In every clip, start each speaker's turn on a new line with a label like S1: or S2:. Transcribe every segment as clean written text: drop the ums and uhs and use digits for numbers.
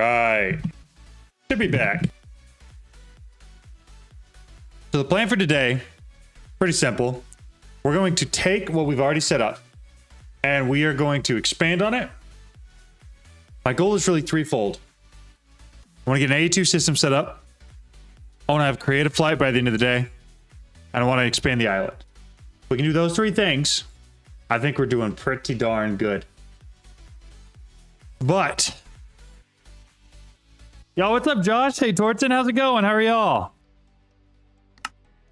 S1: Right. Should be back. So the plan for today, pretty simple. We're going to take what we've already set up and we are going to expand on it. My goal is really threefold. I want to get an A2 system set up. I want to have creative flight by the end of the day. And I want to expand the island. If we can do those three things, I think we're doing pretty darn good. But y'all, what's up, Josh? Hey, Torton, how's it going? How are y'all?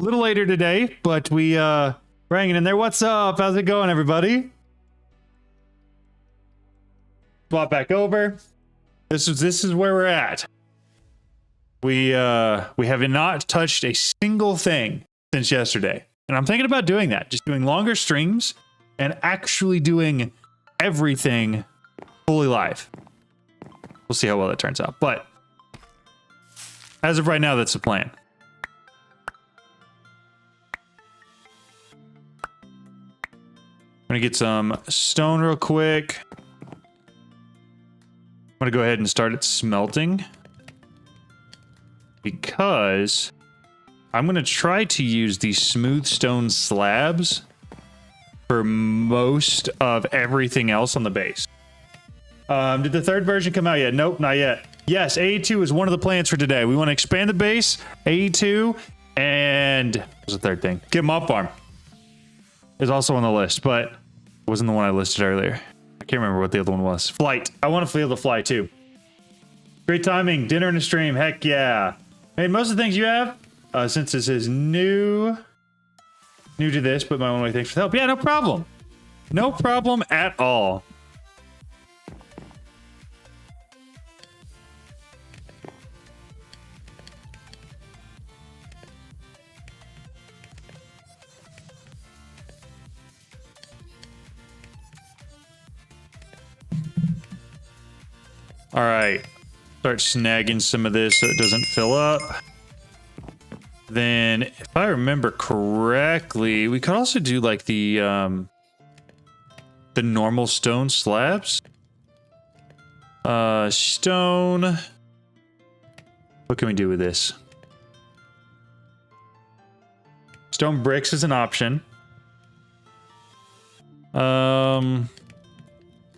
S1: A little later today, but we we're hanging in there. What's up? How's it going, everybody? Swap back over. This is where we're at. We have not touched a single thing since yesterday. And I'm thinking about doing that. Just doing longer streams and actually doing everything fully live. We'll see how well that turns out. But as of right now, that's the plan. I'm gonna get some stone real quick. I'm gonna go ahead and start it smelting because I'm gonna try to use these smooth stone slabs for most of everything else on the base. Did the third version come out yet? Nope, not yet. Yes, AE2 is one of the plans for today. We want to expand the base, AE2, and what's the third thing? Get mob farm is also on the list, but it wasn't the one I listed earlier. I can't remember what the other one was. Flight. I want to feel the fly too. Great timing. Dinner and a stream. Heck yeah. Made most of the things you have. Since this is new to this, but my own way. Thanks for the help. Yeah, no problem. No problem at all. All right, start snagging some of this so it doesn't fill up. Then, if I remember correctly, we could also do like the normal stone slabs. Stone. What can we do with this? Stone bricks is an option.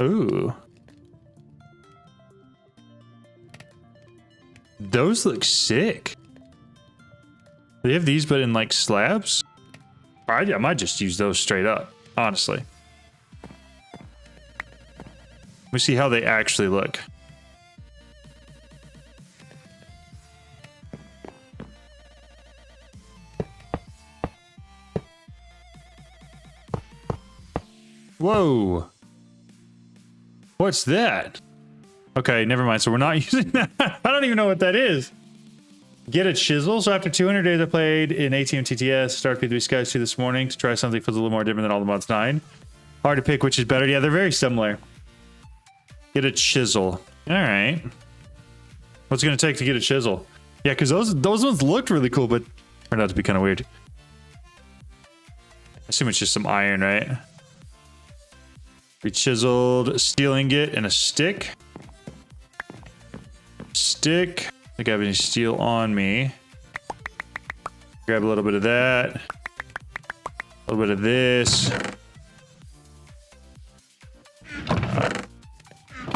S1: Ooh. Those look sick. They have these, but in like slabs. I might just use those straight up, honestly. Let me see how they actually look. Whoa. What's that? Okay, never mind. So we're not using that. I don't even know what that is. Get a chisel. So after 200 days I played in ATM TTS, started P3 Skies 2 this morning to try something that feels a little more different than all the mods 9. Hard to pick which is better. Yeah, they're very similar. Get a chisel. All right. What's it going to take to get a chisel? Yeah, because those ones looked really cool, but turned out to be kind of weird. I assume it's just some iron, right? Re-chiseled steel ingot and a stick. Stick. I think I have any steel on me. Grab a little bit of that. A little bit of this.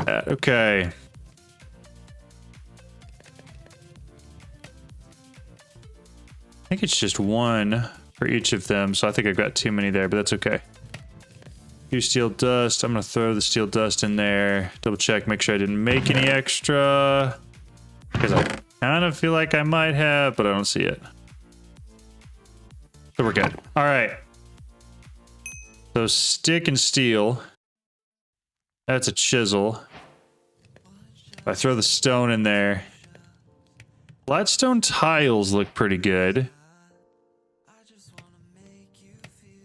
S1: Okay. I think it's just one for each of them, so I think I've got too many there, but that's okay. Use steel dust. I'm gonna throw the steel dust in there. Double check, make sure I didn't make any extra. Because I kind of feel like I might have, but I don't see it. So we're good. All right. So stick and steel. That's a chisel. If I throw the stone in there. Flatstone tiles look pretty good.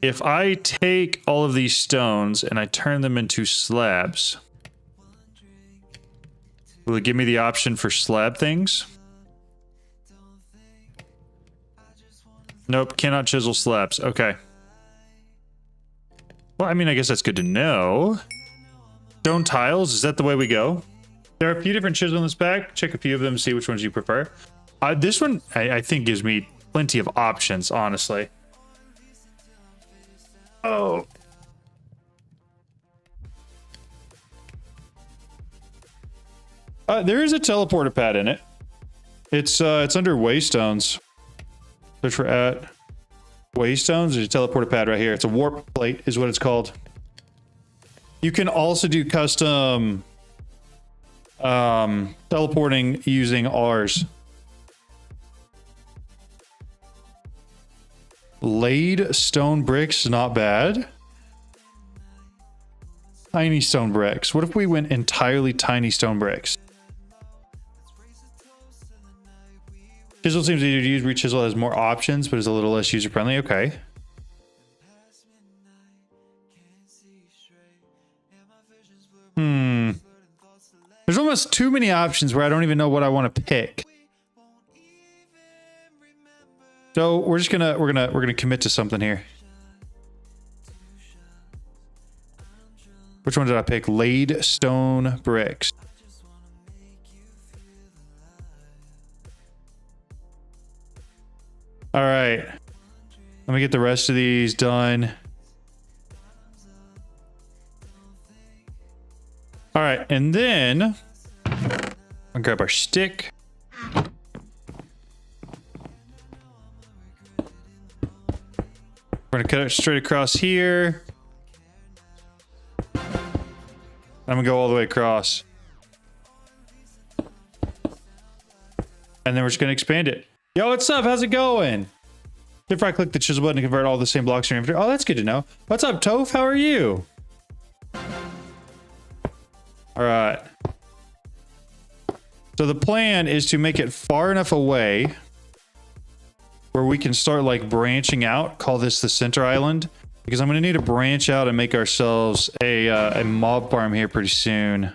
S1: If I take all of these stones and I turn them into slabs, will it give me the option for slab things? Nope, cannot chisel slabs. Okay. Well, I mean, I guess that's good to know. Stone tiles, is that the way we go? There are a few different chisels in this pack. Check a few of them, see which ones you prefer. This one, I think, gives me plenty of options, honestly. Oh. There is a teleporter pad in it. It's under waystones. Search for at waystones. There's a teleporter pad right here. It's a warp plate is what it's called. You can also do custom teleporting using R's. Laid stone bricks, not bad. Tiny stone bricks. What if we went entirely tiny stone bricks? Chisel seems easier to use. Re-chisel has more options, but is a little less user-friendly. Okay. There's almost too many options where I don't even know what I want to pick. So we're just gonna we're gonna commit to something here. Which one did I pick? Laid stone bricks. All right. Let me get the rest of these done. All right, and then I'll grab our stick. We're gonna cut it straight across here. I'm gonna go all the way across. And then we're just gonna expand it. Yo, what's up? How's it going? If I click the chisel button to convert all the same blocks in your inventory. Oh, that's good to know. What's up, Toph? How are you? All right. So the plan is to make it far enough away where we can start like branching out. Call this the center island, because I'm going to need to branch out and make ourselves a mob farm here pretty soon,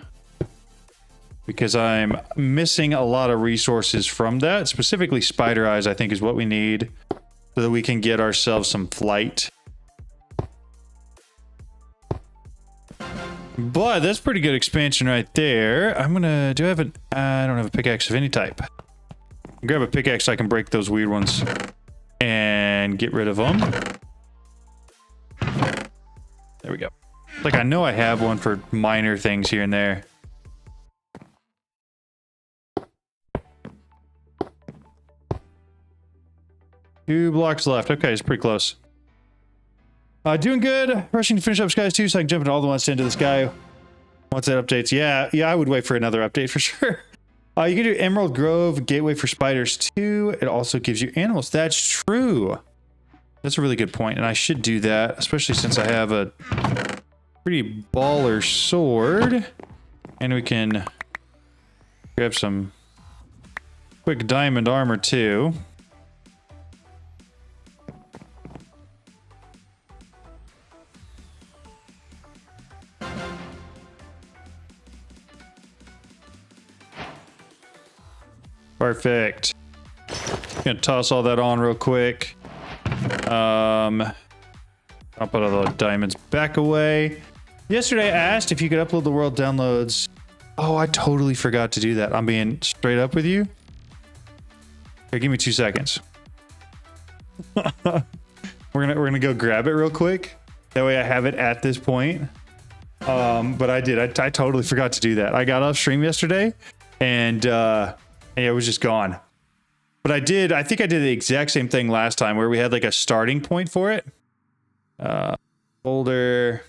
S1: because I'm missing a lot of resources from that. Specifically spider eyes, I think, is what we need so that we can get ourselves some flight. But that's pretty good expansion right there. I'm gonna I don't have a pickaxe of any type. Grab a pickaxe so I can break those weird ones and get rid of them. There we go. Like, I know I have one for minor things here and there. Two blocks left. Okay, it's pretty close. Doing good. Rushing to finish up Skies 2 so I can jump into all the ones to this guy. Once that updates. Yeah, I would wait for another update for sure. You can do Emerald Grove, Gateway for Spiders 2. It also gives you animals. That's true. That's a really good point, and I should do that, especially since I have a pretty baller sword. And we can grab some quick diamond armor too. Perfect. Gonna toss all that on real quick. I'll put all the diamonds back away. Yesterday I asked if you could upload the world downloads. Oh, I totally forgot to do that. I'm being straight up with you. Here, give me 2 seconds. we're gonna go grab it real quick. That way I have it at this point. But I totally forgot to do that. I got off stream yesterday and yeah, it was just gone. But I think I did the exact same thing last time where we had like a starting point for it. Folder.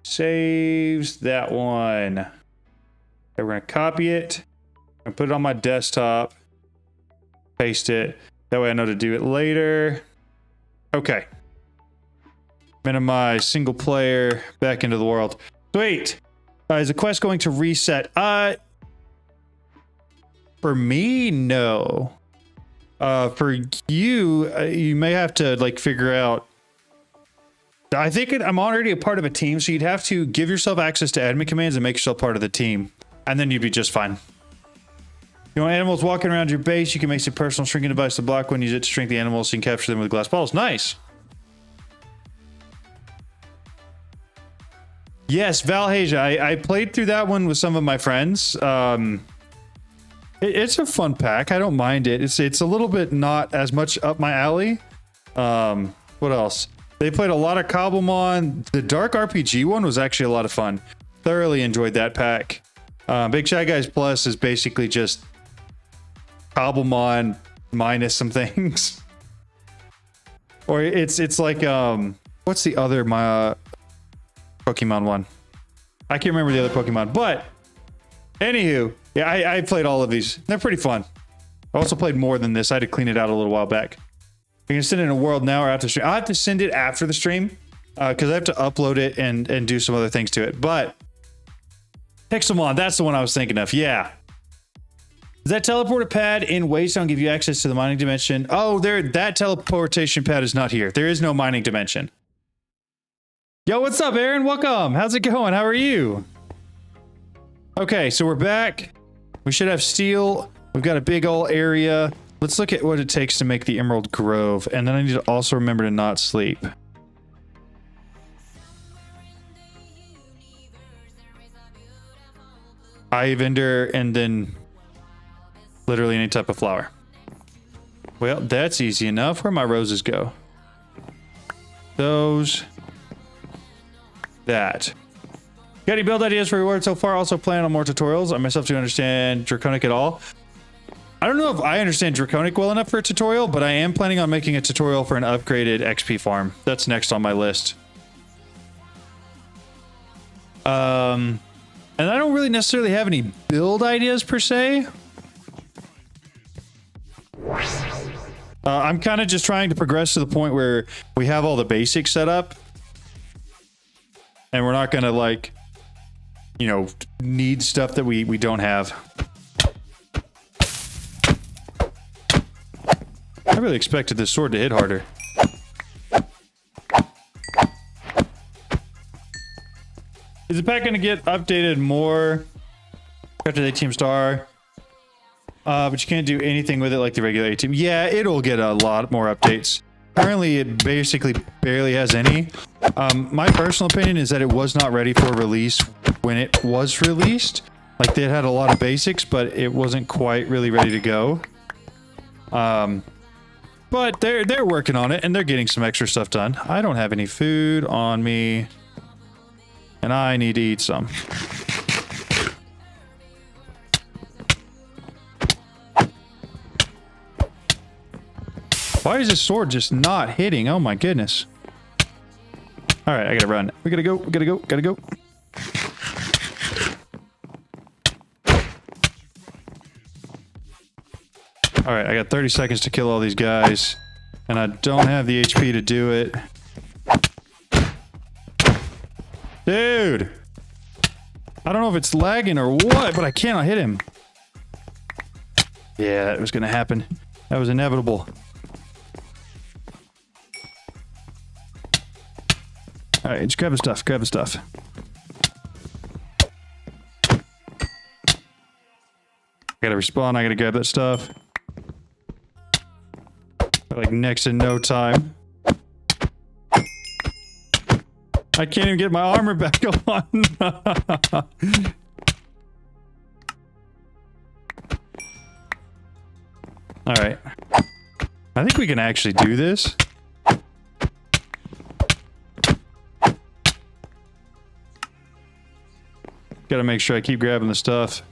S1: Saves that one. Okay, we're going to copy it. And put it on my desktop. Paste it. That way I know to do it later. Okay. Minimize single player. Back into the world. Sweet. Is the quest going to reset? For me, no. For you, you may have to like figure out. I think I'm already a part of a team, so you'd have to give yourself access to admin commands and make yourself part of the team, and then you'd be just fine. You want animals walking around your base? You can make some personal shrinking device to block when you use it to shrink the animals, so you can capture them with glass balls. Nice. Yes, Valhasia. I played through that one with some of my friends. It's a fun pack. I don't mind it. It's a little bit not as much up my alley. What else? They played a lot of Cobblemon. The Dark RPG one was actually a lot of fun. Thoroughly enjoyed that pack. Big Shy Guys Plus is basically just Cobblemon minus some things. Or it's like what's the other Pokemon one? I can't remember the other Pokemon, but anywho, yeah, I played all of these. They're pretty fun. I also played more than this. I had to clean it out a little while back. You can send it in a world now or after stream. I'll have to send it after the stream because I have to upload it and do some other things to it. But Pixelmon, that's the one I was thinking of. Yeah. Does that teleporter pad in Waystone give you access to the mining dimension? Oh, that teleportation pad is not here. There is no mining dimension. Yo, what's up, Aaron? Welcome. How's it going? How are you? Okay, so we're back. We should have steel. We've got a big old area. Let's look at what it takes to make the Emerald Grove. And then I need to also remember to not sleep. Eye vendor and then literally any type of flower. Well, that's easy enough. Where'd my roses go? Those. That. Got any build ideas for reward so far? Also plan on more tutorials. I myself do understand Draconic at all. I don't know if I understand Draconic well enough for a tutorial, but I am planning on making a tutorial for an upgraded XP farm. That's next on my list. And I don't really necessarily have any build ideas per se. I'm kind of just trying to progress to the point where we have all the basics set up. And we're not going to, like, you know, need stuff that we don't have. I really expected this sword to hit harder. Is the pack going to get updated more after the Team Star? But you can't do anything with it like the regular A-Team. Yeah, it'll get a lot more updates. Currently, it basically barely has any. My personal opinion is that it was not ready for release when it was released. Like, they had a lot of basics, but it wasn't quite really ready to go. But they're working on it, and they're getting some extra stuff done. I don't have any food on me, and I need to eat some. Why is this sword just not hitting? Oh my goodness. All right, I gotta run. We gotta go. We gotta go. Gotta go. All right, I got 30 seconds to kill all these guys, and I don't have the HP to do it. Dude! I don't know if it's lagging or what, but I cannot hit him. Yeah, it was gonna happen. That was inevitable. Alright, just grab the stuff, grab the stuff. I gotta respawn, I gotta grab that stuff. Like next to no time. I can't even get my armor back on. Alright. I think we can actually do this. Gotta make sure I keep grabbing the stuff.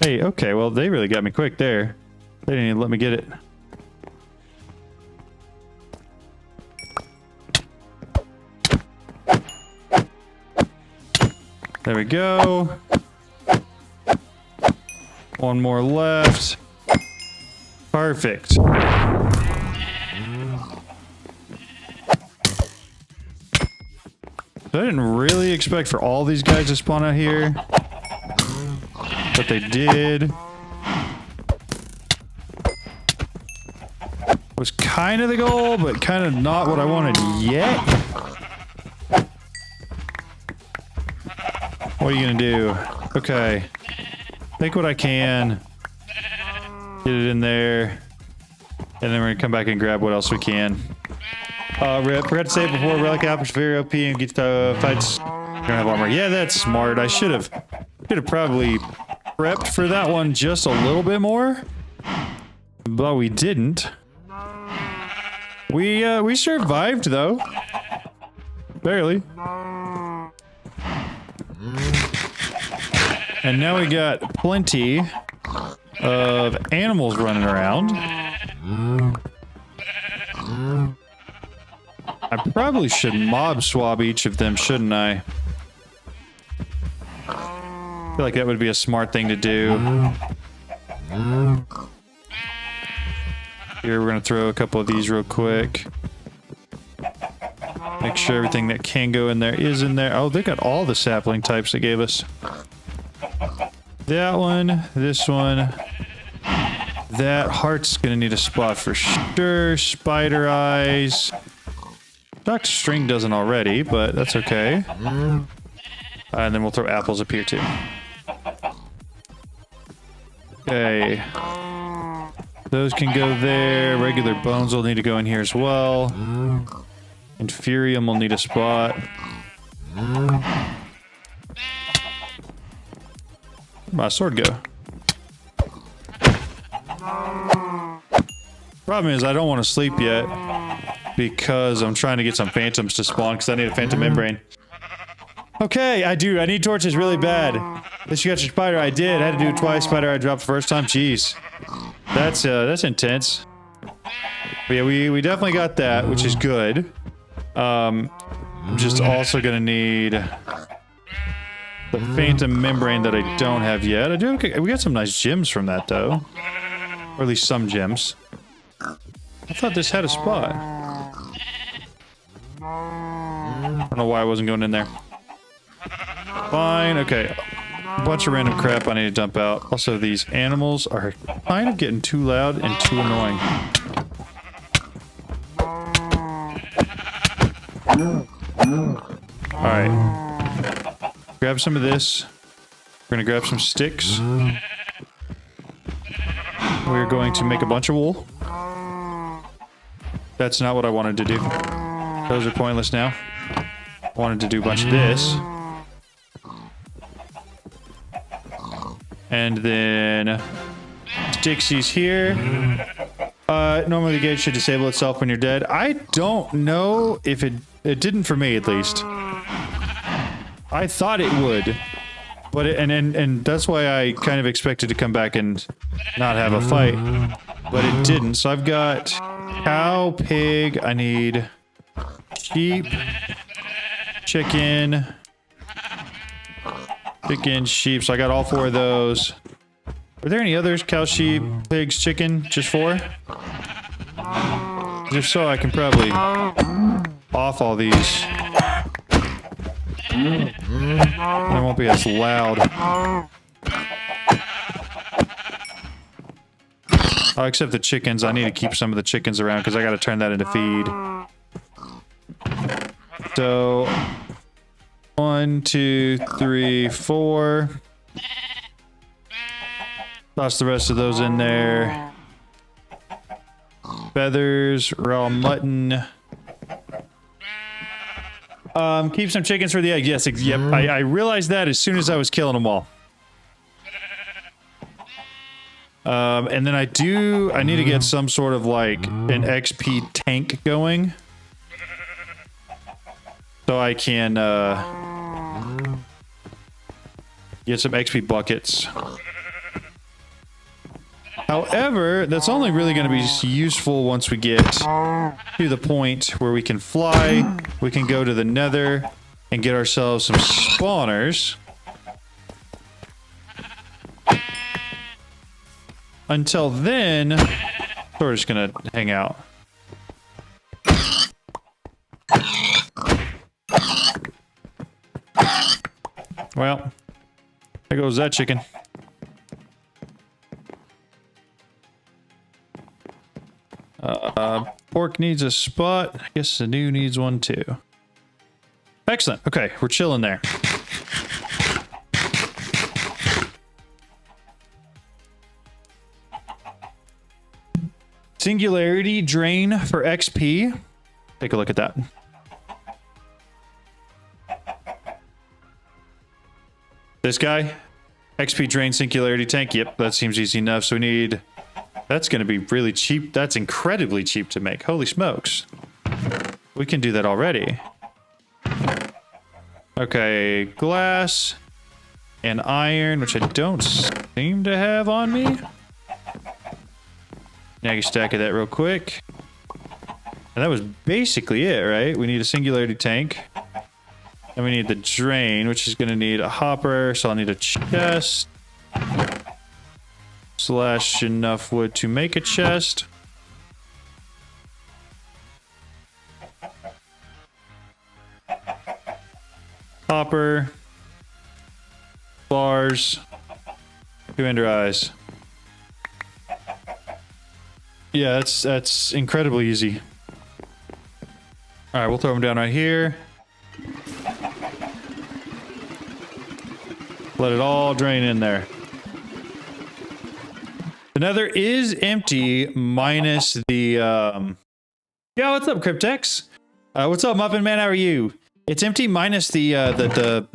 S1: Hey, okay, well, they really got me quick there. They didn't even let me get it. There we go. One more left. Perfect. I didn't really expect for all these guys to spawn out here, but they did. Was kind of the goal, but kind of not what I wanted yet. What are you gonna do? Okay. Take what I can. Get it in there. And then we're gonna come back and grab what else we can. Forgot to say it before. Relic apples very OP and get fights. Don't have armor. Yeah, that's smart. I should have probably prepped for that one just a little bit more, but we didn't. We survived though, barely. And now we got plenty of animals running around. I probably should mob swab each of them, shouldn't I? I feel like that would be a smart thing to do. Here, we're gonna throw a couple of these real quick. Make sure everything that can go in there is in there. Oh, they got all the sapling types they gave us. That one, this one. That heart's gonna need a spot for sure. Spider eyes. Dr. String doesn't already, but that's okay. And then we'll throw apples up here too. Okay. Those can go there. Regular bones will need to go in here as well. Inferium will need a spot. Where'd my sword go? Problem is, I don't want to sleep yet because I'm trying to get some phantoms to spawn because I need a phantom membrane. Okay, I do. I need torches really bad. This you got your spider. I did. I had to do it twice. Spider I dropped the first time. Jeez. That's intense. But yeah, we definitely got that, which is good. I'm just also gonna need the phantom membrane that I don't have yet. We got some nice gems from that though. Or at least some gems. I thought this had a spot. I don't know why I wasn't going in there. Fine, okay. A bunch of random crap I need to dump out. Also, these animals are kind of getting too loud and too annoying. Alright. Grab some of this. We're gonna grab some sticks. We're going to make a bunch of wool. That's not what I wanted to do. Those are pointless now. I wanted to do a bunch of this. And then Dixie's here. Normally the gate should disable itself when you're dead. I don't know if it didn't for me at least. I thought it would. But and that's why I kind of expected to come back and not have a fight. But it didn't. So I've got cow, pig, I need sheep, chicken, sheep. So I got all 4 of those. Are there any others? Cow, sheep, pigs, chicken? Just 4? If so, I can probably off all these. They won't be as loud. Oh, except the chickens. I need to keep some of the chickens around because I got to turn that into feed. So, 1, 2, 3, 4. Toss the rest of those in there. Feathers, raw mutton. Keep some chickens for the egg. Yes, yep. I realized that as soon as I was killing them all. And then I need to get some sort of like an XP tank going. So I can get some XP buckets. However, that's only really going to be useful once we get to the point where we can fly. We can go to the Nether and get ourselves some spawners. Until then, we're just going to hang out. Well, there goes that chicken. Pork needs a spot. I guess the new needs one too. Excellent. Okay, we're chilling there. Singularity drain for XP. Take a look at that. This guy, XP drain singularity tank. Yep, that seems easy enough. So we need, that's going to be really cheap. That's incredibly cheap to make. Holy smokes. We can do that already. Okay, glass and iron, which I don't seem to have on me. Snag a stack of that real quick. And that was basically it, right? We need a singularity tank. And we need the drain, which is going to need a hopper. So I'll need a chest. Slash enough wood to make a chest. Hopper. Bars. 2 ender eyes. Yeah, that's incredibly easy. All right, we'll throw them down right here. Let it all drain in there. The Nether is empty minus the yeah, what's up, Cryptex? What's up, Muffin Man? How are you? It's empty minus the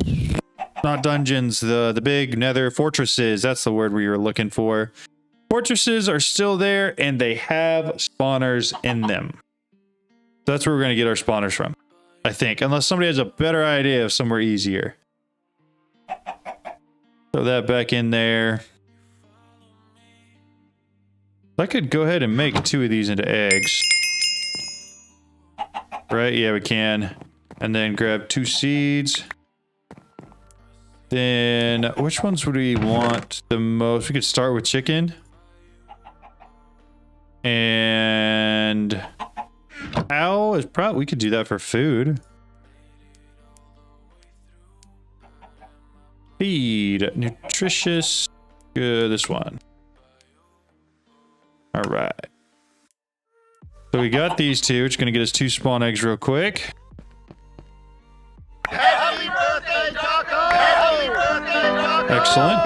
S1: not dungeons, the big Nether fortresses. That's the word we were looking for. Fortresses are still there and they have spawners in them. That's where we're going to get our spawners from, I think, unless somebody has a better idea of somewhere easier. Throw that back in there. I could go ahead and make 2 of these into eggs. Right? Yeah, we can. And then grab 2 seeds. Then, which ones would we want the most? We could start with chicken. And cow is probably, we could do that for food. Feed, nutritious, good, this one. All right. So we got these 2, which is going to get us 2 spawn eggs real quick.
S2: Happy birthday, Taco! Happy birthday, Taco!
S1: Excellent.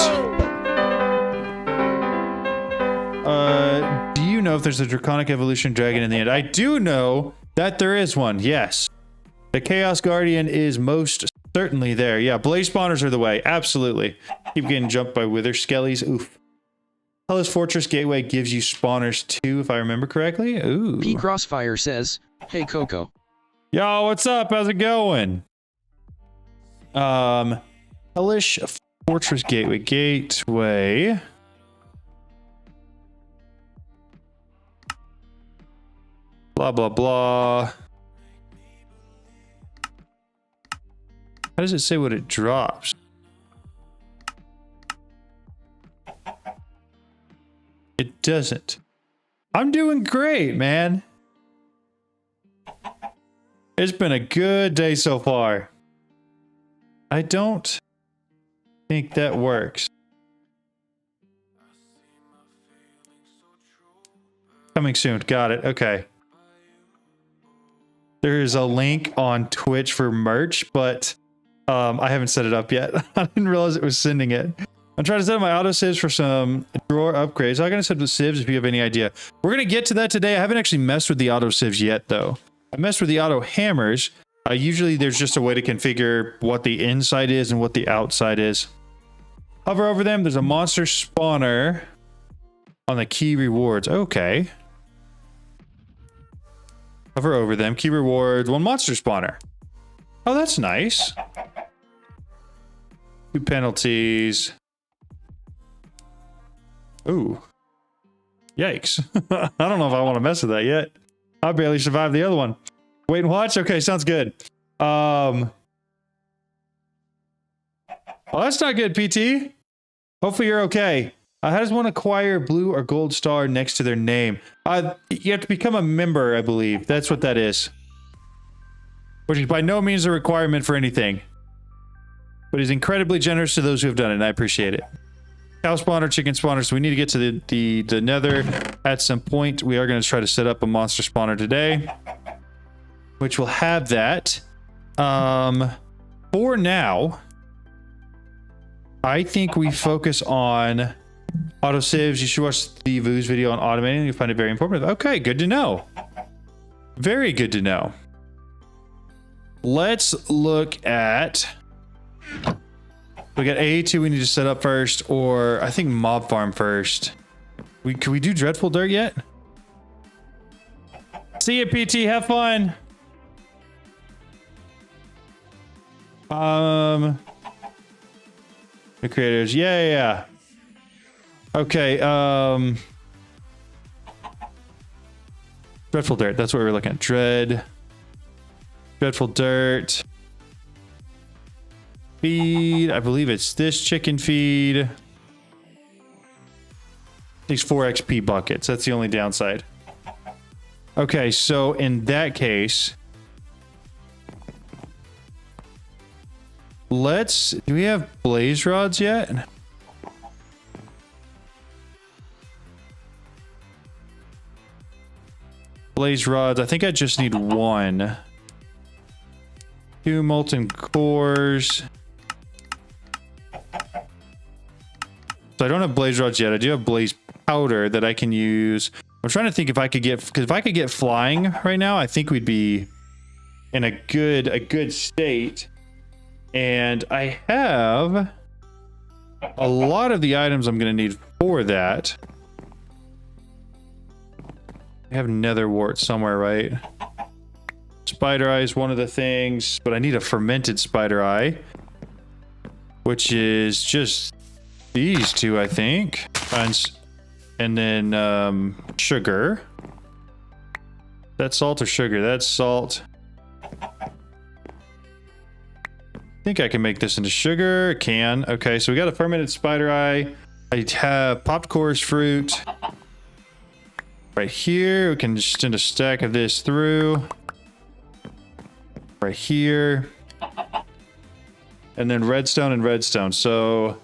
S1: Do you know if there's a draconic evolution dragon in the end? I do know that there is one, yes. The Chaos Guardian is most certainly there. Yeah, blaze spawners are the way. Absolutely. Keep getting jumped by wither skellies. Oof. Hellas Fortress Gateway gives you spawners too, if I remember correctly. Ooh.
S3: P Crossfire says, "Hey Coco."
S1: Yo, what's up? How's it going? Hellish Fortress Gateway. Blah, blah, blah. How does it say what it drops? It doesn't. I'm doing great, man. It's been a good day so far. I don't think that works. Coming soon. Got it. Okay. There is a link on Twitch for merch, but I haven't set it up yet. I didn't realize it was sending it. I'm trying to set up my auto sieves for some drawer upgrades. I'm going to set up the sieves if you have any idea. We're going to get to that today. I haven't actually messed with the auto sieves yet, though. I messed with the auto hammers. Usually there's just a way to configure what the inside is and what the outside is. Hover over them. There's a monster spawner on the key rewards. Okay. Hover over them. Key rewards. 1 monster spawner. Oh, that's nice. 2 penalties. Ooh. Yikes. I don't know if I want to mess with that yet. I barely survived the other one. Wait and watch? Okay, sounds good. Well, that's not good, PT. Hopefully you're okay. How does one acquire blue or gold star next to their name? You have to become a member, I believe. That's what that is. Which is by no means a requirement for anything. But he's incredibly generous to those who have done it, and I appreciate it. Cow spawner, chicken spawner. So we need to get to the nether at some point. We are going to try to set up a monster spawner today, which will have that. For now, I think we focus on auto saves. You should watch the Voo's video on automating. You'll find it very informative. Okay, good to know. Very good to know. let's look at. We got A2 we need to set up first, or I think mob farm first. Can we do dreadful dirt yet? See you, PT. Have fun. The creators. Yeah. Okay. Dreadful dirt. That's what we were looking at. Dreadful dirt. Feed. I believe it's this chicken feed. Takes 4 XP buckets. That's the only downside. Okay, so in that case, do we have blaze rods yet? Blaze rods. I think I just need 1. 2 molten cores. So I don't have blaze rods yet. I do have blaze powder that I can use. I'm trying to think if I could get, because if I could get flying right now, I think we'd be in a good state. And I have a lot of the items I'm going to need for that. I have nether wart somewhere, right? Spider eye is one of the things, but I need a fermented spider eye, which is just these two, I think. And then sugar. That's salt or sugar? That's salt. I think I can make this into sugar. Can. Okay, so we got a fermented spider eye. I have popped chorus fruit. Right here. We can just send a stack of this through. Right here. And then redstone and redstone. So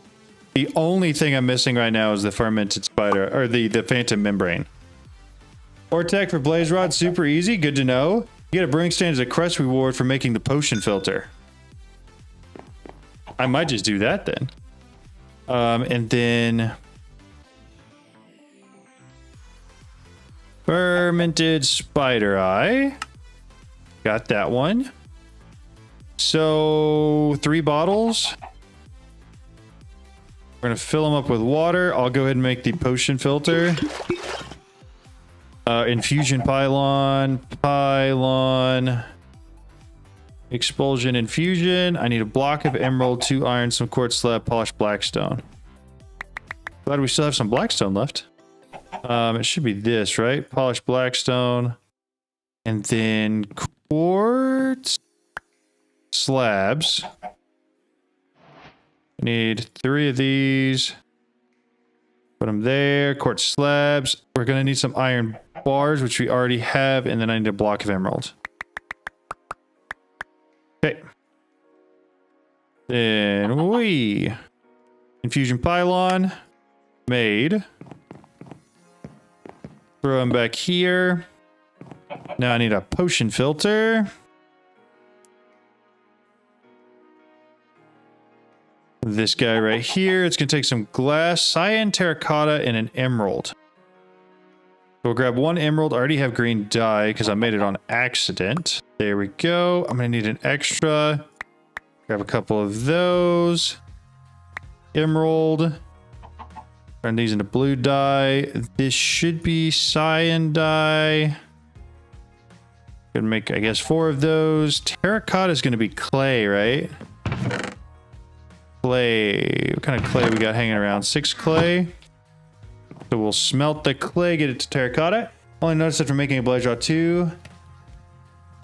S1: the only thing I'm missing right now is the fermented spider, or the phantom membrane. Ore tech for blaze rod, super easy. Good to know. You get a brewing stand as a quest reward for making the potion filter. I might just do that then. And then fermented spider eye. Got that one. So 3 bottles. We're gonna fill them up with water. I'll go ahead and make the potion filter. Infusion pylon. Expulsion infusion. I need a block of emerald, 2 iron, some quartz slab, polished blackstone. Glad we still have some blackstone left. It should be this, right? Polished blackstone. And then quartz slabs. I need 3 of these. Put them there. Quartz slabs. We're going to need some iron bars, which we already have. And then I need a block of emerald. Okay. Then we infusion pylon made. Throw them back here. Now I need a potion filter. This guy right here. It's going to take some glass, cyan, terracotta, and an emerald. We'll grab 1 emerald. I already have green dye because I made it on accident. There we go. I'm going to need an extra. Grab a couple of those. Emerald. Turn these into blue dye. This should be cyan dye. Gonna make, I guess, 4 of those. Terracotta is going to be clay, right? Clay. What kind of clay we got hanging around? 6 clay. So we'll smelt the clay, get it to terracotta. Only noticed after making a blaze rod 2.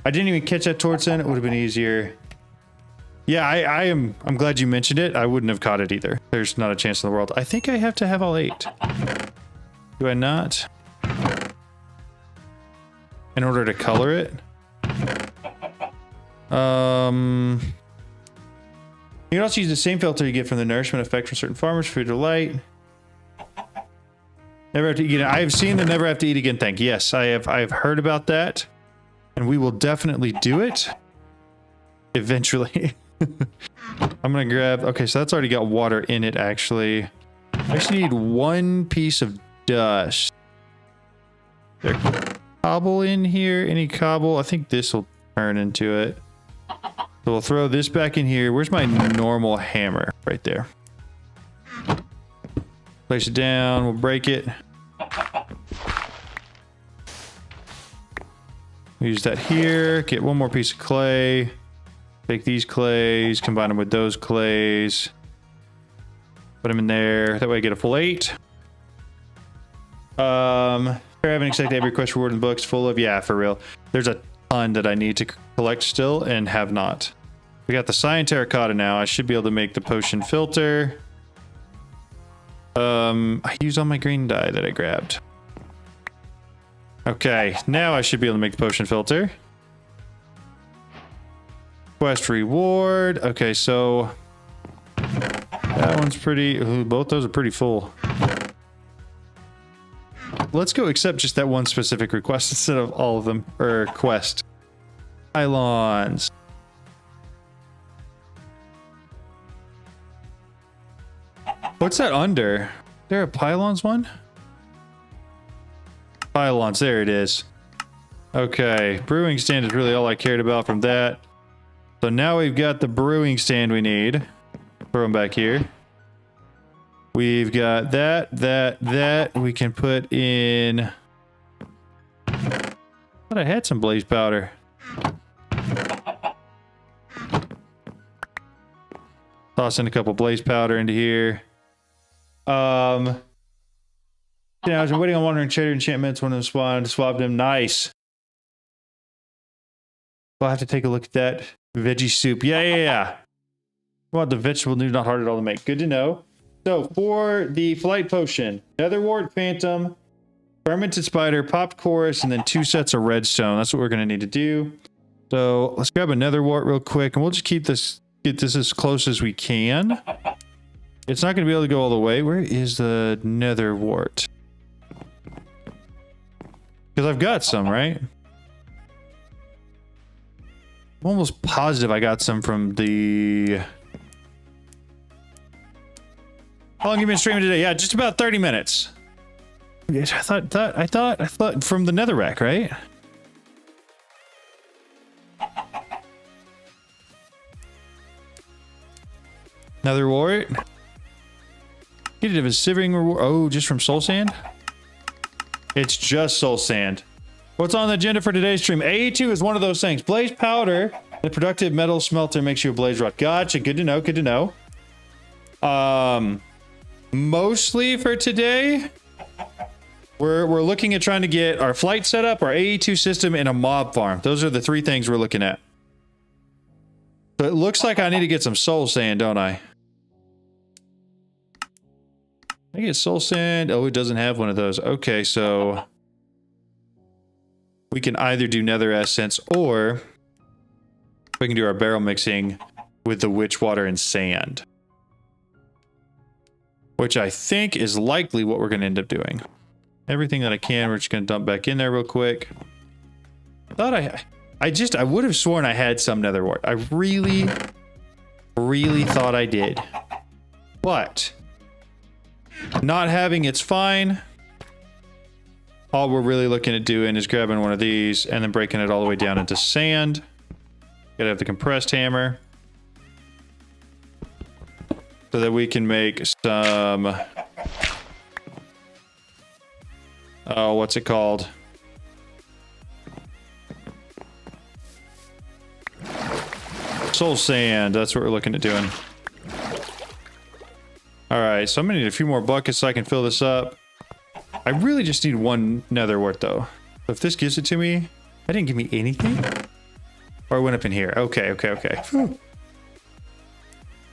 S1: I didn't even catch that torch in. It would have been easier. Yeah, I'm glad you mentioned it. I wouldn't have caught it either. There's not a chance in the world. I think I have to have all 8. Do I not? In order to color it? You can also use the same filter you get from the nourishment effect from certain farmers, food or light. Never have to eat again. I have seen the never have to eat again thing. Yes, I have heard about that. And we will definitely do it. Eventually. I'm gonna grab, okay, so that's already got water in it actually. I just need 1 piece of dust. There cobble in here? Any cobble? I think this will turn into it. So we'll throw this back in here. Where's my normal hammer? Right there. Place it down. We'll break it. Use that here. Get one more piece of clay. Take these clays. Combine them with those clays. Put them in there. That way I get a full 8. I haven't accepted every quest reward in the books full of. Yeah, for real. There's a ton that I need to collect still and have not. We got the cyan terracotta now. I should be able to make the potion filter. I used all my green dye that I grabbed. Okay, now I should be able to make the potion filter. Quest reward. Okay, so that one's pretty. Ooh, both those are pretty full. Let's go accept just that one specific request instead of all of them. Or quest. Pylons. What's that under? There a pylons one? Pylons, there it is. Okay, brewing stand is really all I cared about from that. So now we've got the brewing stand we need. Throw them back here. We've got that. We can put in... I thought I had some blaze powder. Toss in a couple blaze powder into here. Yeah, I was waiting on wandering trader enchantments. One of them spawned, swapped him. Nice. We'll have to take a look at that. Veggie soup. Yeah. Well, the vegetable new, not hard at all to make. Good to know. So for the flight potion, Nether wart, phantom, fermented spider, popped chorus, and then 2 sets of redstone. That's what we're going to need to do. So let's grab a nether wart real quick, and we'll just get this as close as we can. It's not going to be able to go all the way. Where is the nether wart? Because I've got some, right? I'm almost positive I got some from the... How long have you been streaming today? Yeah, just about 30 minutes. Yes, I thought from the netherrack, right? Nether wart. Get it of a sieving reward. Oh, just from soul sand? It's just soul sand. What's on the agenda for today's stream? AE2 is one of those things. Blaze powder. The productive metal smelter makes you a blaze rod. Gotcha. Good to know. Good to know. Mostly for today, we're looking at trying to get our flight set up, our AE2 system, and a mob farm. Those are the 3 things we're looking at. So it looks like I need to get some soul sand, don't I? I get soul sand. Oh, it doesn't have one of those. Okay, so we can either do nether essence or we can do our barrel mixing with the witch water and sand, which I think is likely what we're going to end up doing. Everything that I can, we're just going to dump back in there real quick. I would have sworn I had some nether wart. I really thought I did. But not having it's fine. All we're really looking at doing is grabbing one of these and then breaking it all the way down into sand. Gotta have the compressed hammer so that we can make some... Oh, what's it called? Soul sand. That's what we're looking at doing. Alright, so I'm gonna need a few more buckets so I can fill this up. I really just need one nether wart though. So if this gives it to me... That didn't give me anything? Or I went up in here. Okay. Whew.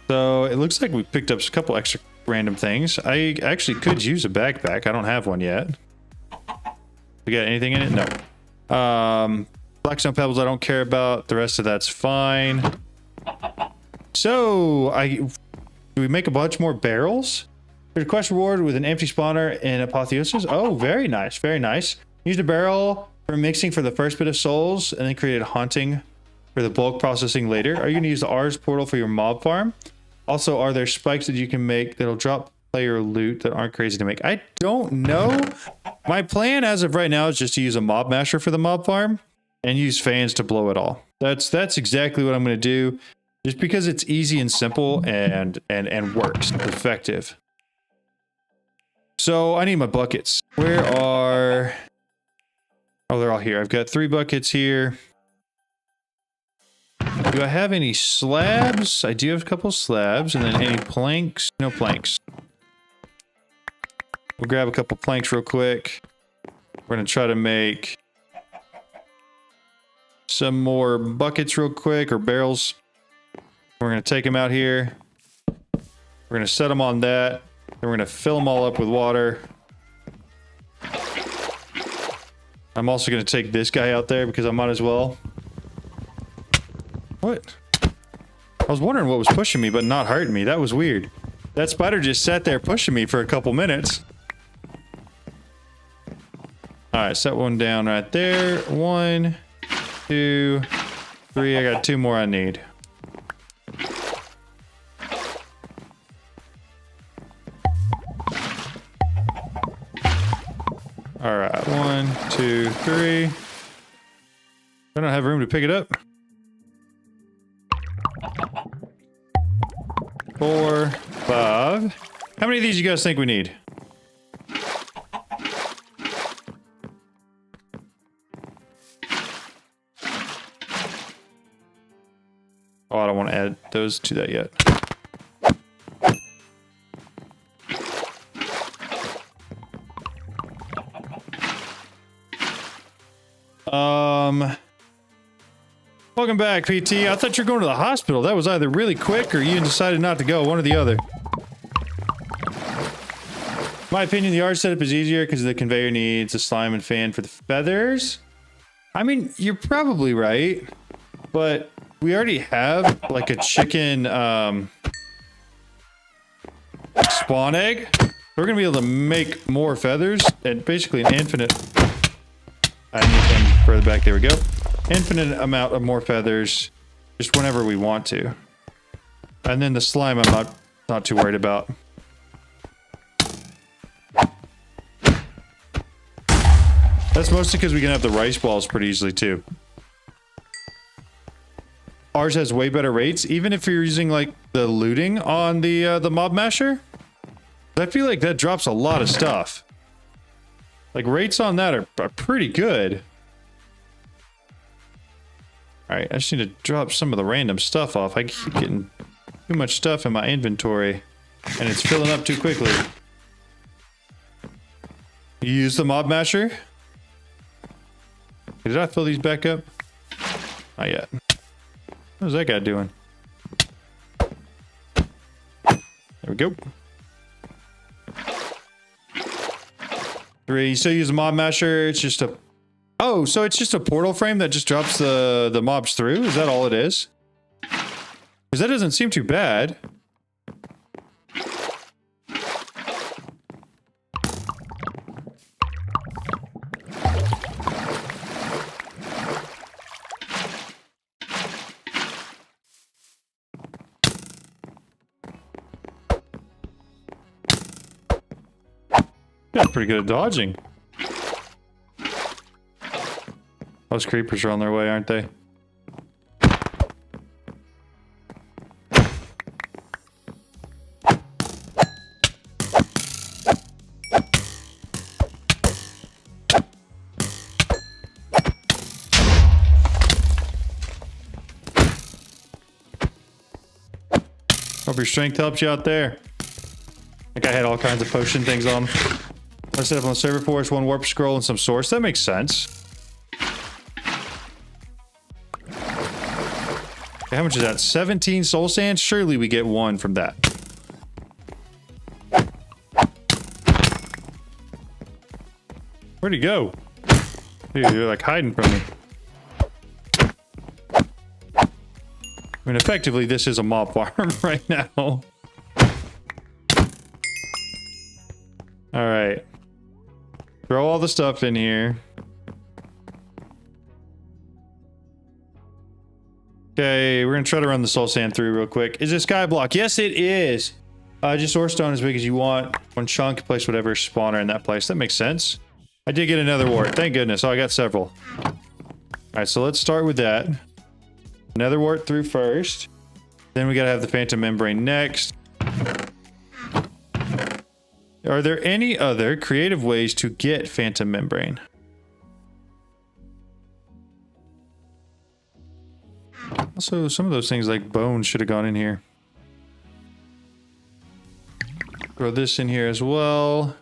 S1: So it looks like we picked up a couple extra random things. I actually could use a backpack. I don't have one yet. We got anything in it? No. Blackstone pebbles I don't care about. The rest of that's fine. So do we make a bunch more barrels? There's a quest reward with an empty spawner in Apotheosis. Oh, very nice. Very nice. Used a barrel for mixing for the first bit of souls and then created haunting for the bulk processing later. Are you going to use the Ars portal for your mob farm? Also, are there spikes that you can make that'll drop player loot that aren't crazy to make? I don't know. My plan as of right now is just to use a mob masher for the mob farm. and use fans to blow it all. That's exactly what I'm going to do, just because it's easy and simple and works. It's effective. So I need my buckets. Where are... Oh, they're all here. I've got 3 buckets here. Do I have any slabs? I do have a couple slabs. And then any planks? No planks. We'll grab a couple planks real quick. We're going to try to make some more buckets real quick, or barrels. We're going to take them out here. We're going to set them on that. Then we're going to fill them all up with water. I'm also going to take this guy out there because I might as well. What? I was wondering what was pushing me, but not hurting me. That was weird. That spider just sat there pushing me for a couple minutes. Alright, set one down right there. 1, 2, 3. I got 2 more I need. Alright, 1, 2, 3. I don't have room to pick it up. 4, 5. How many of these you guys think we need? Oh, I don't want to add those to that yet. Welcome back, PT. I thought you were going to the hospital. That was either really quick or you decided not to go. One or the other. My opinion, the art setup is easier because the conveyor needs a slime and fan for the feathers. I mean, you're probably right, but we already have like a chicken spawn egg. We're gonna be able to make more feathers and basically an infinite. I need them further back. There we go. Infinite amount of more feathers, just whenever we want to. And then the slime, I'm not too worried about. That's mostly because we can have the rice balls pretty easily too. Ours has way better rates, even if you're using like the looting on the mob masher. I feel like that drops a lot of stuff. Like rates on that are pretty good. Alright, I just need to drop some of the random stuff off. I keep getting too much stuff in my inventory, and it's filling up too quickly. You use the mob masher? Did I fill these back up? Not yet. What is that guy doing? There we go. 3. So you use a mob masher. It's just a... Oh, so it's just a portal frame that just drops the mobs through? Is that all it is? Because that doesn't seem too bad. That's pretty good at dodging. Those creepers are on their way, aren't they? Hope your strength helps you out there. I think I had all kinds of potion things on. I set up on the server for us, 1 warp scroll and some source. That makes sense. How much is that? 17 soul sand? Surely we get 1 from that. Where'd he go? Dude, you're like hiding from me. I mean, effectively, this is a mob farm right now. Alright. Throw all the stuff in here. Okay, we're gonna try to run the soul sand through real quick. Is it sky block? Yes, it is. Just ore stone as big as you want. 1 chunk, place whatever spawner in that place. That makes sense. I did get another wart. Thank goodness. Oh, I got several. right, so let's start with that. Nether wart through first. Then we gotta have the phantom membrane next. Are there any other creative ways to get phantom membrane? Also, some of those things like bones should have gone in here. Throw this in here as well.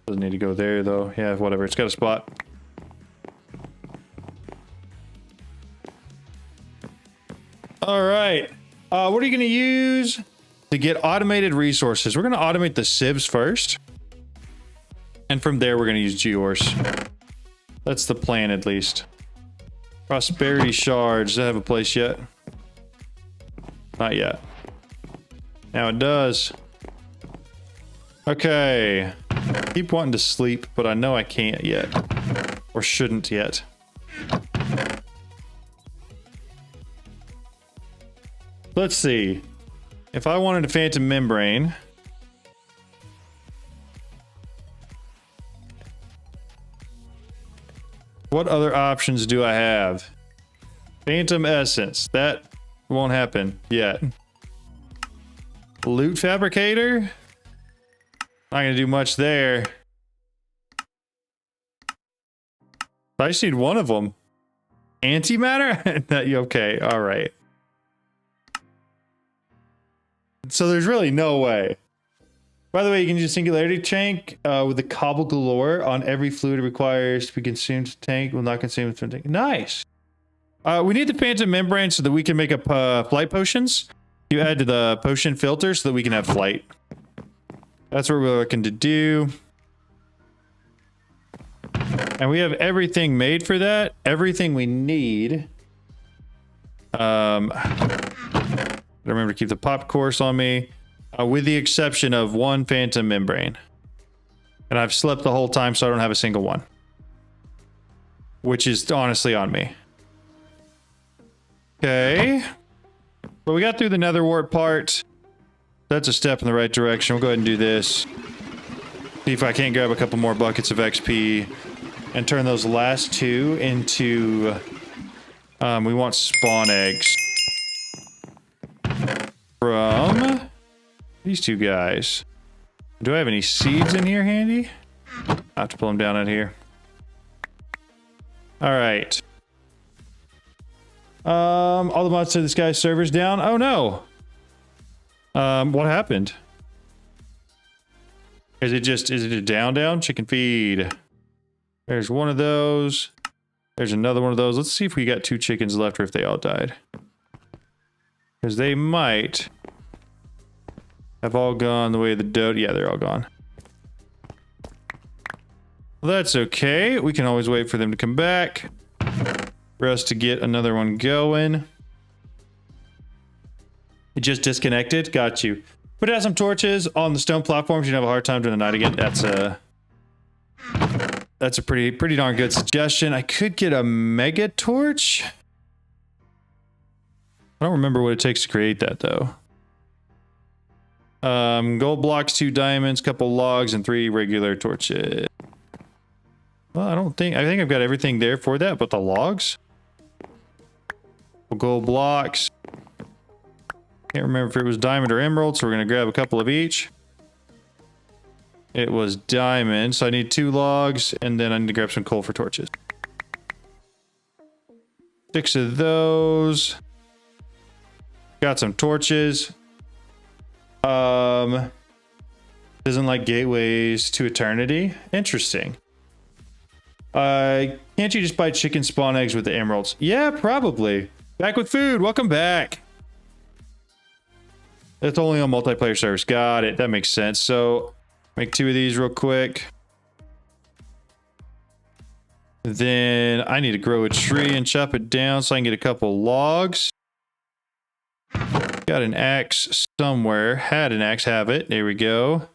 S1: Doesn't need to go there though. Yeah, whatever. It's got a spot. All right. What are you going to use to get automated resources? We're going to automate the sieves first. And from there, we're going to use gears. That's the plan, at least. Prosperity shards. Does that have a place yet? Not yet. Now it does. Okay. Keep wanting to sleep, but I know I can't yet. Or shouldn't yet. Let's see. If I wanted a phantom membrane... what other options do I have? Phantom essence. That won't happen yet. Loot fabricator? Not gonna do much there. I just need one of them. Antimatter? Okay, alright. So there's really no way. By the way, you can use singularity tank with the cobble galore on every fluid it requires to be consumed to tank. Will not consume it from tank. Nice. We need the phantom membrane so that we can make up flight potions. You add to the potion filter so that we can have flight. That's what we're looking to do. And we have everything made for that. Everything we need. Remember to keep the pop course on me. With the exception of one phantom membrane. And I've slept the whole time, so I don't have a single one. Which is honestly on me. Okay. Well, we got through the nether wart part. That's a step in the right direction. We'll go ahead and do this. See if I can't grab a couple more buckets of XP. And turn those last two into... we want spawn eggs. From... these two guys. Do I have any seeds in here handy? I have to pull them down out here. All right. All the mods said this guy's server's down. Oh no. What happened? Is it a down? Chicken feed. There's one of those. There's another one of those. Let's see if we got 2 chickens left or if they all died. Because they might have all gone the way of the dodo. Yeah, they're all gone. Well, that's okay. We can always wait for them to come back. For us to get another one going. It just disconnected. Got you. Put out some torches on the stone platforms. You don't have a hard time during the night again. That's a pretty darn good suggestion. I could get a mega torch. I don't remember what it takes to create that though. Gold blocks, 2 diamonds, couple logs, and 3 regular torches. Well, I think I've got everything there for that, but the logs? Gold blocks. Can't remember if it was diamond or emerald, so we're gonna grab a couple of each. It was diamond, so I need 2 logs, and then I need to grab some coal for torches. 6 of those. Got some torches. Doesn't like gateways to eternity. Interesting. Can't you just buy chicken spawn eggs with the emeralds? Yeah, probably. Back with food. Welcome back. That's only on multiplayer servers. Got it. That makes sense. So make 2 of these real quick. Then I need to grow a tree and chop it down so I can get a couple logs. Got an axe somewhere. Had an axe. Have it. There we go.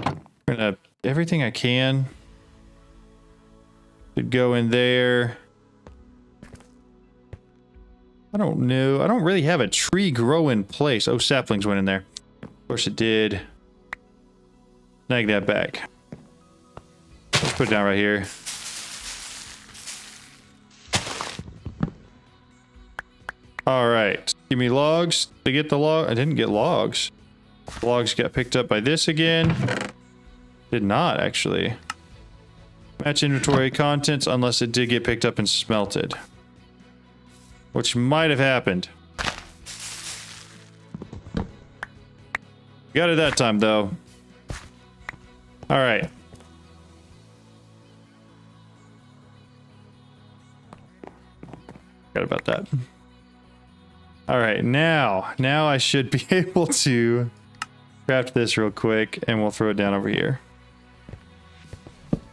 S1: I'm gonna everything I can should go in there. I don't know. I don't really have a tree grow in place. Oh, saplings went in there. Of course it did. Snag that back. Let's put it down right here. All right. Give me logs to get the log. I didn't get logs. Logs got picked up by this again. Did not, actually. Match inventory contents unless it did get picked up and smelted. Which might have happened. Got it that time, though. All right. Forgot about that. All right, now I should be able to craft this real quick, and we'll throw it down over here.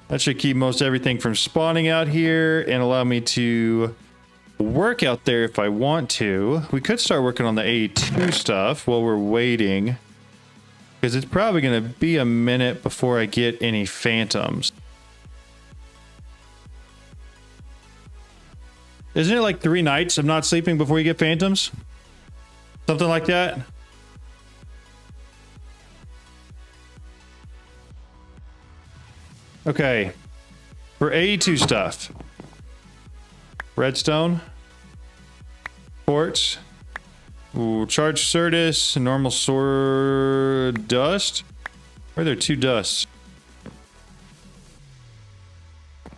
S1: That should keep most everything from spawning out here and allow me to work out there if I want to. We could start working on the A2 stuff while we're waiting, because it's probably going to be a minute before I get any phantoms. Isn't it like 3 nights of not sleeping before you get phantoms? Something like that? Okay. For A2 stuff. Redstone. Quartz. Ooh, charged Certus. Normal sword. Dust. Why are there 2 dusts?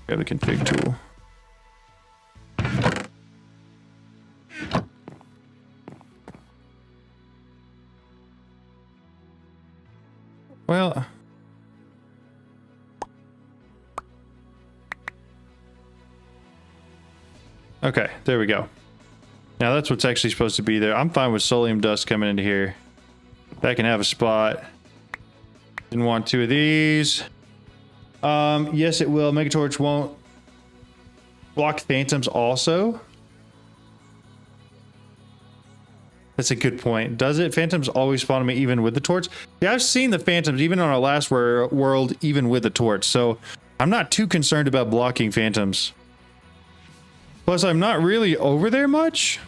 S1: Got a config tool. Well, okay, there we go. Now that's what's actually supposed to be there. I'm fine with Solium dust coming into here. That can have a spot. Didn't want 2 of these. Yes, it will. Megatorch won't block phantoms also. That's a good point. Does it? Phantoms always spawn on me even with the torch? Yeah, I've seen the phantoms even on our last world, even with the torch. So I'm not too concerned about blocking phantoms. Plus, I'm not really over there much.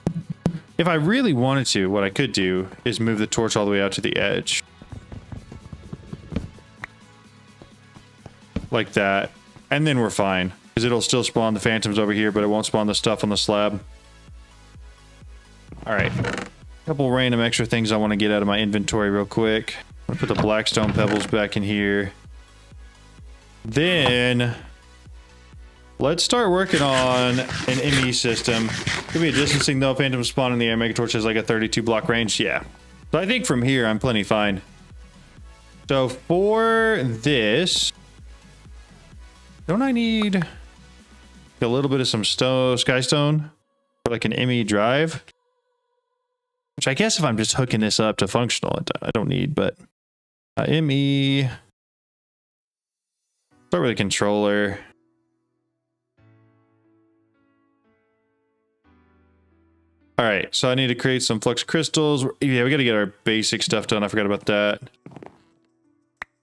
S1: If I really wanted to, what I could do is move the torch all the way out to the edge. Like that. And then we're fine. Because it'll still spawn the phantoms over here, but it won't spawn the stuff on the slab. Alright. Couple random extra things I want to get out of my inventory real quick. I'm gonna put the blackstone pebbles back in here. Then let's start working on an ME system. Could be a distancing though. Phantom spawn in the air. Megatorch has like a 32 block range. Yeah. So I think from here I'm plenty fine. So for this, don't I need a little bit of some skystone for like an ME drive? Which I guess if I'm just hooking this up to functional, I don't need, but ME. Start with a controller. All right, so I need to create some flux crystals. Yeah, we got to get our basic stuff done. I forgot about that.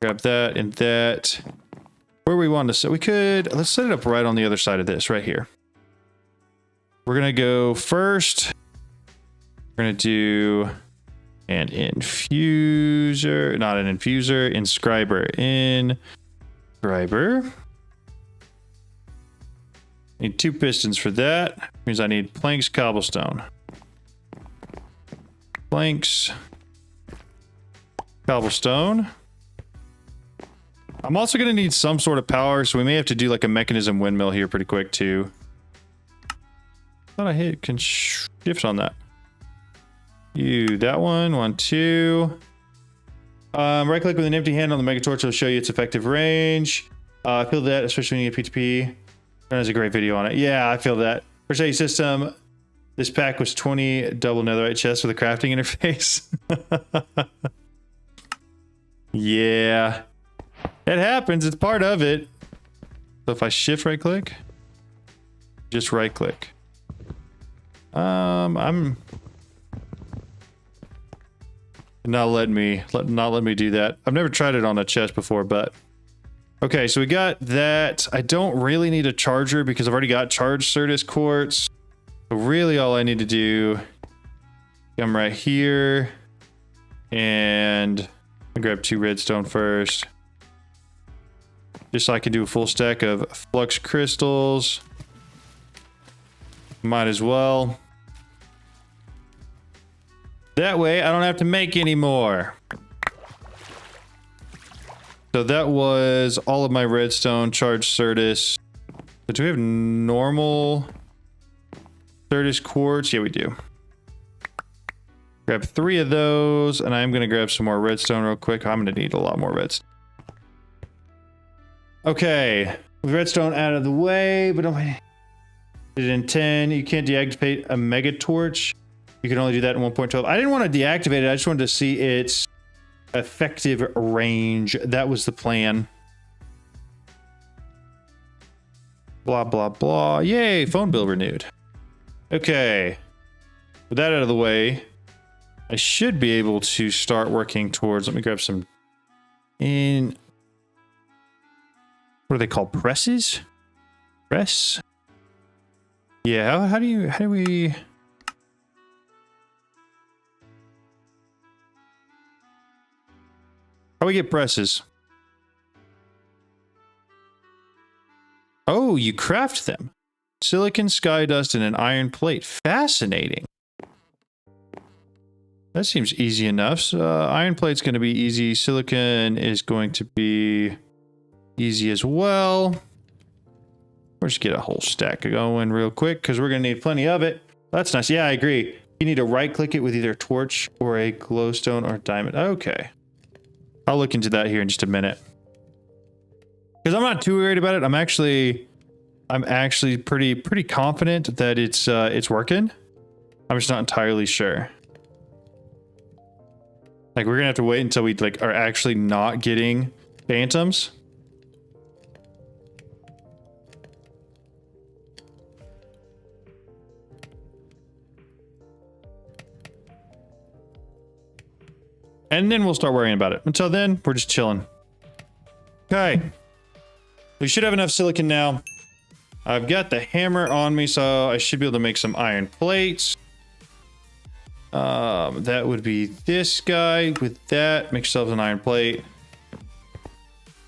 S1: Grab that and that. Where we want to set, we could, let's set it up right on the other side of this, right here. We're going to go first. We're going to do an infuser, not an infuser, inscriber. Inscriber. Need 2 pistons for that. Means I need planks, cobblestone. Planks, cobblestone. I'm also going to need some sort of power, so we may have to do like a mechanism windmill here pretty quick too. Thought I can shift on that. That one, 1, 2. Right click with an empty hand on the Megatorch will show you its effective range. I feel that, especially when you get P2P. There's a great video on it. Yeah, I feel that. For say system, this pack was 20 double netherite chests with a crafting interface. Yeah, it happens. It's part of it. So if I shift right click, just right click. I'm not letting me do that. I've never tried it on a chest before, but okay, so we got that. I don't really need a charger because I've already got charged Certus quartz. So really all I need to do, come right here and grab 2 redstone first. Just so I can do a full stack of flux crystals. Might as well. That way I don't have to make any more. So that was all of my redstone, charged Certus. But do we have normal Certus quartz? Yeah, we do. Grab 3 of those, and I'm gonna grab some more redstone real quick. I'm gonna need a lot more redstone. Okay, with redstone out of the way, but did it in 10. You can't deactivate a mega torch. You can only do that in 1.12. I didn't want to deactivate it. I just wanted to see its effective range. That was the plan. Blah, blah, blah. Yay, phone bill renewed. Okay. With that out of the way, I should be able to start working towards, let me grab some what are they called? Presses? Press? Yeah, how do we... How do we get presses? Oh, you craft them. Silicon, sky dust, and an iron plate. Fascinating. That seems easy enough. So, iron plate's going to be easy. Silicon is going to be easy as well. We'll just get a whole stack going real quick because we're going to need plenty of it. That's nice. Yeah, I agree. You need to right click it with either a torch or a glowstone or diamond. Okay. I'll look into that here in just a minute. Because I'm not too worried about it. I'm actually pretty confident that it's working. I'm just not entirely sure. Like, we're gonna have to wait until we like are actually not getting phantoms. And then we'll start worrying about it. Until then, we're just chilling. Okay. We should have enough silicon now. I've got the hammer on me, so I should be able to make some iron plates. That would be this guy. With that, make yourselves an iron plate.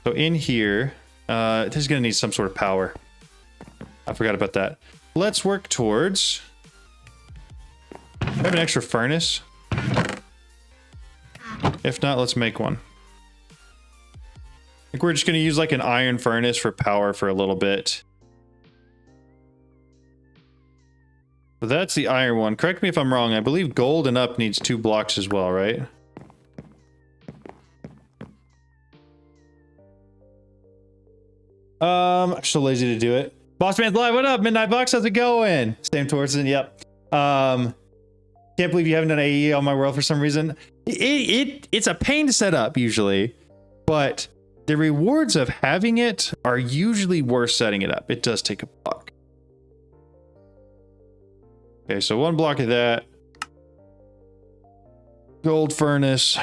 S1: So in here, this is gonna need some sort of power. I forgot about that. Let's work towards... I have an extra furnace. If not, let's make one. I think we're just gonna use like an iron furnace for power for a little bit. So that's the iron one. Correct me if I'm wrong. I believe gold and up needs 2 blocks as well, right? I'm so lazy to do it. Boss Man's live. What up, Midnight Box? How's it going? Same Torsen. Yep. Can't believe you haven't done AE on my world for some reason. It's a pain to set up usually, but the rewards of having it are usually worth setting it up. It does take a block. Okay, so 1 block of that. Gold furnace.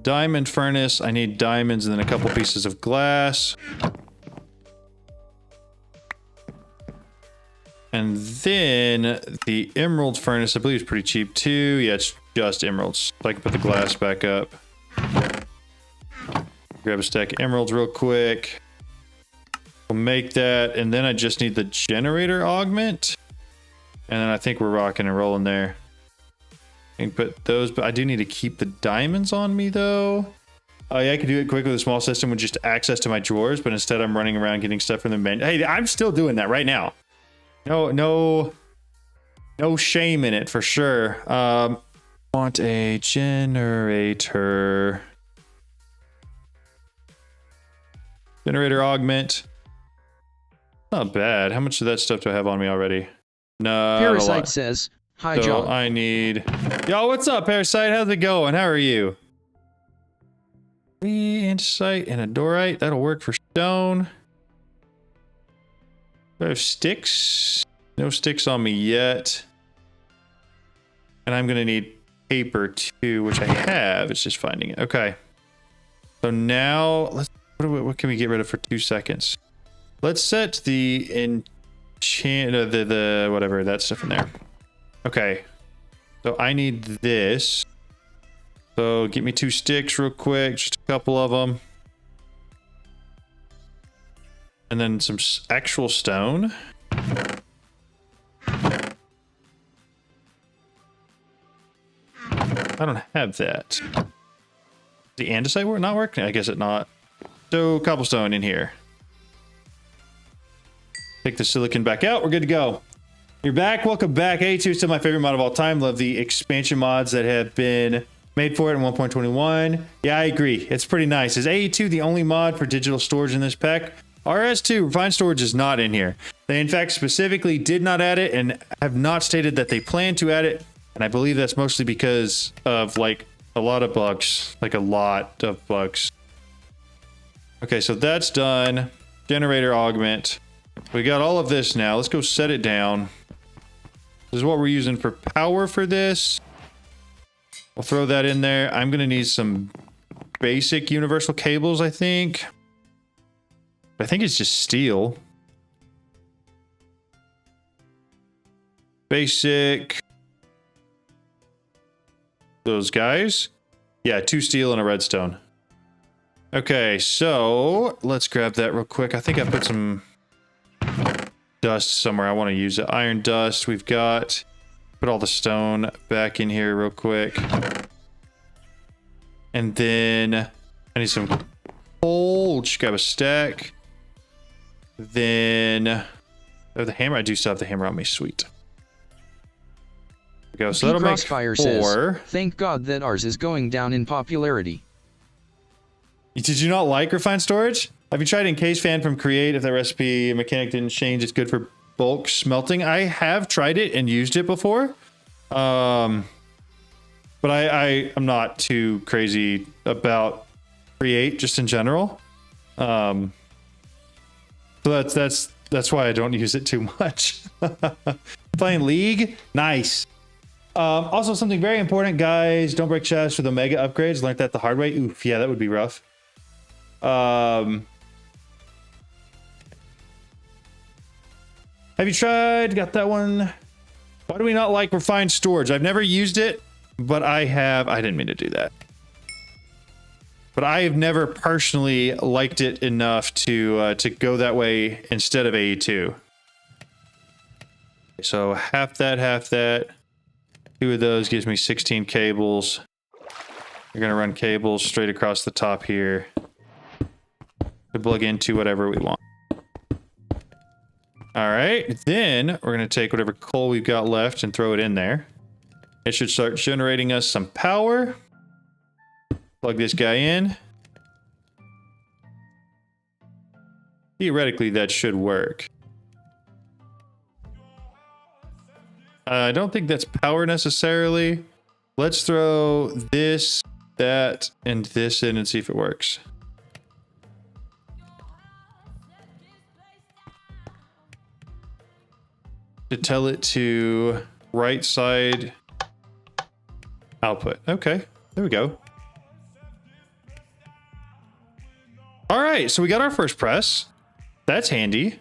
S1: Diamond furnace. I need diamonds and then a couple pieces of glass. And then the emerald furnace, I believe, is pretty cheap too. Yeah, it's just emeralds. So I can put the glass back up. Grab a stack of emeralds real quick. We'll make that, and then I just need the generator augment. And then I think we're rocking and rolling there. I can put those, but I do need to keep the diamonds on me though. Oh yeah, I could do it quick with a small system with just access to my drawers, but instead I'm running around getting stuff from the menu. Hey, I'm still doing that right now. No shame in it for sure. Want a generator. Generator augment. Not bad. How much of that stuff do I have on me already? No.
S3: Parasite says, "Hi,
S1: so
S3: John."
S1: I need... Yo, what's up, Parasite? How's it going? How are you? 3 andesite and a dorite. That'll work for stone. Do I have sticks? No sticks on me yet. And I'm going to need paper too, which I have. It's just finding it. Okay. So now, what can we get rid of for 2 seconds? Let's set the whatever, that stuff in there. Okay. So I need this. So get me 2 sticks real quick, just a couple of them. And then some actual stone. I don't have that. The andesite not working? I guess it not. So cobblestone in here. Take the silicon back out. We're good to go. You're back. Welcome back. A2 is still my favorite mod of all time. Love the expansion mods that have been made for it in 1.21. Yeah, I agree. It's pretty nice. Is A2 the only mod for digital storage in this pack? RS2, refined storage, is not in here. They, in fact, specifically did not add it and have not stated that they plan to add it. And I believe that's mostly because of, like, a lot of bugs. Like, a lot of bugs. Okay, so that's done. Generator augment. We got all of this now. Let's go set it down. This is what we're using for power for this. We'll throw that in there. I'm going to need some basic universal cables, I think. I think it's just steel. Basic. Those guys. Yeah, 2 steel and a redstone. Okay, so let's grab that real quick. I think I put some dust somewhere. I want to use it. Iron dust. We've got... Put all the stone back in here real quick. And then I need some coal. Just grab a stack. Then... Oh, the hammer. I do still have the hammer on me. Sweet. There we go. So that'll make 4.
S3: Says, thank God that ours is going down in popularity.
S1: Did you not like refined storage? Have you tried encased fan from Create? If that recipe mechanic didn't change, it's good for bulk smelting. I have tried it and used it before. But I'm not too crazy about Create just in general. So that's why I don't use it too much. Playing League, nice. Also something very important, guys, don't break chests for the mega upgrades. Learned that the hard way. Oof, yeah, that would be rough. Have you tried? Got that one. Why do we not like refined storage? I've never used it, but I have. I didn't mean to do that. But I have never personally liked it enough to go that way instead of AE2. So half that, half that. 2 of those gives me 16 cables. We're gonna run cables straight across the top here to plug into whatever we want. All right, then we're gonna take whatever coal we've got left and throw it in there. It should start generating us some power. Plug this guy in. Theoretically, that should work. I don't think that's power necessarily. Let's throw this, that, and this in and see if it works. To tell it to right side output. Okay, there we go. All right, so we got our first press. That's handy.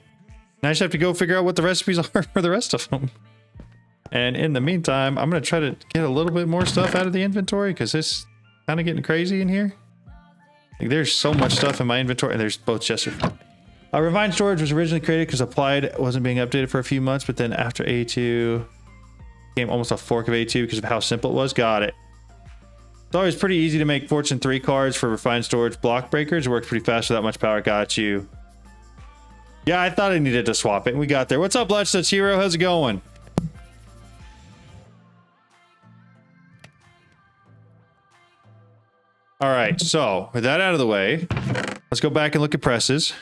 S1: Now I just have to go figure out what the recipes are for the rest of them. And in the meantime, I'm going to try to get a little bit more stuff out of the inventory because it's kind of getting crazy in here. Like, there's so much stuff in my inventory, and there's both chests. Refined storage was originally created because Applied wasn't being updated for a few months, but then after A2 became almost a fork of A2 because of how simple it was. Got it. It's always pretty easy to make Fortune 3 cards for refined storage block breakers. It works pretty fast without much power. Got you. Yeah, I thought I needed to swap it, and we got there. What's up, Let's Hero? How's it going? All right, so with that out of the way, let's go back and look at presses.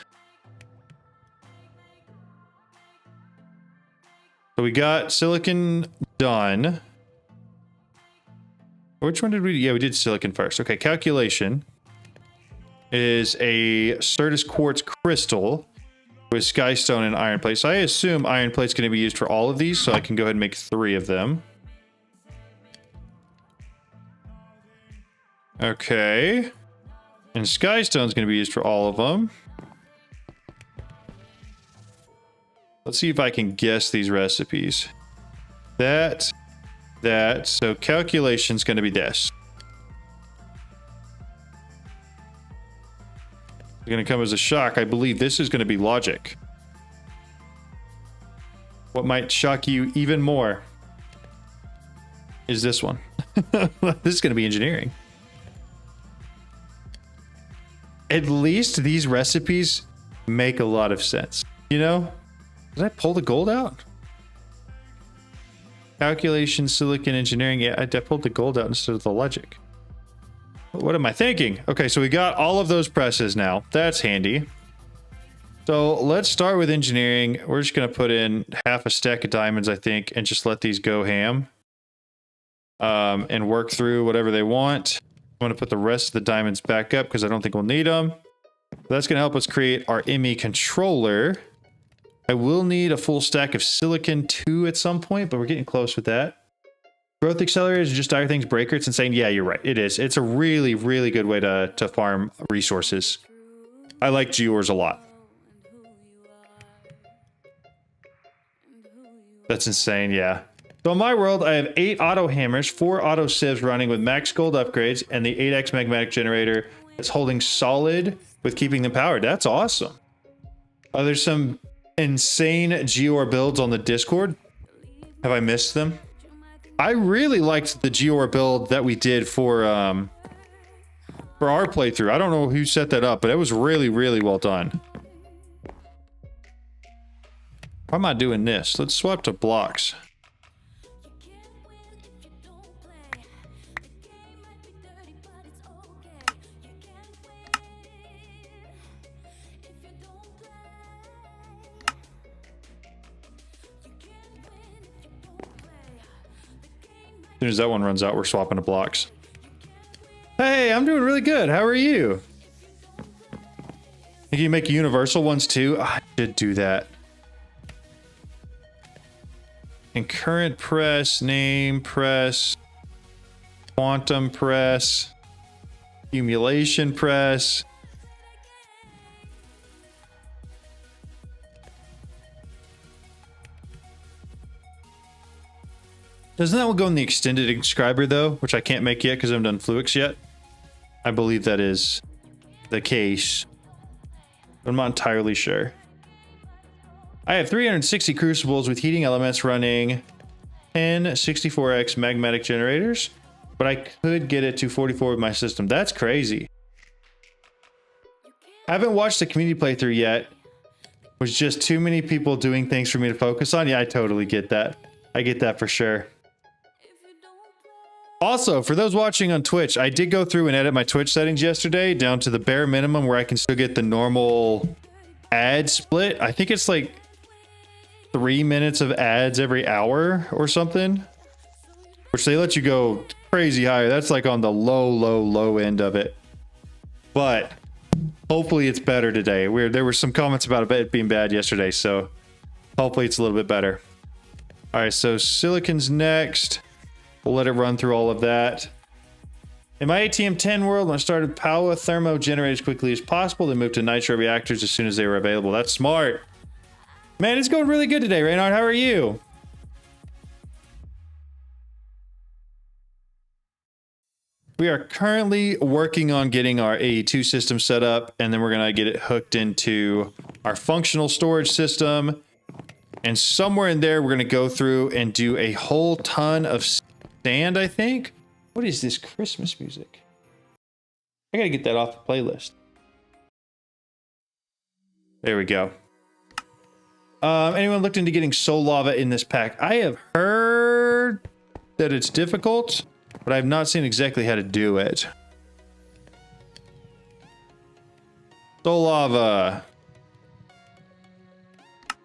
S1: So we got silicon done. Which one did we? Yeah, we did silicon first. Okay, calculation is a Certus quartz crystal with skystone and iron plate. So I assume iron plate's going to be used for all of these, so I can go ahead and make 3 of them. Okay. And skystone's going to be used for all of them. Let's see if I can guess these recipes. That. So calculation's going to be this. It's going to come as a shock. I believe this is going to be logic. What might shock you even more is this one. This is going to be engineering. At least these recipes make a lot of sense. You know? Did I pull the gold out? Calculation, silicon, engineering. Yeah, I pulled the gold out instead of the logic. What am I thinking? Okay, so we got all of those presses now. That's handy. So let's start with engineering. We're just going to put in half a stack of diamonds, I think, and just let these go ham. And work through whatever they want. I'm going to put the rest of the diamonds back up because I don't think we'll need them. That's going to help us create our ME controller. I will need a full stack of silicon too at some point, but we're getting close with that. Growth accelerators is just dire things breaker. It's insane. Yeah, you're right. It is. It's a really, really good way to farm resources. I like geodes a lot. That's insane. Yeah. So in my world, I have 8 auto hammers, 4 auto sieves running with max gold upgrades, and the 8x magmatic generator that's holding solid with keeping them powered. That's awesome. There's some insane geode builds on the Discord. Have I missed them? I really liked the geode build that we did for our playthrough. I don't know who set that up, but it was really, really well done. Why am I doing this? Let's swap to blocks. As soon as that one runs out, we're swapping to blocks. Hey, I'm doing really good. How are you? Think you make universal ones too? I should do that. And current press, name press, quantum press, accumulation press. Doesn't that one go in the extended inscriber though, which I can't make yet because I haven't done Fluix yet? I believe that is the case. But I'm not entirely sure. I have 360 crucibles with heating elements running 10 64x magmatic generators, but I could get it to 44 with my system. That's crazy. I haven't watched the community playthrough yet. Was just too many people doing things for me to focus on. Yeah, I totally get that. I get that for sure. Also, for those watching on Twitch, I did go through and edit my Twitch settings yesterday down to the bare minimum where I can still get the normal ad split. I think it's like 3 minutes of ads every hour or something, which they let you go crazy higher. That's like on the low end of it. But hopefully it's better today. There were some comments about it being bad yesterday, so hopefully it's a little bit better. All right, so silicon's next. We'll let it run through all of that. In my ATM 10 world, when I started power thermo generators as quickly as possible, they moved to nitro reactors as soon as they were available. That's smart. Man, it's going really good today, Reynard. How are you? We are currently working on getting our AE2 system set up, and then we're going to get it hooked into our functional storage system. And somewhere in there, we're going to go through and do a whole ton of sand, I think. What is this Christmas music? I got to get that off the playlist. There we go. Anyone looked into getting soul lava in this pack? I have heard that it's difficult, but I've not seen exactly how to do it. Soul lava.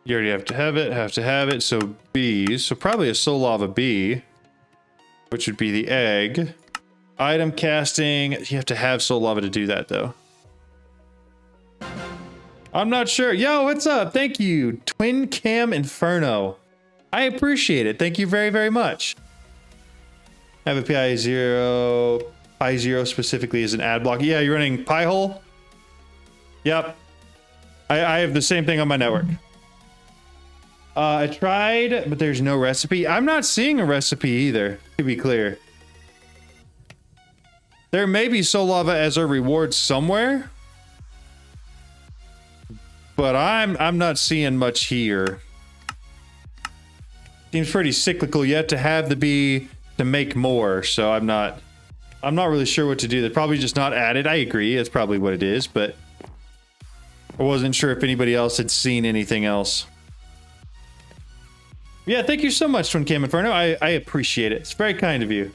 S1: You already have to have it. So bees. So probably a soul lava bee, which would be the egg. Item casting. You have to have soul lava to do that though. I'm not sure. Yo, what's up? Thank you. Twin Cam Inferno. I appreciate it. Thank you very, very much. I have a Pi0. Pi0 specifically is an ad block. Yeah, you're running Pi-hole? Yep. I have the same thing on my network. I tried, but there's no recipe. I'm not seeing a recipe either, to be clear. There may be soul lava as a reward somewhere, but I'm not seeing much here. Seems pretty cyclical. You have to have the bee, to make more, so I'm not really sure what to do. They're probably just not added. I agree, that's probably what it is, but I wasn't sure if anybody else had seen anything else. Yeah, thank you so much, Twin Cam Inferno. I appreciate it. It's very kind of you.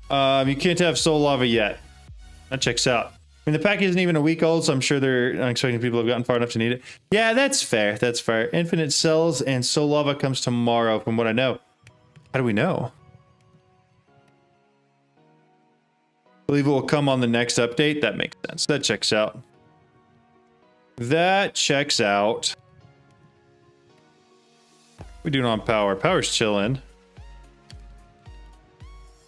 S1: You can't have soul lava yet. That checks out. I mean, the pack isn't even a week old, so I'm sure they're not expecting people have gotten far enough to need it. Yeah, that's fair. That's fair. Infinite cells and soul lava comes tomorrow, from what I know. How do we know? I believe it will come on the next update. That makes sense. That checks out. That checks out. What we doing on power? Power's chilling.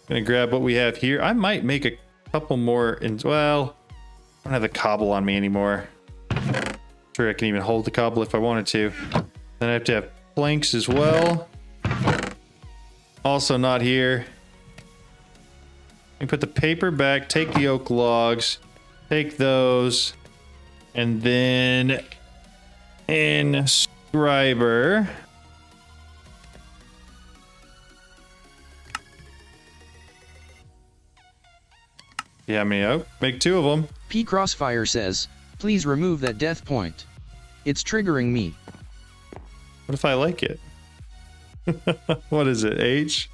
S1: Gonna grab what we have here. I might make a couple more. Well, I don't have the cobble on me anymore. Sure, I can even hold the cobble if I wanted to. Then I have to have planks as well. Also not here. We put the paper back, take the oak logs, take those, and then inscriber. Yeah, I mean, make 2 of them.
S3: P Crossfire says, please remove that death point. It's triggering me.
S1: What if I like it? What is it? H?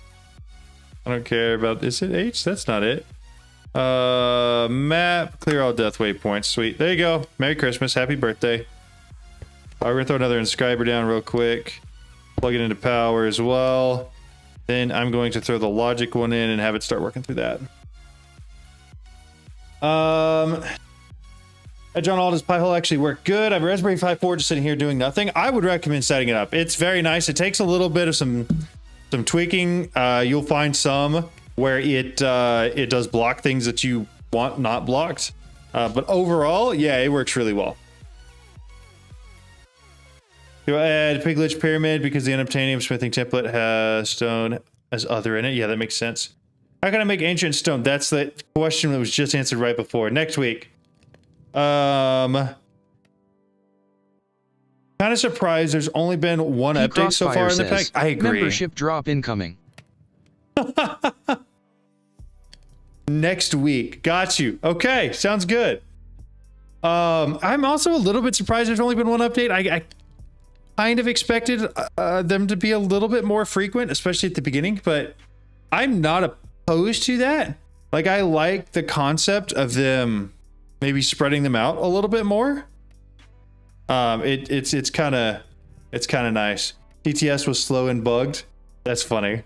S1: I don't care about, is it H? That's not it. Map, clear all death waypoints. Sweet. There you go. Merry Christmas. Happy birthday. We're gonna throw another inscriber down real quick. Plug it into power as well. Then I'm going to throw the logic one in and have it start working through that. John Aldous pie hole actually worked good. I have a Raspberry Pi 4 just sitting here doing nothing. I would recommend setting it up. It's very nice. It takes a little bit of some tweaking. You'll find some where it does block things that you want not blocked. But overall, yeah, it works really well. Do I add Piglich Pyramid because the unobtainium smithing template has stone as other in it? Yeah, that makes sense. How can I make ancient stone? That's the question that was just answered right before. Next week. Kind of surprised there's only been one update so far in the pack. I agree.
S3: Membership drop incoming.
S1: Next week. Got you. Okay, sounds good. I'm also a little bit surprised there's only been one update. I kind of expected them to be a little bit more frequent, especially at the beginning, but I'm not opposed to that. Like, I like the concept of them maybe spreading them out a little bit more. It's kind of nice. TTS was slow and bugged. That's funny.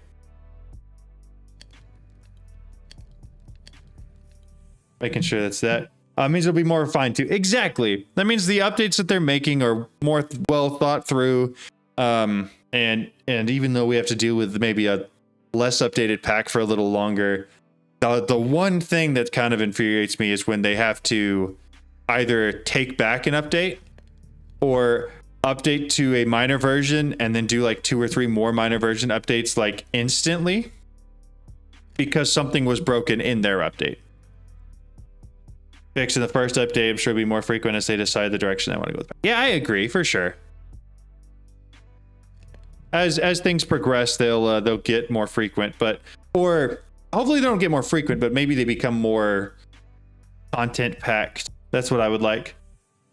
S1: Making sure that's that. Means it'll be more refined too. Exactly. That means the updates that they're making are more well thought through. And even though we have to deal with maybe a less updated pack for a little longer, the one thing that kind of infuriates me is when they have to either take back an update or update to a minor version and then do like 2 or 3 more minor version updates like instantly because something was broken in their update. Fix in the first update, I'm sure it'll be more frequent as they decide the direction they want to go with. Yeah, I agree for sure. As things progress, they'll get more frequent, or hopefully they don't get more frequent, but maybe they become more content packed. That's what I would like.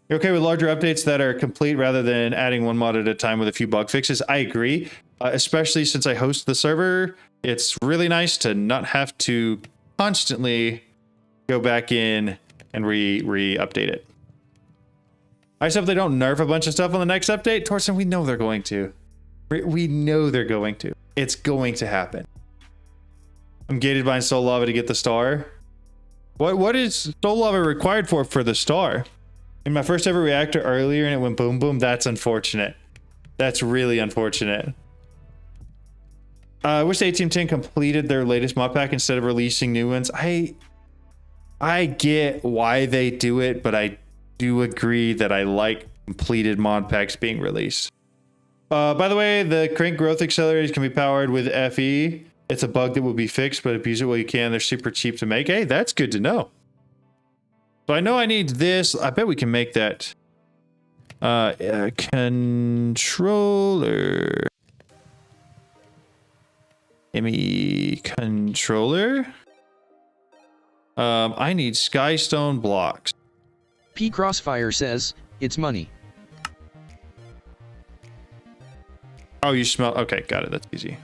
S1: You're okay with larger updates that are complete rather than adding one mod at a time with a few bug fixes? I agree, especially since I host the server. It's really nice to not have to constantly go back in and re-update it. I just hope they don't nerf a bunch of stuff on the next update. Torsten, we know they're going to. We know they're going to. It's going to happen. I'm gated by soul lava to get the star. What is soul lava required for the star? In my first ever reactor earlier and it went boom boom. That's unfortunate. That's really unfortunate. I wish the 1810 completed their latest mod pack instead of releasing new ones. I get why they do it, but I do agree that I like completed mod packs being released. By the way, the crank growth accelerators can be powered with FE. It's a bug that will be fixed, but abuse it while you can. They're super cheap to make. Hey, that's good to know. So I know I need this. I bet we can make that. Controller. ME controller. I need skystone blocks.
S3: P Crossfire says, it's money.
S1: Oh, you smell. Okay, got it. That's easy.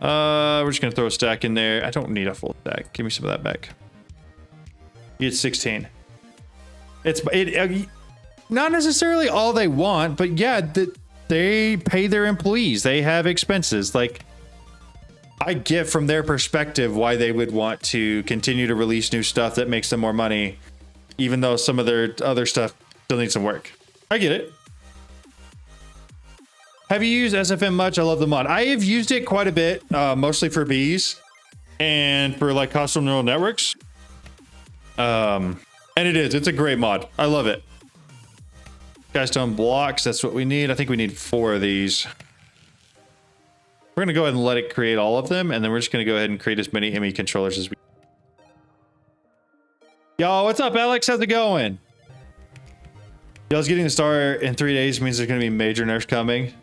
S1: We're just gonna throw a stack in there. I don't need a full stack. Give me some of that back. You get 16. It's not necessarily all they want, but yeah, they pay their employees. They have expenses. Like, I get from their perspective why they would want to continue to release new stuff that makes them more money, even though some of their other stuff still needs some work. I get it. Have you used SFM much? I love the mod. I have used it quite a bit, mostly for bees and for like custom neural networks. And it's a great mod. I love it. Skystone blocks, that's what we need. I think we need 4 of these. We're gonna go ahead and let it create all of them, and then we're just gonna go ahead and create as many ME controllers as we. Yo, what's up, Alex? How's it going? Y'all's getting the star in 3 days means there's gonna be major nerfs coming,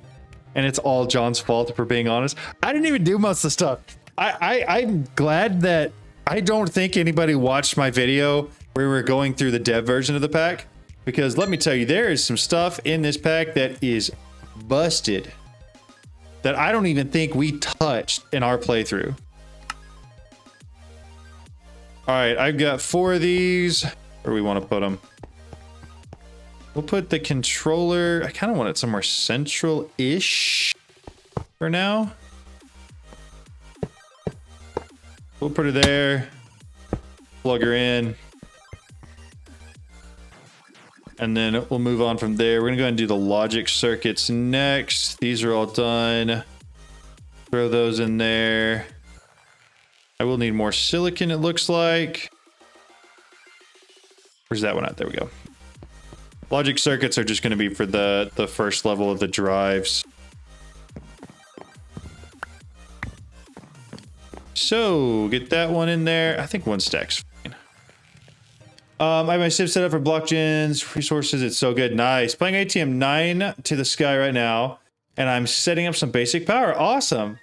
S1: and it's all John's fault, if we're being honest. I didn't even do most of the stuff. I'm glad that I don't think anybody watched my video where we're going through the dev version of the pack, because let me tell you, there is some stuff in this pack that is busted that I don't even think we touched in our playthrough. All right, I've got 4 of these. Where do we want to put them? We'll put the controller. I kind of want it somewhere central-ish for now. We'll put her there. Plug her in. And then we'll move on from there. We're gonna go ahead and do the logic circuits next. These are all done. Throw those in there. I will need more silicon, it looks like. Where's that one at? There we go. Logic circuits are just gonna be for the first level of the drives. So get that one in there. I think 1 stack's fine. I have my Civ set up for blockchains, resources. It's so good. Nice. Playing ATM 9 to the sky right now, and I'm setting up some basic power. Awesome.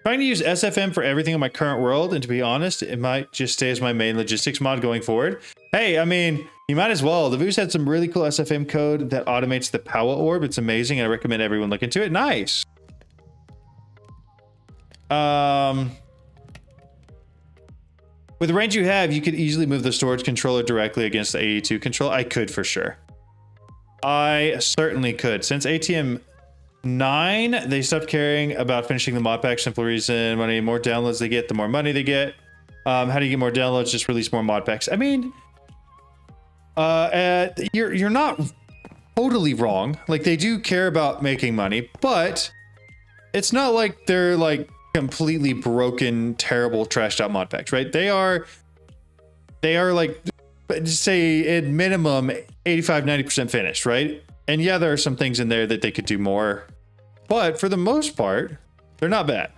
S1: Trying to use SFM for everything in my current world, and to be honest, it might just stay as my main logistics mod going forward. Hey, I mean, you might as well. The Voos had some really cool SFM code that automates the power orb. It's amazing, and I recommend everyone look into it. Nice. With the range you have, you could easily move the storage controller directly against the AE2 controller. I could for sure. I certainly could. Since ATM 9, they stopped caring about finishing the mod pack. Simple reason: money, more downloads they get, the more money they get. How do you get more downloads? Just release more mod packs. I mean, you're not totally wrong. Like, they do care about making money, but it's not like they're like completely broken, terrible, trashed out mod packs, right? They are like, say at minimum 85-90% finished, right? And yeah, there are some things in there that they could do more, but for the most part, they're not bad.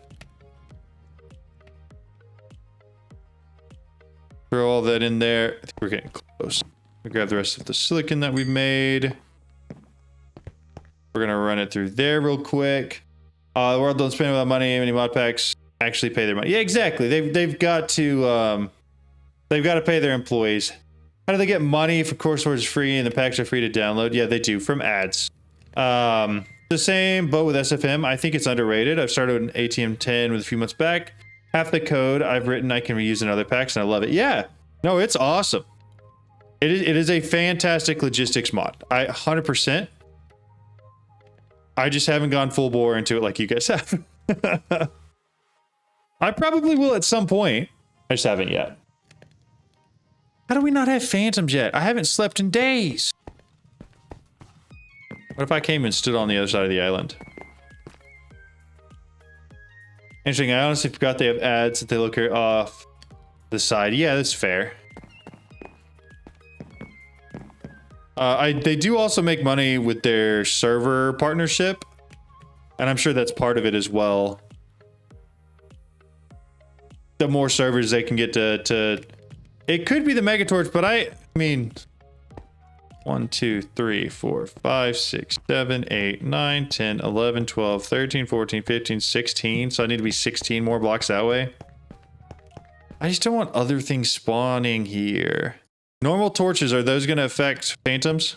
S1: Throw all that in there. I think we're getting close. We grab the rest of the silicon that we've made. We're gonna run it through there real quick. The world don't spend enough money. Any mod packs actually pay their money? Yeah, exactly. They've got to pay their employees. How do they get money if a course is free and the packs are free to download? Yeah, they do, from ads. The same boat with SFM. I think it's underrated. I've started an ATM 10 with a few months back. Half the code I've written I can reuse in other packs, and I love it. Yeah, no, it's awesome. It is a fantastic logistics mod. 100%. I just haven't gone full bore into it like you guys have. I probably will at some point. I just haven't yet. How do we not have phantoms yet? I haven't slept in days. What if I came and stood on the other side of the island? Interesting. I honestly forgot they have ads that they look off the side. Yeah, that's fair. They do also make money with their server partnership, and I'm sure that's part of it as well. The more servers they can get to It could be the mega torch, but I mean, 1, 2, 3, 4, 5, 6, 7, 8, 9, 10, 11, 12, 13, 14, 15, 16. So I need to be 16 more blocks that way. I just don't want other things spawning here. Normal torches, are those going to affect phantoms?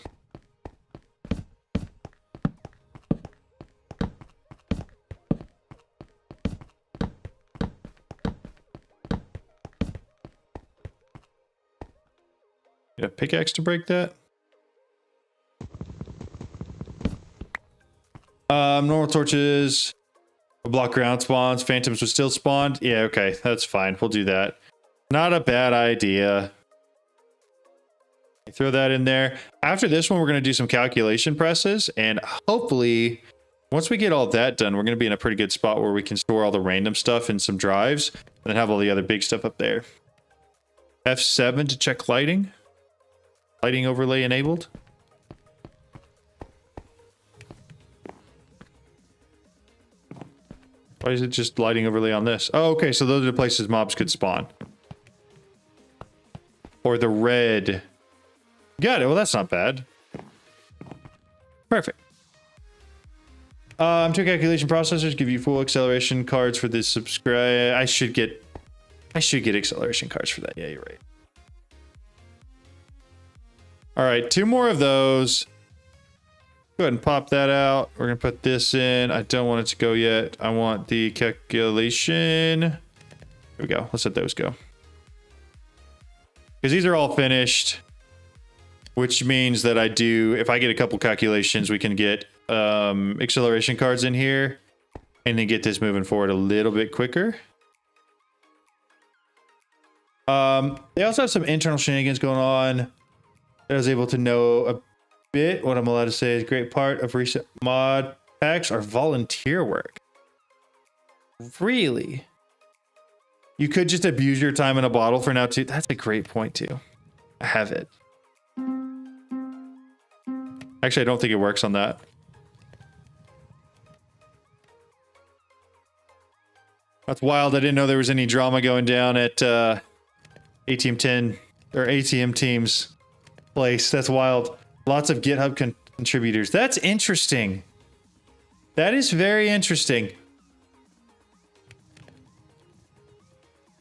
S1: Get a pickaxe to break that? Normal torches. Block ground spawns. Phantoms would still spawn. Yeah, okay. That's fine. We'll do that. Not a bad idea. Throw that in there. After this one, we're going to do some calculation presses. And hopefully, once we get all that done, we're going to be in a pretty good spot where we can store all the random stuff in some drives. And then have all the other big stuff up there. F7 to check lighting. Lighting overlay enabled. Why is it just lighting overlay on this? Oh, okay. So those are the places mobs could spawn. Or the red. Got it. Well, that's not bad. Perfect. Two calculation processors give you full acceleration cards for this subscribe. I should get acceleration cards for that. Yeah, you're right. All right, 2 more of those. Go ahead and pop that out. We're going to put this in. I don't want it to go yet. I want the calculation. Here we go. Let's let those go. Because these are all finished. Which means that if I get a couple calculations, we can get acceleration cards in here. And then get this moving forward a little bit quicker. They also have some internal shenanigans going on. I was able to know a bit. What I'm allowed to say is a great part of recent mod packs are volunteer work. Really? You could just abuse your time in a bottle for now too. That's a great point too. I have it. Actually, I don't think it works on that. That's wild. I didn't know there was any drama going down at ATM 10 or ATM teams. Place. That's wild. Lots of GitHub contributors. That's interesting. That is very interesting.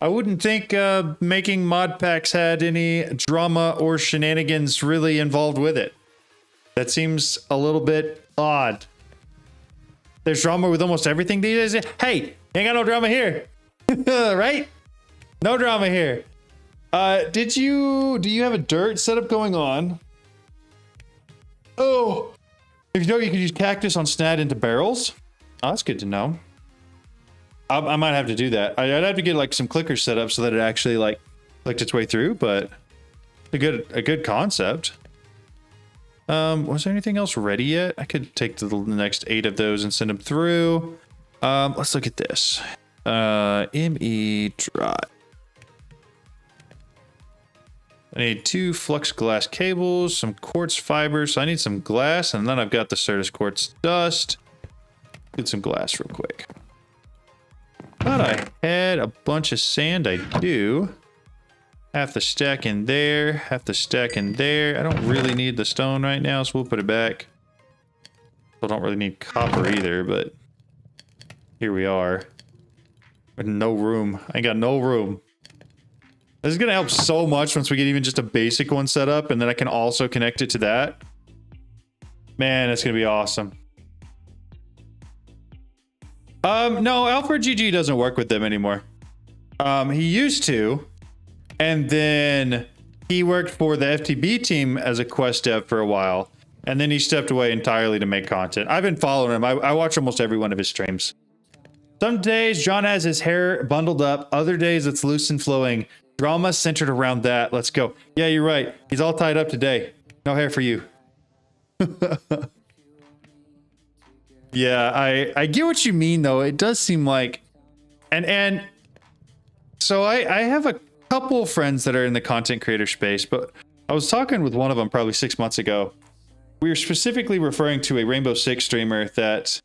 S1: I wouldn't think making mod packs had any drama or shenanigans really involved with it. That seems a little bit odd. There's drama with almost everything these days. Hey, ain't got no drama here. Right? No drama here. Do you have a dirt setup going on? Oh, if you don't, you can use cactus on snad into barrels. Oh, that's good to know. I might have to do that. I'd have to get like some clickers set up so that it actually like clicked its way through, but a good concept. Was there anything else ready yet? I could take the next 8 of those and send them through. Let's look at this. ME drive. I need 2 flux glass cables, some quartz fibers. So I need some glass, and then I've got the Certus quartz dust. Get some glass real quick. Thought I had a bunch of sand. I do. Half the stack in there, half the stack in there. I don't really need the stone right now, so we'll put it back. I don't really need copper either, but here we are. With no room. I ain't got no room. This is going to help so much once we get even just a basic one set up, and then I can also connect it to that. Man, it's going to be awesome. No, Alfred GG doesn't work with them anymore. He used to, and then he worked for the FTB team as a quest dev for a while, and then he stepped away entirely to make content. I've been following him. I watch almost every one of his streams. Some days John has his hair bundled up. Other days it's loose and flowing. Drama centered around that. Let's go. Yeah, you're right. He's all tied up today. No hair for you. Yeah, I get what you mean though. It does seem like, and so I have a couple friends that are in the content creator space, but I was talking with one of them probably 6 months ago. We were specifically referring to a Rainbow Six streamer that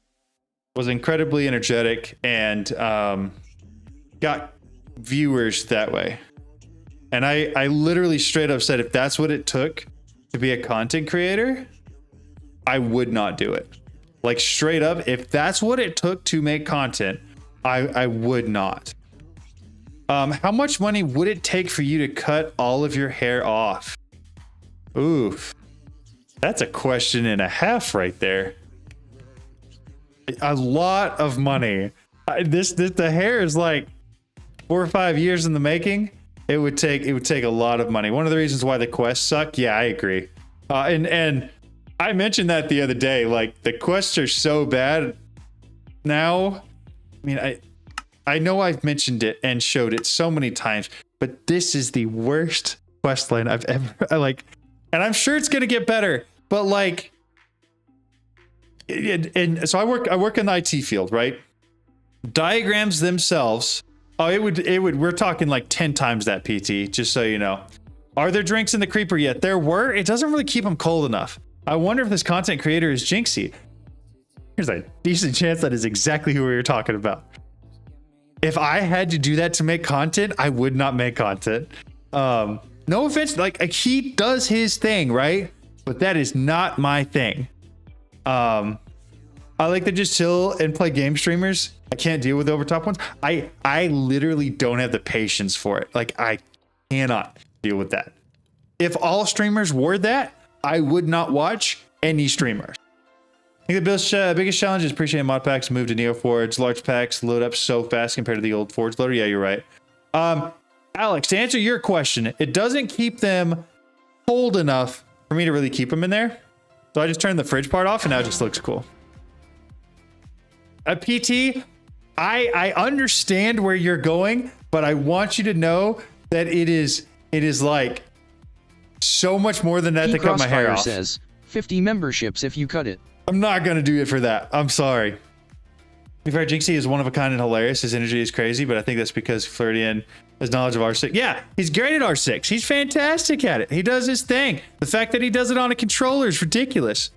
S1: was incredibly energetic and got viewers that way. And I literally straight up said, if that's what it took to be a content creator, I would not do it. Like straight up, if that's what it took to make content, I would not. How much money would it take for you to cut all of your hair off? Oof. That's a question and a half right there. A lot of money. The hair is like 4 or 5 years in the making. It would take a lot of money. One of the reasons why the quests suck. Yeah, I agree. And I mentioned that the other day. Like the quests are so bad now. I mean, I know I've mentioned it and showed it so many times, but this is the worst quest line I've ever like. And I'm sure it's gonna get better, but like, and so I work in the IT field, right? Diagrams themselves. Oh, it would. We're talking like 10 times that, PT. Just so you know. Are there drinks in the creeper yet? There were. It doesn't really keep them cold enough. I wonder if this content creator is Jinxie. There's a decent chance that is exactly who we were talking about. If I had to do that to make content, I would not make content. No offense, like he does his thing, right? But that is not my thing. I like to just chill and play game streamers. I can't deal with overtop ones. I literally don't have the patience for it. Like I cannot deal with that. If all streamers were that, I would not watch any streamers. I think the biggest challenge is appreciating mod packs, move to NeoForge. Large packs load up so fast compared to the old Forge loader. Yeah, you're right. Alex, to answer your question, it doesn't keep them cold enough for me to really keep them in there. So I just turned the fridge part off and now it just looks cool. PT, I understand where you're going, but I want you to know that it is like so much more than that to cut my hair off.
S3: Says 50 memberships if you cut it.
S1: I'm not gonna do it for that. I'm sorry. To be fair, Jinxie is one of a kind and hilarious. His energy is crazy, but I think that's because Flirtian has knowledge of R6. Yeah, he's great at R6. He's fantastic at it. He does his thing. The fact that he does it on a controller is ridiculous.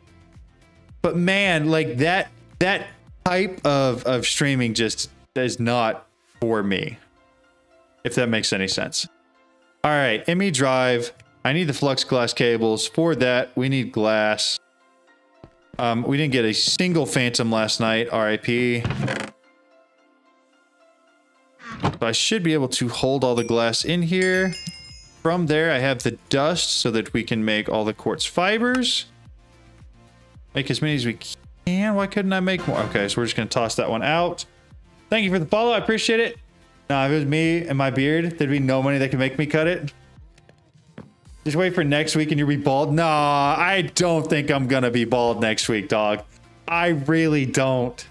S1: But man, like that type of streaming just is not for me. If that makes any sense. All right, ME drive. I need the flux glass cables. For that, we need glass. We didn't get a single phantom last night. RIP. So I should be able to hold all the glass in here. From there, I have the dust so that we can make all the quartz fibers. Make as many as we can. Why couldn't I make more? Okay, so we're just going to toss that one out. Thank you for the follow. I appreciate it. Nah, if it was me and my beard, there'd be no money that could make me cut it. Just wait for next week and you'll be bald. Nah, I don't think I'm going to be bald next week, dog. I really don't.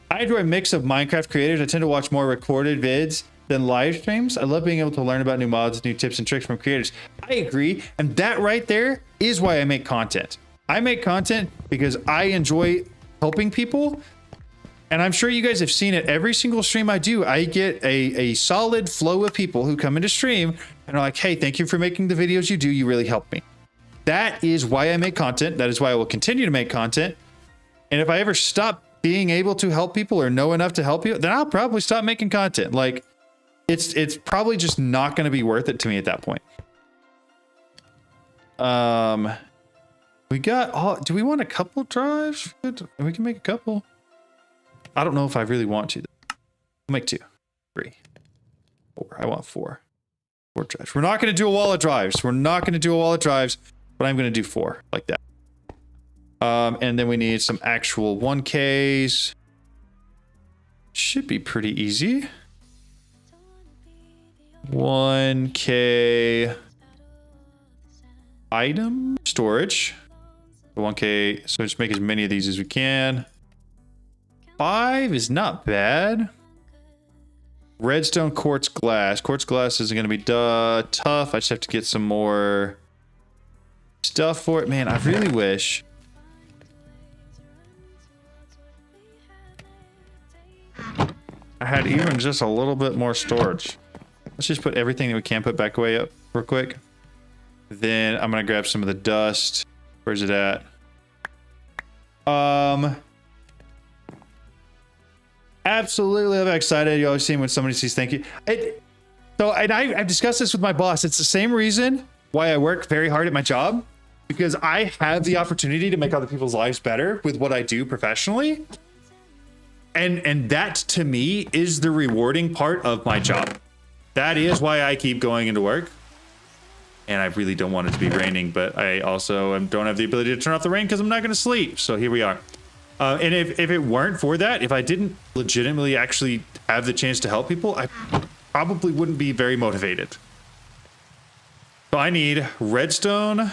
S1: I enjoy a mix of Minecraft creators. I tend to watch more recorded vids than live streams. I love being able to learn about new mods, new tips and tricks from creators. I agree. And that right there is why I make content. I make content because I enjoy helping people. And I'm sure you guys have seen it. Every single stream I do, I get a solid flow of people who come into stream and are like, hey, thank you for making the videos you do. You really help me. That is why I make content. That is why I will continue to make content. And if I ever stop being able to help people or know enough to help you, then I'll probably stop making content. Like it's probably just not going to be worth it to me at that point. We got all, do we want a couple drives? We can make a couple. I don't know if I really want to. I'll make 2, 3, 4. I want 4. 4 drives. We're not going to do a wall of drives. We're not going to do a wall of drives, but I'm going to do 4 like that. And then we need some actual 1Ks. Should be pretty easy. 1K item storage. 1K. So just make as many of these as we can. 5 is not bad. Redstone quartz glass. Quartz glass isn't going to be tough. I just have to get some more stuff for it. Man, I really wish. I had even just a little bit more storage. Let's just put everything that we can put back away up real quick. Then I'm going to grab some of the dust. Where's it at? Absolutely, I'm excited. You always see when somebody says thank you. So, and I've discussed this with my boss. It's the same reason why I work very hard at my job, because I have the opportunity to make other people's lives better with what I do professionally. And that to me is the rewarding part of my job. That is why I keep going into work. And I really don't want it to be raining, but I also don't have the ability to turn off the rain because I'm not going to sleep. So here we are. And if it weren't for that, if I didn't legitimately actually have the chance to help people, I probably wouldn't be very motivated. So I need redstone.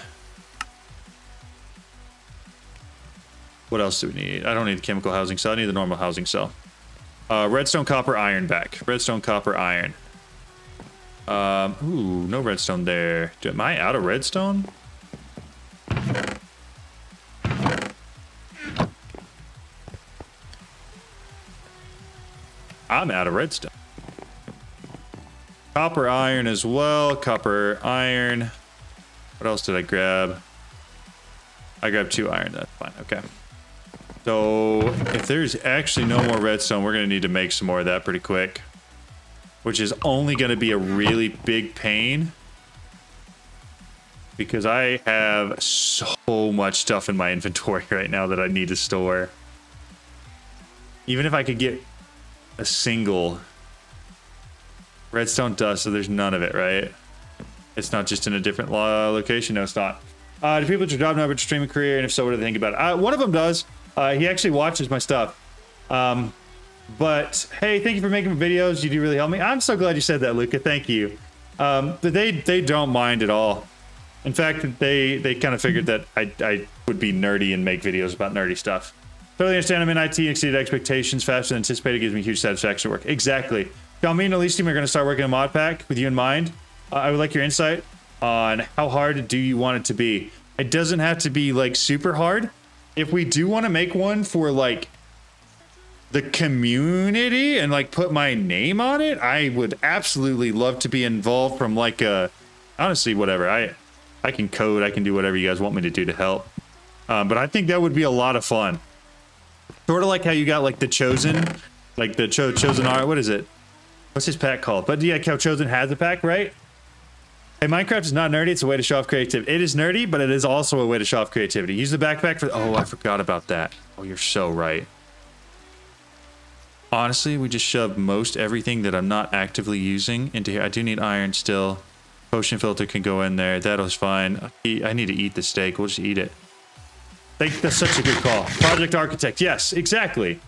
S1: What else do we need? I don't need a chemical housing cell. I need the normal housing cell. Redstone, copper, iron back. Redstone, copper, iron. Ooh, no redstone there. Am I out of redstone? I'm out of redstone. Copper, iron as well. Copper, iron. What else did I grab? I grabbed 2 iron. That's fine. Okay. So if there's actually no more redstone, we're going to need to make some more of that pretty quick. Which is only going to be a really big pain. Because I have so much stuff in my inventory right now that I need to store. Even if I could get a single redstone dust, so there's none of it, right? It's not just in a different location. No, it's not. Do people at your job know about your streaming career? And if so, what do they think about it? One of them does. He actually watches my stuff. But hey, thank you for making videos. You do really help me. I'm so glad you said that, Luca. Thank you. But they don't mind at all. In fact, they kind of figured that I would be nerdy and make videos about nerdy stuff. Totally understand. I'm in IT, exceeded expectations faster than anticipated. Gives me huge satisfaction to work. Exactly. John, me and Elise team are going to start working a mod pack with you in mind. I would like your insight on how hard do you want it to be. It doesn't have to be like super hard. If we do want to make one for like the community and like put my name on it, I would absolutely love to be involved from like a, honestly, whatever. I can code, I can do whatever you guys want me to do to help. But I think that would be a lot of fun. Sort of like how you got like the Chosen, like the Chosen art. What is it? What's his pack called? But yeah, how Chosen has a pack, right? Hey, Minecraft is not nerdy. It's a way to show off creativity. It is nerdy, but it is also a way to show off creativity. Use the backpack for, oh, I forgot about that. Oh, you're so right. Honestly, we just shoved most everything that I'm not actively using into here. I do need iron still. Potion filter can go in there. That was fine. I need to eat the steak. We'll just eat it. That's such a good call. Project Architect. Yes, exactly.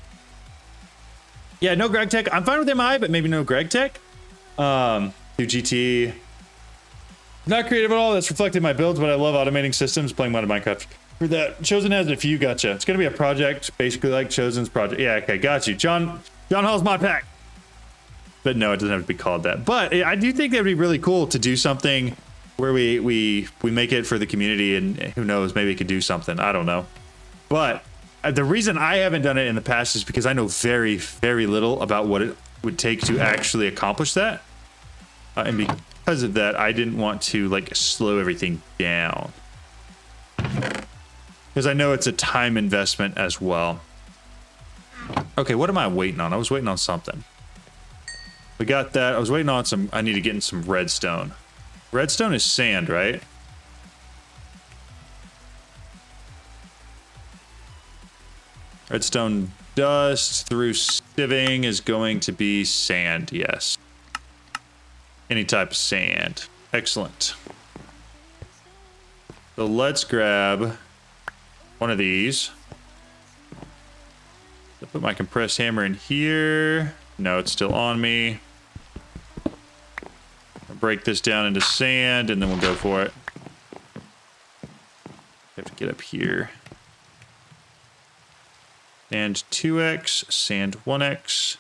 S1: Yeah, no Greg Tech. I'm fine with MI, but maybe no Greg Tech. Do GT. Not creative at all. That's reflected in my builds, but I love automating systems, playing modded Minecraft. For that, Chosen has a few. Gotcha. It's going to be a project, basically like Chosen's project. Yeah, okay, got you. John Hall's mod pack. But no, it doesn't have to be called that. But I do think that would be really cool to do something where we make it for the community, and who knows, maybe it could do something. I don't know. But the reason I haven't done it in the past is because I know very, very little about what it would take to actually accomplish that. And because of that, I didn't want to like slow everything down. Because I know it's a time investment as well. Okay, what am I waiting on? I was waiting on something. We got that. I was waiting on some, I need to get in some redstone. Redstone is sand, right? Redstone dust through sieving is going to be sand, yes. Any type of sand. Excellent. So let's grab one of these. I'll put my compressed hammer in here. No, it's still on me. I'll break this down into sand and then we'll go for it. Have to get up here. Sand 2x, sand 1x.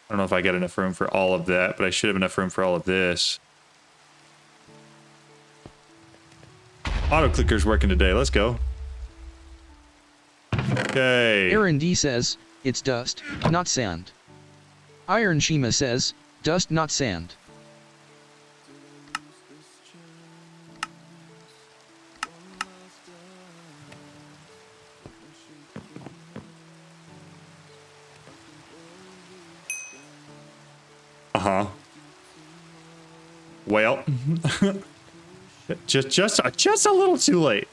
S1: I don't know if I got enough room for all of that, but I should have enough room for all of this. Auto clicker's working today. Let's go. Okay.
S3: Aaron D says, it's dust, not sand. Iron Shima says, dust not sand.
S1: Uh-huh. Well, just a little too late.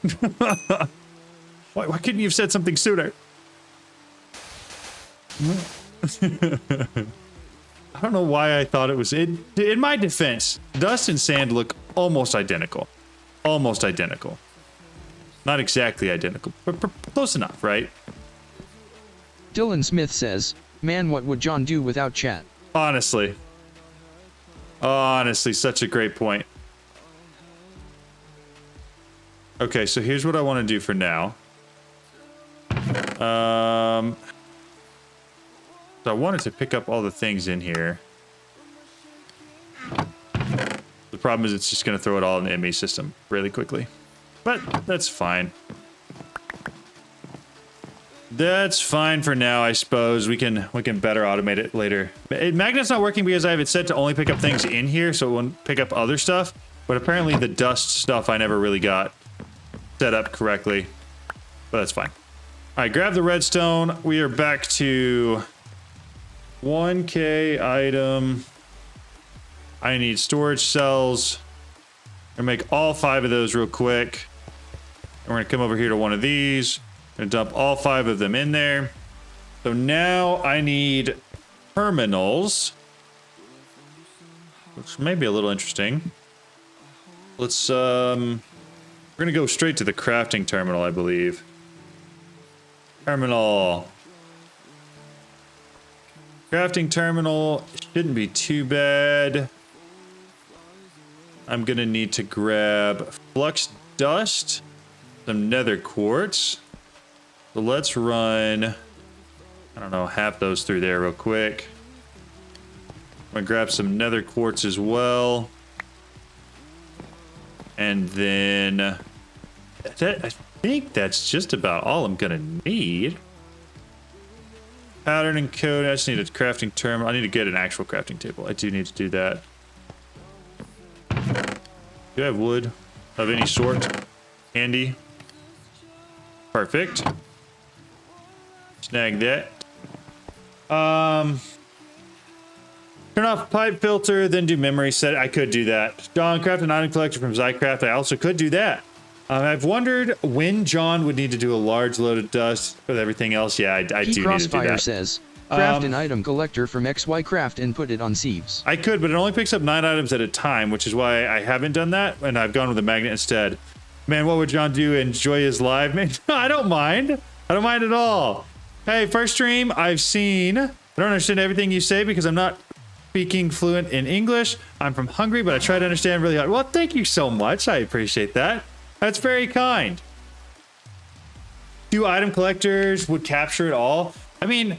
S1: Why couldn't you have said something sooner? I don't know why I thought it was. In my defense, dust and sand look almost identical. Almost identical. Not exactly identical, but close enough, right?
S3: Dylan Smith says, man, what would John do without chat?
S1: Honestly. Honestly, such a great point. Okay, so here's what I want to do for now. So I wanted to pick up all the things in here. The problem is it's just going to throw it all in the ME system really quickly. But that's fine. That's fine for now, I suppose. We can better automate it later. Magnet's not working because I have it set to only pick up things in here, so it won't pick up other stuff. But apparently the dust stuff I never really got set up correctly. But that's fine. All right, grab the redstone. We are back to 1K item. I need storage cells. I'm gonna make all 5 of those real quick. And we're gonna come over here to one of these and dump all 5 of them in there. So now I need terminals, which may be a little interesting. Let's we're gonna go straight to the crafting terminal, I believe. Terminal. Crafting terminal shouldn't be too bad. I'm gonna need to grab flux dust, some nether quartz. So let's run, I don't know, half those through there real quick. I'm gonna grab some nether quartz as well. And then I think that's just about all I'm gonna need. Pattern and code. I just need a crafting terminal. I need to get an actual crafting table. I do need to do that. Do I have wood of any sort? Handy. Perfect. Snag that. Turn off pipe filter, then do memory set. I could do that. John, craft an item collector from Zycraft. I also could do that. I've wondered when John would need to do a large load of dust with everything else. Yeah, I do need to do that.
S3: Says, craft an item collector from XY Craft and put it on Sieves.
S1: I could, but it only picks up 9 items at a time, which is why I haven't done that, and I've gone with a magnet instead. Man, what would John do? Enjoy his live? Man, I don't mind. I don't mind at all. Hey, first stream I've seen. I don't understand everything you say because I'm not speaking fluent in English. I'm from Hungary, but I try to understand really hard. Well, thank you so much. I appreciate that. That's very kind. 2 item collectors would capture it all. I mean,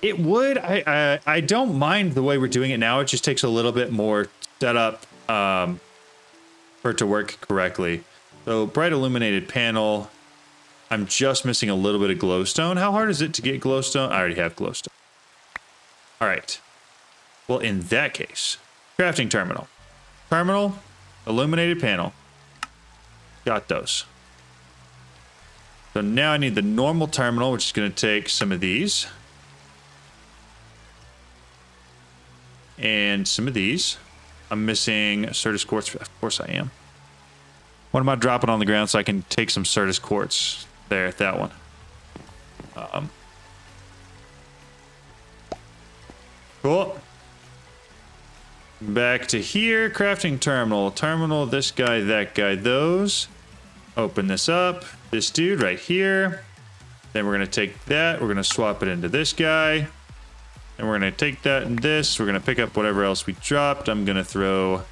S1: it would. I don't mind the way we're doing it now. It just takes a little bit more setup for it to work correctly. So bright illuminated panel. I'm just missing a little bit of glowstone. How hard is it to get glowstone? I already have glowstone. All right. Well, in that case, crafting terminal. Terminal, illuminated panel. Got those. So now I need the normal terminal, which is going to take some of these. And some of these. I'm missing Certus quartz. Of course I am. What am I dropping on the ground so I can take some Certus quartz? There, that one. Cool. Back to here. Crafting terminal. Terminal, this guy, that guy, those. Open this up. This dude right here. Then we're going to take that. We're going to swap it into this guy. And we're going to take that and this. We're going to pick up whatever else we dropped. I'm going to throw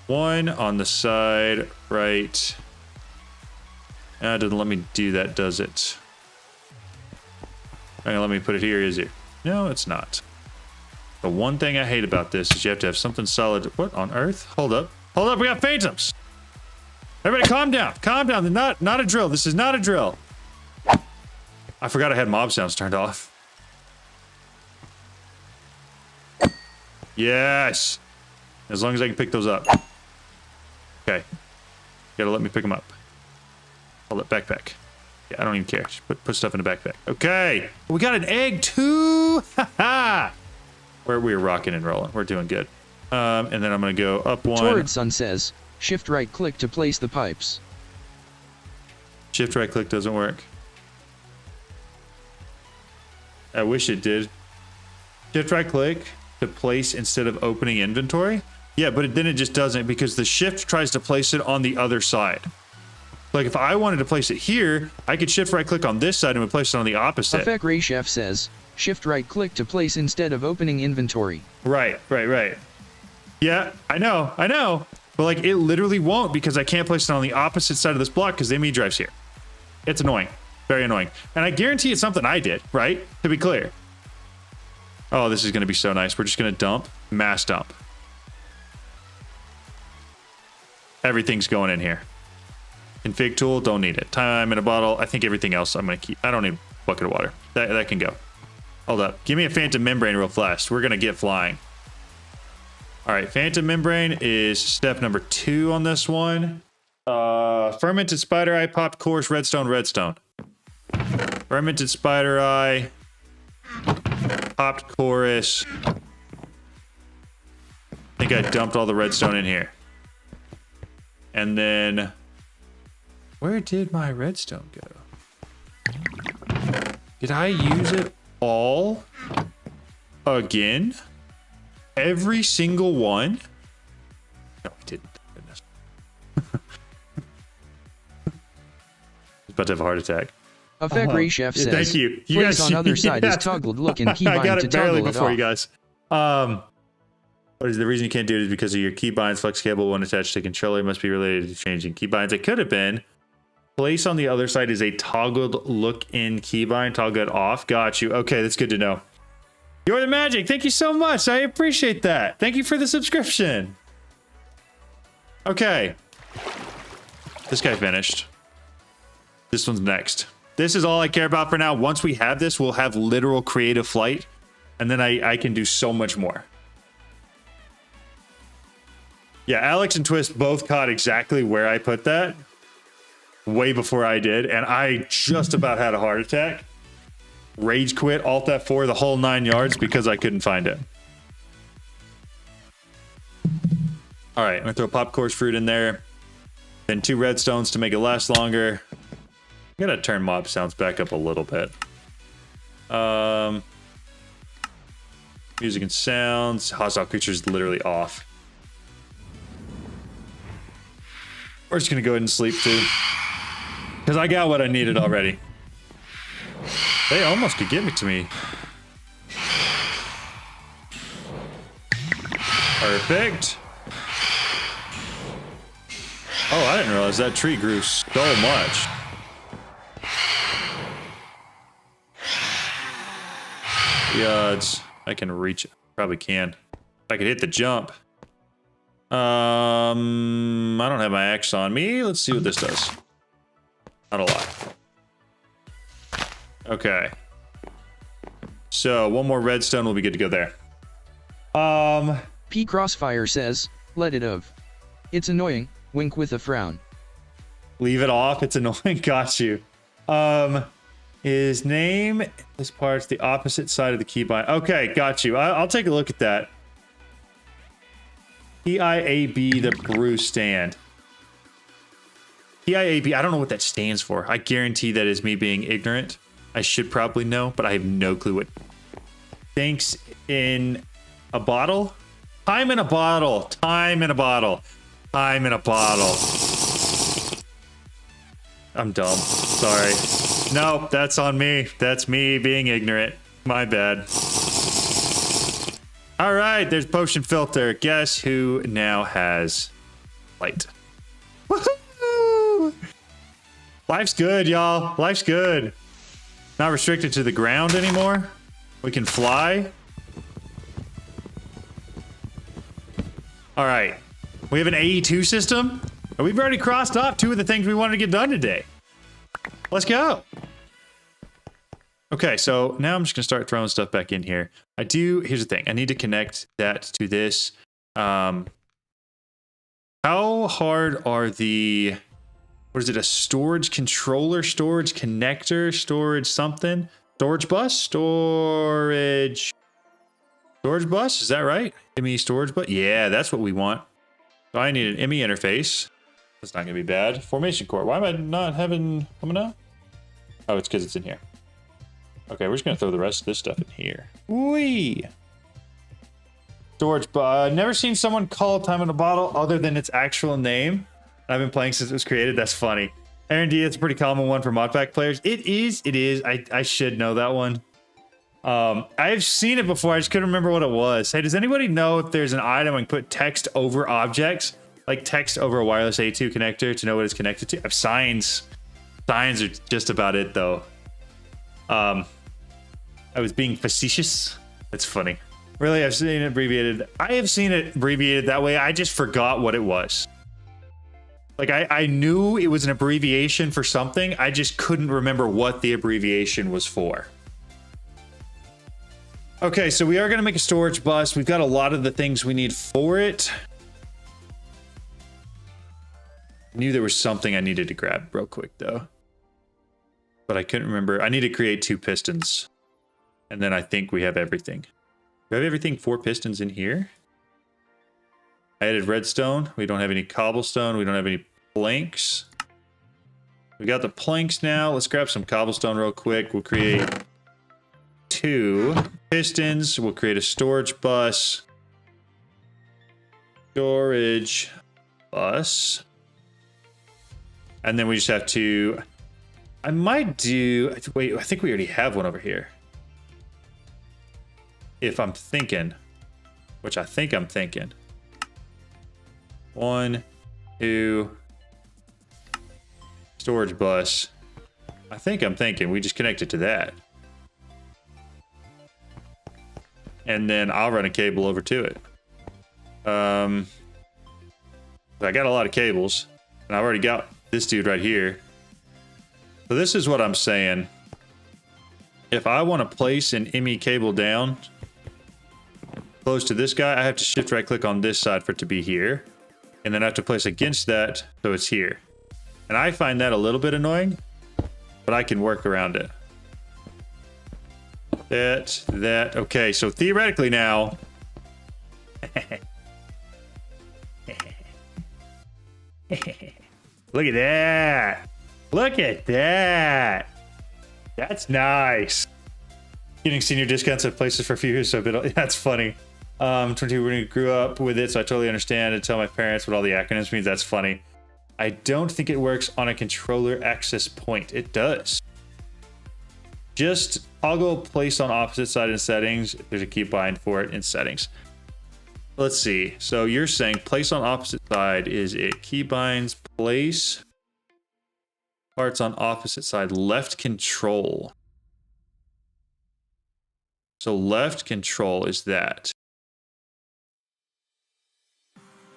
S1: 1 on the side right. It doesn't let me do that, does it? Not gonna let me put it here, is it? No, it's not. The one thing I hate about this is you have to have something solid. What on earth? Hold up. Hold up, we got phantoms. Everybody calm down. Calm down. They're not a drill. This is not a drill. I forgot I had mob sounds turned off. Yes. As long as I can pick those up. Okay. Gotta let me pick them up. Hold up, backpack. Yeah, I don't even care. Just put stuff in the backpack. Okay. We got an egg too. Ha ha. We're rocking and rolling. We're doing good. And then I'm going to go up one.
S3: Torrid Sun says, shift right click to place the pipes.
S1: Shift right click doesn't work. I wish it did. Shift right click to place instead of opening inventory. Yeah, but then it just doesn't because the shift tries to place it on the other side. Like if I wanted to place it here, I could shift right click on this side and would place it on the opposite.
S3: Afek Ray Chef says, shift right click to place instead of opening inventory.
S1: Right. Yeah, I know. But like it literally won't because I can't place it on the opposite side of this block because the enemy drives here. It's annoying. Very annoying. And I guarantee it's something I did, right? To be clear. Oh, this is going to be so nice. We're just going to dump. Mass dump. Everything's going in here. Config tool, don't need it. Time in a bottle. I think everything else I'm going to keep. I don't need a bucket of water. That can go. Hold up. Give me a phantom membrane real fast. We're going to get flying. All right. Phantom membrane is step number 2 on this one. Fermented spider eye, popped course, redstone. Fermented spider eye, popped chorus. I think I dumped all the redstone in here. And then, where did my redstone go? Did I use it all again? Every single one? No, I didn't. Goodness. He's about to have a heart attack.
S3: Afek Ray Chef says,
S1: thank you. You
S3: place
S1: guys,
S3: on other side is toggled look and keybind
S1: I got
S3: to
S1: it barely
S3: toggle it
S1: before
S3: off.
S1: you guys. What is the reason you can't do it is because of your keybinds. Flex cable when attached to controller must be related to changing keybinds. It could have been. Place on the other side is a toggled look in keybind. Toggle it off. Got you. Okay, that's good to know. You're the magic. Thank you so much. I appreciate that. Thank you for the subscription. Okay. This guy finished. This one's next. This is all I care about for now. Once we have this, we'll have literal creative flight. And then I can do so much more. Yeah, Alex and Twist both caught exactly where I put that. Way before I did. And I just about had a heart attack. Rage quit, Alt F4, the whole 9 yards because I couldn't find it. All right, I'm going to throw pop course fruit in there. Then 2 redstones to make it last longer. I'm going to turn mob sounds back up a little bit. Music and sounds. Hostile creatures literally off. We're just going to go ahead and sleep too. Because I got what I needed already. They almost could give it to me. Perfect. Oh, I didn't realize that tree grew so much. The odds. I can reach it. Probably can. If I could hit the jump. I don't have my axe on me. Let's see what this does. Not a lot. Okay. So one more redstone will be good to go there.
S3: P Crossfire says, let it of. It's annoying, wink with a frown.
S1: Leave it off. It's annoying. Got you. His name, this part's the opposite side of the keybind. Okay, got you. I'll take a look at that. PIAB, the brew stand. PIAB, I don't know what that stands for. I guarantee that is me being ignorant. I should probably know, but I have no clue what. Thanks in a bottle? Time in a bottle. Time in a bottle. Time in a bottle. I'm dumb. Sorry. Nope, that's on me. That's me being ignorant. My bad. All right, there's potion filter. Guess who now has light? Woohoo! Life's good, y'all. Life's good. Not restricted to the ground anymore. We can fly. All right. We have an AE2 system. And we've already crossed off 2 of the things we wanted to get done today. Let's go. Okay, so now I'm just going to start throwing stuff back in here. Here's the thing. I need to connect that to this. How hard are the, what is it, a storage controller, storage connector, storage something? Storage bus? Storage. Storage bus, is that right? ME storage bus? Yeah, that's what we want. So I need an ME interface. That's not gonna be bad. Formation core. Why am I not having coming up? Oh, it's because it's in here. Okay, we're just gonna throw the rest of this stuff in here. Whee! Storage bus. Never seen someone call time in a bottle other than its actual name. I've been playing since it was created. That's funny. Aaron D, it's a pretty common one for modpack players. It is. I should know that one. I've seen it before. I just couldn't remember what it was. Hey, does anybody know if there's an item I can put text over objects? Like text over a wireless A2 connector to know what it's connected to? I have signs. Signs are just about it, though. I was being facetious. That's funny. Really, I've seen it abbreviated. I have seen it abbreviated that way. I just forgot what it was. Like, I knew it was an abbreviation for something. I just couldn't remember what the abbreviation was for. Okay, so we are going to make a storage bus. We've got a lot of the things we need for it. I knew there was something I needed to grab real quick, though. But I couldn't remember. I need to create 2 pistons. And then I think we have everything. We have everything 4 pistons in here. I added redstone. We don't have any cobblestone. We don't have any planks. We got the planks now. Let's grab some cobblestone real quick. We'll create 2 pistons. We'll create a storage bus. Storage bus. And then we just have to... I might do... Wait, I think we already have one over here. If I'm thinking. Which I think I'm thinking. 1, 2... Storage bus. I think I'm thinking we just connect it to that. And then I'll run a cable over to it. I got a lot of cables. And I've already got this dude right here. So this is what I'm saying. If I want to place an ME cable down close to this guy, I have to shift right click on this side for it to be here. And then I have to place against that so it's here. And I find that a little bit annoying, but I can work around it. That. Okay, so theoretically now... Look at that. Look at that. That's nice. Getting senior discounts at places for a few years, so that's funny. 22, we grew up with it, so I totally understand and tell my parents what all the acronyms means. That's funny. I don't think it works on a controller access point. It does. Just toggle place on opposite side in settings. There's a keybind for it in settings. Let's see. So you're saying place on opposite side is it keybinds place parts on opposite side left control. So left control is that.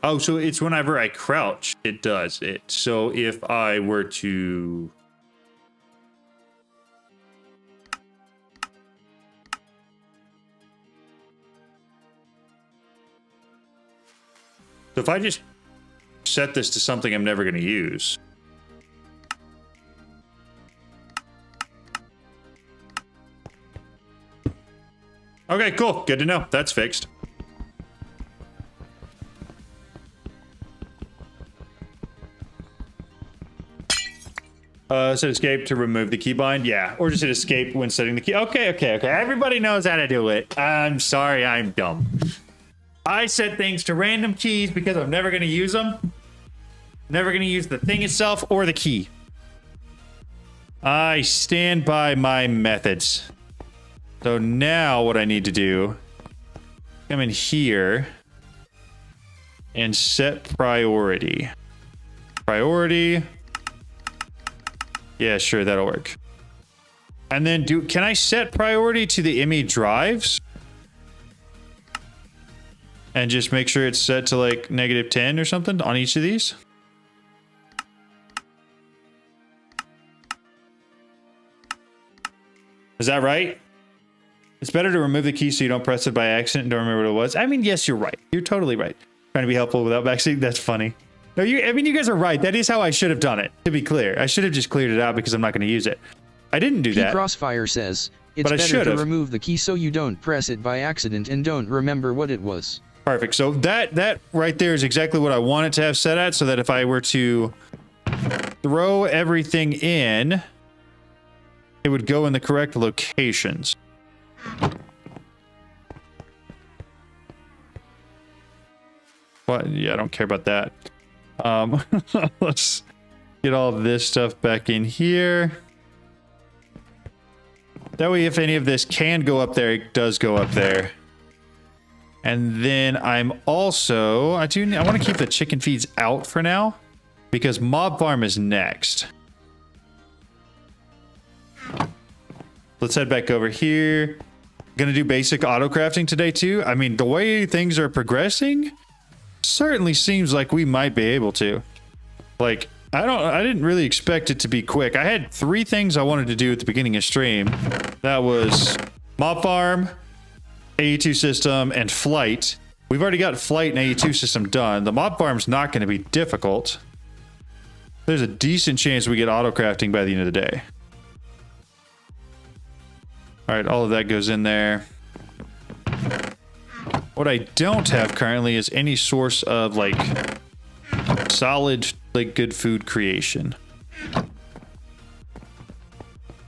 S1: Oh, so it's whenever I crouch, it does it. So if I were to... So if I just set this to something I'm never going to use. Okay, cool. Good to know. That's fixed. Set escape to remove the keybind. Yeah, or just hit escape when setting the key. Okay. Everybody knows how to do it. I'm sorry, I'm dumb. I set things to random keys because I'm never going to use them. Never going to use the thing itself or the key. I stand by my methods. So now what I need to do, come in here and set priority. Priority. Yeah, sure, that'll work. And then can I set priority to the ME drives? And just make sure it's set to like -10 or something on each of these? Is that right? It's better to remove the key so you don't press it by accident and don't remember what it was. I mean, yes, you're right. You're totally right. Trying to be helpful without backseat. That's funny. No, I mean, you guys are right. That is how I should have done it, to be clear. I should have just cleared it out because I'm not going to use it. I didn't do that.
S3: Crossfire says, It's
S1: But I
S3: better to
S1: should've.
S3: remove the key so you don't press it by accident and don't remember what it was.
S1: Perfect. So that right there is exactly what I want it to have set at, so that if I were to throw everything in, it would go in the correct locations. What? Yeah, I don't care about that. Let's get all this stuff back in here. That way, if any of this can go up there, it does go up there. And then I'm also, I want to keep the chicken feeds out for now, because mob farm is next. Let's head back over here. Gonna do basic auto crafting today too. I mean, the way things are progressing certainly seems like we might be able to. Like, I didn't really expect it to be quick. I had 3 things I wanted to do at the beginning of stream. That was mob farm, AE2 system, and flight. We've already got flight and AE2 system done. The mob farm's not going to be difficult. There's a decent chance we get auto crafting by the end of the day. All right, all of that goes in there. What I don't have currently is any source of like solid, like good food creation. All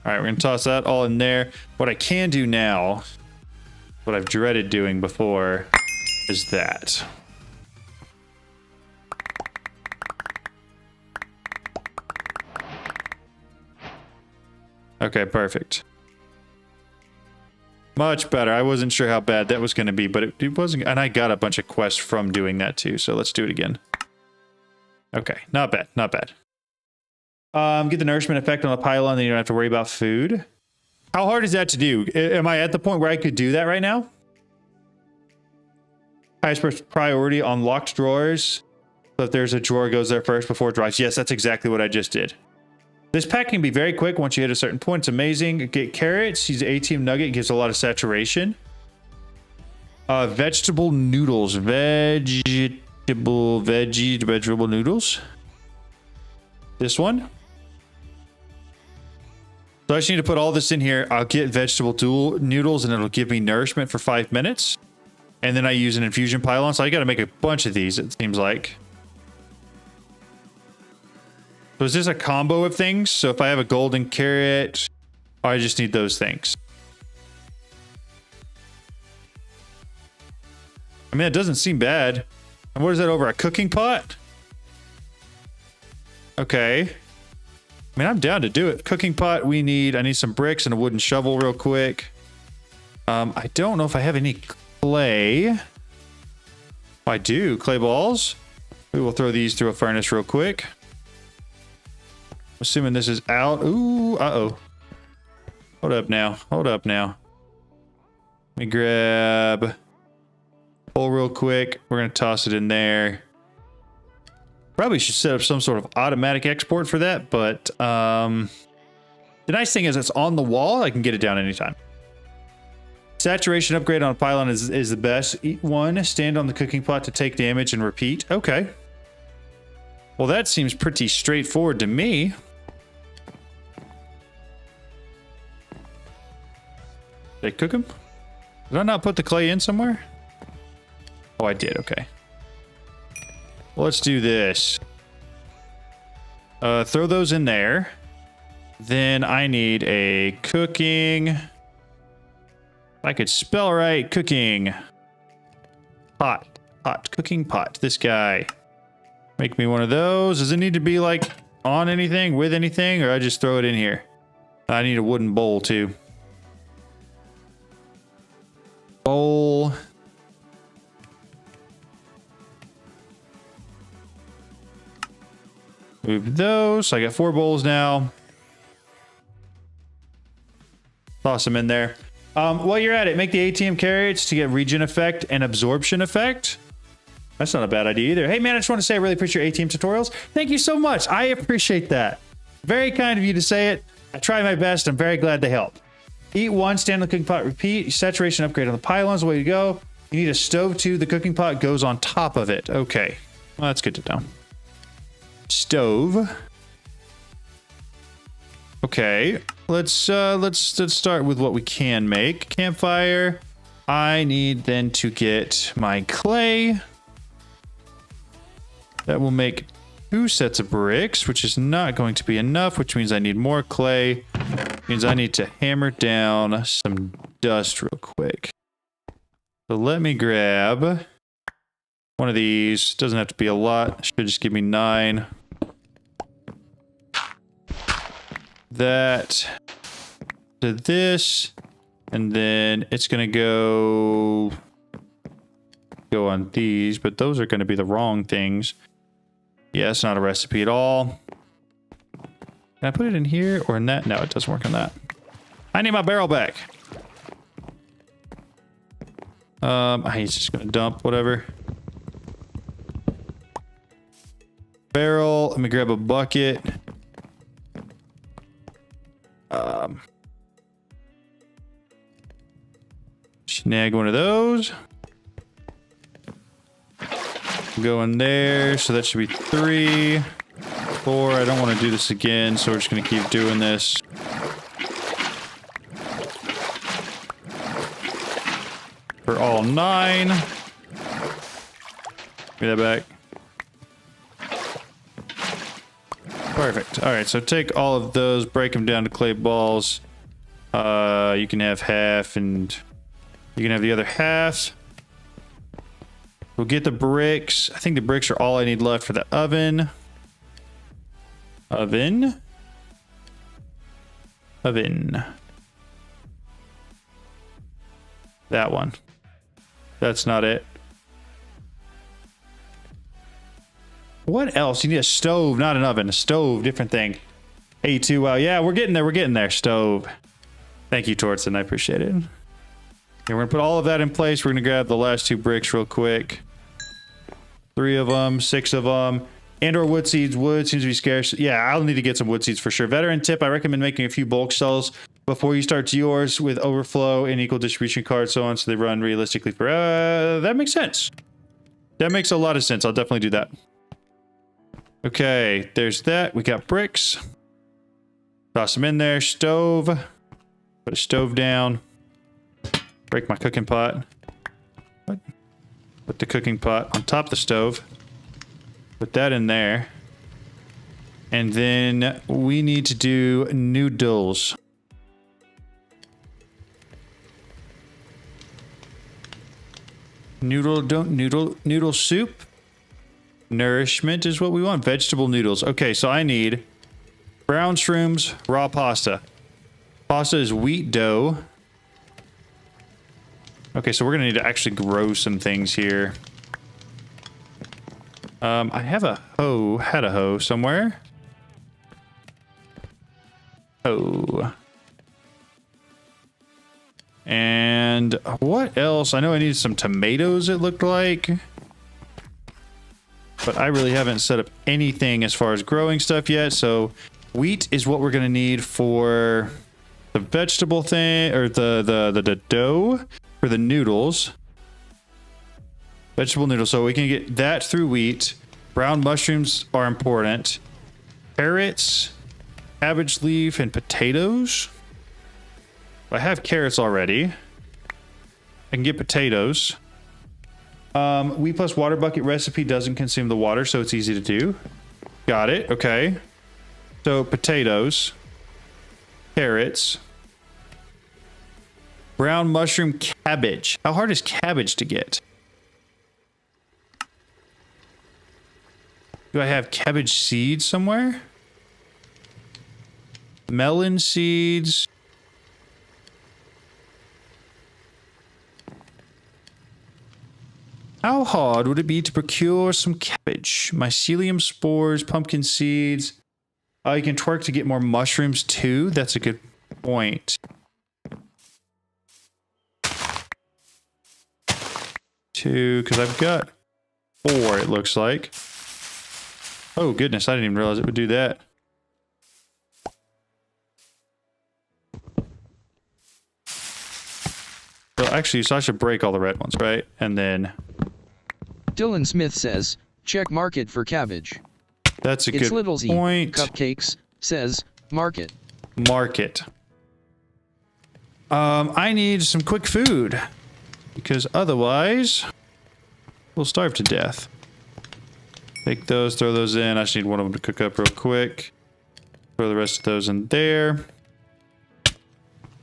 S1: right, we're gonna toss that all in there. What I can do now, what I've dreaded doing before, is that. Okay, perfect. Much better. I wasn't sure how bad that was going to be, but it wasn't. And I got a bunch of quests from doing that too. So let's do it again. Okay, not bad, not bad. Get the nourishment effect on the pylon, then you don't have to worry about food. How hard is that to do? Am I at the point where I could do that right now? Highest priority on locked drawers. So if there's a drawer, goes there first before it dries. Yes, that's exactly what I just did. This pack can be very quick once you hit a certain point. It's amazing. Get carrots. Use ATM nugget. Gives a lot of saturation. Vegetable noodles. Vegetable noodles. This one. So I just need to put all this in here. I'll get vegetable noodles and it'll give me nourishment for 5 minutes. And then I use an infusion pylon. So I got to make a bunch of these, it seems like. So is this a combo of things? So if I have a golden carrot, I just need those things. I mean, it doesn't seem bad. And what is that over? A cooking pot? Okay. I mean, I'm down to do it. Cooking pot, I need some bricks and a wooden shovel real quick. I don't know if I have any clay. I do. Clay balls. We will throw these through a furnace real quick. Assuming this is out. Ooh, uh-oh. Hold up now. Hold up now. Let me grab hole real quick. We're going to toss it in there. Probably should set up some sort of automatic export for that, but the nice thing is it's on the wall. I can get it down anytime. Saturation upgrade on a pylon is the best. Eat one, stand on the cooking pot to take damage and repeat. Okay. Well, that seems pretty straightforward to me. Did I cook them? Did I not put the clay in somewhere? Oh, I did. Okay. Well, let's do this. Throw those in there. Then I need a cooking. If I could spell right, cooking pot. Cooking pot. This guy. Make me one of those. Does it need to be like on anything, with anything, or I just throw it in here? I need a wooden bowl too. Bowl. Move those. So I got 4 bowls now. Toss them in there. While you're at it, make the ATM carrots to get regen effect and absorption effect. That's not a bad idea either. Hey man, I just want to say I really appreciate your ATM tutorials. Thank you so much. I appreciate that. Very kind of you to say it. I try my best. I'm very glad to help. Eat one, stand on the cooking pot, repeat. Saturation upgrade on the pylons, the way to go. You need a stove too. The cooking pot goes on top of it. Okay. Well, that's good to know. Stove. Okay. let's start with what we can make. Campfire. I need then to get my clay. That will make 2 sets of bricks, which is not going to be enough, which means I need more clay. Means I need to hammer down some dust real quick. So let me grab one of these. Doesn't have to be a lot. Should just give me 9. That to this, and then it's gonna go on these, but those are gonna be the wrong things. Yeah, it's not a recipe at all. Can I put it in here or in that? No, it doesn't work on that. I need my barrel back. He's just gonna dump whatever. Barrel. Let me grab a bucket. Snag one of those. Go in there. So that should be 3, 4. I don't want to do this again, so we're just going to keep doing this. For all 9. Give me that back. Perfect. All right, so take all of those, break them down to clay balls. You can have half, and you can have the other half. We'll get the bricks. I think the bricks are all I need left for the oven. Oven. That one. That's not it. What else? You need a stove, not an oven. A stove, different thing. A2, wow. Yeah, we're getting there. We're getting there. Stove. Thank you, Tortson. I appreciate it. Okay, we're going to put all of that in place. We're going to grab the last 2 bricks real quick. 3 of them, 6 of them. And or wood seeds. Wood seems to be scarce. Yeah, I'll need to get some wood seeds for sure. Veteran tip, I recommend making a few bulk cells before you start yours with overflow and equal distribution cards, so on, so they run realistically for... that makes sense. That makes a lot of sense. I'll definitely do that. Okay, there's that. We got bricks. Toss them in there. Stove. Put a stove down. Break my cooking pot. What? Put the cooking pot on top of the stove. Put that in there. And then we need to do noodles. Noodle soup. Nourishment is what we want. Vegetable noodles. Okay, so I need brown shrooms, raw pasta. Pasta is wheat dough. Okay, so we're gonna need to actually grow some things here. I have a hoe. Had a hoe somewhere. Oh. And what else? I know I needed some tomatoes, it looked like. But I really haven't set up anything as far as growing stuff yet. So wheat is what we're going to need for the vegetable thing, or the dough for the noodles. Vegetable noodles. So we can get that through wheat. Brown mushrooms are important. Carrots, cabbage leaf, and potatoes. I have carrots already. I can get potatoes. Wheat plus water bucket recipe doesn't consume the water, so it's easy to do. Got it. Okay. So potatoes, carrots, brown mushroom, cabbage. How hard is cabbage to get? Do I have cabbage seeds somewhere? Melon seeds. How hard would it be to procure some cabbage? Mycelium spores, pumpkin seeds. You can twerk to get more mushrooms too. That's a good point. 2, because I've got 4, it looks like. Oh goodness, I didn't even realize it would do that. So actually, so I should break all the red ones, right? And then...
S3: Dylan Smith says, check market for cabbage.
S1: That's a
S3: It's
S1: good
S3: Little Z
S1: point.
S3: Cupcakes says, market.
S1: market. I need some quick food because otherwise we'll starve to death. Take those, throw those in. I just need one of them to cook up real quick. Throw the rest of those in there.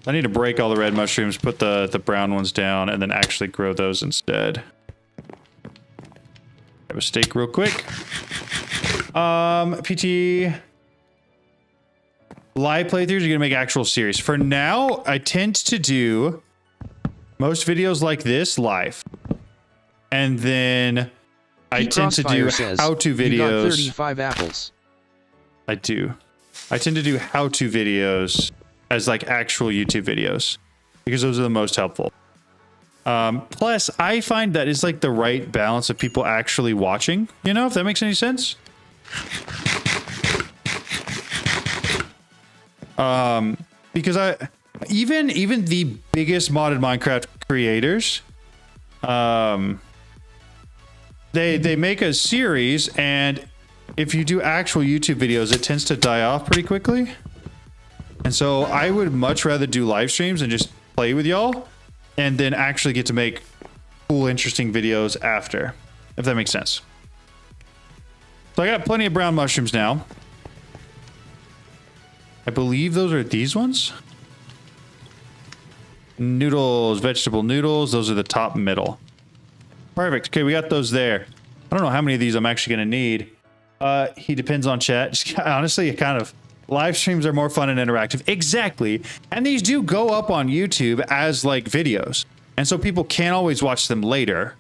S1: I need to break all the red mushrooms, put the brown ones down, and then actually grow those instead. Have a steak real quick. PT live playthroughs are gonna make actual series. For now, I tend to do most videos like this live, and then I tend to do how-to videos.
S3: You got 35 apples.
S1: I do. I tend to do how-to videos as like actual YouTube videos because those are the most helpful. Plus, I find that it's like the right balance of people actually watching. You know, if that makes any sense. Because even the biggest modded Minecraft creators, they make a series, and if you do actual YouTube videos, it tends to die off pretty quickly. And so I would much rather do live streams and just play with y'all, and then actually get to make cool, interesting videos after, if that makes sense. So I got plenty of brown mushrooms now. I believe those are these ones. Noodles, vegetable noodles. Those are the top middle. Perfect. Okay, we got those there. I don't know how many of these I'm actually going to need. He depends on chat. Just, honestly, it kind of... Live streams are more fun and interactive. Exactly. And these do go up on YouTube as like videos. And so people can't always watch them later.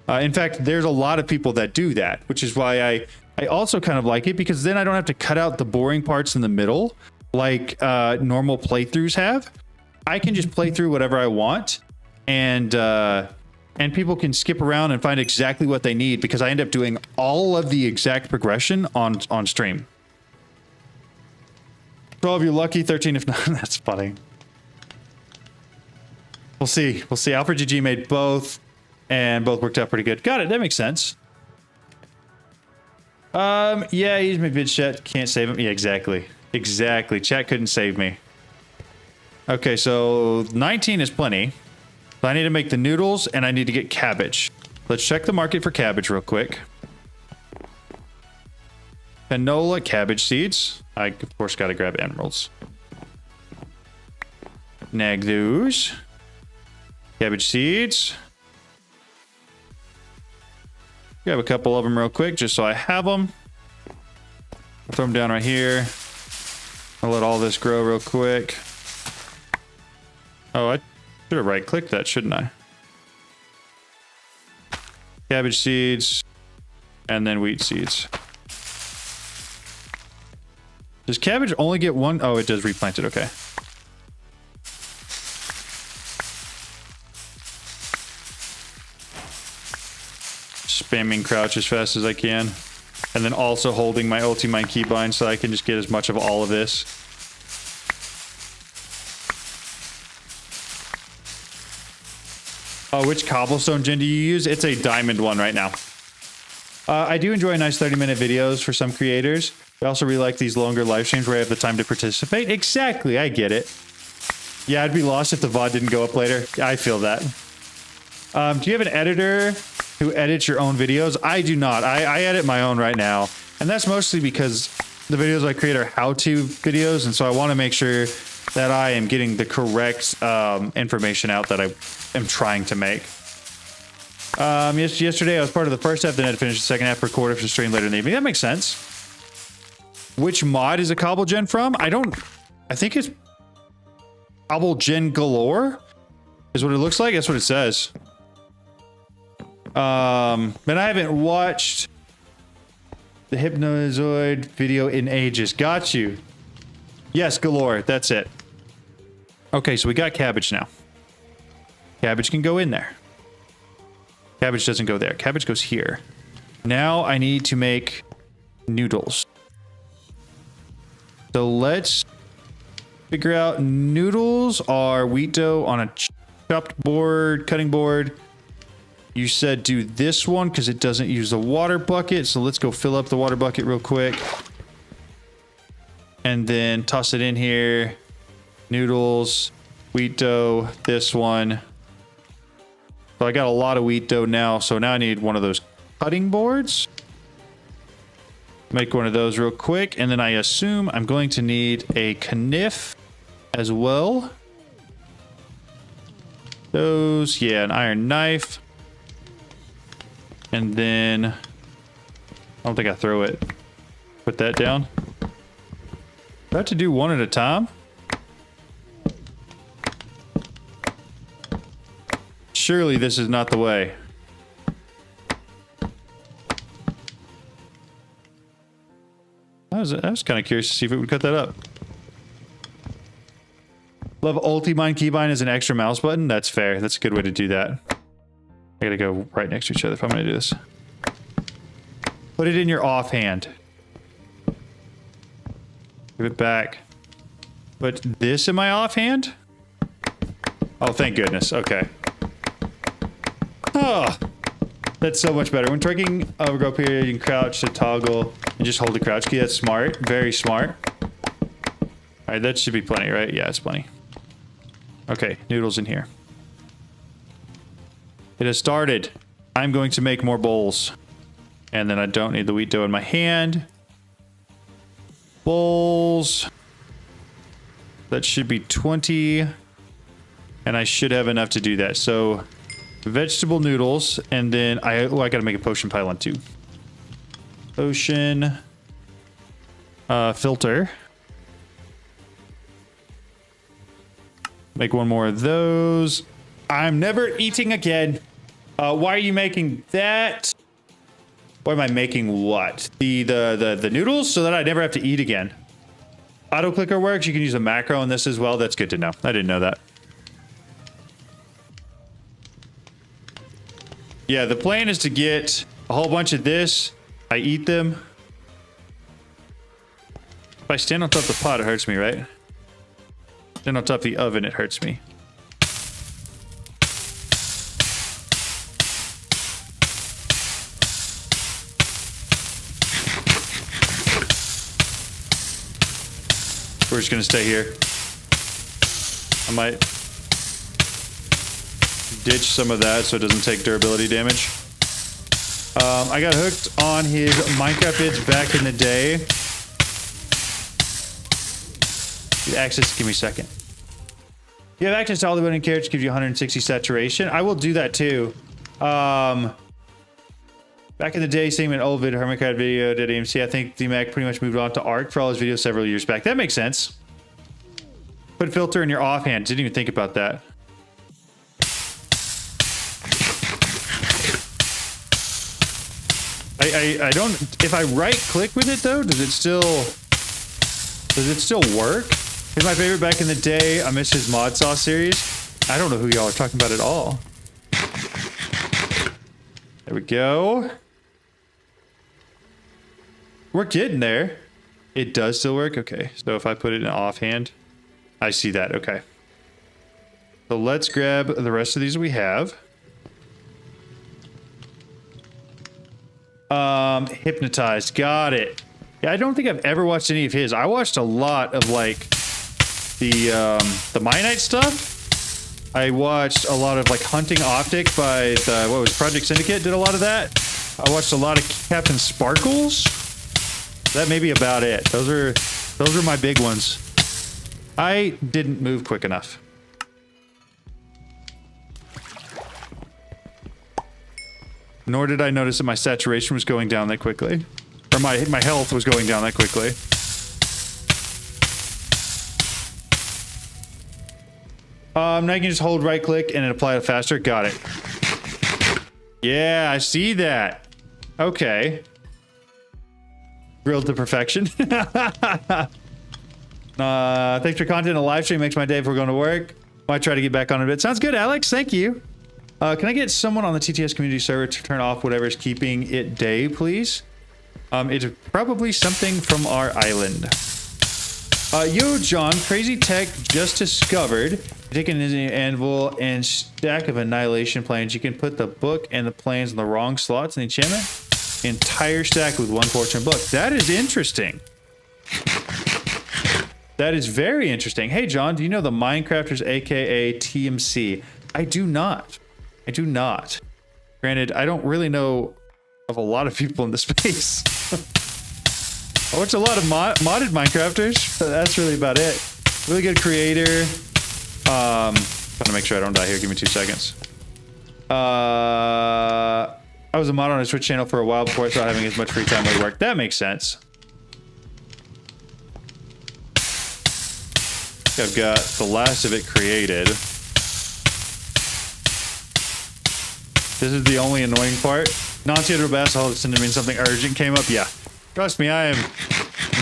S1: In fact, there's a lot of people that do that, which is why I also kind of like it, because then I don't have to cut out the boring parts in the middle like normal playthroughs have. I can just play through whatever I want, and people can skip around and find exactly what they need because I end up doing all of the exact progression on stream. 12 you're lucky, 13 if not. That's funny. We'll see. We'll see. Alfred GG made both, and both worked out pretty good. Got it. That makes sense. Yeah, he's my vid chat. Can't save him. Yeah, exactly. Exactly. Chat couldn't save me. Okay, so 19 is plenty. So I need to make the noodles, and I need to get cabbage. Let's check the market for cabbage real quick. Canola, cabbage seeds. I, of course, got to grab emeralds. Nag those. Cabbage seeds. Grab a couple of them real quick, just so I have them. Throw them down right here. I'll let all this grow real quick. Oh, I should have right-clicked that, shouldn't I? Cabbage seeds. And then wheat seeds. Does cabbage only get one? Oh, it does replant it. Okay. Spamming crouch as fast as I can. And then also holding my ulti-mine keybind so I can just get as much of all of this. Oh, which cobblestone gen do you use? It's a diamond one right now. I do enjoy nice 30-minute videos for some creators. I also really like these longer live streams where I have the time to participate. Exactly, I get it. Yeah, I'd be lost if the VOD didn't go up later. I feel that. Do you have an editor who edits your own videos? I do not. I edit my own right now. And that's mostly because the videos I create are how-to videos, and so I want to make sure that I am getting the correct information out that I am trying to make. Yesterday I was part of the first half, then I had to finish the second half, record it for stream later in the evening. That makes sense. Which mod is a cobble gen from? I think it's cobble gen galore is what it looks like. That's what it says. But I haven't watched the Hypnozoid video in ages. Got you. Yes, galore. That's it. Okay, so we got cabbage now. Cabbage can go in there. Cabbage doesn't go there. Cabbage goes here. Now I need to make noodles. So let's figure out noodles are wheat dough on a chopped board, cutting board. You said do this one because it doesn't use the water bucket. So let's go fill up the water bucket real quick. And then toss it in here. noodles, wheat dough, this one. So I got a lot of wheat dough now. So now I need one of those cutting boards. Make one of those real quick. And then I assume I'm going to need a kniff as well. Those, yeah, an iron knife. And then I don't think I throw it. Put that down. Do I have to do one at a time? Surely this is not the way. I was kind of curious to see if it would cut that up. Love ulti-bind keybind as an extra mouse button. That's fair. That's a good way to do that. I gotta go right next to each other if I'm gonna do this. Put it in your offhand. Give it back. Put this in my offhand? Oh, thank goodness. Okay. Oh, that's so much better. When tracking overgrowth period, you can crouch to toggle and just hold the crouch key. That's smart. Very smart. All right, that should be plenty, right? Yeah, it's plenty. Okay, noodles in here. It has started. I'm going to make more bowls. And then I don't need the wheat dough in my hand. Bowls. That should be 20. And I should have enough to do that. So vegetable noodles. And then I gotta make a potion pylon too. Potion. Filter. Make one more of those. I'm never eating again. Why are you making that? Why am I making what? The noodles so that I never have to eat again. Auto clicker works. You can use a macro on this as well. That's good to know. I didn't know that. Yeah, the plan is to get a whole bunch of this. I eat them. If I stand on top of the pot, it hurts me, right? Stand on top of the oven, it hurts me. We're just gonna stay here. I might ditch some of that so it doesn't take durability damage. I got hooked on his Minecraft vids back in the day. Access, give me a second. You have access to all the winning characters, gives you 160 saturation. I will do that too. Back in the day, seeing an old vid, Hermitcrad video, did AMC. I think DMAC pretty much moved on to Arc for all his videos several years back. That makes sense. Put filter in your offhand. Didn't even think about that. I don't. If I right click with it though, does it still work? He's my favorite back in the day. I miss his mod sauce series. I don't know who y'all are talking about at all. There we go. We're getting there. It does still work? Okay. So if I put it in offhand, I see that. Okay. So let's grab the rest of these we have. Hypnotized. Got it. Yeah, I don't think I've ever watched any of his. I watched a lot of like the Minite stuff. I watched a lot of like Hunting Optic by the, what was Project Syndicate did a lot of that. I watched a lot of Captain Sparkles. That may be about it. Those are my big ones. I didn't move quick enough. Nor did I notice that my saturation was going down that quickly. Or my health was going down that quickly. Now you can just hold right click and apply it faster. Got it. Yeah, I see that. Okay. Grilled to perfection. Thanks for content. A live stream makes my day before going to work. Might try to get back on a bit. Sounds good, Alex. Thank you. Can I get someone on the TTS community server to turn off whatever is keeping it day, please? It's probably something from our island. Yo, John, crazy tech just discovered. Taking an anvil and stack of annihilation planes. You can put the book and the planes in the wrong slots in the enchantment. Entire stack with one fortune book. That is interesting. That is very interesting. Hey, John, do you know the Minecrafters, aka TMC? I do not. I do not. Granted, I don't really know of a lot of people in the space. I watch a lot of modded Minecrafters, but that's really about it. Really good creator. Trying to make sure I don't die here. Give me 2 seconds. I was a mod on his Twitch channel for a while before I started having as much free time with work. That makes sense. I've got the last of it created. This is the only annoying part. Non-theater bass all of a sudden means something urgent came up. Yeah. Trust me, I am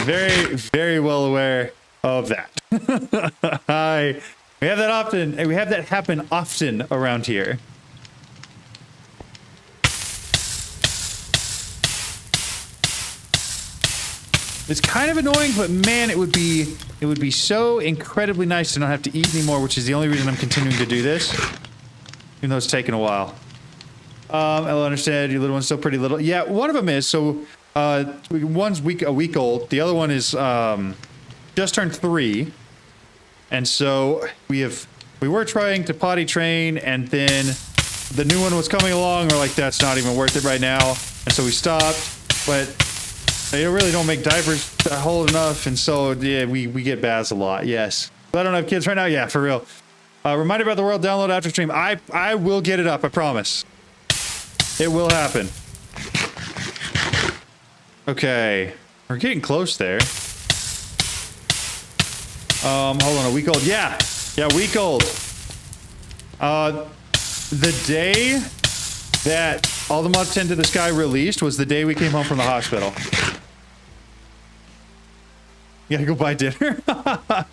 S1: very, very well aware of that. We have that often, and we have that happen often around here. It's kind of annoying, but man, it would be so incredibly nice to not have to eat anymore, which is the only reason I'm continuing to do this, even though it's taken a while. I'll understand. Your little one's still pretty little. Yeah, one of them is. So, one's a week old. The other one is just turned 3, and so we were trying to potty train, and then the new one was coming along. We're like, that's not even worth it right now, and so we stopped. But they really don't make diapers that hold enough, and so yeah, we get baths a lot. Yes, but I don't have kids right now. Yeah, for real. Reminder about the world download after stream. I will get it up. I promise. It will happen. Okay, we're getting close there. Hold on, a week old. Yeah, week old. The day that All the Mods Tend to the Sky released was the day we came home from the hospital. You gotta go buy dinner. $2,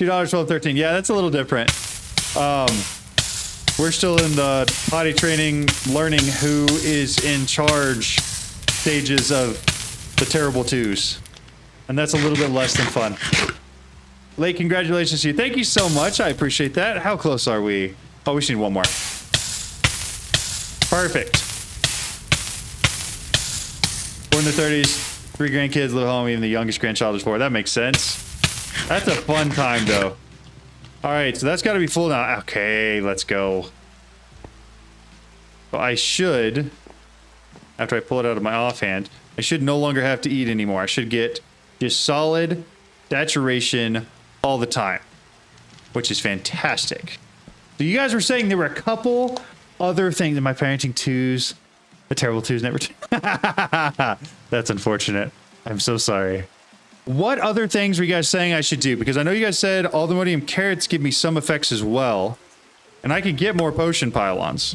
S1: 12, 13. Yeah, that's a little different. We're still in the potty training, learning who is in charge stages of the terrible twos. And that's a little bit less than fun. Late congratulations to you. Thank you so much. I appreciate that. How close are we? Oh, we just need one more. Perfect. Born in the 30s, 3 grandkids, little homie, and the youngest grandchild is 4. That makes sense. That's a fun time, though. All right, so that's got to be full now. Okay, let's go. So I should, after I pull it out of my offhand, I should no longer have to eat anymore. I should get just solid saturation all the time, which is fantastic. So you guys were saying there were a couple other things in my parenting twos. The terrible twos never. That's unfortunate. I'm so sorry. What other things were you guys saying I should do? Because I know you guys said all the Aldemodium carrots give me some effects as well. And I could get more potion pylons.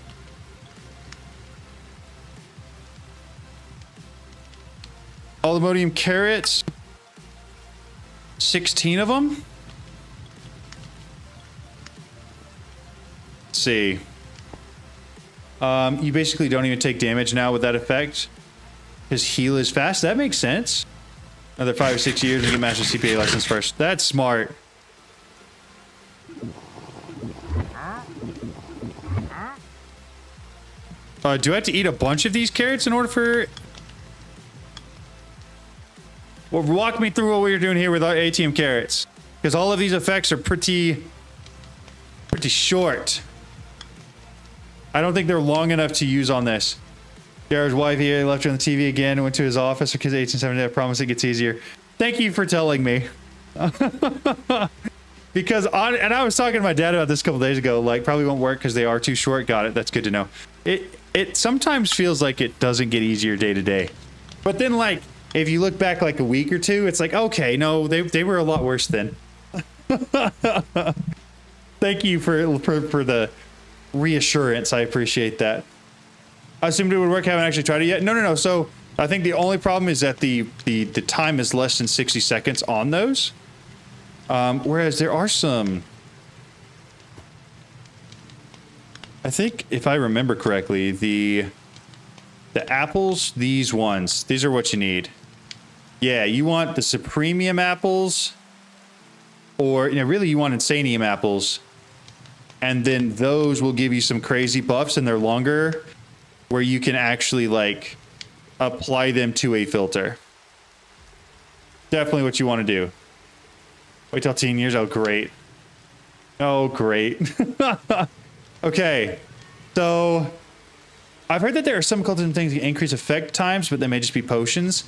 S1: Aldemodium carrots. 16 of them? Let's see. You basically don't even take damage now with that effect. His heal is fast. That makes sense. Another 5 or 6 years and get master CPA license first. That's smart. Do I have to eat a bunch of these carrots in order for... Well, walk me through what we're doing here with our ATM carrots. Because all of these effects are pretty short. I don't think they're long enough to use on this. Jared's wife here left her on the TV again and went to his office because 1870. I promise it gets easier. Thank you for telling me. Because and I was talking to my dad about this a couple days ago. Like, probably won't work because they are too short. Got it. That's good to know. It sometimes feels like it doesn't get easier day to day. But then, like, if you look back like a week or two, it's like, okay, no, they were a lot worse then. Thank you for the reassurance. I appreciate that. I assumed it would work. Haven't actually tried it yet. No. So I think the only problem is that the time is less than 60 seconds on those. Whereas there are some... I think if I remember correctly, the apples, these ones, these are what you need. Yeah, you want the Supremium apples, or really you want Insanium apples, and then those will give you some crazy buffs, and they're longer, where you can actually like apply them to a filter. Definitely what you want to do. Wait till 10 years. Oh, great. Oh, great. Okay. So I've heard that there are some cultism things that increase effect times, but they may just be potions.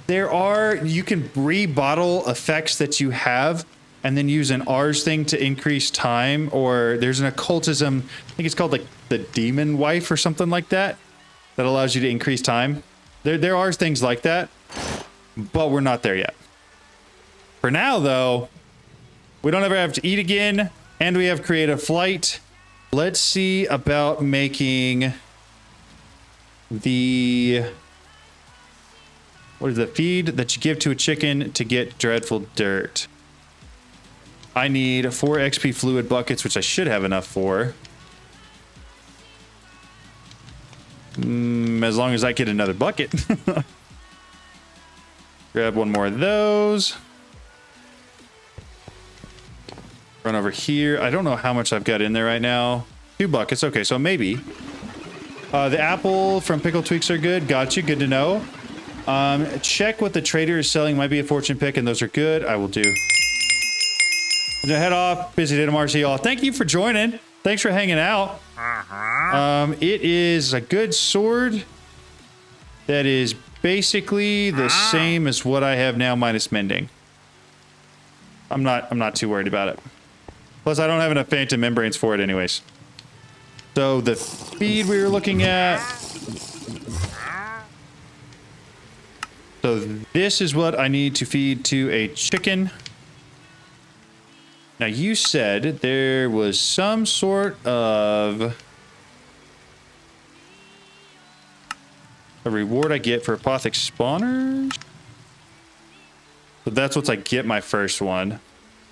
S1: You can rebottle effects that you have and then use an R's thing to increase time, or there's an occultism, I think it's called like the demon wife or something like that, that allows you to increase time. There are things like that, but we're not there yet. For now, though, we don't ever have to eat again, and we have creative flight. Let's see about making the... What is the feed that you give to a chicken to get dreadful dirt? I need 4 XP fluid buckets, which I should have enough for. As long as I get another bucket. Grab one more of those. Run over here. I don't know how much I've got in there right now. 2 buckets. Okay, so maybe. The apple from Pickle Tweaks are good. Got you. Good to know. Check what the trader is selling. Might be a fortune pick, and those are good. I will do. I'm gonna head off. Busy day tomorrow. See y'all. Thank you for joining. Thanks for hanging out. It is a good sword that is basically the same as what I have now minus mending. I'm not too worried about it. Plus, I don't have enough phantom membranes for it anyways. So the feed we were looking at. So this is what I need to feed to a chicken. Now you said there was some sort of a reward I get for Apothic spawners. So that's what I get my first one.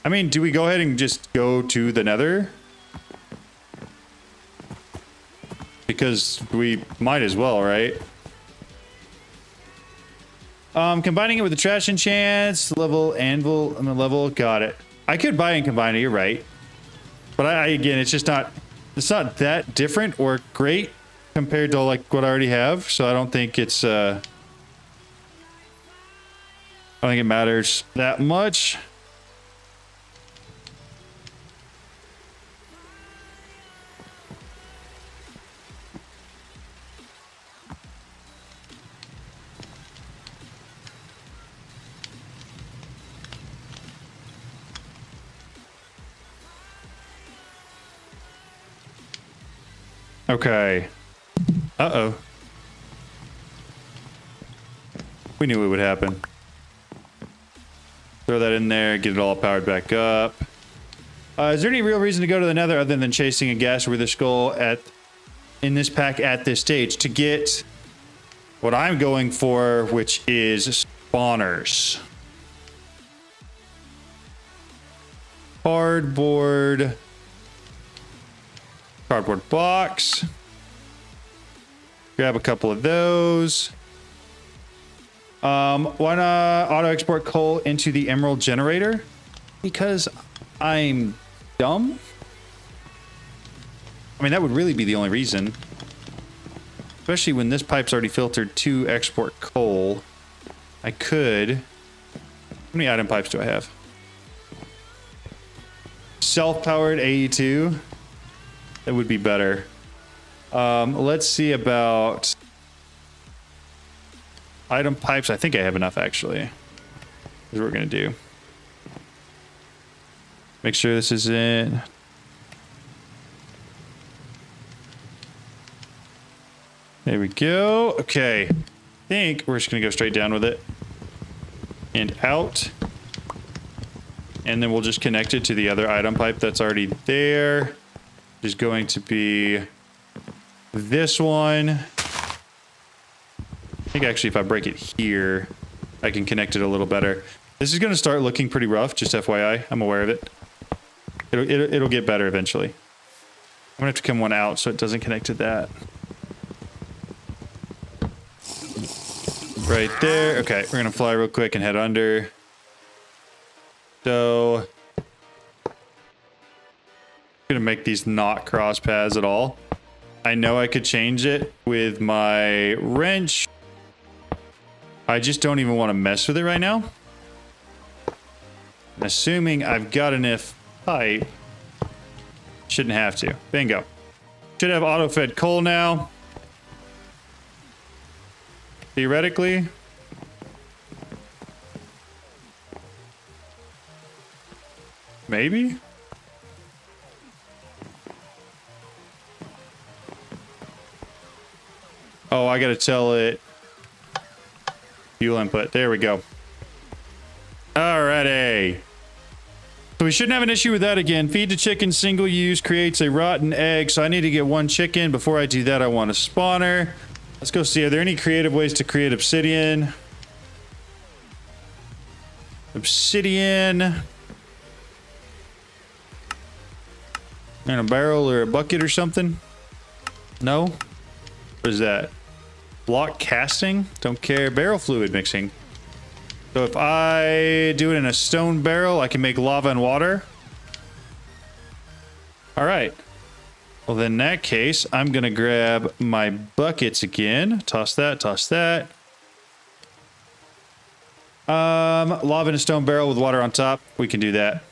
S1: I mean, do we go ahead and just go to the Nether? Because we might as well, right? Combining it with the trash enchants, level anvil, and the level, got it. I could buy and combine it, you're right. But again, it's just not, it's not that different or great compared to like what I already have. So I don't think it's, I don't think it matters that much. Okay. Uh-oh. We knew it would happen. Throw that in there, get it all powered back up. Is there any real reason to go to the Nether other than chasing a gas with a skull in this pack at this stage to get what I'm going for, which is spawners? Cardboard box. Grab a couple of those. Why not auto export coal into the emerald generator? Because I'm dumb. I mean, that would really be the only reason. Especially when this pipe's already filtered to export coal. I could. How many item pipes do I have? Self-powered AE2. That would be better. Let's see about item pipes. I think I have enough, actually. Here's what we're going to do. Make sure this is in. There we go. Okay. I think we're just going to go straight down with it. And out. And then we'll just connect it to the other item pipe that's already there. Is going to be this one. I think actually if I break it here, I can connect it a little better. This is going to start looking pretty rough, just FYI. I'm aware of it. It'll get better eventually. I'm going to have to come one out so it doesn't connect to that. Right there. Okay, we're going to fly real quick and head under. So... gonna make these not cross paths at all. I know I could change it with my wrench. I just don't even want to mess with it right now. And assuming I've got enough pipe, shouldn't have to. Bingo. Should have auto-fed coal now. Theoretically. Maybe? Oh, I gotta tell it. Fuel input. There we go. Alrighty. So we shouldn't have an issue with that again. Feed to chicken single use creates a rotten egg. So I need to get one chicken. Before I do that, I want a spawner. Let's go see. Are there any creative ways to create obsidian? Obsidian. And a barrel or a bucket or something? No? What is that? Block casting? Don't care. Barrel fluid mixing. So if I do it in a stone barrel, I can make lava and water. All right. Well, then in that case, I'm going to grab my buckets again. Toss that, toss that. Lava in a stone barrel with water on top. We can do that.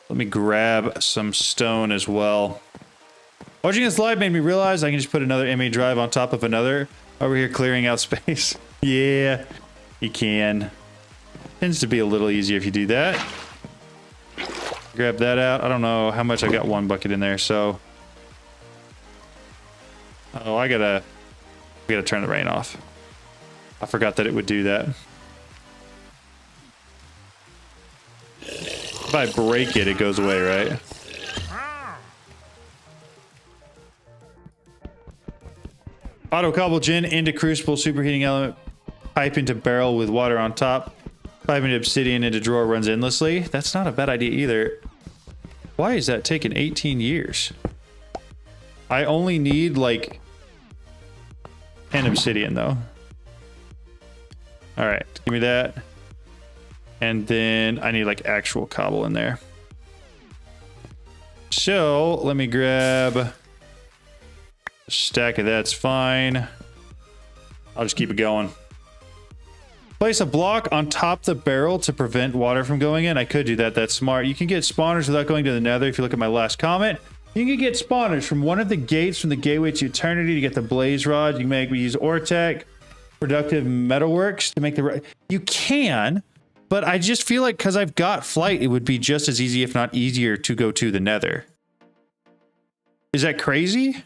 S1: Let me grab some stone as well. Watching this live made me realize I can just put another MA drive on top of another over here, clearing out space. Yeah, you can. Tends to be a little easier if you do that. Grab that out. I don't know how much. I got one bucket in there, so. Oh, I gotta turn the rain off. I forgot that it would do that. If I break it, it goes away, right? Auto cobble gin into crucible, superheating element, pipe into barrel with water on top, pipe into obsidian into drawer, runs endlessly. That's not a bad idea either. Why is that taking 18 years? I only need like 10 obsidian though. All right, give me that. And then I need like actual cobble in there. So let me grab a stack of that's fine. I'll just keep it going. Place a block on top the barrel to prevent water from going in. I could do that. That's smart. You can get spawners without going to the nether. If you look at my last comment, you can get spawners from one of the gates from the gateway to eternity to get the blaze rod. You can use Ortec, productive metalworks to make the. You can, but I just feel like because I've got flight, it would be just as easy, if not easier, to go to the nether. Is that crazy?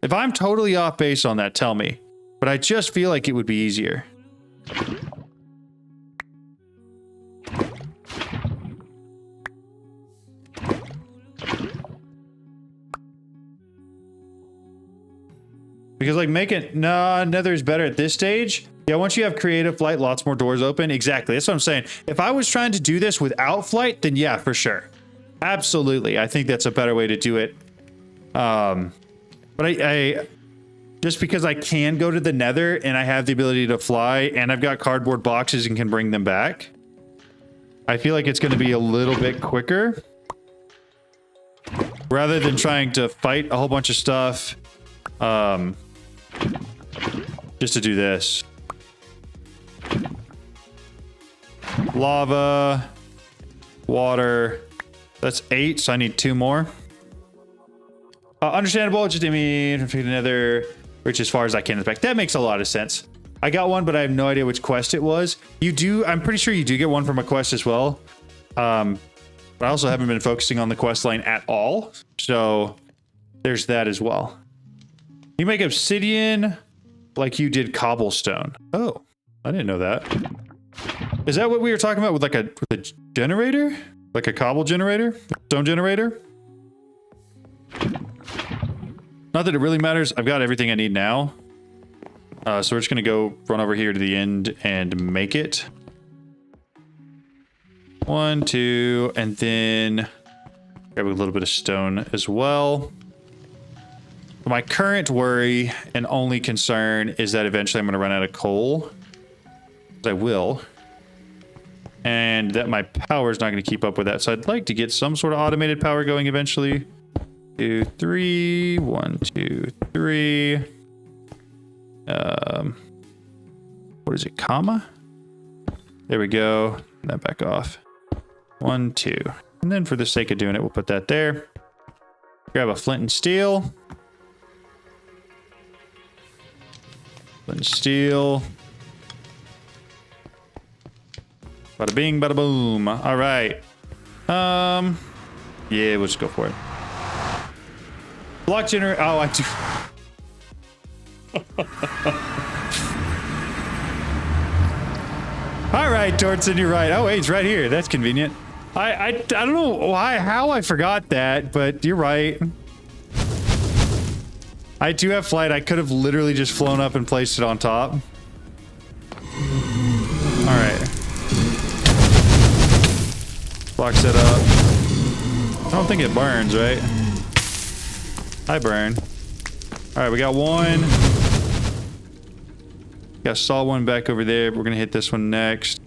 S1: If I'm totally off base on that, tell me. But I just feel like it would be easier. Because like Nether is better at this stage. Yeah, once you have creative flight, lots more doors open. Exactly, that's what I'm saying. If I was trying to do this without flight, then yeah, for sure. Absolutely, I think that's a better way to do it. But I just because I can go to the nether and I have the ability to fly and I've got cardboard boxes and can bring them back, I feel like it's going to be a little bit quicker rather than trying to fight a whole bunch of stuff just to do this. Lava, water, that's 8, so I need 2 more. Understandable, just another reach as far as I can in the back. That makes a lot of sense. I got one, but I have no idea which quest it was. You do, I'm pretty sure you do get one from a quest as well. But I also haven't been focusing on the quest line at all. So there's that as well. You make obsidian like you did cobblestone. Oh, I didn't know that. Is that what we were talking about with like a generator? Like a cobble generator? Stone generator? Not that it really matters. I've got everything I need now. So we're just going to go run over here to the end and make it. 1, 2, and then grab a little bit of stone as well. My current worry and only concern is that eventually I'm going to run out of coal. I will. And that my power is not going to keep up with that. So I'd like to get some sort of automated power going eventually. 2, 3, 1, 2, 3. What is it? Comma? There we go. That back off. 1, 2. And then for the sake of doing it, we'll put that there. Grab a flint and steel. Flint and steel. Bada bing, bada boom. All right. Yeah, we'll just go for it. Block generator. Oh, I do. All right, Tortson, you're right. Oh, wait, it's right here. That's convenient. I don't know how I forgot that, but you're right. I do have flight. I could have literally just flown up and placed it on top. All right. Block set up. I don't think it burns, right? I burn. All right, we got one. Got saw one back over there. We're gonna hit this one next.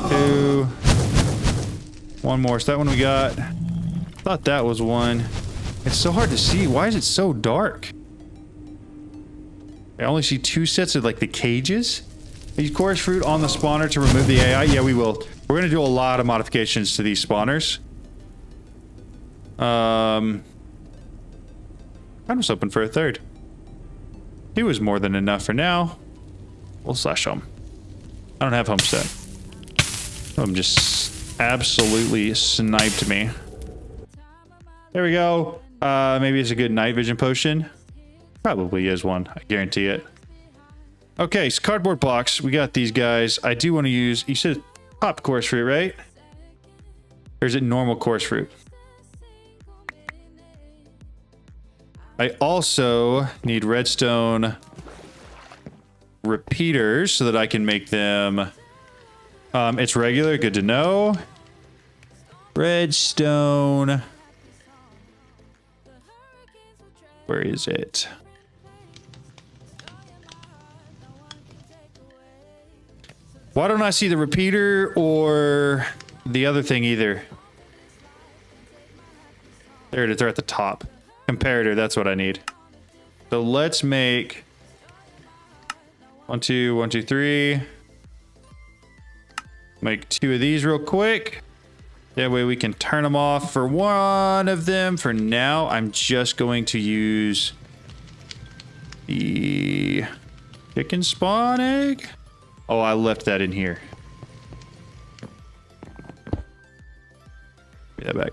S1: 2. One more. So that one we got. Thought that was one. It's so hard to see. Why is it so dark? I only see 2 sets of like the cages. Use chorus fruit on the spawner to remove the AI. Yeah, we will. We're gonna do a lot of modifications to these spawners. I was hoping for a third. 2 is more than enough for now. We'll slash home. I don't have homestead. Just absolutely sniped me. There we go. Maybe it's a good night vision potion. Probably is one. I guarantee it. Okay, so cardboard box. We got these guys. I do want to use... You said pop course fruit, right? Or is it normal course fruit? I also need redstone repeaters so that I can make them... it's regular. Good to know. Redstone... Where is it? Why don't I see the repeater or the other thing either? There it is. They're at the top. Comparator. That's what I need. So let's make 1, 2, 1, 2, 3. Make 2 of these real quick. That way we can turn them off for one of them. For now, I'm just going to use the chicken spawn egg. Oh, I left that in here. Give that back.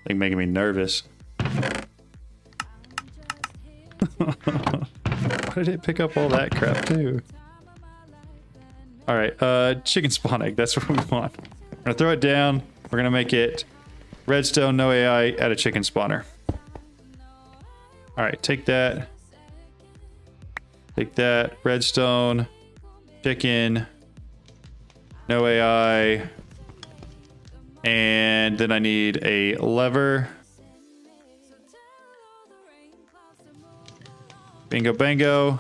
S1: Thing making me nervous. Why did it pick up all that crap too? All right, chicken spawn egg. That's what we want. We're gonna throw it down. We're gonna make it redstone, no AI, add a chicken spawner. All right, take that. Take that. Redstone, chicken, no AI, and then I need a lever. Bingo bango.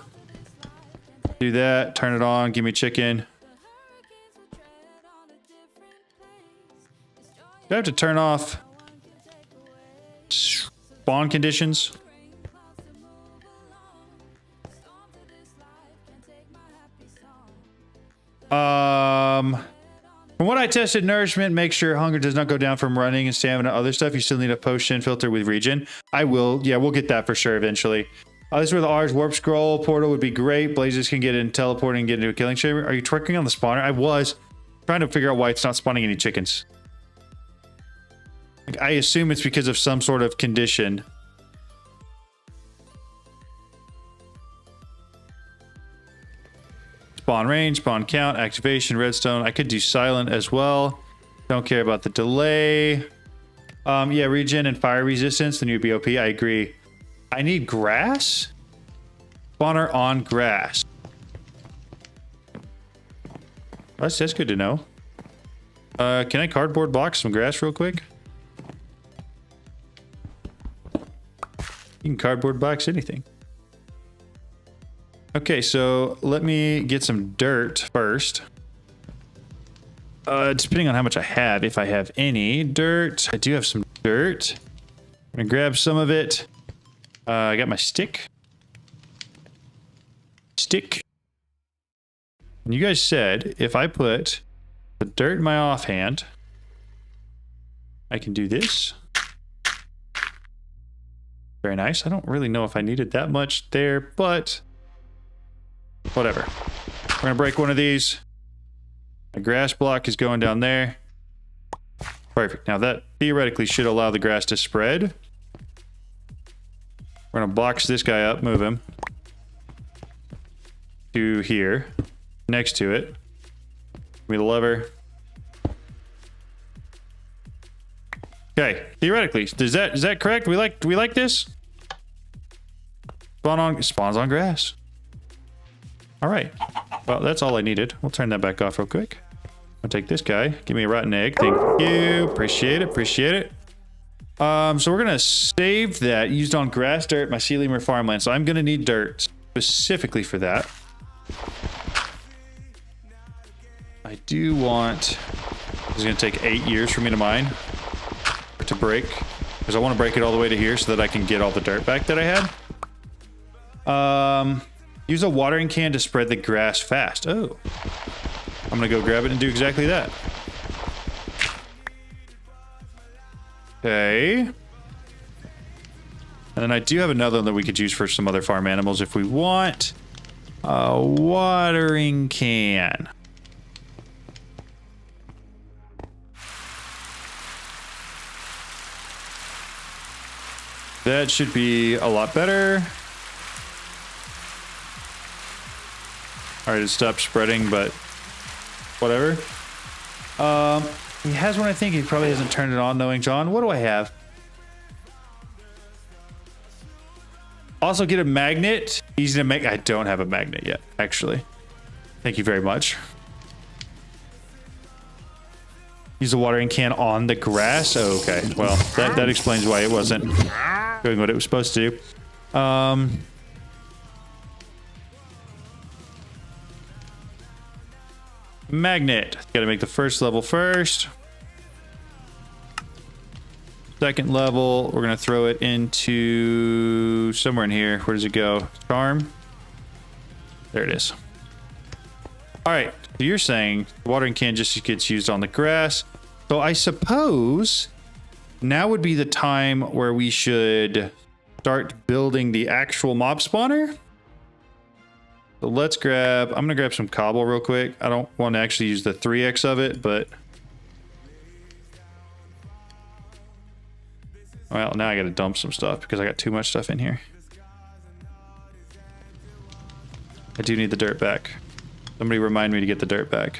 S1: Do that. Turn it on. Give me chicken. Do I have to turn off spawn conditions? From what I tested, nourishment, make sure hunger does not go down from running, and stamina, other stuff. You still need a potion filter with regen. I will. Yeah, we'll get that for sure eventually. This is where the R's warp scroll portal would be great. Blazes can get in teleporting and get into a killing chamber. Are you twerking on the spawner? I was trying to figure out why it's not spawning any chickens. Like, I assume it's because of some sort of condition. Spawn range, spawn count, activation, redstone. I could do silent as well. Don't care about the delay. Yeah, regen and fire resistance, then you'd be OP. I agree. I need grass? Spawner on grass. That's good to know. Can I cardboard box some grass real quick? You can cardboard box anything. Okay, so let me get some dirt first. Depending on how much I have, if I have any dirt, I do have some dirt. I'm gonna grab some of it. I got my stick. And you guys said if I put the dirt in my offhand, I can do this. Very nice. I don't really know if I needed that much there, but whatever. We're gonna break one of these. My grass block is going down there. Perfect. Now that theoretically should allow the grass to spread. We're gonna box this guy up, move him to here, next to it. Give me the lever. Okay, theoretically, is that correct? Do we like this? Spawns on grass. All right. Well, that's all I needed. We'll turn that back off real quick. I'll take this guy. Give me a rotten egg. Thank you. Appreciate it. Appreciate it. So we're gonna save that used on grass, dirt, mycelium, or farmland. So I'm gonna need dirt specifically for that. I do want. This is gonna take 8 years for me to mine, or to break, because I want to break it all the way to here so that I can get all the dirt back that I had. Use a watering can to spread the grass fast. Oh, I'm gonna go grab it and do exactly that. Okay. And then I do have another one that we could use for some other farm animals if we want. A watering can. That should be a lot better. Alright, it stopped spreading, but whatever. He has one, I think. He probably hasn't turned it on, knowing John. What do I have? Also get a magnet. Easy to make. I don't have a magnet yet, actually. Thank you very much. Use a watering can on the grass. Oh, okay. Well, that explains why it wasn't doing what it was supposed to do. Magnet. Got to make the first level first. Second level, we're going to throw it into somewhere in here. Where does it go? Charm. There it is. All right. So you're saying the watering can just gets used on the grass. So I suppose now would be the time where we should start building the actual mob spawner. So let's grab, I'm going to grab some cobble real quick. I don't want to actually use the 3x of it, but well, now I got to dump some stuff because I got too much stuff in here. I do need the dirt back. Somebody remind me to get the dirt back.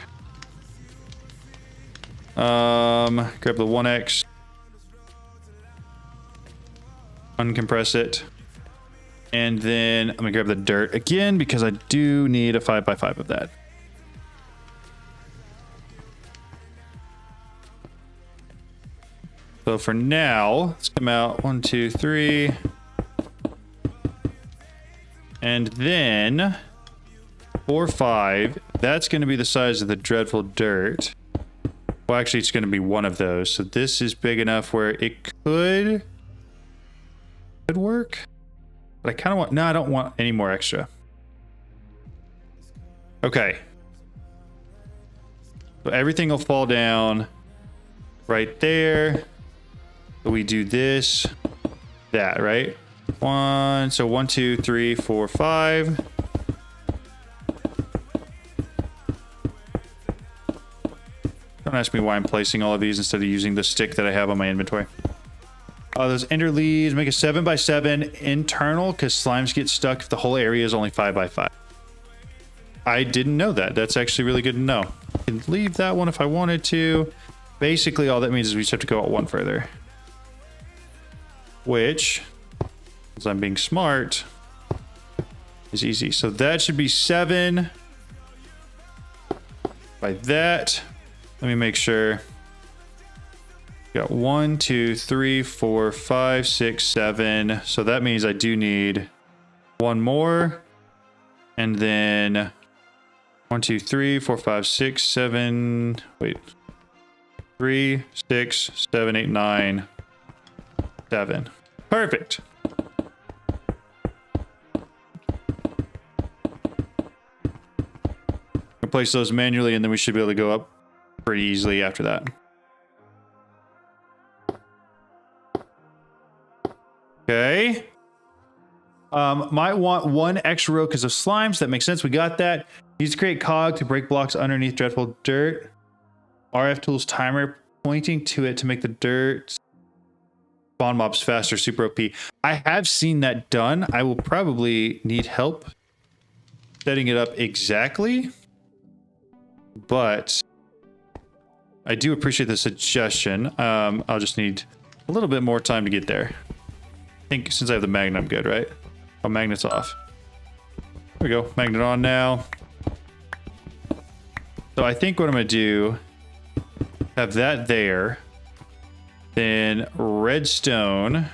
S1: Grab the 1x. Uncompress it. And then I'm gonna grab the dirt again because I do need a 5x5 of that. So for now, let's come out 1, 2, 3. And then 4, 5. That's gonna be the size of the dreadful dirt. Well, actually, it's gonna be one of those. So this is big enough where it could work. But I kind of want... No, I don't want any more extra. Okay. So everything will fall down right there. So we do this. That, right? 1. So 1, 2, 3, 4, 5. Don't ask me why I'm placing all of these instead of using the stick that I have on my inventory. Those ender leaves make a 7x7 internal because slimes get stuck if the whole area is only 5x5. I didn't know that. That's actually really good to know. I can leave that one if I wanted to. Basically, all that means is we just have to go out one further. Which, as I'm being smart, is easy. So that should be 7. By that, let me make sure. Got 1, 2, 3, 4, 5, 6, 7. So that means I do need one more. And then 1, 2, 3, 4, 5, 6, 7. Wait. 3, 6, 7, 8, 9. 7. Perfect. Place those manually, and then we should be able to go up pretty easily after that. Okay. Might want 1 extra row because of slimes. That makes sense. We got that. Use to create cog to break blocks underneath dreadful dirt. RF tools timer pointing to it to make the dirt spawn mobs faster. Super OP. I have seen that done. I will probably need help setting it up exactly. But I do appreciate the suggestion. I'll just need a little bit more time to get there. I think since I have the magnet, I'm good, right? Oh, magnet's off. There we go. Magnet on now. So I think what I'm going to do, have that there. Then redstone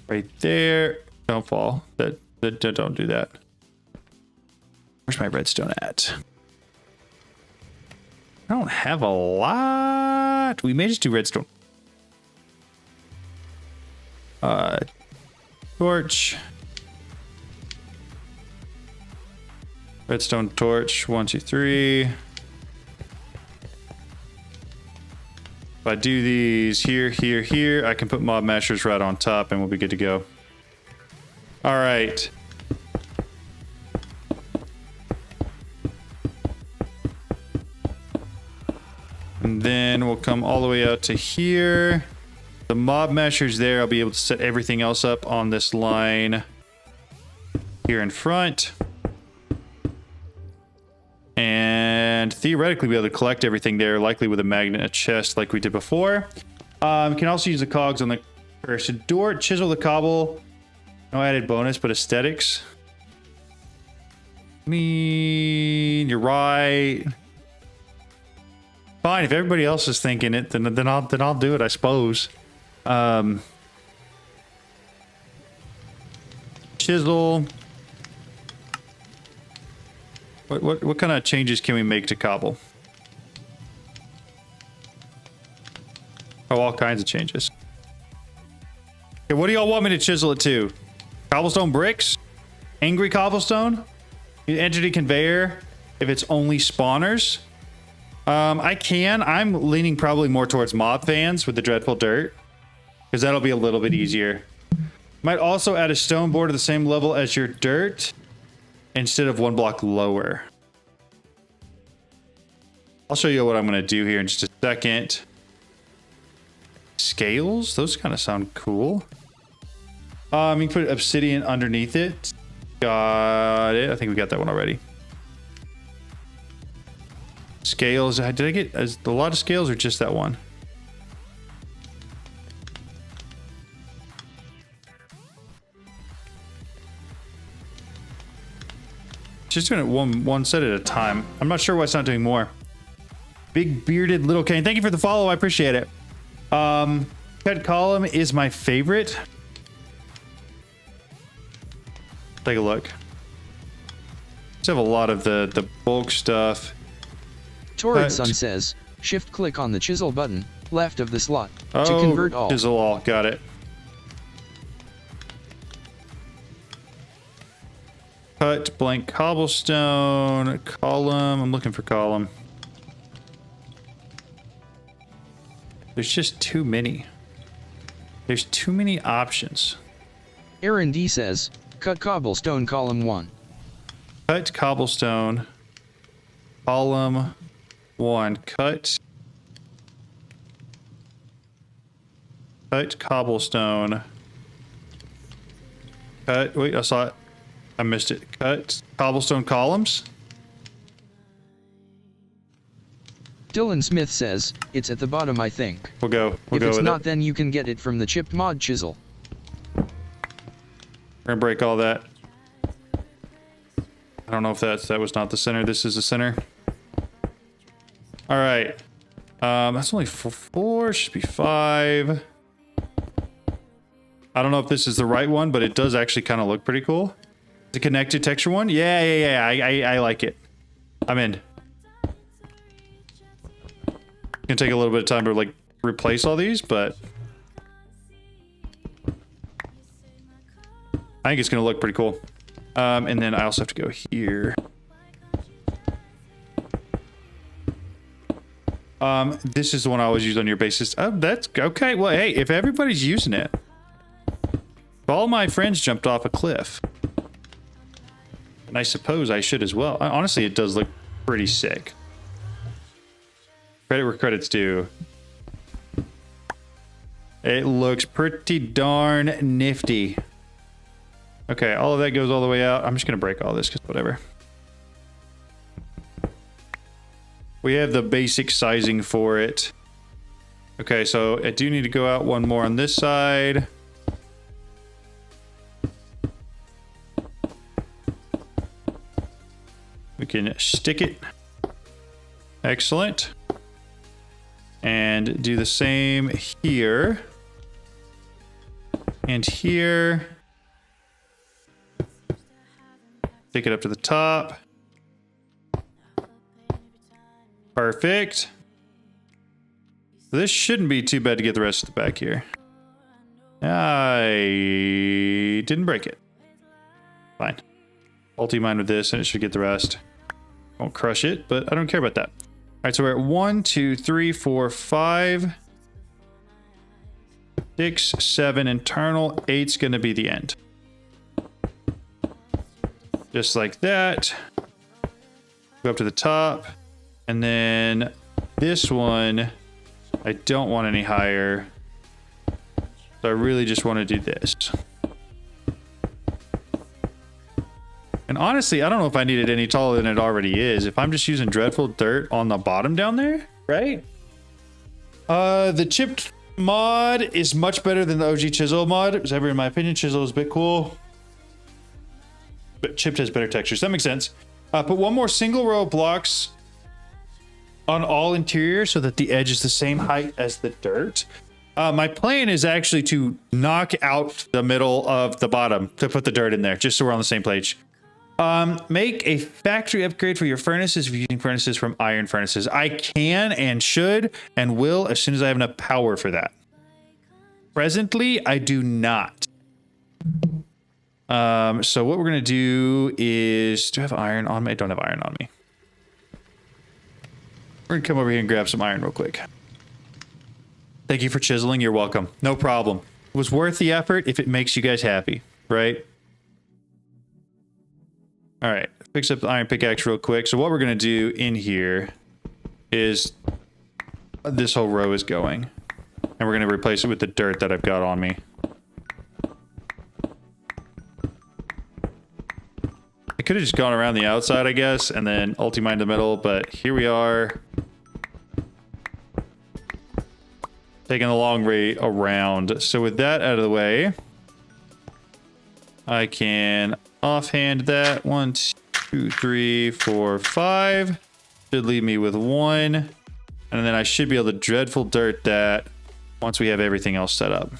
S1: right there. Don't fall. Don't do that. Where's my redstone at? I don't have a lot. We may just do redstone. Torch. Redstone torch. 1, 2, 3. If I do these here, here, here, I can put mob mashers right on top and we'll be good to go. All right. And then we'll come all the way out to here. The mob mashers there, I'll be able to set everything else up on this line here in front. And theoretically be able to collect everything there, likely with a magnet, a chest like we did before. You can also use the cogs on the cursed door. Chisel the cobble. No added bonus, but aesthetics. I mean, you're right. Fine, if everybody else is thinking it, then I'll do it, I suppose. Chisel. What kind of changes can we make to cobble? Oh, all kinds of changes. Okay, what do y'all want me to chisel it to? Cobblestone bricks? Angry cobblestone? Entity conveyor? If it's only spawners? I can. I'm leaning probably more towards mob fans with the dreadful dirt, because that'll be a little bit easier. Might also add a stone board to the same level as your dirt instead of 1 block lower. I'll show you what I'm going to do here in just a second. Scales? Those kind of sound cool. You can put obsidian underneath it. Got it. I think we got that one already. Scales. Did I get a lot of scales or just that one? Just doing it one set at a time. I'm not sure why it's not doing more. Big bearded little Kane. Thank you for the follow. I appreciate it. Cut column is my favorite. Take a look. Just have a lot of the bulk stuff.
S3: Torrid Sun says, shift click on the chisel button, left of the slot, to convert all.
S1: Chisel all. Got it. Cut blank cobblestone column. I'm looking for column. There's just too many. There's too many options.
S3: Aaron D says, cut cobblestone column 1.
S1: Cut cobblestone column 1. Cut cobblestone. Cut. Wait, I saw it. I missed it. Cut cobblestone columns.
S3: Dylan Smith says, it's at the bottom, I think.
S1: We'll go
S3: if it's
S1: with
S3: not,
S1: it.
S3: then you can get it from the chipped mod chisel.
S1: We're gonna break all that. I don't know if that was not the center. This is the center. All right. That's only 4. Should be 5. I don't know if this is the right one, but it does actually kind of look pretty cool. The connected texture one? Yeah. I like it. I'm in. Gonna take a little bit of time to like replace all these, but I think it's going to look pretty cool. And then I also have to go here. This is the one I always use on your basis. Oh, that's okay. Well, hey, if everybody's using it, if all my friends jumped off a cliff, and I suppose I should as well. Honestly, it does look pretty sick. Credit where credit's due. It looks pretty darn nifty. Okay, all of that goes all the way out. I'm just gonna break all this because whatever. We have the basic sizing for it. Okay, so I do need to go out one more on this side. We can stick it. Excellent. And do the same here. And here. Take it up to the top. Perfect. This shouldn't be too bad to get the rest of the back here. I didn't break it. Fine. Multi-mine with this and it should get the rest. Won't crush it, but I don't care about that. All right, so we're at 1, 2, 3, 4, 5, 6, 7 internal. 8's going to be the end. Just like that. Go up to the top. And then this one, I don't want any higher. So I really just want to do this. And honestly, I don't know if I need it any taller than it already is. If I'm just using dreadful dirt on the bottom down there, right? The chipped mod is much better than the OG chisel mod. It was ever, in my opinion, chisel is a bit cool. But chipped has better textures. That makes sense. Put one more single row of blocks on all interior so that the edge is the same height as the dirt. My plan is actually to knock out the middle of the bottom to put the dirt in there, just so we're on the same page. Make a factory upgrade for your furnaces if you're using furnaces from iron furnaces. I can and should and will as soon as I have enough power for that. Presently, I do not. So what we're going to do is... Do I have iron on me? I don't have iron on me. We're going to come over here and grab some iron real quick. Thank you for chiseling. You're welcome. No problem. It was worth the effort if it makes you guys happy, right? All right. Fix up the iron pickaxe real quick. So what we're going to do in here is this whole row is going. And we're going to replace it with the dirt that I've got on me. I could have just gone around the outside, I guess, and then ulti-mine the middle, but here we are. Taking the long way around. So with that out of the way, I can offhand that. 1, 2, 3, 4, 5. Should leave me with 1. And then I should be able to dreadful dirt that once we have everything else set up.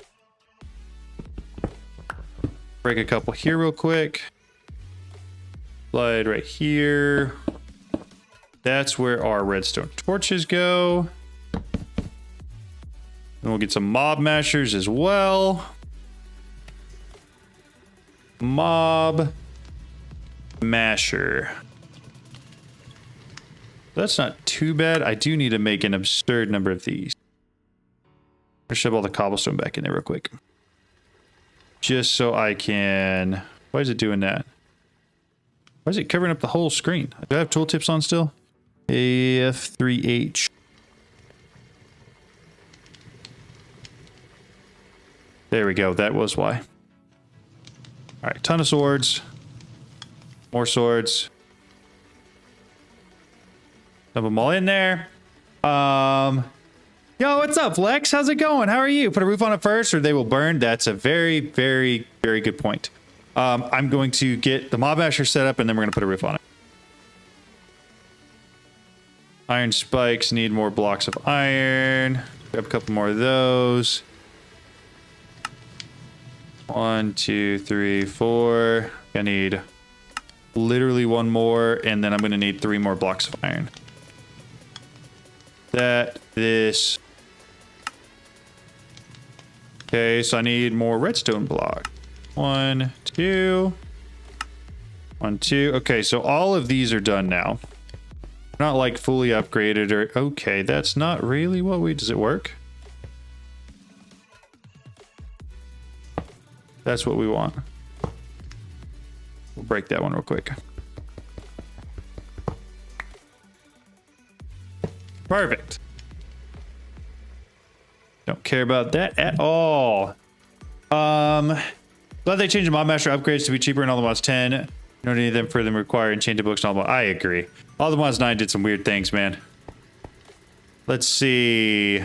S1: Break a couple here real quick. Slide right here. That's where our redstone torches go. And we'll get some mob mashers as well. Mob masher. That's not too bad. I do need to make an absurd number of these. I'll shove all the cobblestone back in there real quick. Just so I can... Why is it doing that? Why is it covering up the whole screen? Do I have tooltips on still? AF3H. There we go. That was why. All right. Ton of swords. More swords. Dump them all in there. Yo, what's up, Lex? How's it going? How are you? Put a roof on it first or they will burn. That's a very, very, very good point. I'm going to get the mob masher set up and then we're going to put a roof on it. Iron spikes need more blocks of iron. Grab a couple more of those. 1, 2, 3, 4. I need literally one more and then I'm going to need 3 more blocks of iron. This. Okay, so I need more redstone block. 1, 2. 1, 2. Okay, so all of these are done now. Not like fully upgraded or... Okay, that's not really what we... Does it work? That's what we want. We'll break that one real quick. Perfect. Don't care about that at all. Glad they changed the mod master upgrades to be cheaper in all the mods 10. No need them for them require enchanted books and all the mods. I agree. All the mods 9 did some weird things, man. Let's see.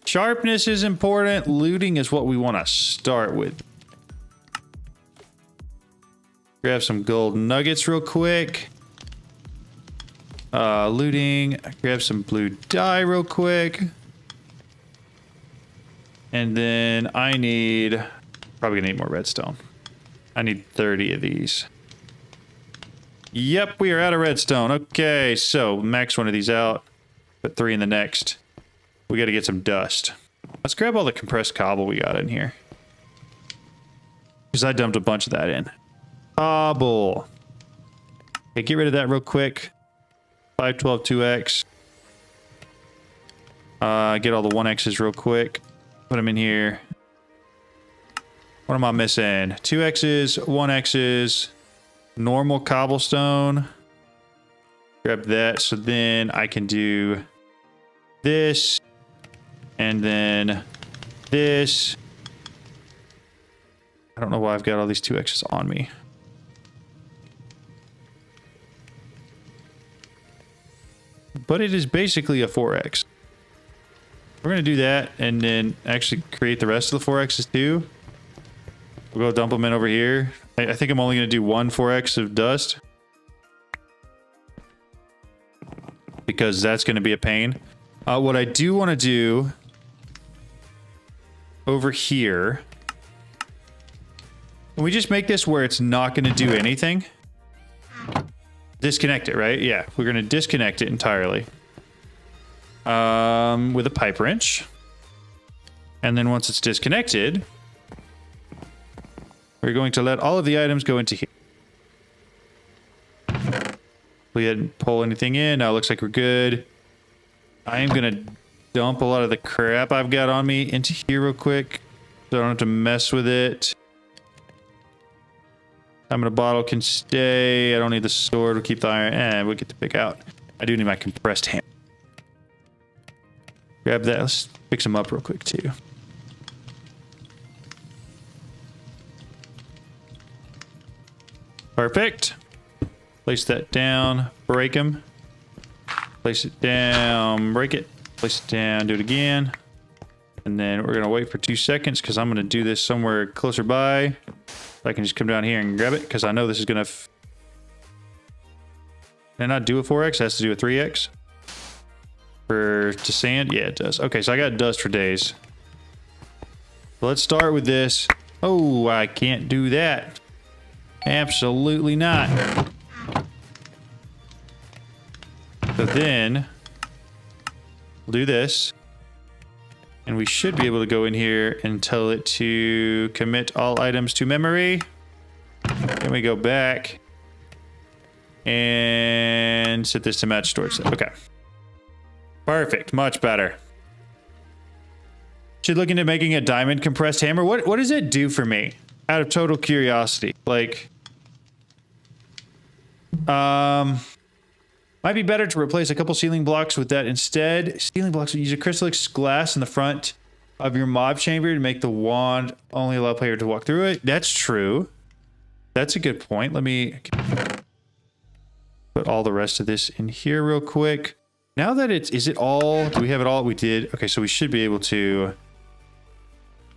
S1: Sharpness is important. Looting is what we want to start with. Grab some gold nuggets real quick. Looting. Grab some blue dye real quick. And then I need... Probably gonna need more redstone. I need 30 of these. Yep, we are out of redstone. Okay, so max one of these out. Put 3 in the next. We gotta get some dust. Let's grab all the compressed cobble we got in here. Because I dumped a bunch of that in. Cobble. Okay, get rid of that real quick. 512 2x. Get all the 1x's real quick. Put them in here. What am I missing? 2x's, 1x's, normal cobblestone. Grab that so then I can do this. And then this. I don't know why I've got all these 2x's on me. But it is basically a 4x. We're going to do that and then actually create the rest of the 4x's too. We'll go dump them in over here. I think I'm only going to do 1 4x of dust. Because that's going to be a pain. What I do want to do over here. Can we just make this where it's not going to do anything? Disconnect it, right? Yeah, we're going to disconnect it entirely. With a pipe wrench. And then once it's disconnected, we're going to let all of the items go into here. We didn't pull anything in. Now it looks like we're good. I am going to dump a lot of the crap I've got on me into here real quick, so I don't have to mess with it. I'm in a bottle can stay. I don't need the sword. We'll keep the iron. And we'll get to pick out. I do need my compressed hammer. Grab that. Let's fix them up real quick too. Perfect. Place that down. Break them. Place it down. Break it. Place it down. Do it again. And then we're going to wait for 2 seconds because I'm going to do this somewhere closer by. I can just come down here and grab it because I know this is going to... Can I not do a 4x? It has to do a 3x. To sand? Yeah, it does. Okay, so I got dust for days. So let's start with this. Oh, I can't do that. Absolutely not. So then we'll do this. And we should be able to go in here and tell it to commit all items to memory. Then we go back and set this to match storage. Okay. Perfect. Much better. Should look into making a diamond compressed hammer. What does it do for me? Out of total curiosity. Like, might be better to replace a couple ceiling blocks with that instead. Ceiling blocks will use a crystalline glass in the front of your mob chamber to make the wand only allow player to walk through it. That's true. That's a good point. Let me put all the rest of this in here real quick. Now that is it all? Do we have it all? We did. Okay, so we should be able to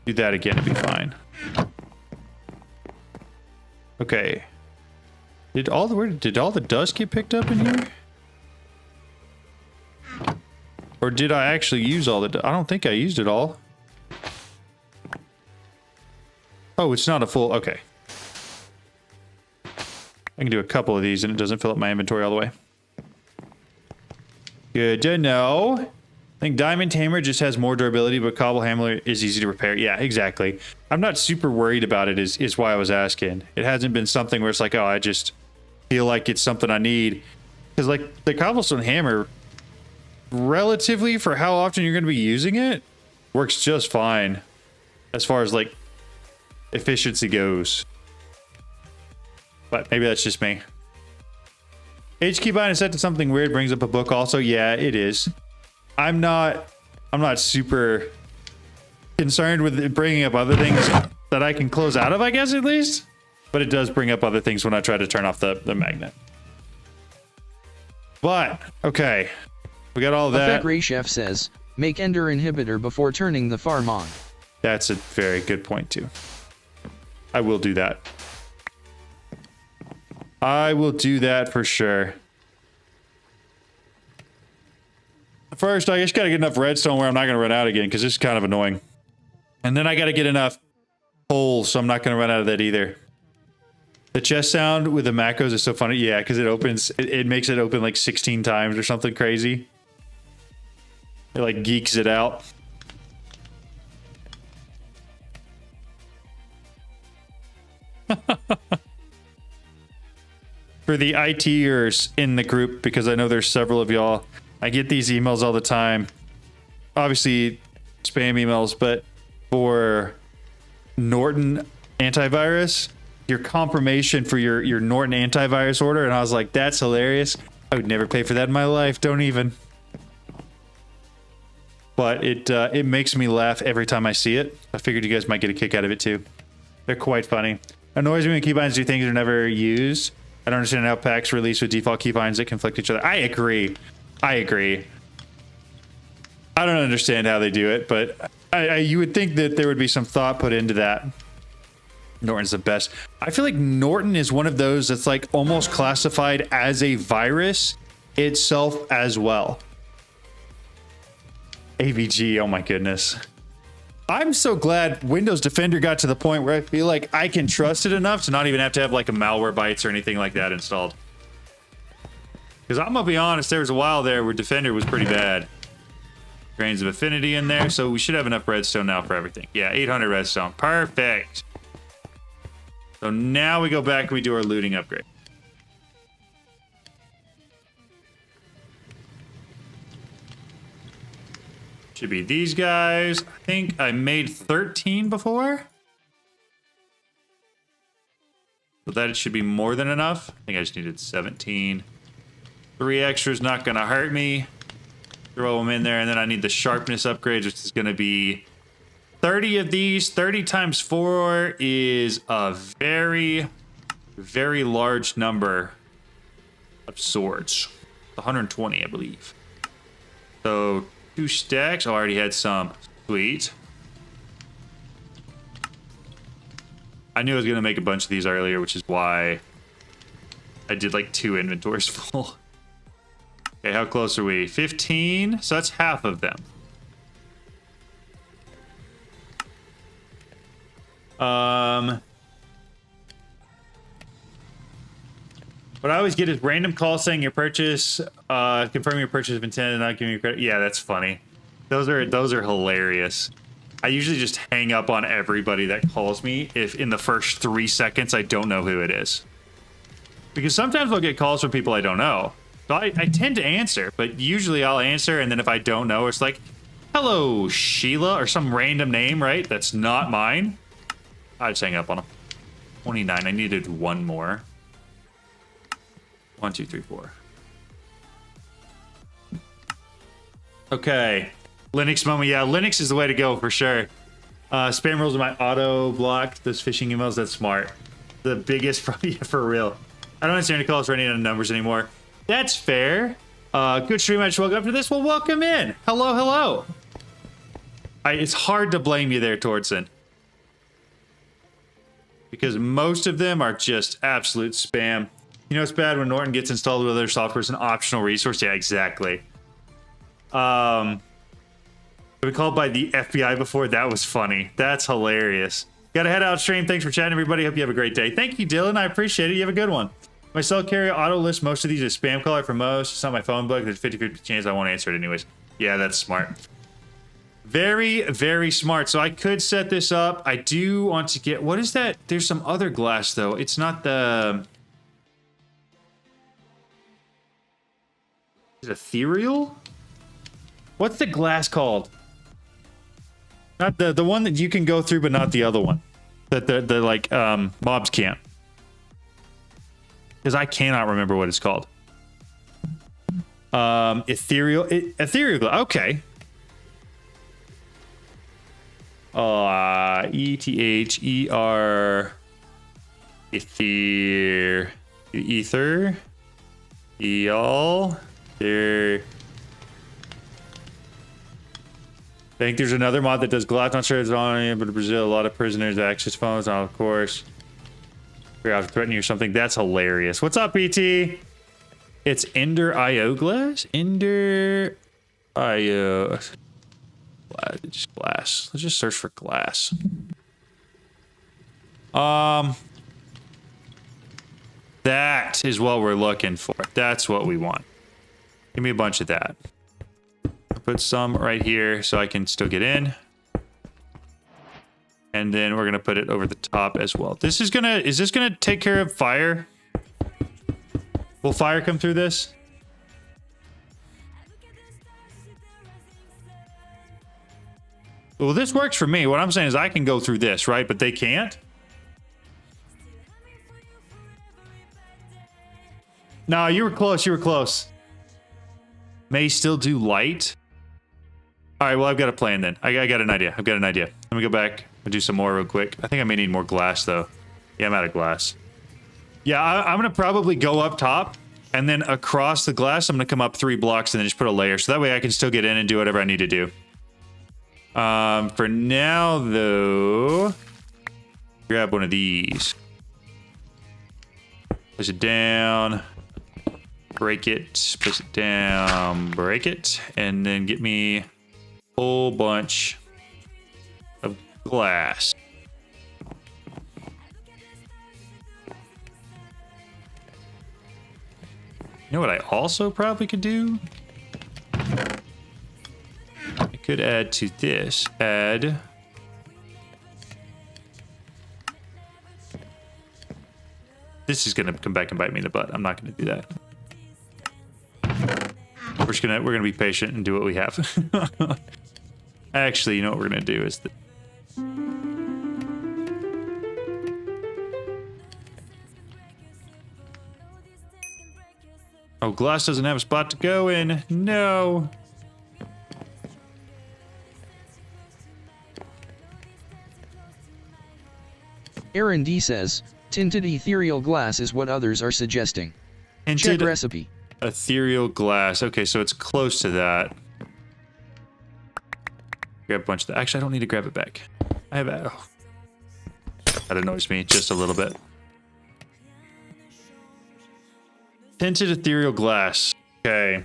S1: do that again and be fine. Okay. Did all the dust get picked up in here? Or did I actually use all the... I don't think I used it all. Oh, it's not a full... Okay. I can do a couple of these and it doesn't fill up my inventory all the way. Good to know. think Diamond Tamer just has more durability, but Cobble Hammer is easy to repair. Yeah, exactly. I'm not super worried about it is why I was asking. It hasn't been something where it's like, oh, I just feel like it's something I need. Because like the Cobblestone Hammer, relatively for how often you're going to be using it, works just fine as far as like efficiency goes. But maybe that's just me. HK bind is set to something weird, brings up a book also. Yeah, it is. I'm not super concerned with it bringing up other things that I can close out of, I guess, at least. But it does bring up other things when I try to turn off the magnet. But, okay. We got all of that.
S3: Ray Chef says, make Ender inhibitor before turning the farm on.
S1: That's a very good point, too. I will do that. I will do that for sure. First, I just gotta get enough redstone where I'm not gonna run out again, because this is kind of annoying. And then I gotta get enough coal, so I'm not gonna run out of that either. The chest sound with the macros is so funny. Yeah, because it opens, it makes it open like 16 times or something crazy. It like geeks it out. For the ITers in the group, because I know there's several of y'all, I get these emails all the time. Obviously, spam emails, but for Norton antivirus, your confirmation for your Norton antivirus order, and I was like, that's hilarious. I would never pay for that in my life. Don't even. But it makes me laugh every time I see it. I figured you guys might get a kick out of it too. They're quite funny. Annoys me when keybinds do things that are never used. I don't understand how packs release with default keybinds that conflict each other. I agree. I don't understand how they do it, but you would think that there would be some thought put into that. Norton's the best. I feel like Norton is one of those that's like almost classified as a virus itself as well. AVG, oh my goodness. I'm so glad Windows Defender got to the point where I feel like I can trust it enough to not even have to have like a malware bytes or anything like that installed. Because I'm gonna be honest, there was a while there where Defender was pretty bad. Grains of Affinity in there, so we should have enough redstone now for everything. Yeah, 800 redstone, perfect. So now we go back and we do our looting upgrade. Should be these guys. I think I made 13 before. So that should be more than enough. I think I just needed 17. 3 extras, not gonna hurt me. Throw them in there, and then I need the sharpness upgrade, which is gonna be 30 of these. 30 times 4 is a very, very large number of swords. 120, I believe. So 2 stacks. Oh, I already had some. Sweet. I knew I was going to make a bunch of these earlier, which is why I did like 2 inventories full. Okay, how close are we? 15. So that's half of them. What I always get is random calls saying your purchase, confirming your purchase of intent and not giving you credit. Yeah, that's funny. Those are hilarious. I usually just hang up on everybody that calls me if in the first 3 seconds I don't know who it is. Because sometimes I'll get calls from people I don't know. So I tend to answer, but usually I'll answer, and then if I don't know, it's like, hello, Sheila, or some random name, right? That's not mine. I just hang up on them. 29. I needed 1 more. 1, 2, 3, 4. Okay. Linux moment. Yeah, Linux is the way to go for sure. Spam rules in my auto block those phishing emails. That's smart. The biggest problem, yeah, for real. I don't answer any calls for any of the numbers anymore. That's fair. Good stream. I just woke up to this. Well, welcome in. Hello, hello. It's hard to blame you there, Tordson. Because most of them are just absolute spam. You know, it's bad when Norton gets installed with other software as an optional resource. Yeah, exactly. We called by the FBI before. That was funny. That's hilarious. Gotta head out stream. Thanks for chatting, everybody. Hope you have a great day. Thank you, Dylan. I appreciate it. You have a good one. My cell carrier auto list most of these is spam caller for most. It's not my phone book. There's a 50-50 chance I won't answer it anyways. Yeah, that's smart. Very, very smart. So I could set this up. I do want to get... What is that? There's some other glass, though. It's not the... Is it ethereal? What's the glass called? Not the one that you can go through, but not the other one. That the like mobs can't. Because I cannot remember what it's called. Ethereal glass. Okay. ETHER. Ether. There. I think there's another mod that does glass. Not sure it's on, but in Brazil, a lot of prisoners access phones. Oh, of course. We're out to threaten you or something. That's hilarious. What's up, BT? It's Ender IO glass? Ender IO. Just glass. Let's just search for glass. That is what we're looking for. That's what we want. Give me a bunch of that. Put some right here so I can still get in. And then we're gonna put it over the top as well. Is this gonna take care of fire? Will fire come through this? Well, this works for me. What I'm saying is I can go through this, right? But they can't? No, you were close. You were close. May still do light. All right, well, I've got a plan then. I got an idea. I've got an idea. Let me go back and do some more real quick. I think I may need more glass, though. Yeah, I'm out of glass. Yeah, I'm going to probably go up top, and then across the glass, I'm going to come up 3 blocks and then just put a layer. So that way I can still get in and do whatever I need to do. For now, though, grab one of these. Push it down. Break it. Push it down. Break it. And then get me... whole bunch of glass. You know what I also probably could do? I could add to this. Add. This is gonna come back and bite me in the butt. I'm not gonna do that. We're gonna be patient and do what we have. Actually, you know what we're gonna do is oh, glass doesn't have a spot to go in. No.
S3: Aaron D says, tinted ethereal glass is what others are suggesting.
S1: Tinted
S3: Check recipe.
S1: Ethereal glass. Okay, so it's close to that. Grab a bunch of that. Actually, I don't need to grab it back. I have it. Oh. That annoys me just a little bit. Tinted ethereal glass. Okay.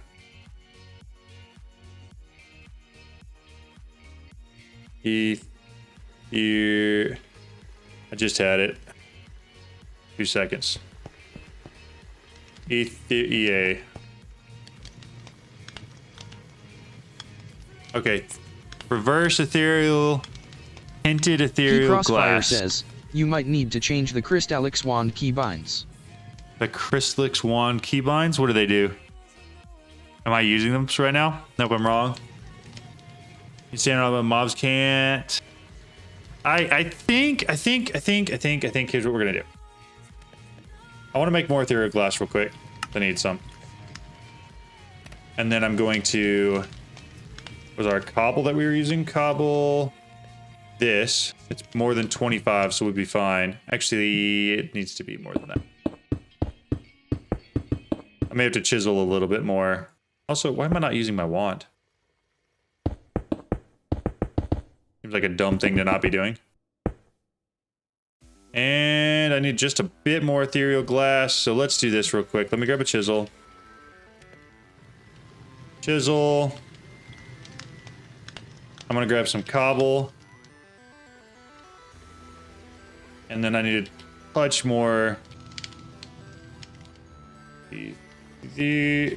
S1: Here. I just had it. 2 seconds. EA. Okay. Reverse ethereal. Tinted ethereal
S3: Crossfire
S1: glass.
S3: says, you might need to change the Crystallix wand keybinds.
S1: The Crystallix wand keybinds? What do they do? Am I using them right now? Nope, I'm wrong. You saying all the mobs can't. I think here's what we're gonna do. I want to make more ethereal glass real quick. I need some. And then I'm going to... was our cobble that we were using? Cobble... this. It's more than 25, so we'd be fine. Actually, it needs to be more than that. I may have to chisel a little bit more. Also, why am I not using my wand? Seems like a dumb thing to not be doing. And I need just a bit more ethereal glass, so let's do this real quick. Let me grab a chisel. Chisel. I'm gonna grab some cobble. And then I need a touch more.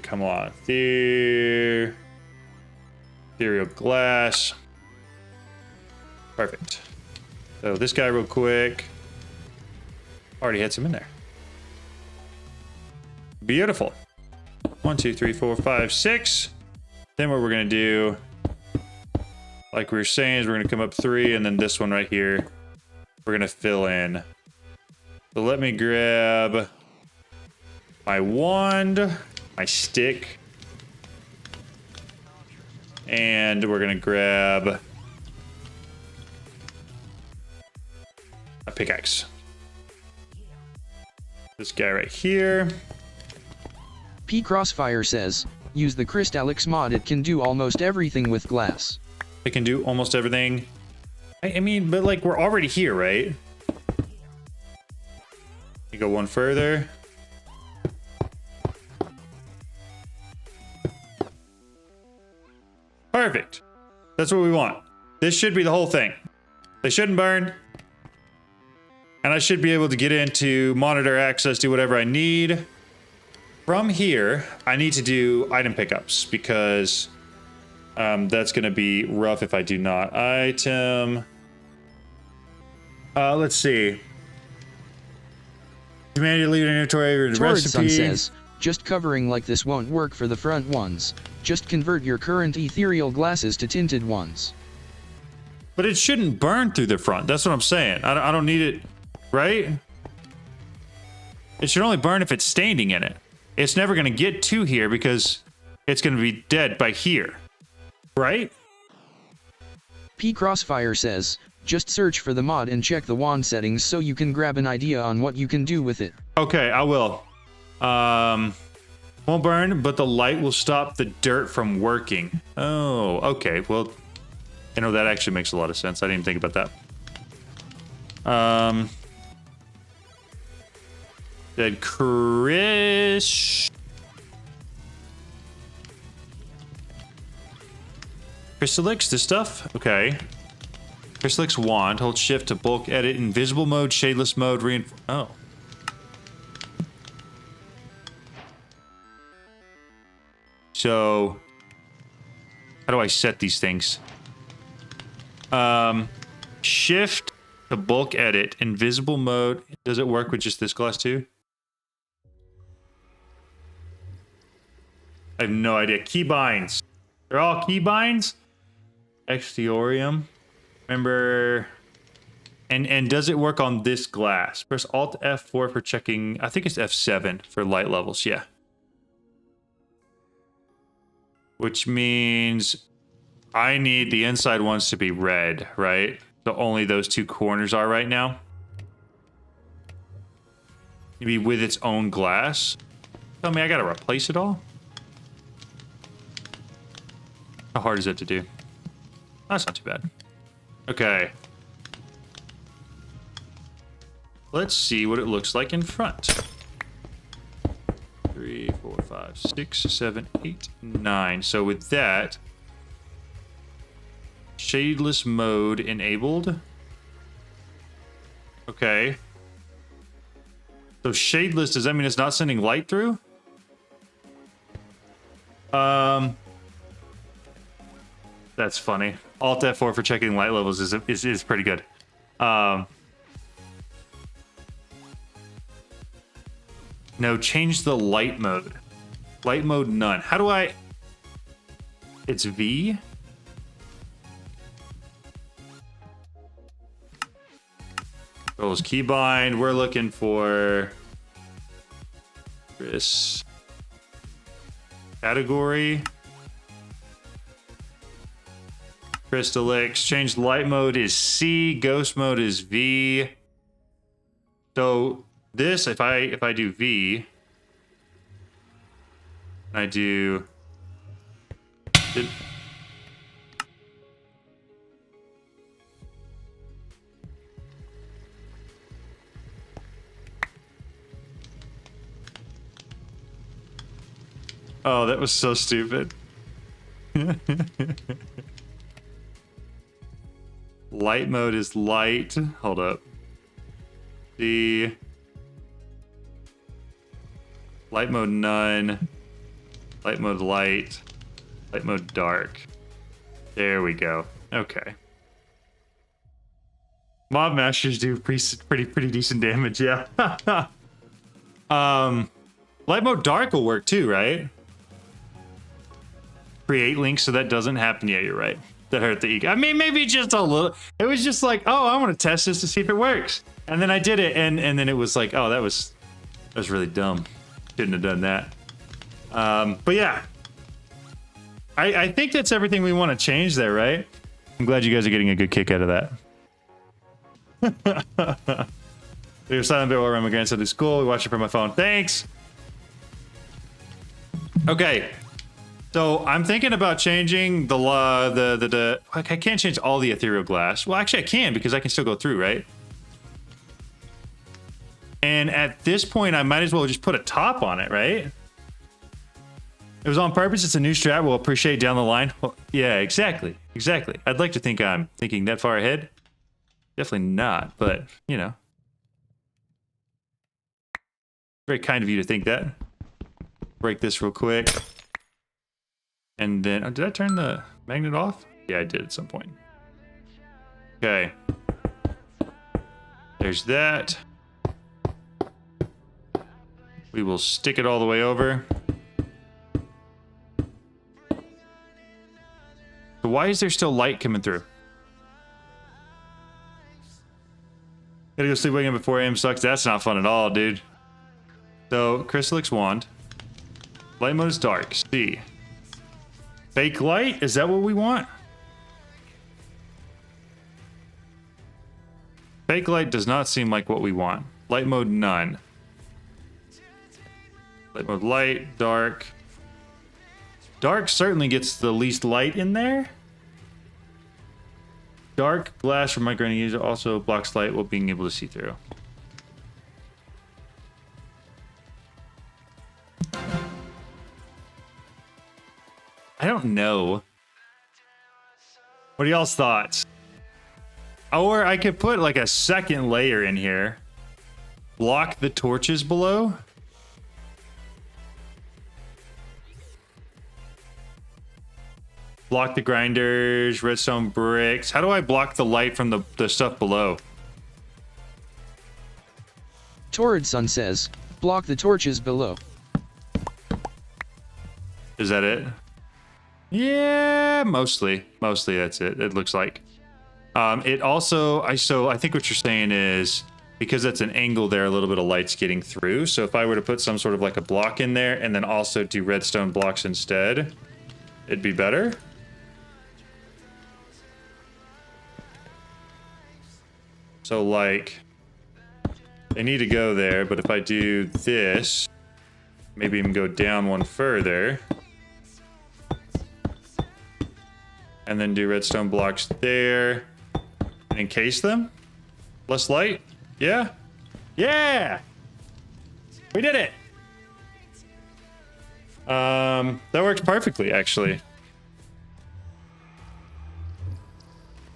S1: Come on. There. Ethereal glass. Perfect. So this guy real quick. Already had some in there. Beautiful. 1, 2, 3, 4, 5, 6. Then what we're gonna do, like we were saying, is we're gonna come up 3, and then this one right here, we're gonna fill in. So let me grab my wand, my stick, and we're gonna grab a pickaxe. This guy right here.
S3: P Crossfire says, use the Crystallix mod, it can do almost everything with glass.
S1: It can do almost everything. I mean, but like we're already here, right? You go one further. Perfect. That's what we want. This should be the whole thing. They shouldn't burn. And I should be able to get into monitor access, do whatever I need. From here, I need to do item pickups because that's going to be rough if I do not. Item. Let's see. Command you to leave an inventory or recipe.
S3: Says, just covering like this won't work for the front ones. Just convert your current ethereal glasses to tinted ones.
S1: But it shouldn't burn through the front. That's what I'm saying. I don't need it, right? It should only burn if it's standing in it. It's never going to get to here because it's going to be dead by here, right?
S3: P Crossfire says, just search for the mod and check the wand settings so you can grab an idea on what you can do with it.
S1: Okay, I will. Won't burn, but the light will stop the dirt from working. Oh, okay. Well, you know, that actually makes a lot of sense. I didn't even think about that. Then Crystallix this stuff? Okay. Crystallix wand. Hold shift to bulk edit. Invisible mode, shadeless mode, oh. So, how do I set these things? Shift to bulk edit. Invisible mode. Does it work with just this glass too? I have no idea. Keybinds. They're all keybinds? Exterium. Remember... And does it work on this glass? Press Alt F4 for checking... I think it's F7 for light levels. Yeah. Which means I need the inside ones to be red, right? So only those two corners are right now. Maybe with its own glass. Tell me I gotta replace it all? How hard is it to do? That's not too bad. Okay. Let's see what it looks like in front. 3, 4, 5, 6, 7, 8, 9. So with that, shadeless mode enabled. Okay. So shadeless, does that mean it's not sending light through? That's funny. Alt F4 for checking light levels is pretty good. No, change the light mode. Light mode none. How do I... It's V? Controls keybind. We're looking for... This... Category. Crystallix. Change light mode is C. Ghost mode is V. So... This, if I do V, I do... Oh, that was so stupid. Light mode is light. Hold up. The... Light mode none. Light mode light. Light mode dark. There we go. Okay. Mob masters do pretty decent damage, yeah. Light mode dark will work too, right? Create links so that doesn't happen. Yeah, you're right. That hurt the ego. I mean, maybe just a little. It was just like, oh, I want to test this to see if it works. And then I did it, and then it was like, oh, that was really dumb. Shouldn't have done that. But yeah. I think that's everything we want to change there, right? I'm glad you guys are getting a good kick out of that. Your silent bit while I'm against at school. We watch it from my phone. Thanks. Okay. So I'm thinking about changing the like I can't change all the ethereal glass. Well, actually I can because I can still go through, right? And at this point, I might as well just put a top on it, right? It was on purpose. It's a new strat we'll appreciate down the line. Well, yeah, exactly. Exactly. I'd like to think I'm thinking that far ahead. Definitely not, but, you know. Very kind of you to think that. Break this real quick. And then, oh, did I turn the magnet off? Yeah, I did at some point. Okay. There's that. We will stick it all the way over. So why is there still light coming through? Gotta go sleep waking up before AM sucks. That's not fun at all, dude. So, Chrysalix wand. Light mode is dark. C. Fake light? Is that what we want? Fake light does not seem like what we want. Light mode none. Light mode light, dark. Dark certainly gets the least light in there. Dark glass from micro user also blocks light while being able to see through. I don't know. What are y'all's thoughts? Or I could put like a second layer in here. Block the torches below. Block the grinders, redstone bricks. How do I block the light from the stuff below?
S3: Torrid Sun says, block the torches below.
S1: Is that it? Yeah, mostly. Mostly that's it, it looks like. It also, I think what you're saying is, because that's an angle there, a little bit of light's getting through. So if I were to put some sort of like a block in there and then also do redstone blocks instead, it'd be better. So like, they need to go there, but if I do this, maybe even go down one further, and then do redstone blocks there, and encase them. Less light? Yeah? Yeah! We did it! That works perfectly, actually.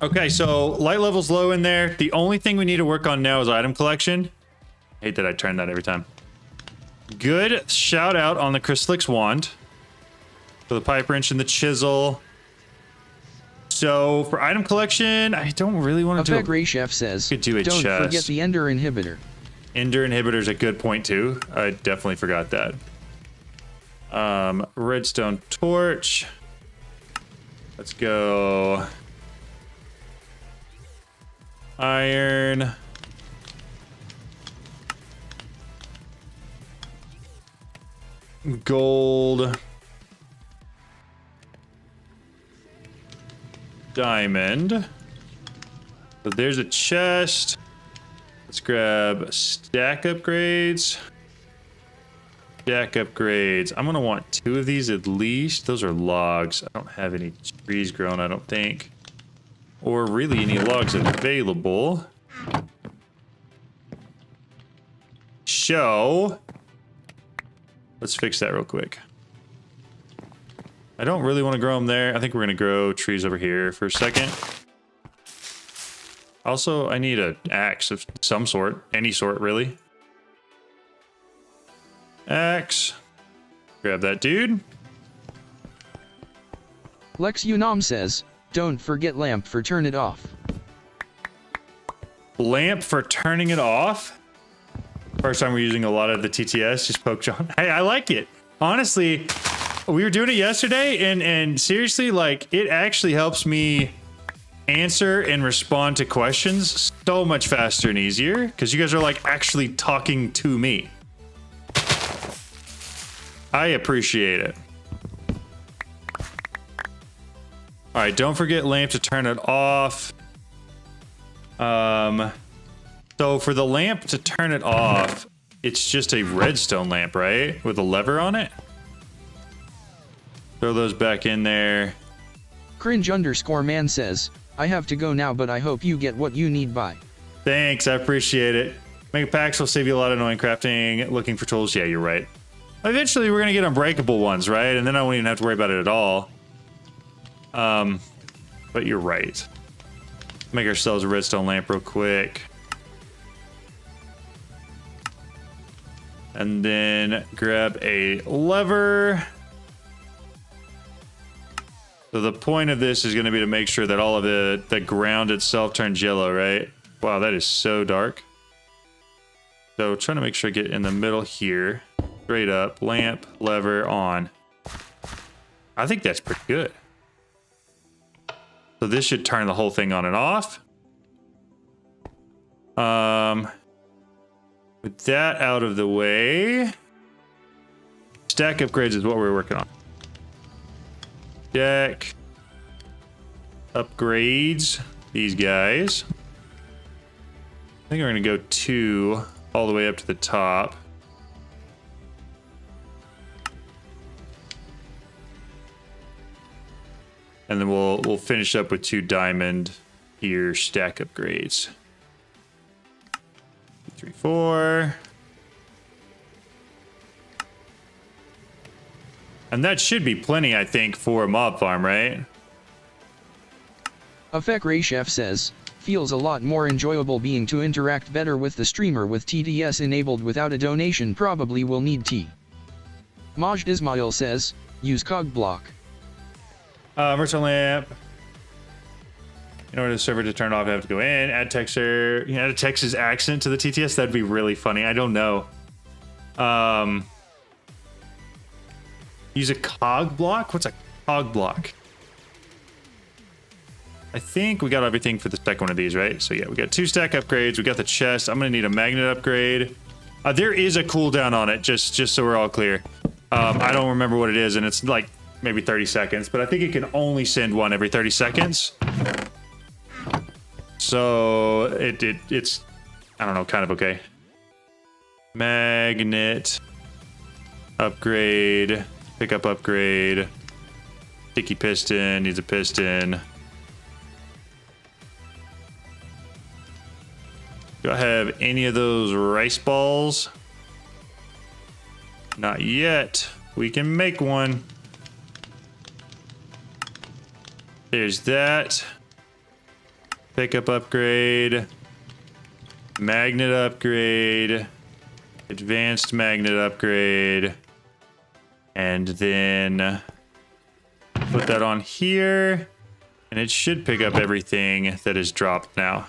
S1: Okay, so light level's low in there. The only thing we need to work on now is item collection. I hate that I turn that every time. Good shout out on the Chrysalix wand. For the pipe wrench and the chisel. So for item collection, I don't really want to do
S3: Gray Chef says,
S1: could do a
S3: don't
S1: chest.
S3: forget the Ender inhibitor.
S1: Ender inhibitor is a good point too. I definitely forgot that. Redstone torch. Let's go. Iron. Gold. Diamond. So there's a chest. Let's grab stack upgrades. Stack upgrades. I'm gonna want 2 of these at least. Those are logs. I don't have any trees grown, I don't think. Or really any logs available. So, let's fix that real quick. I don't really want to grow them there. I think we're going to grow trees over here for a second. Also, I need an axe of some sort. Any sort, really. Axe. Grab that dude.
S3: Lex Unam says, Don't forget lamp for turn it off.
S1: Lamp for turning it off. First time we're using a lot of the TTS. Just poke John. Hey, I like it. Honestly, we were doing it yesterday, and seriously, like, it actually helps me answer and respond to questions so much faster and easier because you guys are like actually talking to me. I appreciate it. All right, don't forget lamp to turn it off. So for the lamp to turn it off, it's just a redstone lamp, right? With a lever on it. Throw those back in there.
S3: Cringe_man says, I have to go now, but I hope you get what you need. Bye.
S1: Thanks, I appreciate it. Mega packs will save you a lot of annoying crafting, looking for tools. Yeah, you're right. Eventually, we're gonna get unbreakable ones, right? And then I won't even have to worry about it at all. But you're right. Make ourselves a redstone lamp real quick. And then grab a lever. So the point of this is going to be to make sure that all of the ground itself turns yellow, right? Wow, that is so dark. So trying to make sure I get in the middle here. Straight up, lamp, lever, on. I think that's pretty good. So this should turn the whole thing on and off. With that out of the way, stack upgrades is what we're working on. Deck upgrades, these guys. I think we're gonna go 2 all the way up to the top. And then we'll finish up with 2 diamond here stack upgrades. 3, 4. And that should be plenty, I think, for a mob farm, right?
S3: Afek Ray Chef says, feels a lot more enjoyable being to interact better with the streamer with TDS enabled. Without a donation probably will need T. Majd Ismail says, use cog block.
S1: Virtual lamp. In order for the server to turn off, I have to go in, add texture, add a Texas accent to the TTS. That'd be really funny. I don't know. Use a cog block? What's a cog block? I think we got everything for the second one of these, right? So yeah, we got 2 stack upgrades. We got the chest. I'm gonna need a magnet upgrade. There is a cooldown on it, just so we're all clear. I don't remember what it is, and it's like maybe 30 seconds, but I think it can only send one every 30 seconds. So it's, I don't know, kind of okay. Magnet upgrade, pickup upgrade. Sticky piston needs a piston. Do I have any of those rice balls? Not yet. We can make one. There's that. Pickup upgrade. Magnet upgrade. Advanced magnet upgrade. And then put that on here. And it should pick up everything that is dropped now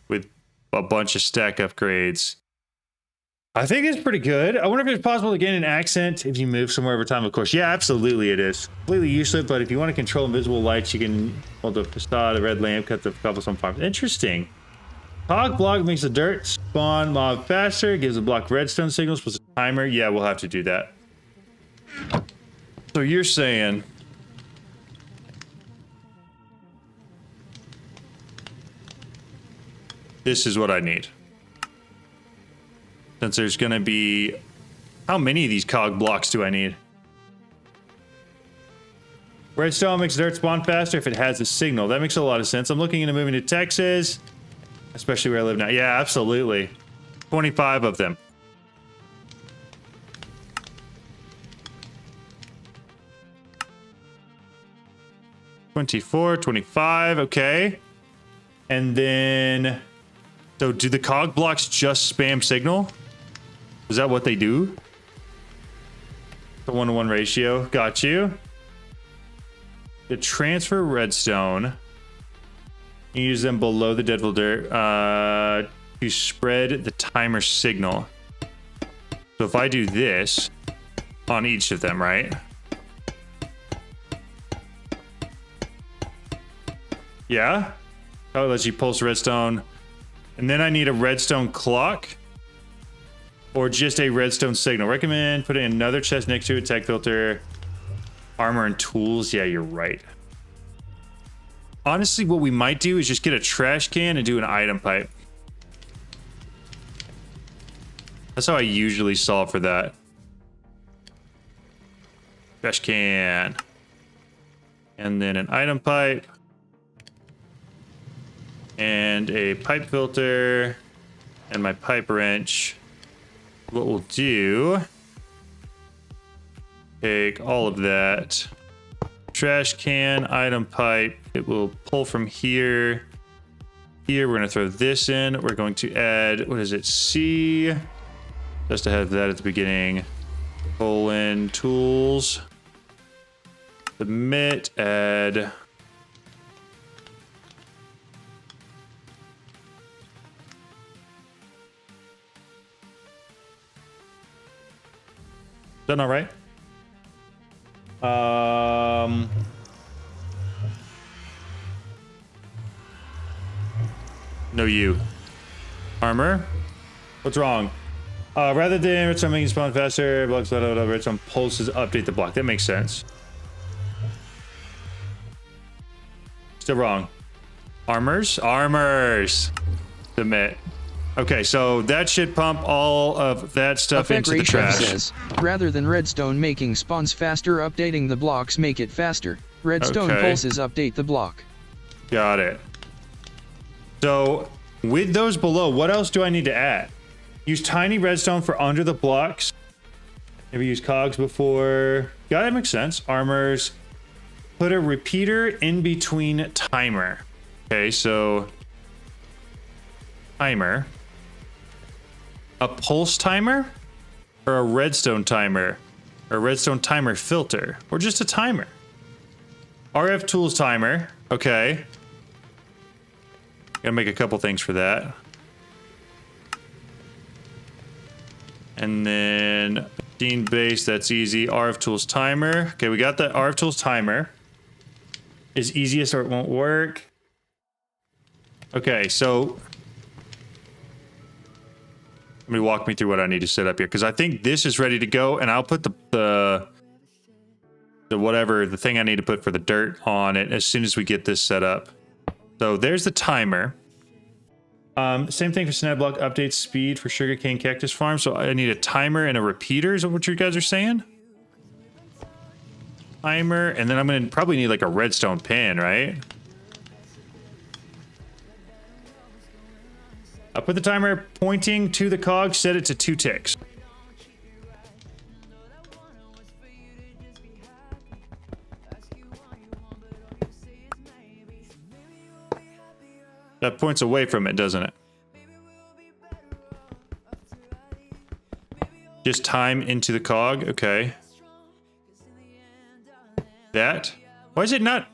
S1: with a bunch of stack upgrades. I think it's pretty good. I wonder if it's possible to gain an accent if you move somewhere over time, of course. Yeah, absolutely it is. Completely useless, but if you want to control invisible lights, you can hold the facade, the red lamp, cut the cobblestone farms. Interesting. Cog block makes the dirt spawn mob faster, gives the block redstone signals, puts a timer. Yeah, we'll have to do that. So you're saying this is what I need. Since there's gonna be, how many of these cog blocks do I need? Redstone makes dirt spawn faster if it has a signal. That makes a lot of sense. I'm looking into moving to Texas, especially where I live now. Yeah, absolutely. 25 of them. $24, $25, okay. And then, so do the cog blocks just spam signal? Is that what they do? The 1-to-1 ratio, got you. to transfer redstone. You use them below the dead dirt to spread the timer signal. So if I do this on each of them, right? Yeah. Oh, it lets you pulse redstone. And then I need a redstone clock. Or just a redstone signal. Recommend putting another chest next to a tech filter. Armor and tools. Yeah, you're right. Honestly, what we might do is just get a trash can and do an item pipe. That's how I usually solve for that. Trash can. And then an item pipe. And a pipe filter. And my pipe wrench. What we'll do, take all of that, trash can, item pipe, it will pull from here. Here, we're going to throw this in. We're going to add, what is it, C, just to have that at the beginning, colon, tools, submit, add, is that not right? No, you. Armor? What's wrong? Rather than redstone making spawn faster, blocks, whatever, redstone pulses update the block. That makes sense. Still wrong. Armors? Armors! Submit. Okay, so that should pump all of that stuff into the trash.
S3: Says, rather than redstone making spawns faster, updating the blocks make it faster. Redstone pulses update the block.
S1: Got it. So with those below, what else do I need to add? Use tiny redstone for under the blocks. Never used cogs before. Yeah, that makes sense. Armors. Put a repeater in between timer. Okay, so timer. A pulse timer or a redstone timer or a redstone timer filter or just a timer. RF tools timer. Okay. Gotta make a couple things for that. And then machine base, that's easy. RF tools timer. Okay, we got the RF tools timer. Is easiest or it won't work. Okay, so let me walk me through what I need to set up here, because I think this is ready to go, and I'll put the whatever, the thing I need to put for the dirt on it as soon as we get this set up. So there's the timer. Same thing for snap block updates speed for sugarcane cactus farm. So I need a timer and a repeater. Is that what you guys are saying? Timer, and then I'm gonna probably need like a redstone pin, right? I put the timer pointing to the cog, set it to 2 ticks. That points away from it, doesn't it? Just time into the cog, okay. That? Why is it not?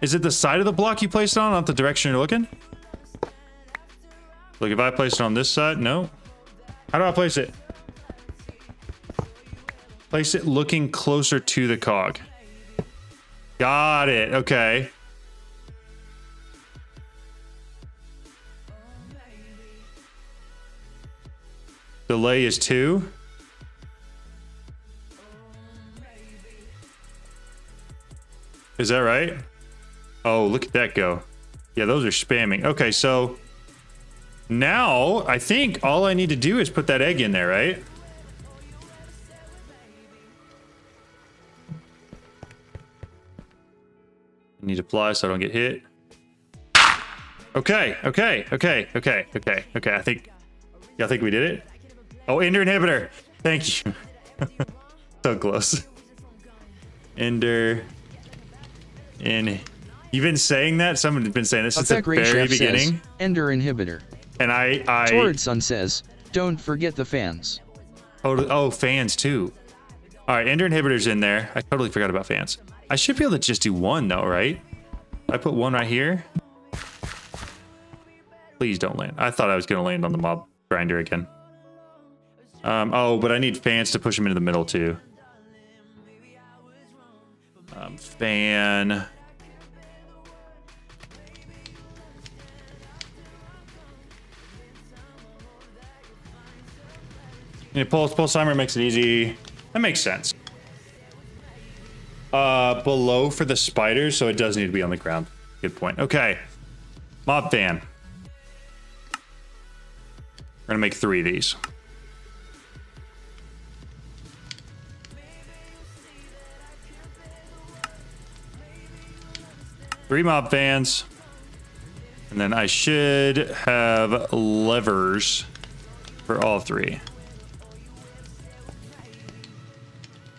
S1: Is it the side of the block you placed it on, not the direction you're looking? Look, if I place it on this side, no. How do I place it? Place it looking closer to the cog. Got it, okay. Delay is 2. Is that right? Oh, look at that go. Yeah, those are spamming. Okay, so now I think all I need to do is put that egg in there, right? I need to fly so I don't get hit. Okay. I think we did it. Oh, ender inhibitor. Thank you. So close. Ender. You've been saying that? Someone's been saying this since the very beginning.
S3: Says, ender inhibitor.
S1: And I
S3: Torrid Sun says, don't forget the fans.
S1: Oh, fans too. All right, ender inhibitor's in there. I totally forgot about fans. I should be able to just do one though, right? I put one right here. Please don't land. I thought I was going to land on the mob grinder again. Oh, but I need fans to push him into the middle too. Fan. Yeah, pulse timer makes it easy. That makes sense. Below for the spiders, so it does need to be on the ground. Good point. Okay. Mob fan. We're gonna make 3 of these. Three mob fans. And then I should have levers for all 3.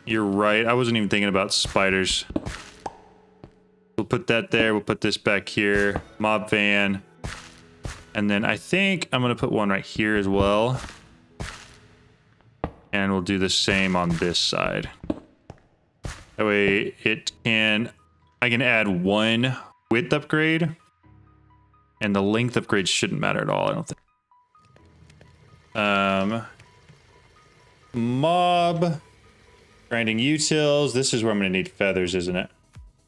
S1: You're right. I wasn't even thinking about spiders. We'll put that there. We'll put this back here. Mob fan. And then I think I'm going to put one right here as well. And we'll do the same on this side. That way I can add 1 width upgrade. And the length upgrade shouldn't matter at all, I don't think. Mob. Grinding utils. This is where I'm going to need feathers, isn't it?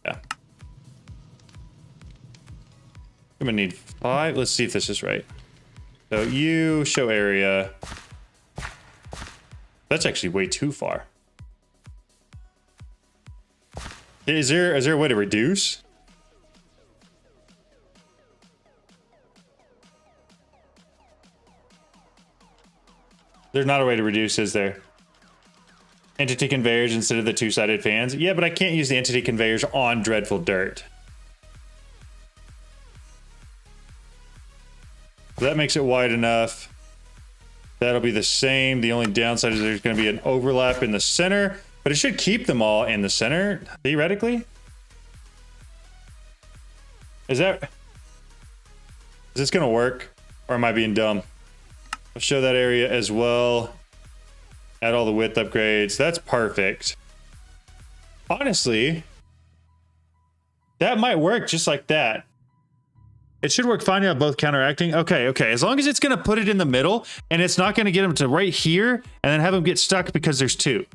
S1: Yeah. I'm going to need 5. Let's see if this is right. So you show area. That's actually way too far. Is there a way to reduce? There's not a way to reduce, is there? Entity conveyors instead of the 2-sided fans. Yeah, but I can't use the entity conveyors on Dreadful Dirt. That makes it wide enough. That'll be the same. The only downside is there's going to be an overlap in the center, but it should keep them all in the center, theoretically. Is this going to work? Or am I being dumb? I'll show that area as well. Add all the width upgrades. That's perfect. Honestly, that might work just like that. It should work fine. You have both counteracting. Okay. As long as it's going to put it in the middle and it's not going to get him to right here and then have him get stuck because there's 2.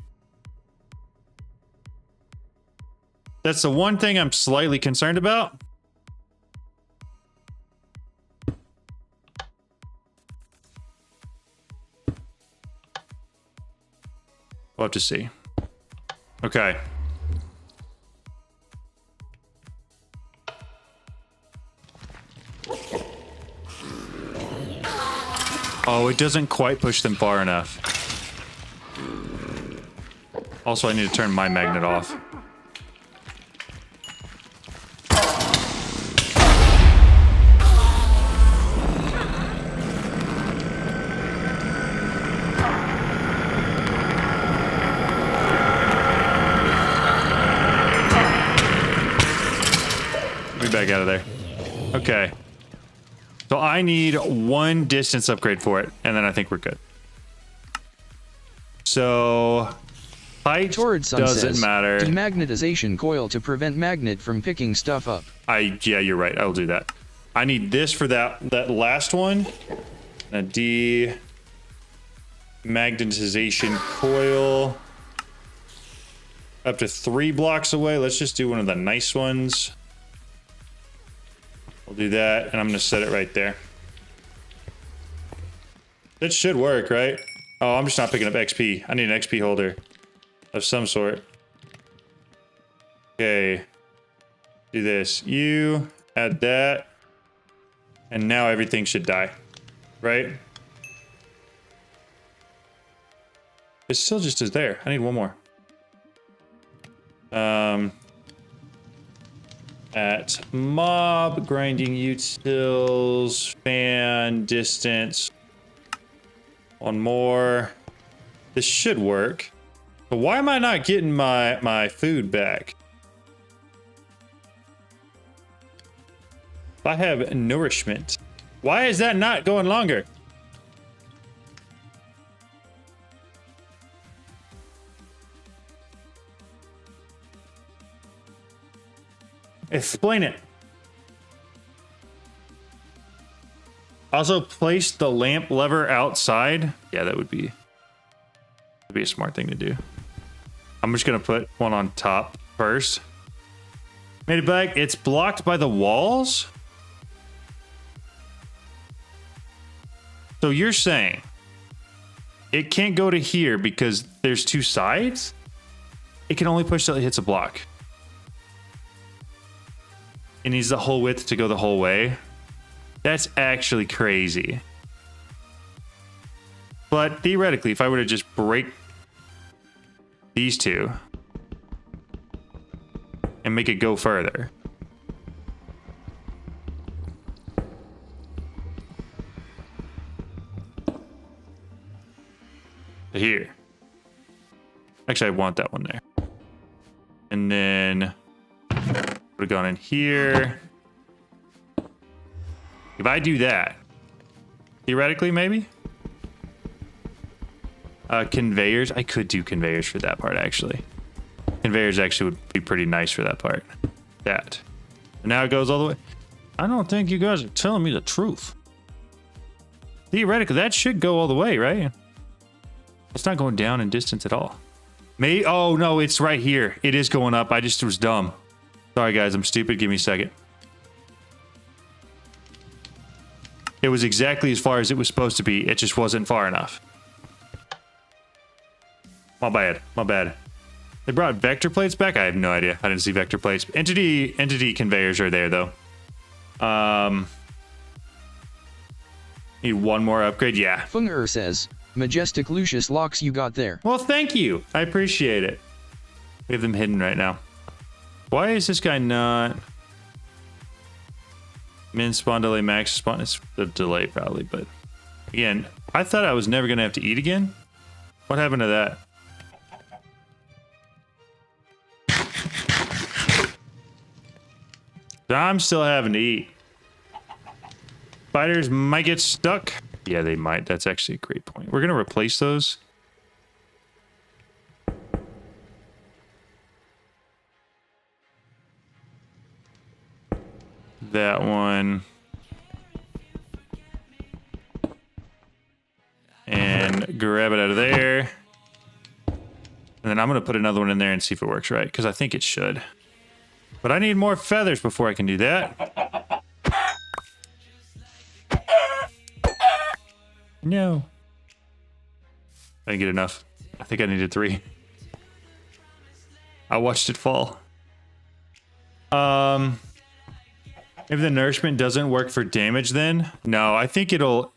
S1: That's the one thing I'm slightly concerned about. We'll have to see. Okay. Oh, it doesn't quite push them far enough. Also, I need to turn my magnet off. Back out of there. Okay. So I need 1 distance upgrade for it, and then I think we're good. So height doesn't matter.
S3: Demagnetization coil to prevent magnet from picking stuff up.
S1: Yeah, you're right. I'll do that. I need this for that last one. A demagnetization coil. Up to 3 blocks away. Let's just do one of the nice ones. We'll do that, and I'm going to set it right there. That should work, right? Oh, I'm just not picking up XP. I need an XP holder of some sort. Okay. Do this. You add that. And now everything should die. Right? It still just is there. I need one more. At mob, grinding utils, fan, distance. One more. This should work. But why am I not getting my food back? If I have nourishment, why is that not going longer? Explain it. Also, place the lamp lever outside. Yeah, that would be a smart thing to do. I'm just gonna put one on top first. Made it back. It's blocked by the walls. So you're saying it can't go to here because there's two sides? It can only push till it hits a block. It needs the whole width to go the whole way. That's actually crazy. But theoretically, if I were to just break these two and make it go further. Here. Actually, I want that one there. And then would have gone in here. If I do that, theoretically, maybe? Conveyors. I could do conveyors for that part, actually. Conveyors actually would be pretty nice for that part. That. And now it goes all the way. I don't think you guys are telling me the truth. Theoretically, that should go all the way, right? It's not going down in distance at all. Oh, no, it's right here. It is going up. I just was dumb. Sorry, guys. I'm stupid. Give me a second. It was exactly as far as it was supposed to be. It just wasn't far enough. My bad. My bad. They brought vector plates back? I have no idea. I didn't see vector plates. Entity conveyors are there, though. Need one more upgrade? Yeah.
S3: Funger says, Majestic Lucius locks you got there.
S1: Well, thank you. I appreciate it. We have them hidden right now. Why is this guy not... Min spawn delay, max spawn. It's the delay probably, but again, I thought I was never gonna have to eat again. What happened to that? I'm still having to eat. Spiders might get stuck. Yeah, they might. That's actually a great point. We're gonna replace those. That one. And grab it out of there. And then I'm going to put another one in there and see if it works right, because I think it should. But I need more feathers before I can do that. No. I didn't get enough. I think I needed 3. I watched it fall. If the nourishment doesn't work for damage, then no, I think it'll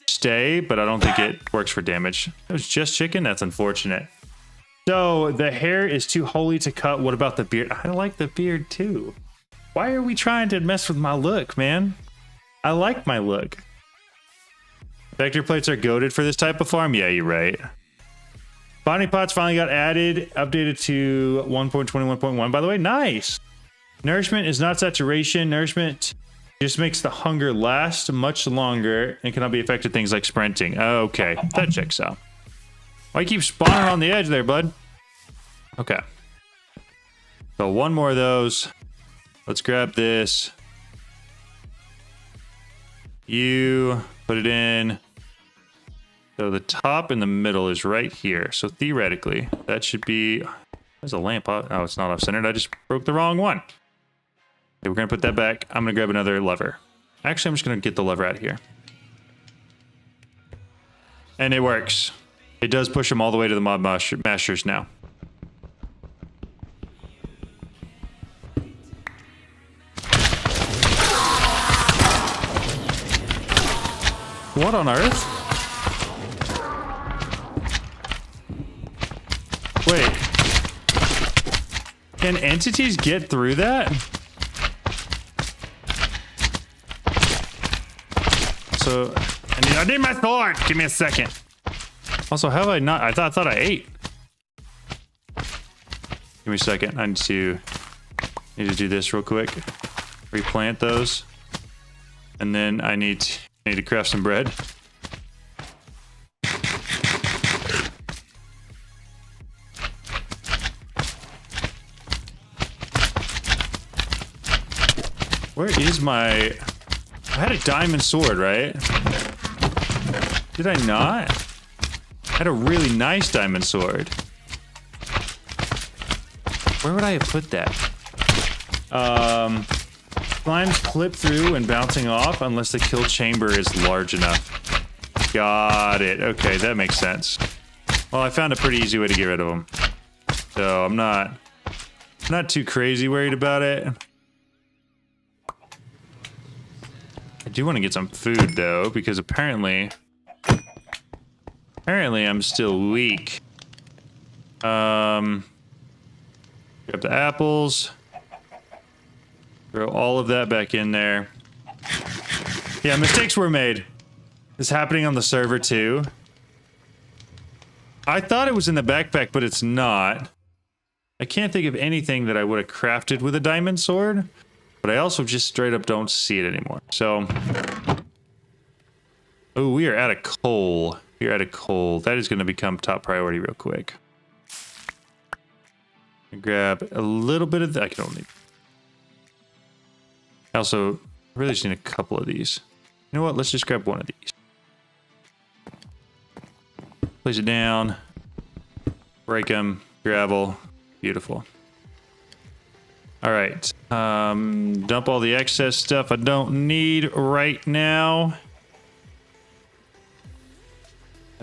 S1: stay, but I don't think it works for damage. It was just chicken. That's unfortunate. So the hair is too holy to cut. What about the beard? I like the beard too. Why are we trying to mess with my look, man? I like my look. Vector plates are goated for this type of farm. Yeah, you're right. Body pots finally got added, updated to 1.21.1. By the way, nice. Nourishment is not saturation. Nourishment just makes the hunger last much longer and cannot be affected things like sprinting. Okay, that checks out. Why you keep spawning on the edge there, bud? Okay. So one more of those. Let's grab this. You put it in. So the top and the middle is right here. So theoretically, that should be... There's a lamp. Oh, it's not off-centered. I just broke the wrong one. Okay, we're going to put that back. I'm going to grab another lever. Actually, I'm just going to get the lever out of here. And it works. It does push them all the way to the mob mashers now. What on earth? Wait. Can entities get through that? So, I need my sword. Give me a second. Also, have I not? I thought I ate. Give me a second. I need to do this real quick. Replant those, and then I need to craft some bread. Where is my... I had a diamond sword, right? Did I not? I had a really nice diamond sword. Where would I have put that? Slimes clip through and bouncing off unless the kill chamber is large enough. Got it. Okay, that makes sense. Well, I found a pretty easy way to get rid of them. So I'm not too crazy worried about it. I do want to get some food though, because apparently I'm still weak. Grab the apples. Throw all of that back in there. Yeah, mistakes were made. It's happening on the server too. I thought it was in the backpack, but it's not. I can't think of anything that I would have crafted with a diamond sword, but I also just straight up don't see it anymore. So, oh, we are out of coal. We are out of coal. That is going to become top priority real quick. Grab a little bit of that. I can only. Also, I really just need a couple of these. You know what? Let's just grab one of these. Place it down. Break them. Gravel. Beautiful. All right. Dump all the excess stuff I don't need right now.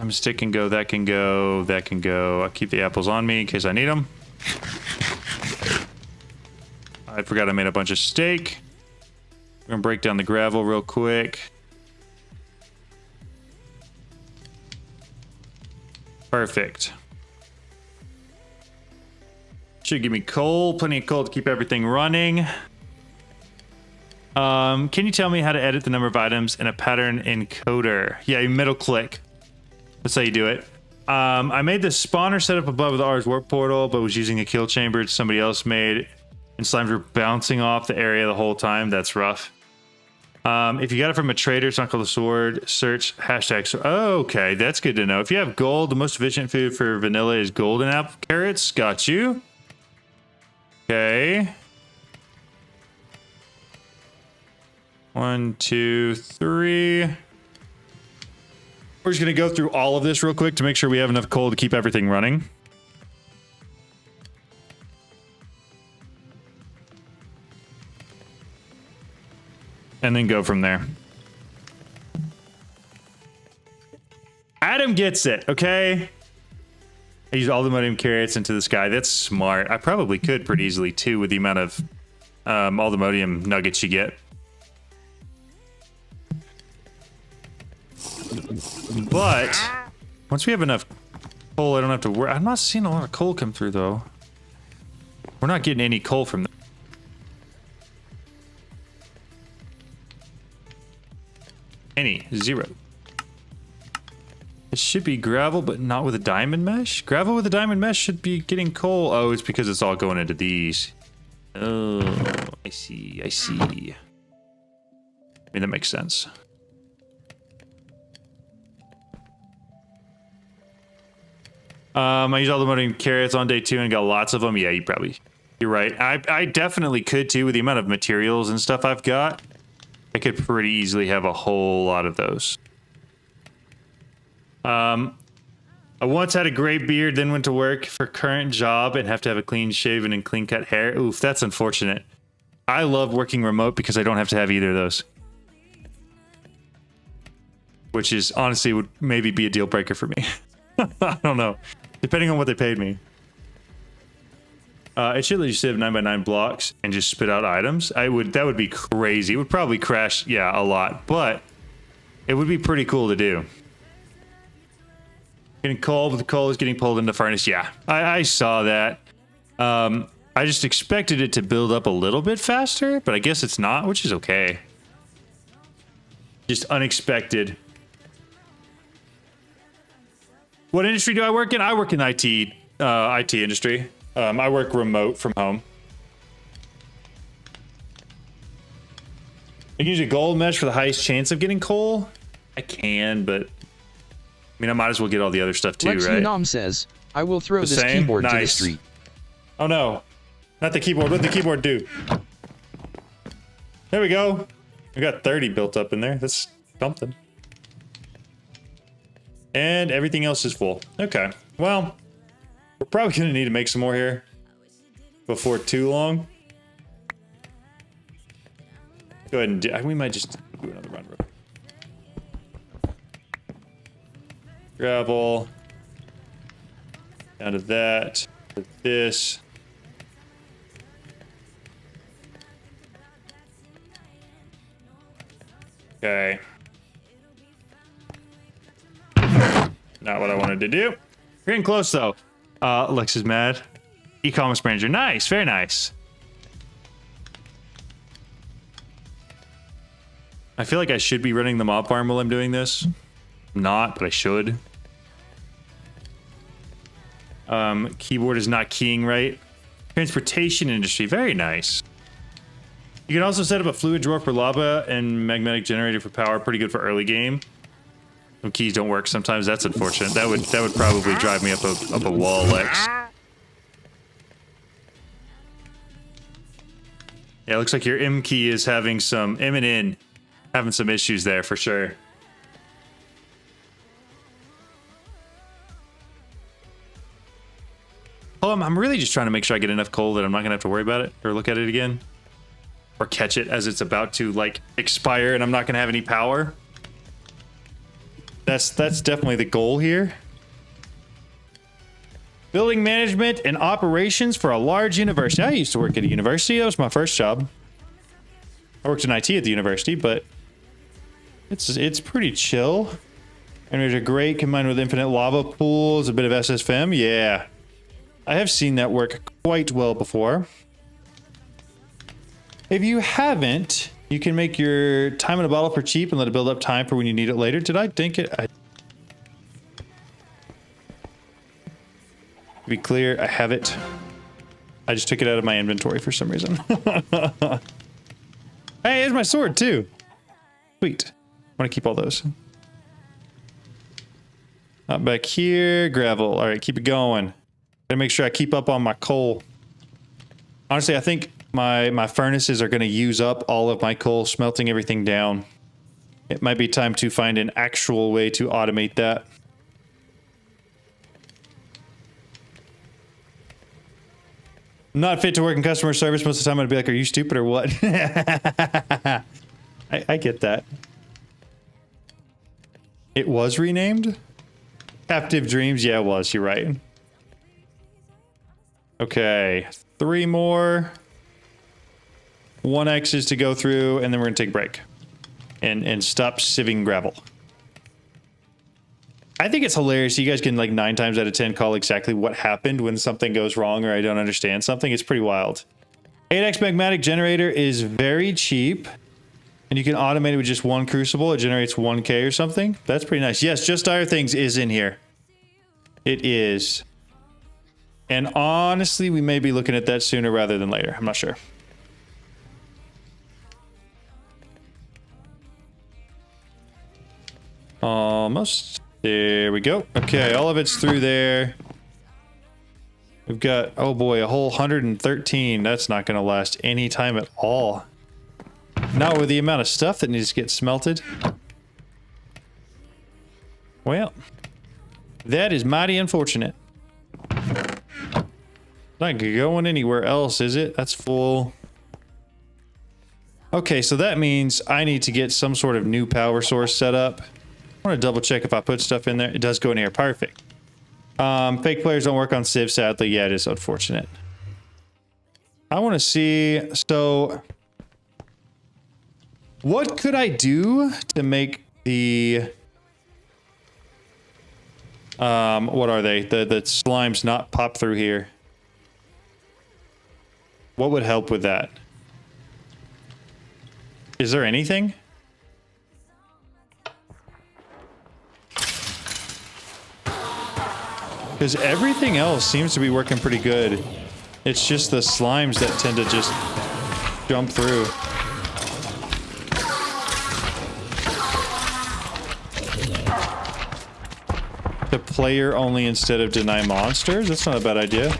S1: Stick can go. That can go. That can go. I'll keep the apples on me in case I need them. I forgot I made a bunch of steak. We're gonna break down the gravel real quick. Perfect. Should give me coal, plenty of coal to keep everything running. Can you tell me how to edit the number of items in a pattern encoder? Yeah, you middle click. That's how you do it. I made the spawner setup above the R's warp portal, but was using a kill chamber somebody else made, and slimes were bouncing off the area the whole time. That's rough. If you got it from a trader, it's not called a sword. Search hashtag. Oh, okay, that's good to know. If you have gold, the most efficient food for vanilla is golden apple carrots. Got you. Okay. 1, 2, 3. We're just gonna go through all of this real quick to make sure we have enough coal to keep everything running. And then go from there. Adam gets it, okay? I use all the ammonium carrots into the sky. That's smart. I probably could pretty easily too with the amount of all the ammonium nuggets you get. But once we have enough coal, I don't have to worry. I'm not seeing a lot of coal come through though. We're not getting any coal from them. Zero. It should be gravel, but not with a diamond mesh. Gravel with a diamond mesh should be getting coal. Oh, it's because it's all going into these. Oh, I see. I see. I mean, that makes sense. I used all the ammonium carrots on day 2 and got lots of them. Yeah, you're right. I definitely could too with the amount of materials and stuff I've got. I could pretty easily have a whole lot of those. I once had a great beard, then went to work for current job and have to have a clean shaven and clean cut hair. Oof, that's unfortunate. I love working remote because I don't have to have either of those. Which is honestly would maybe be a deal breaker for me. I don't know. Depending on what they paid me. It should let you save 9x9 blocks and just spit out items. That would be crazy. It would probably crash, yeah, a lot, but it would be pretty cool to do. Getting coal, but the coal is getting pulled into the furnace. Yeah, I saw that. I just expected it to build up a little bit faster, but I guess it's not, which is okay. Just unexpected. What industry do I work in? I work in IT industry. I work remote from home. I can use a gold mesh for the highest chance of getting coal. I can, but I mean, I might as well get all the other stuff too,
S3: Lex
S1: right?
S3: Unam says, I will throw this
S1: same?
S3: keyboard to the
S1: Nice.
S3: street.
S1: Oh no, not the keyboard. What did the keyboard do? There we go. We got 30 built up in there. That's something. And everything else is full. Okay. Well, we're probably going to need to make some more here before too long. Go ahead and do, we might just do another run. Gravel. Down to that. To this. Okay. Not what I wanted to do. We're getting close though. Lex is mad. E-commerce manager. Nice. Very nice. I feel like I should be running the mob farm while I'm doing this. I'm not, but I should. Keyboard is not keying right. Transportation industry. Very nice. You can also set up a fluid drawer for lava and magnetic generator for power. Pretty good for early game. Some keys don't work sometimes. That's unfortunate. That would probably drive me up a wall, Lex. Yeah, it looks like your M key is having some M and N having some issues there for sure. Oh, I'm really just trying to make sure I get enough coal that I'm not gonna have to worry about it or look at it again. Or catch it as it's about to like expire and I'm not gonna have any power. That's definitely the goal here. Building management and operations for a large university. I used to work at a university. That was my first job. I worked in IT at the university, but it's pretty chill. And there's a great combined with infinite lava pools, a bit of SSFM. Yeah, I have seen that work quite well before. If you haven't, you can make your time in a bottle for cheap and let it build up time for when you need it later. Did I think it? To be clear, I have it. I just took it out of my inventory for some reason. Hey, here's my sword too. Sweet. I want to keep all those. Up back here, gravel. All right, keep it going. Gotta make sure I keep up on my coal. Honestly, I think my furnaces are going to use up all of my coal, smelting everything down. It might be time to find an actual way to automate that. Not fit to work in customer service. Most of the time I'd be like, are you stupid or what? I get that. It was renamed? Captive Dreams? Yeah, it was. You're right. Okay. 3 more. 1 X's to go through, and then we're going to take a break. And stop sieving gravel. I think it's hilarious. You guys can, like, 9 times out of 10 call exactly what happened when something goes wrong or I don't understand something. It's pretty wild. 8x magmatic generator is very cheap. And you can automate it with just 1 crucible. It generates 1K or something. That's pretty nice. Yes, Just Dire Things is in here. It is. And honestly, we may be looking at that sooner rather than later. I'm not sure. Almost. There we go. Okay, all of it's through there. We've got, oh boy, a whole 113. That's not going to last any time at all. Not with the amount of stuff that needs to get smelted. Well, that is mighty unfortunate. Not going anywhere else, is it? That's full. Okay, so that means I need to get some sort of new power source set up. I want to double check if I put stuff in there. It does go in here. Perfect. Fake players don't work on Civ, sadly. Yeah, it is unfortunate. I want to see... So... What could I do to make the... what are they? The slimes not pop through here. What would help with that? Is there anything? Because everything else seems to be working pretty good. It's just the slimes that tend to just jump through. The player only instead of deny monsters? That's not a bad idea.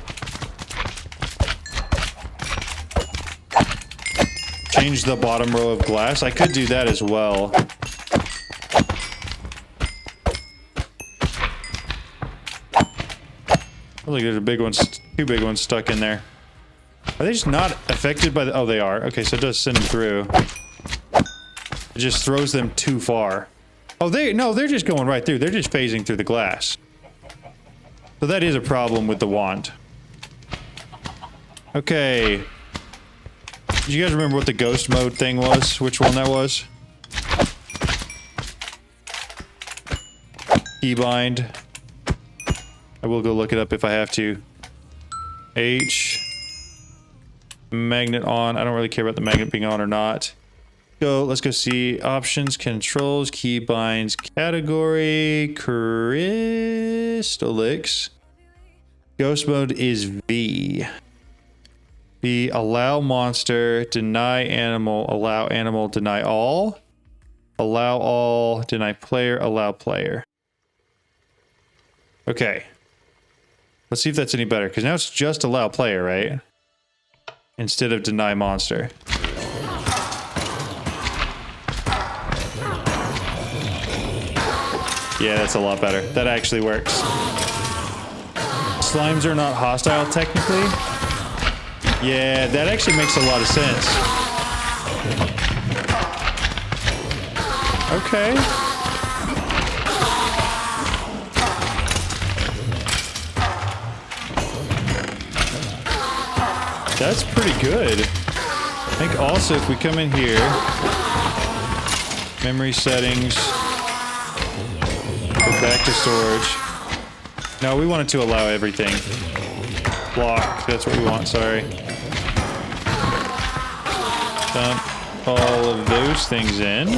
S1: change the bottom row of glass. I could do that as well. Oh, look, there's a big one, two big ones stuck in there. Are they just not affected by the... Oh, they are. Okay, so it does send them through. It just throws them too far. Oh, they're just going right through. They're just phasing through the glass. So that is a problem with the wand. Okay. Do you guys remember what the ghost mode thing was? Which one that was? Keybind. I will go look it up if I have to. H. Magnet on. I don't really care about the magnet being on or not. Let's go see options, controls, keybinds, category, crystallix. Ghost mode is V. V, allow monster, deny animal, allow animal, deny all. Allow all, deny player, allow player. Okay. Let's see if that's any better, because now it's just allow player, right? Instead of deny monster. Yeah, that's a lot better. That actually works. Slimes are not hostile, technically. Yeah, that actually makes a lot of sense. Okay. That's pretty good. I think also if we come in here, memory settings, go back to storage. No, we wanted to allow everything. Block, that's what we want, sorry. Dump all of those things in.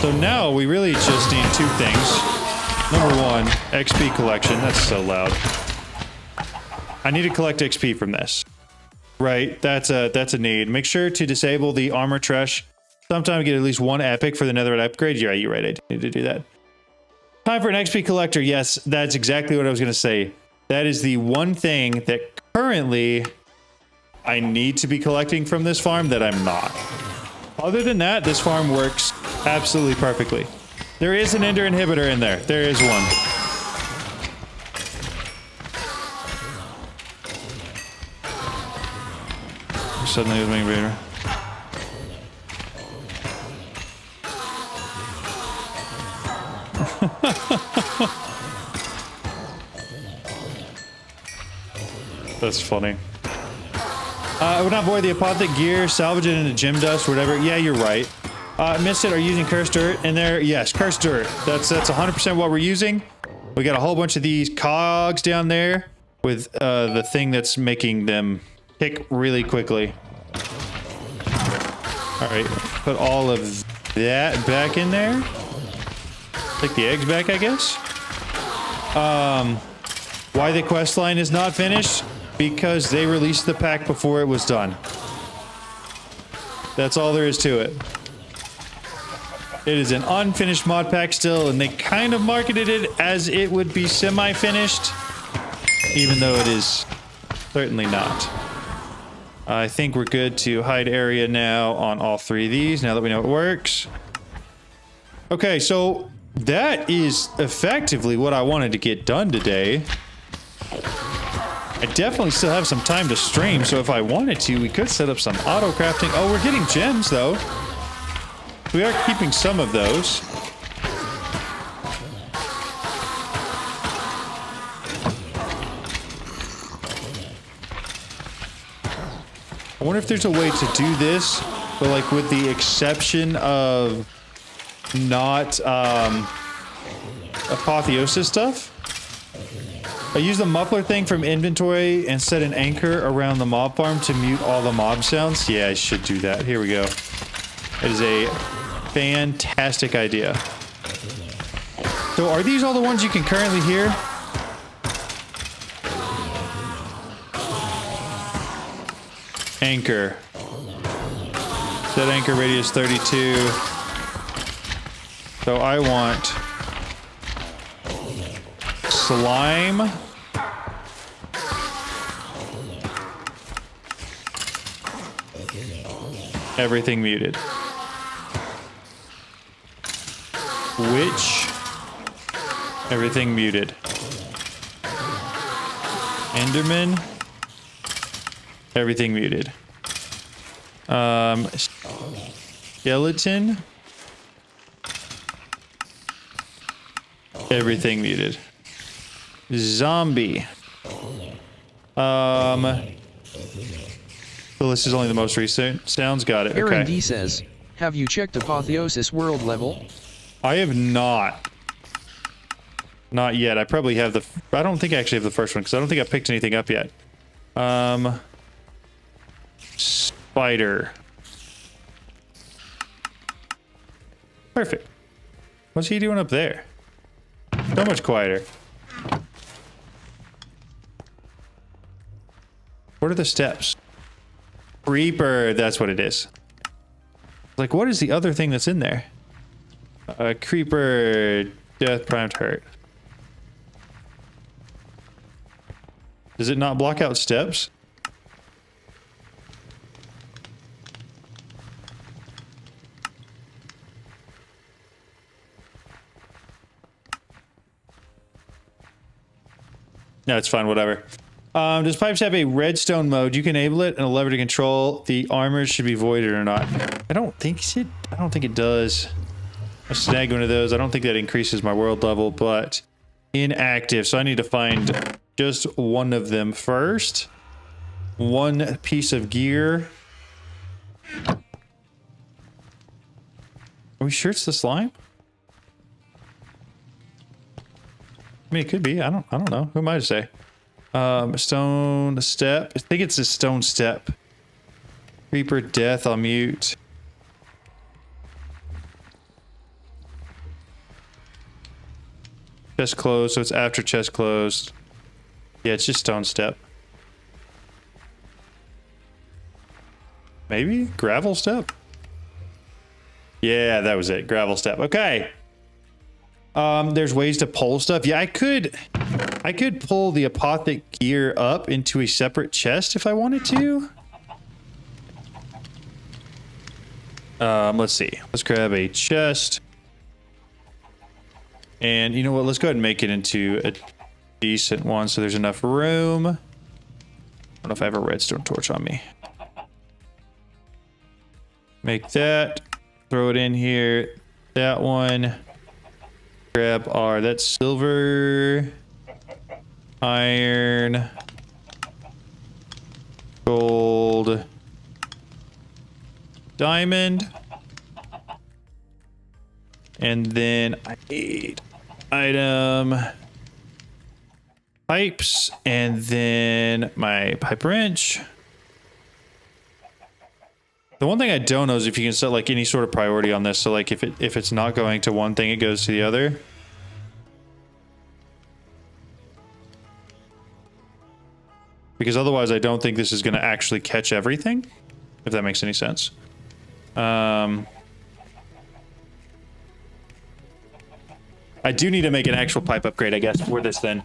S1: So now we really just need two things. Number one, XP collection. That's so loud. I need to collect XP from this. Right, that's a need. Make sure to disable the armor trash. Sometime get at least one epic for the netherite upgrade. Yeah, you're right. I need to do that. Time for an XP collector. Yes, that's exactly what I was going to say. That is the one thing that currently I need to be collecting from this farm that I'm not. Other than that, this farm works absolutely perfectly. There is an ender inhibitor in there. There is one. Suddenly it was making better. That's funny. I would not avoid the apothic gear, salvage it into gem dust, whatever. Yeah, you're right. Missed it. Are you using cursed dirt in there? Yes, cursed dirt. That's 100% what we're using. We got a whole bunch of these cogs down there with the thing that's making them tick really quickly. All right, put all of that back in there. Take the eggs back, I guess. Why the quest line is not finished? Because they released the pack before it was done. That's all there is to it. It is an unfinished mod pack still, and they kind of marketed it as it would be semi-finished, even though it is certainly not. I think we're good to hide area now on all three of these, now that we know it works. Okay, so that is effectively what I wanted to get done today. I definitely still have some time to stream, so if I wanted to, we could set up some auto crafting. Oh, we're getting gems, though. We are keeping some of those. I wonder if there's a way to do this, but like with the exception of not Apotheosis stuff. I use the muffler thing from inventory and set an anchor around the mob farm to mute all the mob sounds. Yeah, I should do that. Here we go. It is a fantastic idea. So are these all the ones you can currently hear? Anchor. Set anchor radius 32. So I want slime. Everything muted. Witch. Everything muted. Enderman. Everything muted. Skeleton. Everything muted. Zombie. The list is only the most recent. Sounds got it.
S3: Aaron
S1: Okay.
S3: D says, have you checked Apotheosis world level?
S1: I have not. Not yet. I probably have the... I don't think I actually have the first one because I don't think I picked anything up yet. Spider. Perfect. What's he doing up there? So much quieter. What are the steps? Creeper, that's what it is. Like, what is the other thing that's in there? Creeper, death, primed, hurt. Does it not block out steps? No, it's fine, whatever. Does pipes have a redstone mode? You can enable it and a lever to control the armor should be voided or not. I don't think it does. I snagged one of those. I don't think that increases my world level, but inactive. So I need to find just one of them first. One piece of gear. Are we sure it's the slime? I mean, it could be. I don't know. Who am I to say? Stone step. I think it's a stone step. Creeper death. I'll mute. Chest closed, so it's after chest closed. Yeah, it's just stone step. Maybe gravel step? Yeah, that was it. Gravel step. Okay. There's ways to pull stuff. Yeah, I could pull the apothic gear up into a separate chest if I wanted to. Let's see. Let's grab a chest. And you know what? Let's go ahead and make it into a decent one so there's enough room. I don't know if I have a redstone torch on me. Make that. Throw it in here. That one. Grab our, that's silver, iron, gold, diamond, and then I need item, pipes, and then my pipe wrench. The one thing I don't know is if you can set like any sort of priority on this. So like if it's not going to one thing, it goes to the other. Because otherwise I don't think this is going to actually catch everything. If that makes any sense. I do need to make an actual pipe upgrade, I guess, for this then.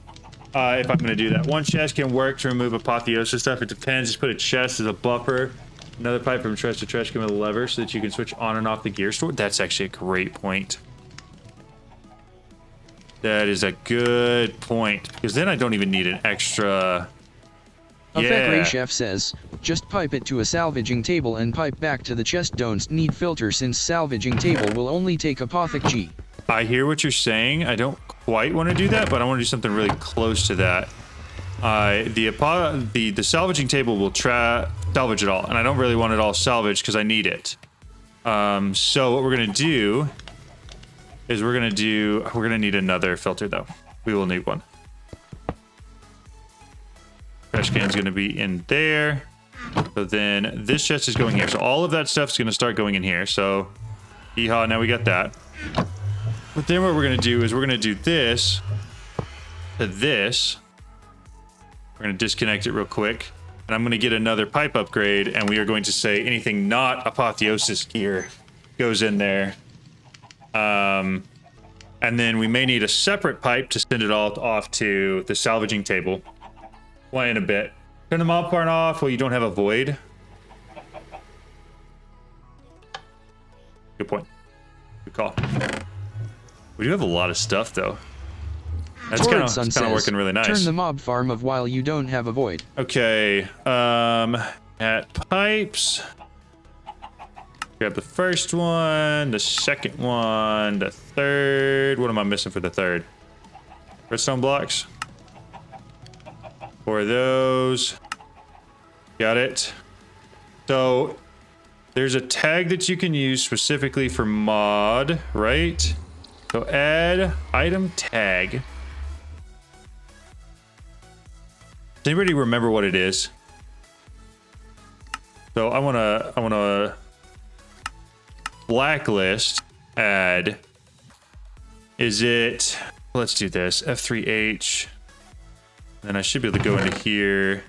S1: If I'm going to do that. One chest can work to remove Apotheosis stuff. It depends. Just put a chest as a buffer. Another pipe from trash to trash can with a lever so that you can switch on and off the gear store. That's actually a great point. That is a good point. Because then I don't even need an extra...
S3: Ray Chef says, just pipe it to a salvaging table and pipe back to the chest. Don't need filter since salvaging table will only take Apothic G.
S1: I hear what you're saying. I don't quite want to do that, but I want to do something really close to that. The salvaging table will salvage it all, and I don't really want it all salvaged because I need it. So what we're gonna do is we're gonna need another filter though. We will need one. Trash can's gonna be in there. So then this chest is going here. So all of that stuff's gonna start going in here. So, yeehaw! Now we got that. But then what we're gonna do is we're gonna do this to this. We're going to disconnect it real quick. And I'm going to get another pipe upgrade. And we are going to say anything not Apotheosis gear goes in there. And then we may need a separate pipe to send it all off to the salvaging table. Play in a bit. Turn the mob part off. Well, you don't have a void. Good point. Good call. We do have a lot of stuff, though. That's kind of working really nice.
S3: Turn the mob farm of while you don't have a void.
S1: Okay. At pipes. Grab the first one, the second one, the third. What am I missing for the third? Redstone blocks. 4 of those. Got it. So there's a tag that you can use specifically for mod, right? So add item tag. Does anybody remember what it is? So I wanna blacklist add. Is it, let's do this, F3H. Then I should be able to go into here.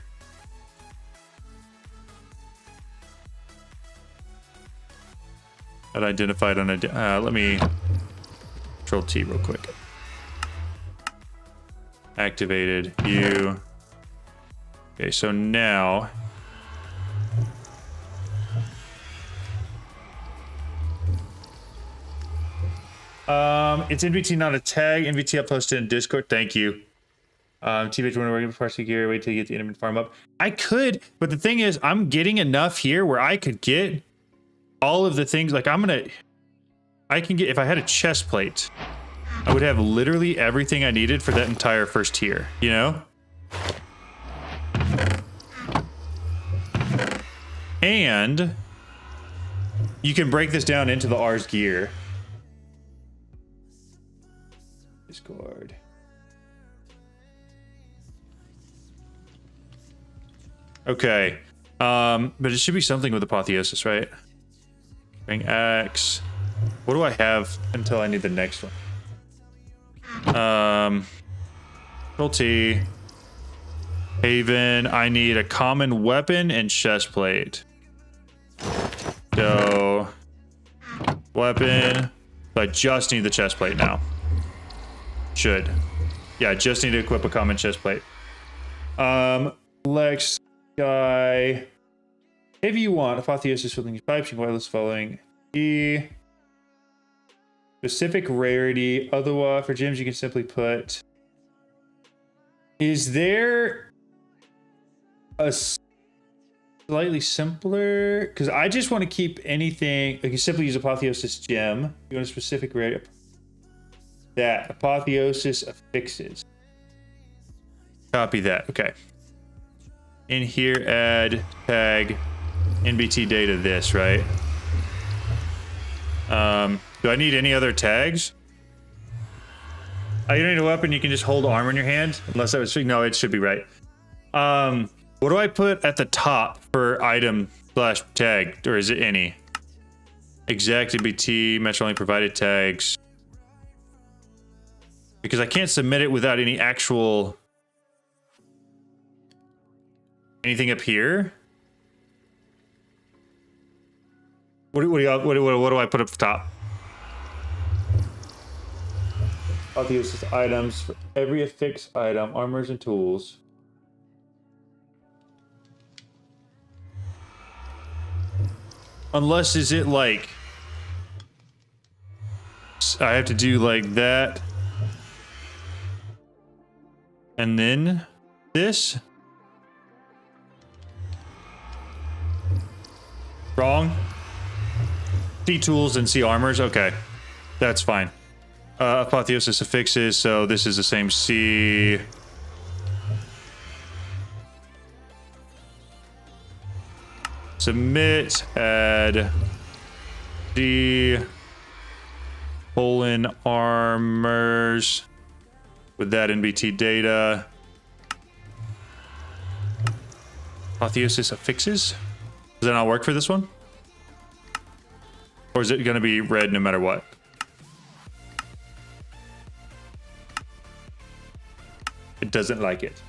S1: That identified on a, let me Control T real quick. Activated you. Okay, so now it's NVT, not a tag. NVT I posted in Discord. Thank you. TVH when we're going to parse gear, wait till you get the enemy farm up. I could, but the thing is, I'm getting enough here where I could get all of the things. Like I can get, if I had a chest plate, I would have literally everything I needed for that entire first tier, you know? And you can break this down into the Ars gear. Discord. Okay. But it should be something with Apotheosis, right? Bring Axe. What do I have until I need the next one? Control T. Haven. I need a common weapon and chest plate. So weapon. So I just need the chest plate now. Should. Yeah, I just need to equip a common chest plate. Lex guy. If you want Apotheosis filling pipes, you can wireless following E. Specific rarity. Otherwise, for gems, you can simply put. Is there a slightly simpler? Because I just want to keep anything. Like you simply use Apotheosis gem. You want a specific rarity. That Apotheosis affixes. Copy that. Okay. In here, add tag NBT data this, right? Do I need any other tags? You don't need a weapon, you can just hold armor in your hand. Unless I was, no, it should be right. What do I put at the top for item / tag? Or is it any? Exact NBT, Metro only provided tags. Because I can't submit it without any actual anything up here. What do I put up the top? Apotheosis items for every affixed item, armors and tools. Unless is it like I have to do like that. And then this? Wrong. C tools and C armors. Okay. That's fine. Apotheosis affixes, so this is the same C. Submit, add D. Armors. With that NBT data. Apotheosis affixes? Does that not work for this one? Or is it going to be red no matter what? It doesn't like it.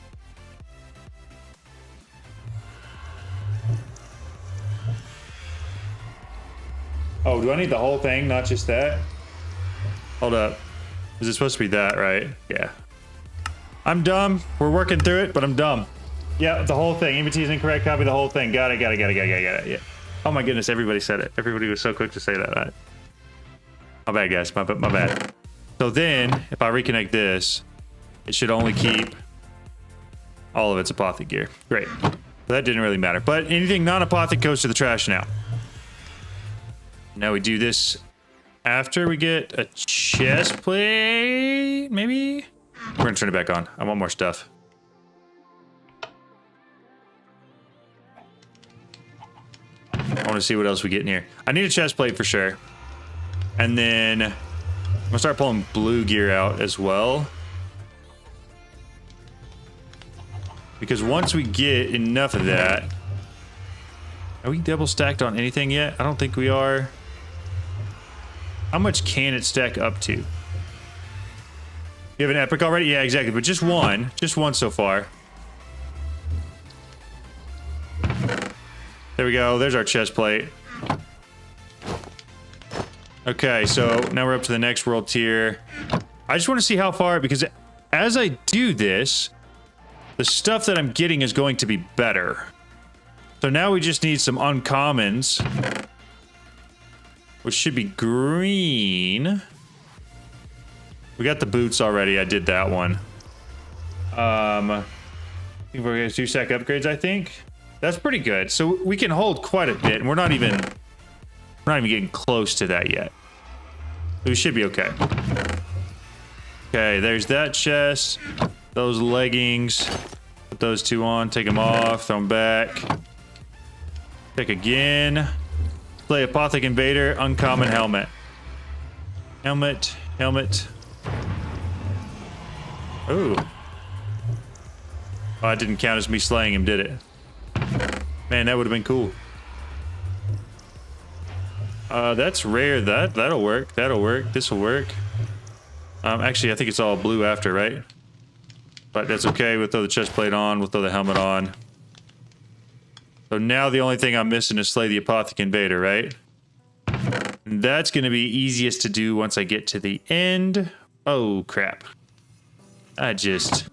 S1: Oh, do I need the whole thing, not just that? Hold up. Is it supposed to be that, right? Yeah. I'm dumb. We're working through it, but I'm dumb. Yeah, the whole thing. NBT is incorrect. Copy the whole thing. Got it. Yeah. Oh my goodness, everybody said it. Everybody was so quick to say that. Right? My bad, guys. My bad. So then, if I reconnect this, it should only keep all of its Apothic gear. Great. That didn't really matter. But anything non-Apothic goes to the trash now. Now we do this after we get a chest plate, maybe? We're gonna turn it back on. I want more stuff. I want to see what else we get in here. I need a chest plate for sure. And then I'm gonna start pulling blue gear out as well. Because once we get enough of that... Are we double stacked on anything yet? I don't think we are. How much can it stack up to? You have an epic already? Yeah, exactly. But just one. Just one so far. There we go. There's our chest plate. Okay, so now we're up to the next world tier. I just want to see how far, because as I do this, the stuff that I'm getting is going to be better. So now we just need some uncommons, which should be green. We got the boots already. I did that one. I think we're gonna do stack upgrades, I think. That's pretty good. So we can hold quite a bit, and we're not even getting close to that yet. So we should be okay. Okay, there's that chest. Those leggings. Put those two on, take them off, throw them back. Check again. Play Apothic Invader, uncommon helmet. Helmet. Ooh. Oh, it didn't count as me slaying him, did it? Man, that would have been cool. That's rare. That'll work. This'll work. Actually, I think it's all blue after, right? But that's okay. We'll throw the chest plate on. We'll throw the helmet on. So now the only thing I'm missing is slay the Apothic Invader, right? And that's going to be easiest to do once I get to the end. Oh, crap. I just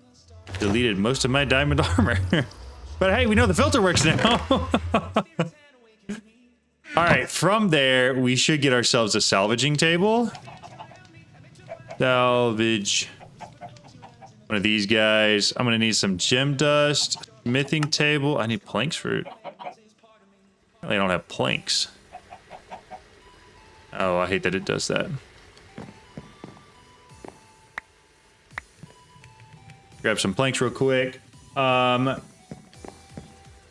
S1: deleted most of my diamond armor. But hey, we know the filter works now. All right, from there, we should get ourselves a salvaging table. Salvage. One of these guys. I'm going to need some gem dust. Smithing table. I need planks for it. I don't have planks. Oh, I hate that it does that. Grab some planks real quick.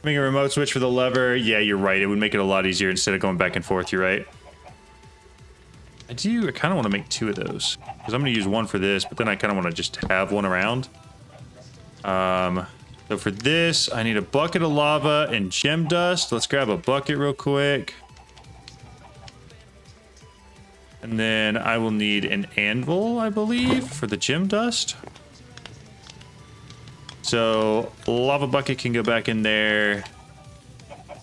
S1: Make a remote switch for the lever. Yeah, you're right. It would make it a lot easier instead of going back and forth. You're right. I kind of want to make two of those. Because I'm going to use one for this, but then I kind of want to just have one around. So for this, I need a bucket of lava and gem dust. Let's grab a bucket real quick. And then I will need an anvil, I believe, for the gem dust. So lava bucket can go back in there.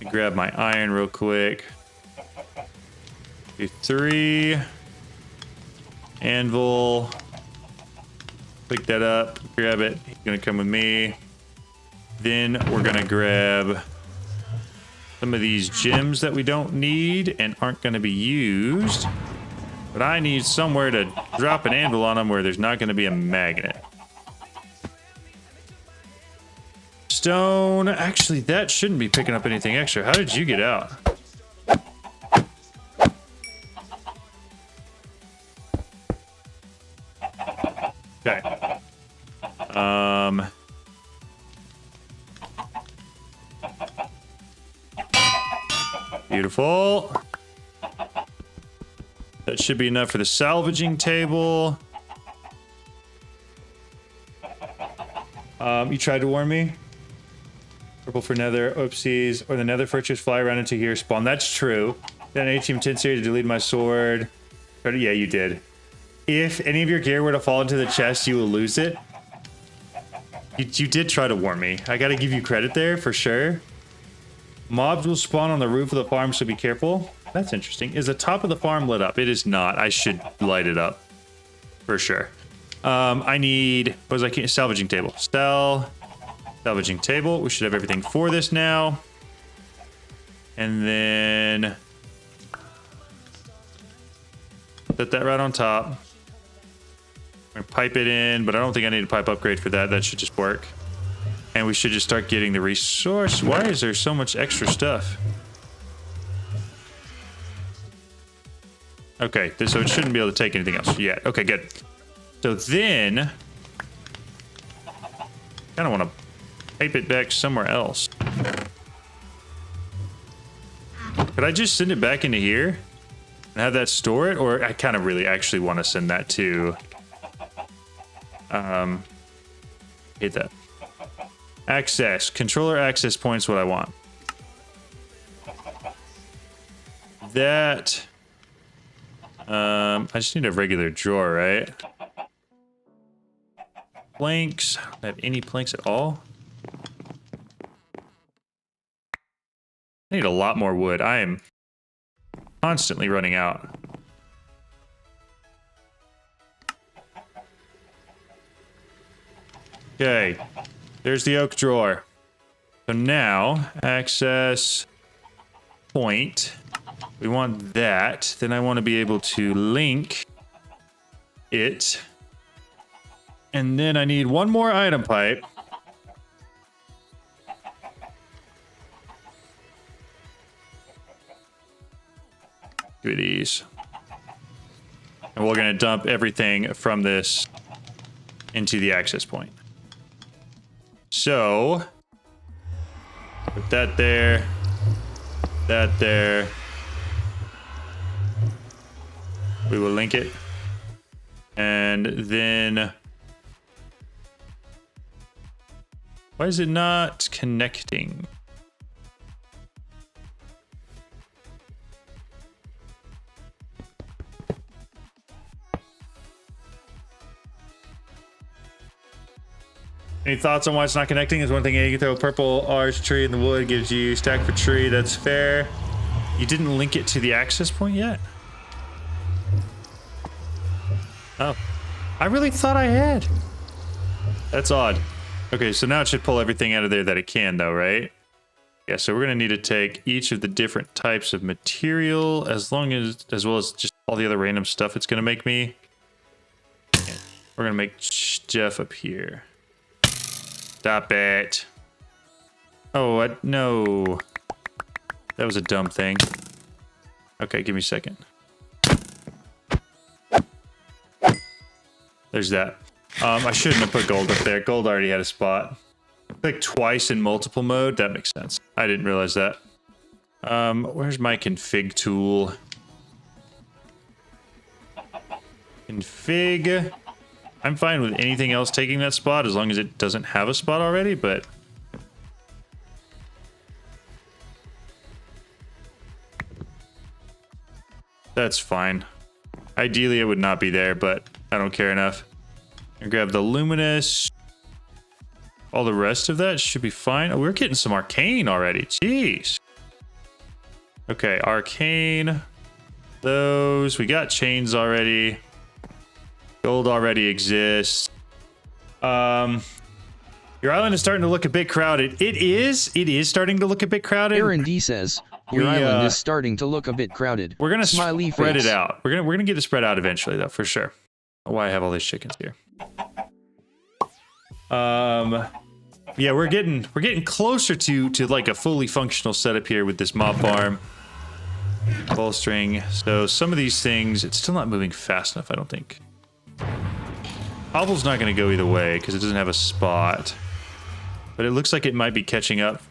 S1: Grab my iron real quick. Do 3. Anvil. Pick that up. Grab it. He's gonna come with me. Then we're gonna grab some of these gems that we don't need and aren't gonna be used. But I need somewhere to drop an anvil on them where there's not gonna be a magnet. Stone. Actually, that shouldn't be picking up anything extra. How did you get out? Okay. Beautiful. That should be enough for the salvaging table. You tried to warn me? Purple for Nether, oopsies. Or the Nether fortress fly around into here, spawn. That's true. Then 18 10 series to delete my sword. Yeah, you did. If any of your gear were to fall into the chest, you will lose it. You did try to warn me. I gotta give you credit there for sure. Mobs will spawn on the roof of the farm, so be careful. That's interesting. Is the top of the farm lit up? It is not. I should light it up for sure. I need, what was I? Salvaging table. Salvaging table. We should have everything for this now. And then Set that right on top. I'm gonna pipe it in, but I don't think I need a pipe upgrade for that. That should just work. And we should just start getting the resource. Why is there so much extra stuff? Okay, so it shouldn't be able to take anything else yet. Okay, good. So then, kind of want to pipe it back somewhere else. Could I just send it back into here and have that store it? Or I kind of really actually want to send that to... hit that. Access. Controller access points what I want. That... I just need a regular drawer, right? Planks. I don't have any planks at all. I need a lot more wood. I am constantly running out. Okay. There's the oak drawer. So now, access point. We want that. Then I want to be able to link it. And then I need one more item pipe. Give me these. And we're going to dump everything from this into the access point. So, put that there. That there. We will link it. And then... Why is it not connecting? Any thoughts on why it's not connecting? Is one thing you can throw a purple arch tree in the wood, gives you stack for tree. That's fair. You didn't link it to the access point yet? Oh, I really thought I had. That's odd. Okay, so now it should pull everything out of there that it can, though, right? Yeah, so we're gonna need to take each of the different types of material, as well as just all the other random stuff it's gonna make me. Yeah, we're gonna make Jeff up here. Stop it. Oh, no. That was a dumb thing. Okay, give me a second. There's that. I shouldn't have put gold up there. Gold already had a spot. Click twice in multiple mode. That makes sense. I didn't realize that. Where's my config tool? Config. I'm fine with anything else taking that spot as long as it doesn't have a spot already, but... That's fine. Ideally, it would not be there, but I don't care enough. And grab the luminous. All the rest of that should be fine. Oh, we're getting some arcane already. Jeez. Okay, arcane. Those. We got chains already. Gold already exists. Your island is starting to look a bit crowded. It is starting to look a bit crowded.
S3: Aaron D says, your island is starting to look a bit crowded.
S1: We're gonna
S3: Smiley
S1: spread
S3: face.
S1: it out. We're gonna get it spread out eventually, though, for sure. Why I have all these chickens here. Yeah, we're getting closer to like a fully functional setup here with this mob farm. Bolstering. So some of these things, it's still not moving fast enough, I don't think. Cobble's not going to go either way because it doesn't have a spot. But it looks like it might be catching up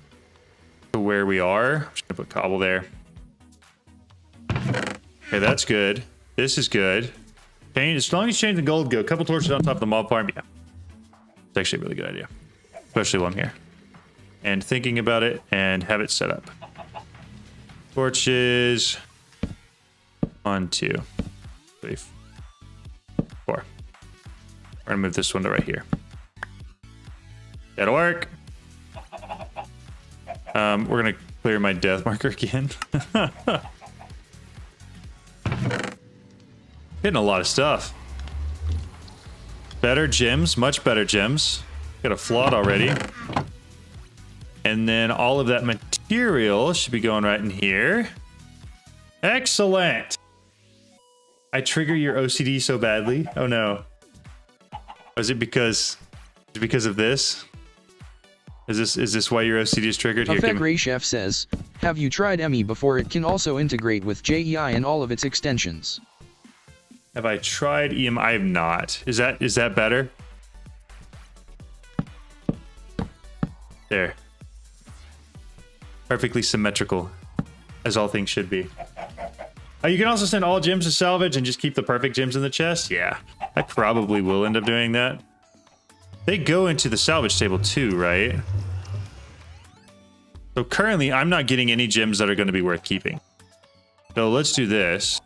S1: to where we are. I'm just going to put cobble there. Okay, that's good. This is good. As long as change the gold go. A couple torches on top of the mob farm. Yeah. It's actually a really good idea. Especially while I'm here. And thinking about it and have it set up. Torches. 1, 2, 3, 4. We're gonna move this one to right here. That'll work. We're gonna clear my death marker again. Hitting a lot of stuff. Better gems, much better gems. Got a flawed already. And then all of that material should be going right in here. Excellent. I trigger your OCD so badly. Oh no. Is it because of this? Is this why your OCD is triggered? Here,
S3: Ray Chef says, have you tried Emmy before? It can also integrate with JEI and all of its extensions.
S1: Have I tried EM? I have not. Is that better? There. Perfectly symmetrical, as all things should be. You can also send all gems to salvage and just keep the perfect gems in the chest. Yeah, I probably will end up doing that. They go into the salvage table too, right? So currently, I'm not getting any gems that are going to be worth keeping. So let's do this.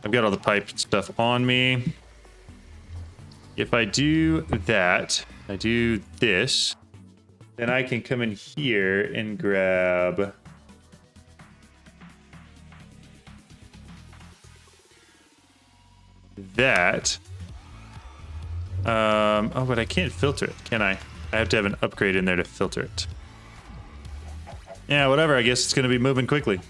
S1: I've got all the pipe stuff on me. If I do that, I do this, then I can come in here and grab... that. Oh, but I can't filter it, can I? I have to have an upgrade in there to filter it. Yeah, whatever. I guess it's going to be moving quickly.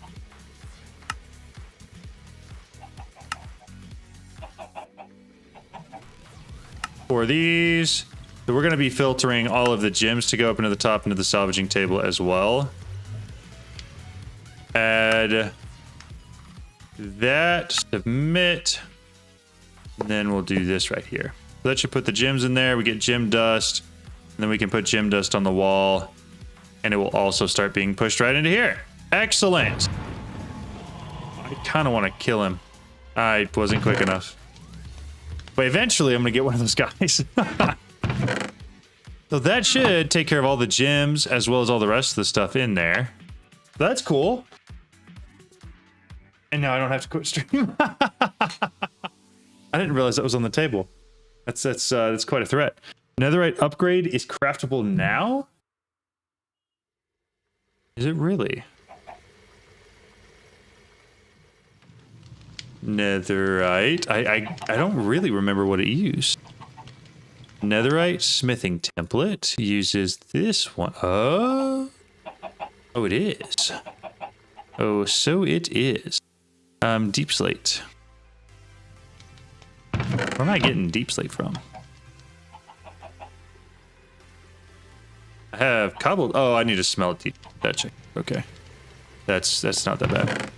S1: For these, so we're going to be filtering all of the gems to go up into the top into the salvaging table as well. Add that, submit, and then we'll do this right here. So that should put the gems in there. We get gem dust, and then we can put gem dust on the wall, and it will also start being pushed right into here. Excellent. I kind of want to kill him. I wasn't quick enough. But eventually, I'm going to get one of those guys. So that should take care of all the gems, as well as all the rest of the stuff in there. That's cool. And now I don't have to quit stream. I didn't realize that was on the table. That's quite a threat. Netherite upgrade is craftable now? Is it really? Netherite. I don't really remember what it used. Netherite smithing template uses this one. Oh, it is. Oh, so it is. Deep slate. Where am I getting deep slate from? I have cobbled. Oh, I need to smell it deep. That check. Okay. That's not that bad.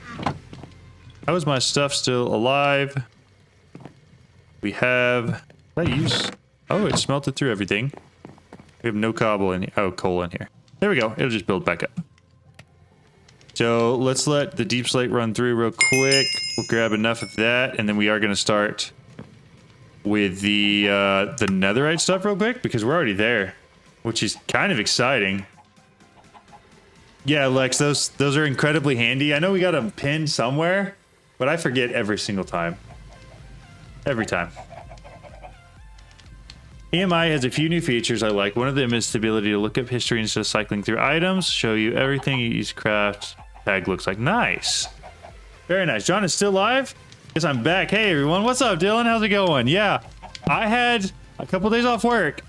S1: How is my stuff still alive? We have... Did I use... Oh, it smelted through everything. We have no cobble in here. Oh, coal in here. There we go. It'll just build back up. So let's let the deep slate run through real quick. We'll grab enough of that, and then we are going to start with the netherite stuff real quick, because we're already there, which is kind of exciting. Yeah, Lex, those are incredibly handy. I know we got them pinned somewhere, but I forget every single time. Every time. EMI has a few new features I like. One of them is the ability to look up history instead of cycling through items, show you everything each craft tag looks like. Nice. Very nice. John is still live? Guess I'm back. Hey, everyone. What's up, Dylan? How's it going? Yeah, I had a couple days off work,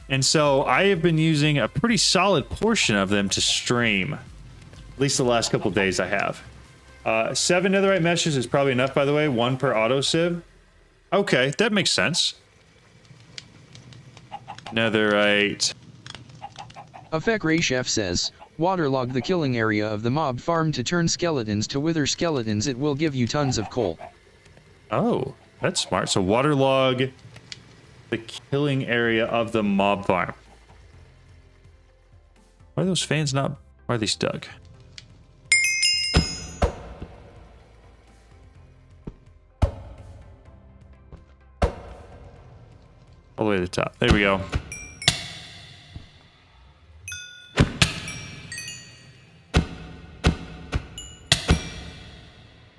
S1: and so I have been using a pretty solid portion of them to stream. At least the last couple days I have. 7 netherite meshes is probably enough, by the way. 1 per auto sieve. Okay, that makes sense. Netherite.
S3: Ray Chef says, waterlog the killing area of the mob farm to turn skeletons to wither skeletons. It will give you tons of coal.
S1: Oh, that's smart. So waterlog the killing area of the mob farm. Why are those fans not... Why are they stuck? All the way to the top. There we go.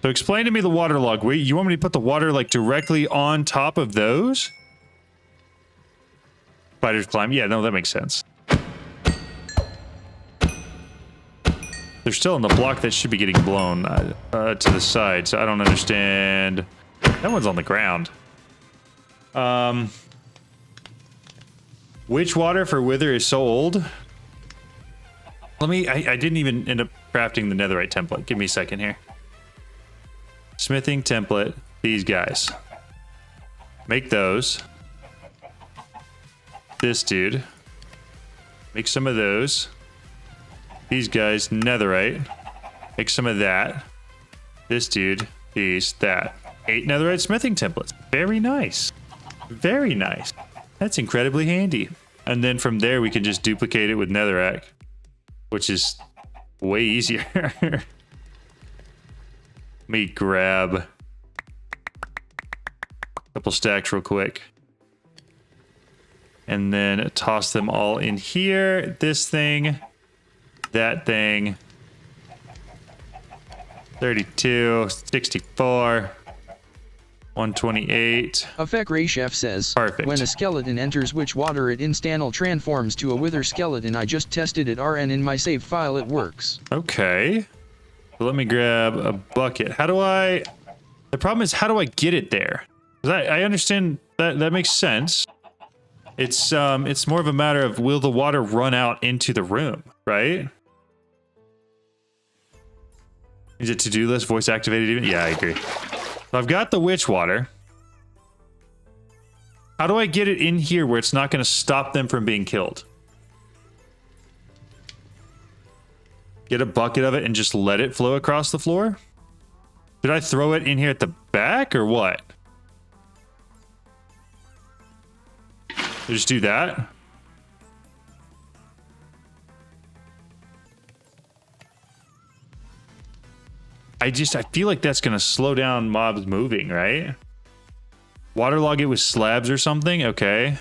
S1: So explain to me the water log. Wait, you want me to put the water like directly on top of those? Spiders climb. Yeah, no, that makes sense. They're still in the block that should be getting blown to the side, so I don't understand. That one's on the ground. Which water for wither is so old? Let me... I didn't even end up crafting the netherite template. Give me a second here. Smithing template. these guys. Make those. This dude. Make some of those. These guys, netherite. Make some of that. This dude, these, that. 8 netherite smithing templates. Very nice. Very nice. That's incredibly handy. And then from there, we can just duplicate it with netherrack, which is way easier. Let me grab a couple stacks real quick. And then toss them all in here. This thing, that thing. 32, 64, 128.
S3: Afek Ray Chef says,
S1: Perfect.
S3: when a skeleton enters witch water it instantly transforms to a wither skeleton. I just tested it RN in my save file, it works.
S1: Okay. So let me grab a bucket. How do I... The problem is, how do I get it there? 'Cause I understand that makes sense. It's more of a matter of, will the water run out into the room, right? Is it to-do list voice activated even? Yeah, I agree. So I've got the witch water. How do I get it in here where it's not going to stop them from being killed? Get a bucket of it and just let it flow across the floor? Should I throw it in here at the back or what? Just do that? I feel like that's gonna slow down mobs moving, right? Waterlog it with slabs or something? Okay.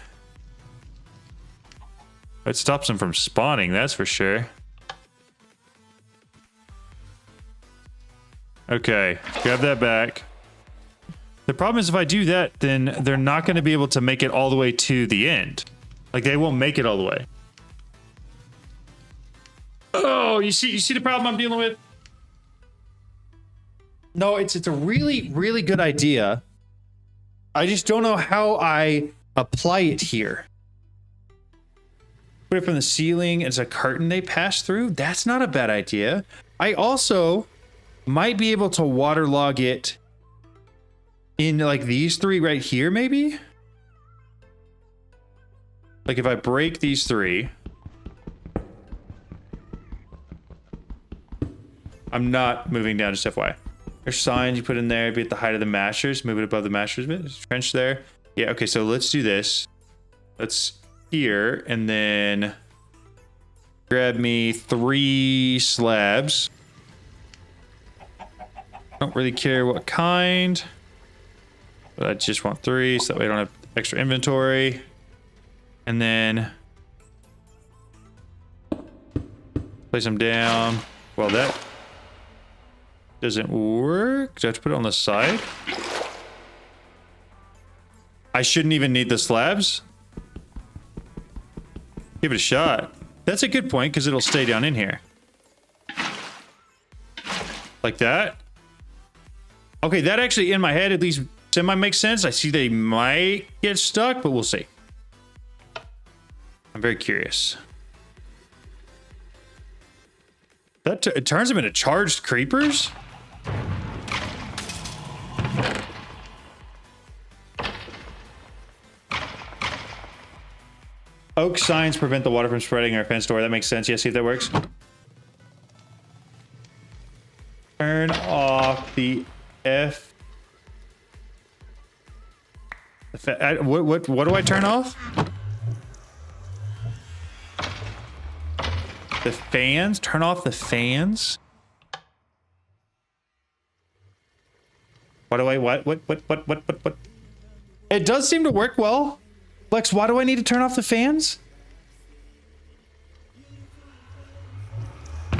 S1: It stops them from spawning, that's for sure. Okay, grab that back. The problem is if I do that, then they're not gonna be able to make it all the way to the end. Like, they won't make it all the way. Oh, you see the problem I'm dealing with? No, it's a really, really good idea. I just don't know how I apply it here. Put it from the ceiling as a curtain they pass through. That's not a bad idea. I also might be able to waterlog it in like these 3 right here, maybe? Like if I break these 3. I'm not moving down, just FYI. There's signs you put in there, be at the height of the mashers, move it above the mashers a bit. There's a trench there. Yeah, okay, so let's do this. Let's here, and then grab me 3 slabs. Don't really care what kind, but I just want 3 so that way I don't have extra inventory. And then place them down. Well, that doesn't work. Do I have to put it on the side? I shouldn't even need the slabs. Give it a shot. That's a good point because it'll stay down in here. Like that. Okay, that actually in my head at least semi makes sense. I see they might get stuck, but we'll see. I'm very curious. That it turns them into charged creepers? Oak signs prevent the water from spreading our fence door. That makes sense. Yeah, see if that works. Turn off the F. What do I turn off? The fans? Turn off the fans? What do I, what? It does seem to work well. Lex, why do I need to turn off the fans?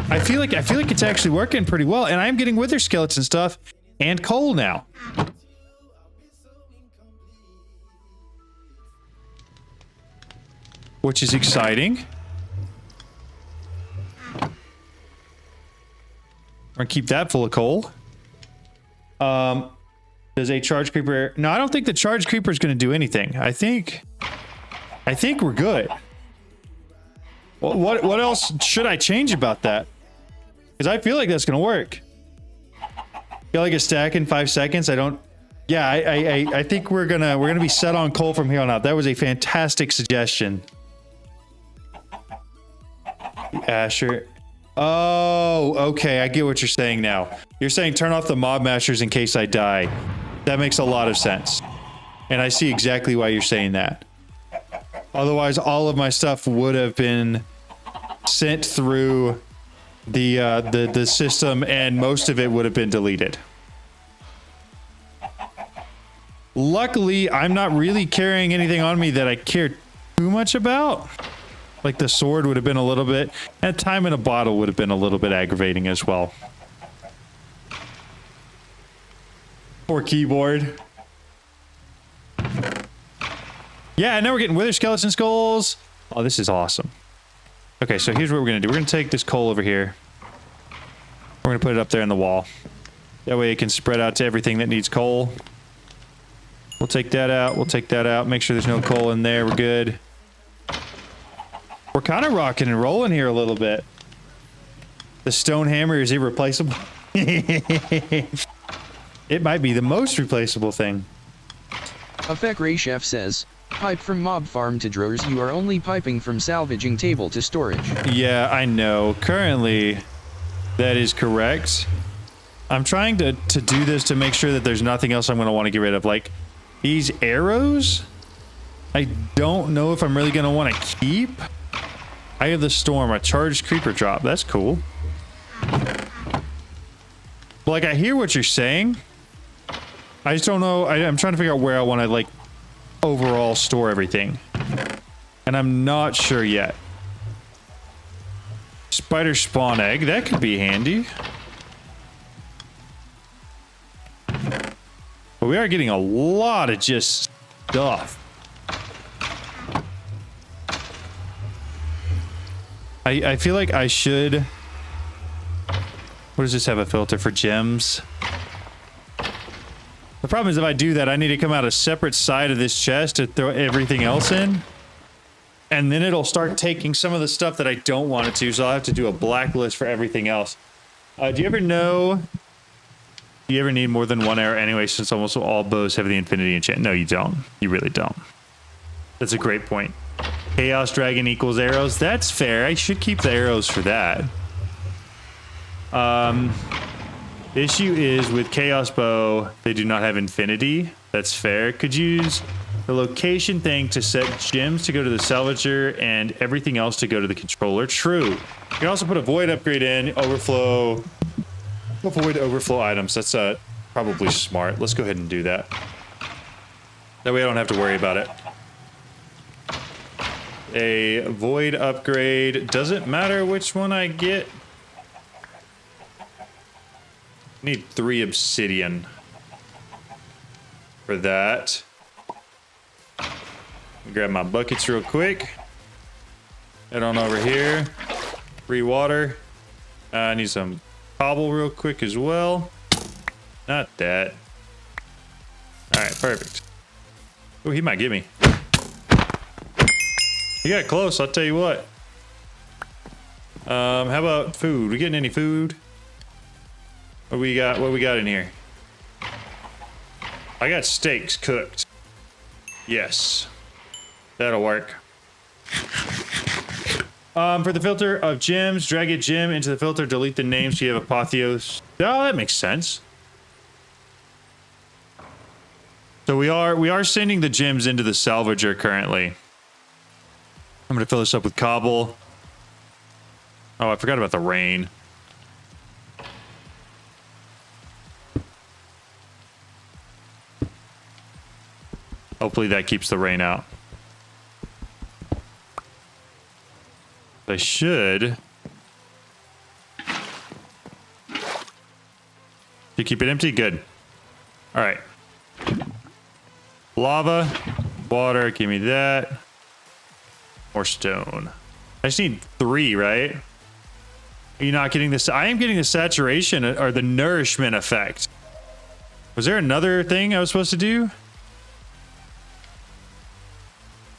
S1: I feel like it's actually working pretty well, and I am getting wither skeleton stuff and coal now. Which is exciting. We're gonna keep that full of coal. Does a charge creeper... No, I don't think the charge creeper is going to do anything. I think we're good. What else should I change about that? Because I feel like that's going to work. Feel like a stack in 5 seconds. I don't Yeah, I think we're gonna be set on coal from here on out. That was a fantastic suggestion. Asher. Oh, okay. I get what you're saying now. You're saying turn off the mob mashers in case I die. That makes a lot of sense. And I see exactly why you're saying that. Otherwise, all of my stuff would have been sent through the system, and most of it would have been deleted. Luckily, I'm not really carrying anything on me that I care too much about. Like the sword would have been a little bit, and time in a bottle would have been a little bit aggravating as well. Poor keyboard. Yeah, now we're getting wither skeleton skulls. Oh, this is awesome. Okay, so here's what we're gonna do. We're gonna take this coal over here. We're gonna put it up there on the wall. That way it can spread out to everything that needs coal. We'll take that out. We'll take that out. Make sure there's no coal in there. We're good. We're kind of rocking and rolling here a little bit. The stone hammer is irreplaceable. It might be the most replaceable thing.
S3: Afek Ray Chef says, pipe from mob farm to drawers, you are only piping from salvaging table to storage.
S1: Yeah, I know. Currently, that is correct. I'm trying to do this to make sure that there's nothing else I'm going to want to get rid of. Like, these arrows, I don't know if I'm really going to want to keep. Eye of the Storm, a charged creeper drop. That's cool. Like, I hear what you're saying. I just don't know. I'm trying to figure out where I want to, like, overall store everything. And I'm not sure yet. Spider spawn egg. That could be handy. But we are getting a lot of just stuff. I feel like I should... What does this have a filter for gems? The problem is if I do that, I need to come out a separate side of this chest to throw everything else in. And then it'll start taking some of the stuff that I don't want it to, so I'll have to do a blacklist for everything else. Do you ever know... Do you ever need more than one arrow anyway, since almost all bows have the infinity enchant? No, you don't. You really don't. That's a great point. Chaos Dragon equals arrows. That's fair. I should keep the arrows for that. Issue is with Chaos Bow, they do not have infinity. That's fair. Could use the location thing to set gems to go to the salvager and everything else to go to the controller. True. You can also put a void upgrade in, overflow. Avoid overflow items. That's probably smart. Let's go ahead and do that. That way I don't have to worry about it. A void upgrade. Doesn't matter which one I get. Need 3 obsidian for that. Grab my buckets real quick. Head on over here. Free water. I need some cobble real quick as well. Not that. Alright, perfect. Oh, he might get me. He got close, I'll tell you what. How about food? We getting any food? What we got in here? I got steaks cooked. Yes. That'll work. For the filter of gems, drag a gem into the filter, delete the name so you have Apotheosis. Oh, that makes sense. So we are sending the gems into the salvager currently. I'm gonna fill this up with cobble. Oh, I forgot about the rain. Hopefully that keeps the rain out. I should. You keep it empty? Good. All right. Lava, water, give me that. More stone. I just need 3, right? Are you not getting this? I am getting the saturation or the nourishment effect. Was there another thing I was supposed to do?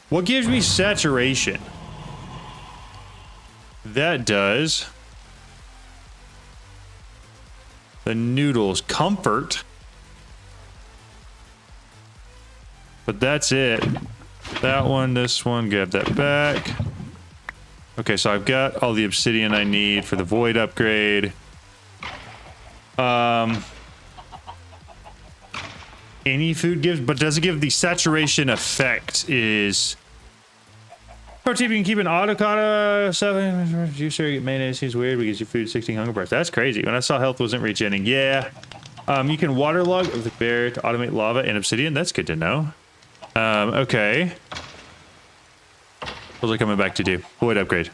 S1: What gives me saturation? That does. The noodles. Comfort. But that's it. That one, this one, grab that back. Okay, so I've got all the obsidian I need for the void upgrade. Any food gives, but does it give the saturation effect is... Pro tip, you can keep an avocado 7 juicer, get mayonnaise, seems weird because your food 16 hunger bars. That's crazy. When I saw health wasn't regenerating. Yeah. You can waterlog with the bear to automate lava and obsidian. That's good to know. Okay. What was I coming back to do? Void upgrade.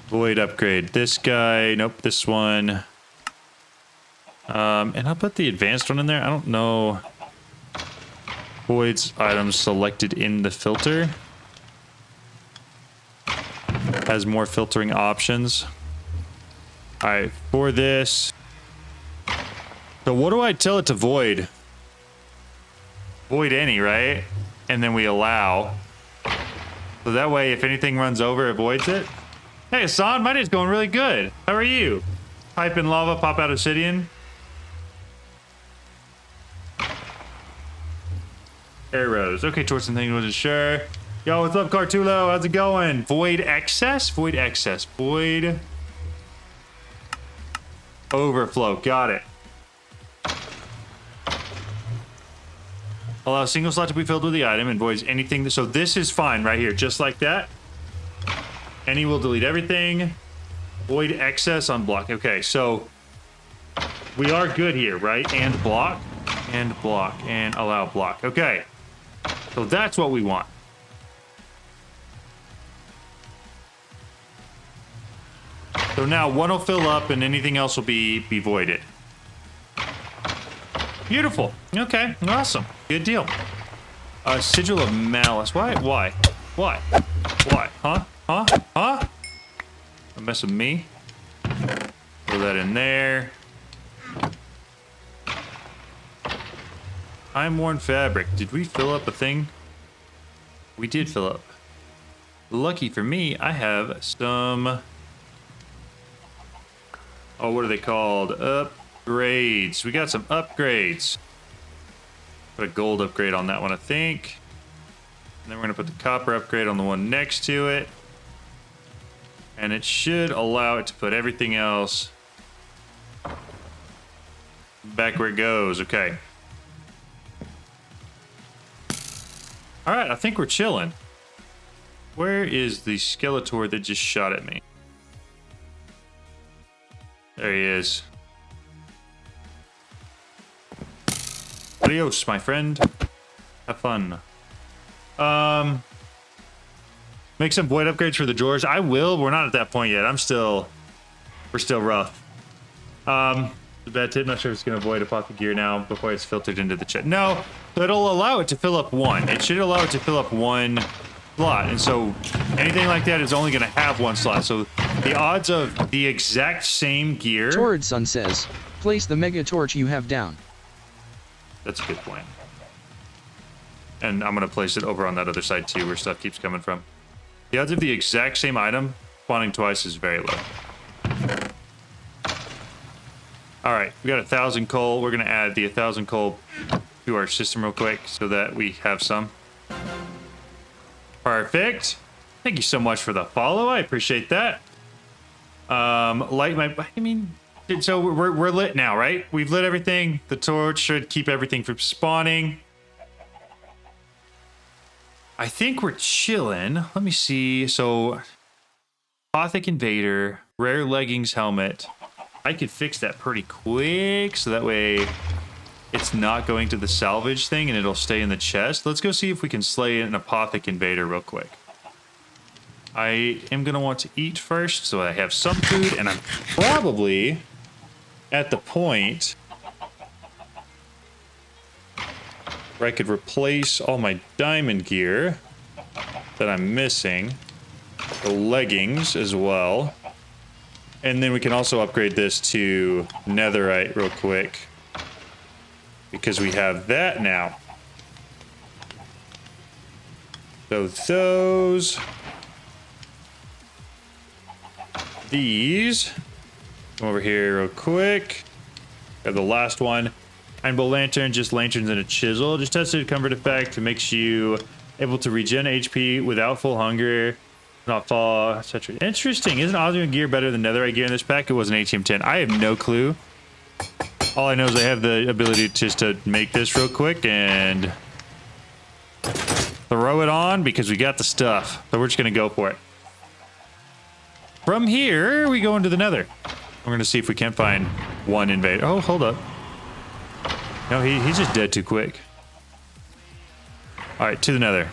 S1: Void upgrade. This guy. Nope, this one. And I'll put the advanced one in there. I don't know. Voids items selected in the filter. Has more filtering options. Alright, for this. So what do I tell it to void? Void any, right? And then we allow. So that way, if anything runs over, it voids it. Hey, Hassan, my day's going really good. How are you? Pipe in lava, pop out obsidian. Arrows. Okay, Torsten, thing wasn't sure. Yo, what's up, Cartulo? How's it going? Void excess? Void excess. Void overflow. Got it. Allow a single slot to be filled with the item and voids anything. So this is fine right here, just like that. Any will delete everything. Void excess on block. Okay, so we are good here, right? And block, and block, and allow block. Okay, so that's what we want. So now one will fill up and anything else will be voided. Beautiful. Okay, awesome. Good deal. Sigil of Malice. Why? Huh? A mess with me. Throw that in there. Time worn fabric. Did we fill up a thing? We did fill up. Lucky for me, I have some... Oh, what are they called? Upgrades. We got some upgrades. Put a gold upgrade on that one, I think. And then we're going to put the copper upgrade on the one next to it. And it should allow it to put everything else back where it goes. Okay. All right, I think we're chilling. Where is the Skeletor that just shot at me? There he is. Adios, my friend. Have fun. Make some void upgrades for the drawers. I will. We're not at that point yet. We're still rough. The bad tip. Not sure if it's gonna avoid Apotheosis gear now before it's filtered into the chat. No, so it'll allow it to fill up one. It should allow it to fill up one slot, and so anything like that is only gonna have one slot. So the odds of the exact same gear.
S3: Torrid Sun says, place the mega torch you have down.
S1: That's a good point. And I'm gonna place it over on that other side too, where stuff keeps coming from. The odds of the exact same item spawning twice is very low. All right, we got 1,000 coal. We're gonna add the 1,000 coal to our system real quick so that we have some. Perfect. Thank you so much for the follow. I appreciate that. Light my. I mean, so we're lit now, right? We've lit everything. The torch should keep everything from spawning. I think we're chilling. Let me see. So, Apothic Invader, rare leggings helmet. I could fix that pretty quick, so that way it's not going to the salvage thing and it'll stay in the chest. Let's go see if we can slay an Apothic Invader real quick. I am going to want to eat first, so I have some food, and I'm probably at the point where I could replace all my diamond gear that I'm missing, the leggings as well, and then we can also upgrade this to netherite real quick because we have that now. So those, these, come over here real quick. Have the last one. Rainbow lantern, just lanterns and a chisel. Just tested comfort effect. It makes you able to regen HP without full hunger, not fall, etc. Interesting. Isn't Osmium gear better than Netherite gear in this pack? It was an ATM 10. I have no clue. All I know is I have the ability just to make this real quick and throw it on because we got the stuff. So we're just going to go for it. From here, we go into the Nether. We're going to see if we can't find one invader. Oh, hold up. No, he's just dead too quick. All right, to the Nether.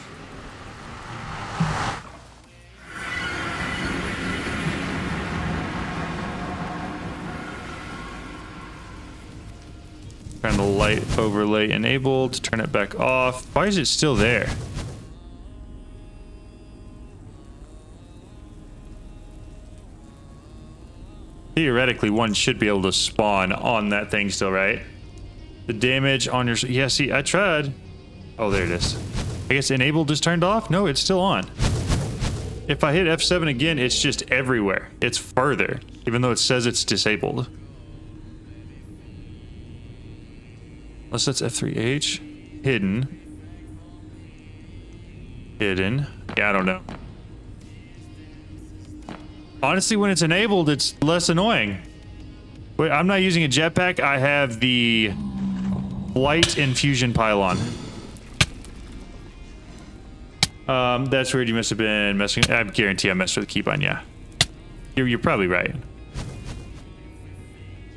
S1: Turn the light overlay enabled. Turn it back off. Why is it still there? Theoretically, one should be able to spawn on that thing still, right? The damage on your... Yeah, see, I tried. Oh, there it is. I guess enabled is turned off? No, it's still on. If I hit F7 again, it's just everywhere. It's further, even though it says it's disabled. Unless that's F3H. Hidden. Hidden. Yeah, I don't know. Honestly, when it's enabled, it's less annoying. Wait, I'm not using a jetpack. I have the light infusion pylon. That's weird. You must have been messing. I guarantee I messed with the keybind. Yeah, you're probably right.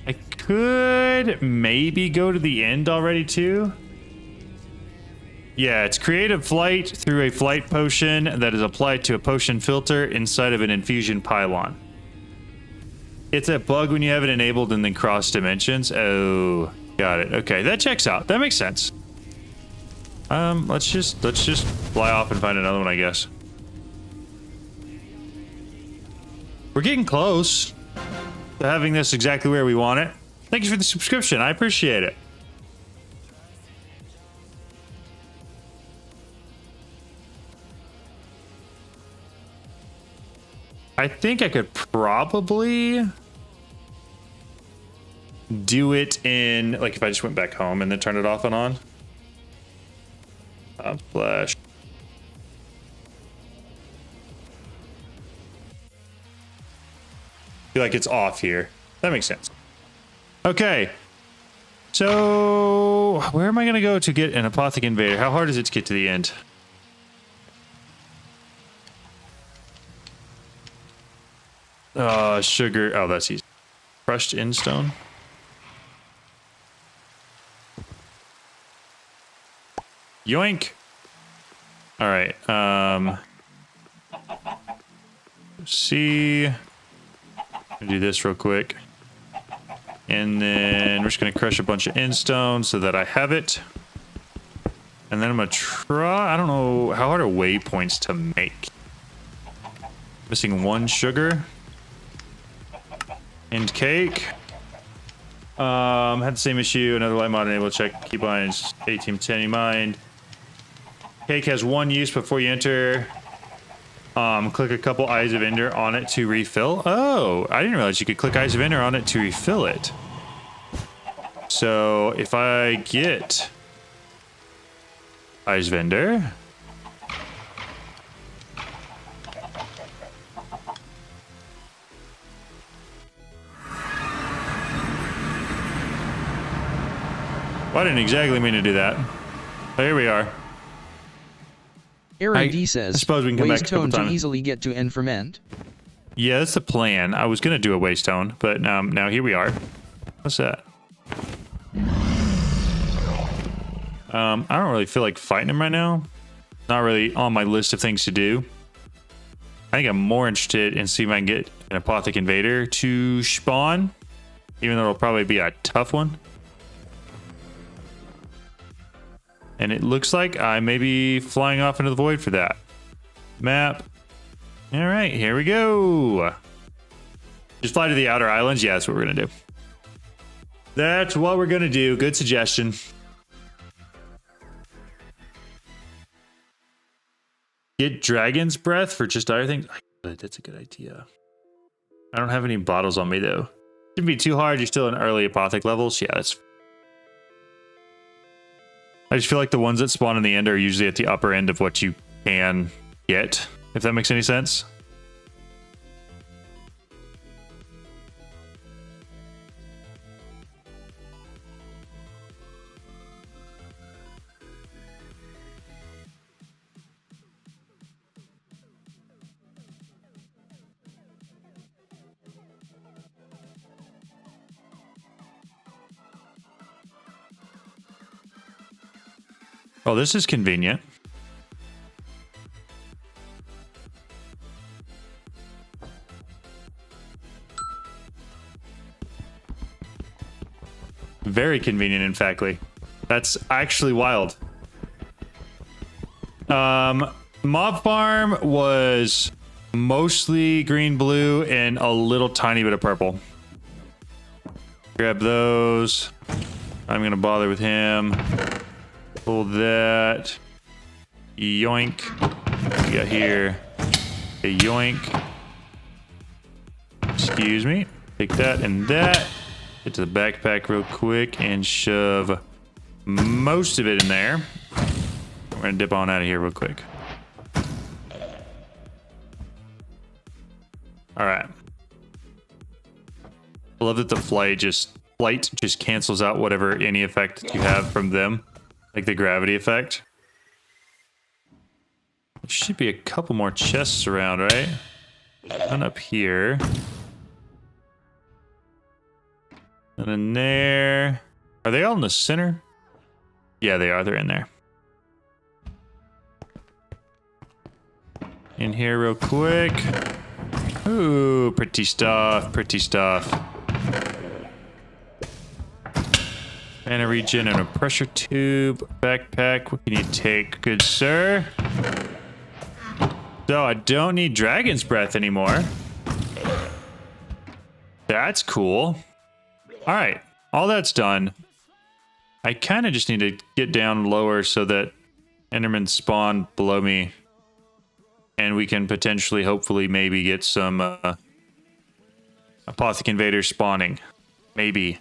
S1: I could maybe go to the end already too. Yeah, it's create a flight through a flight potion that is applied to a potion filter inside of an infusion pylon. It's a bug when you have it enabled and then cross dimensions. Oh, got it. Okay, that checks out. That makes sense. Let's just fly off and find another one, I guess. We're getting close to having this exactly where we want it. Thank you for the subscription. I appreciate it. I think I could probably do it in, like, if I just went back home and then turned it off and on. Flash. Feel like it's off here. That makes sense. Okay. So, where am I going to go to get an Apothec Invader? How hard is it to get to the end? Sugar. Oh, that's easy. Crushed in stone. Yoink. All right. See. Do this real quick. And then we're just going to crush a bunch of endstone so that I have it. And then I'm going to try. I don't know. How hard are waypoints to make? Missing one sugar. End cake. Had the same issue. Another light mod enabled. Check keybinds. A-Team 10 mind. Cake has one use before you enter. Click a couple Eyes of Ender on it to refill. Oh, I didn't realize you could click Eyes of Ender on it to refill it. So if I get Eyes of Ender. Well, I didn't exactly mean to do that. But here we are.
S3: Aaron D says,
S1: I suppose we can come back a couple
S3: waystone to
S1: times.
S3: easily get to and ferment.
S1: Yeah, that's the plan. I was going to do a waystone, but now here we are. What's that? I don't really feel like fighting him right now. Not really on my list of things to do. I think I'm more interested in seeing if I can get an Apothec Invader to spawn, even though it'll probably be a tough one. And it looks like I may be flying off into the void for that. Map. All right, here we go. Just fly to the outer islands. Yeah, that's what we're going to do. That's what we're going to do. Good suggestion. Get Dragon's Breath for just other things. That's a good idea. I don't have any bottles on me, though. Shouldn't be too hard. You're still in early Apothec levels. Yeah, that's... I just feel like the ones that spawn in the end are usually at the upper end of what you can get, if that makes any sense. Oh, this is convenient. Very convenient, in factly. That's actually wild. Mob farm was mostly green, blue, and a little tiny bit of purple. Grab those. I'm gonna bother with him. Pull that. Yoink. We got here. A yoink. Excuse me. Take that and that. Get to the backpack real quick and shove most of it in there. We're gonna dip on out of here real quick. All right. I love that the flight just cancels out whatever any effect you have from them. Like the gravity effect. There should be a couple more chests around, right? One up here. And in there. Are they all in the center? Yeah, they are. They're in there. In here real quick. Ooh, pretty stuff. Pretty stuff. And a regen and a pressure tube. Backpack. What can you take, good sir? So I don't need dragon's breath anymore. That's cool. All right. All that's done. I kind of just need to get down lower so that Endermen spawn below me. And we can potentially, hopefully, maybe get some Apotheosis invaders spawning. Maybe.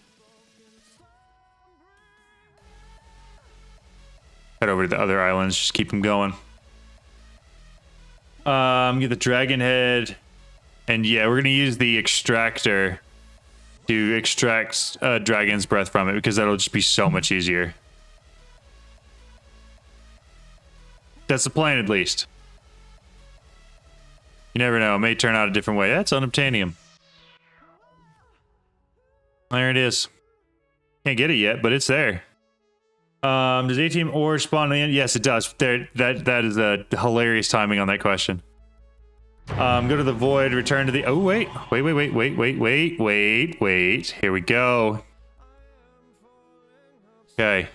S1: Head over to the other islands, just keep them going. Get the dragon head. And yeah, we're going to use the extractor to extract dragon's breath from it because that'll just be so much easier. That's the plan, at least. You never know, it may turn out a different way. That's unobtainium. There it is. Can't get it yet, but it's there. Does ATM ore spawn in? Yes, it does. There, that is a hilarious timing on that question. Go to the void, return to the... Oh, wait. Wait. Here we go. Okay.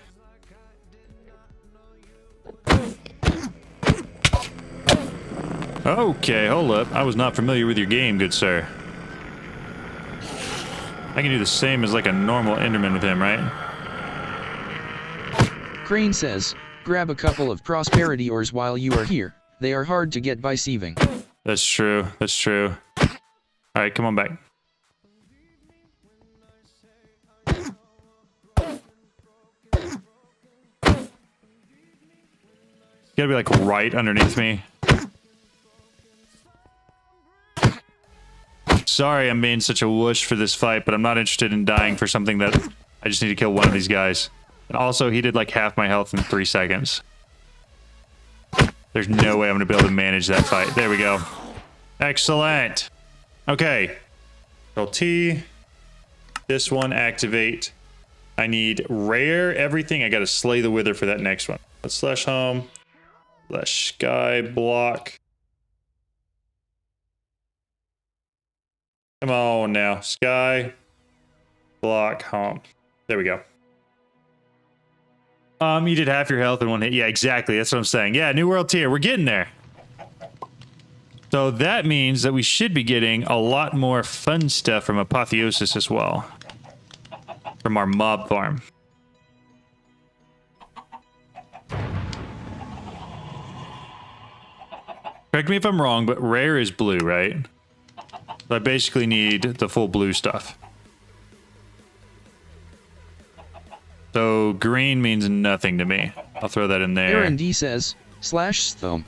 S1: Okay, hold up. I was not familiar with your game, good sir. I can do the same as like a normal Enderman with him, right?
S3: Crane says, grab a couple of prosperity ores while you are here. They are hard to get by sieving.
S1: That's true. That's true. All right, come on back. You gotta be like right underneath me. Sorry I'm being such a whoosh for this fight, but I'm not interested in dying for something that I just need to kill one of these guys. And also, he did like half my health in 3 seconds. There's no way I'm gonna be able to manage that fight. There we go. Excellent. Okay. Control T. This one, activate. I need rare everything. I gotta slay the wither for that next one. Let's slash home. Slash sky block. Come on now. Sky block home. There we go. You did half your health in one hit. Yeah, exactly. That's what I'm saying. Yeah, New World tier. We're getting there. So that means that we should be getting a lot more fun stuff from Apotheosis as well. From our mob farm. Correct me if I'm wrong, but rare is blue, right? So I basically need the full blue stuff. So green means nothing to me. I'll throw that in there.
S3: Aaron D says, /thumb.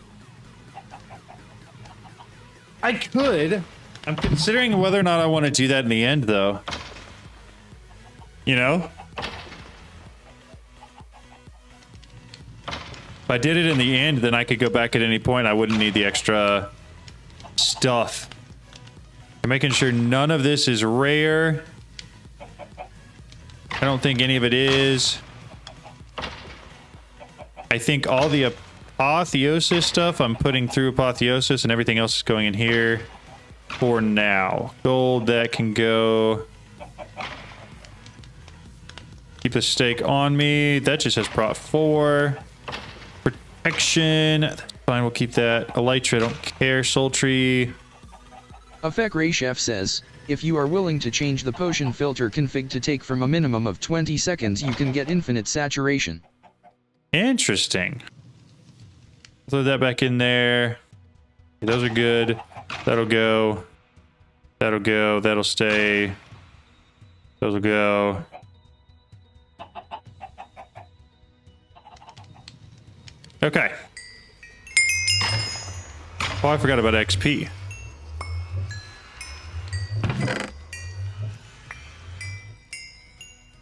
S1: I could. I'm considering whether or not I want to do that in the end, though. You know? If I did it in the end, then I could go back at any point. I wouldn't need the extra stuff. I'm making sure none of this is rare. I don't think any of it is. I think all the Apotheosis stuff I'm putting through Apotheosis, and everything else is going in here for now. Gold, that can go. Keep the stake on me. That just has prot 4. Protection. Fine, we'll keep that. Elytra, I don't care. Sultry.
S3: Afek Ray Chef says, if you are willing to change the potion filter config to take from a minimum of 20 seconds, you can get infinite saturation.
S1: Interesting. Throw that back in there. Those are good. That'll go. That'll go. That'll stay. Those will go. Okay. Oh, I forgot about XP.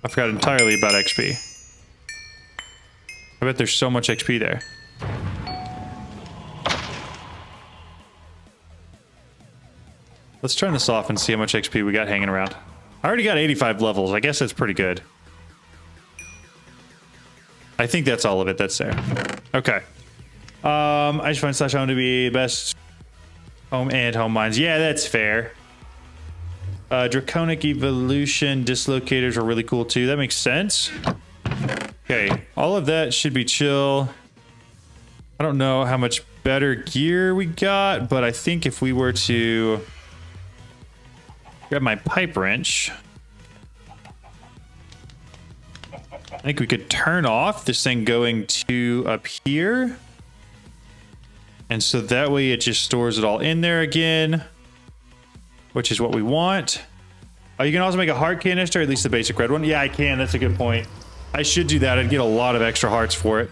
S1: I forgot entirely about XP. I bet there's so much XP there. Let's turn this off and see how much XP we got hanging around. I already got 85 levels. I guess that's pretty good. I think that's all of it that's there. Okay. I just find /home to be best home and home mines. Yeah, that's fair. Draconic Evolution dislocators are really cool too. That makes sense. Okay, all of that should be chill. I don't know how much better gear we got, but I think if we were to grab my pipe wrench, I think we could turn off this thing going to up here. And so that way it just stores it all in there again, which is what we want. Oh, you can also make a heart canister, at least the basic red one. Yeah, I can. That's a good point. I should do that. I'd get a lot of extra hearts for it.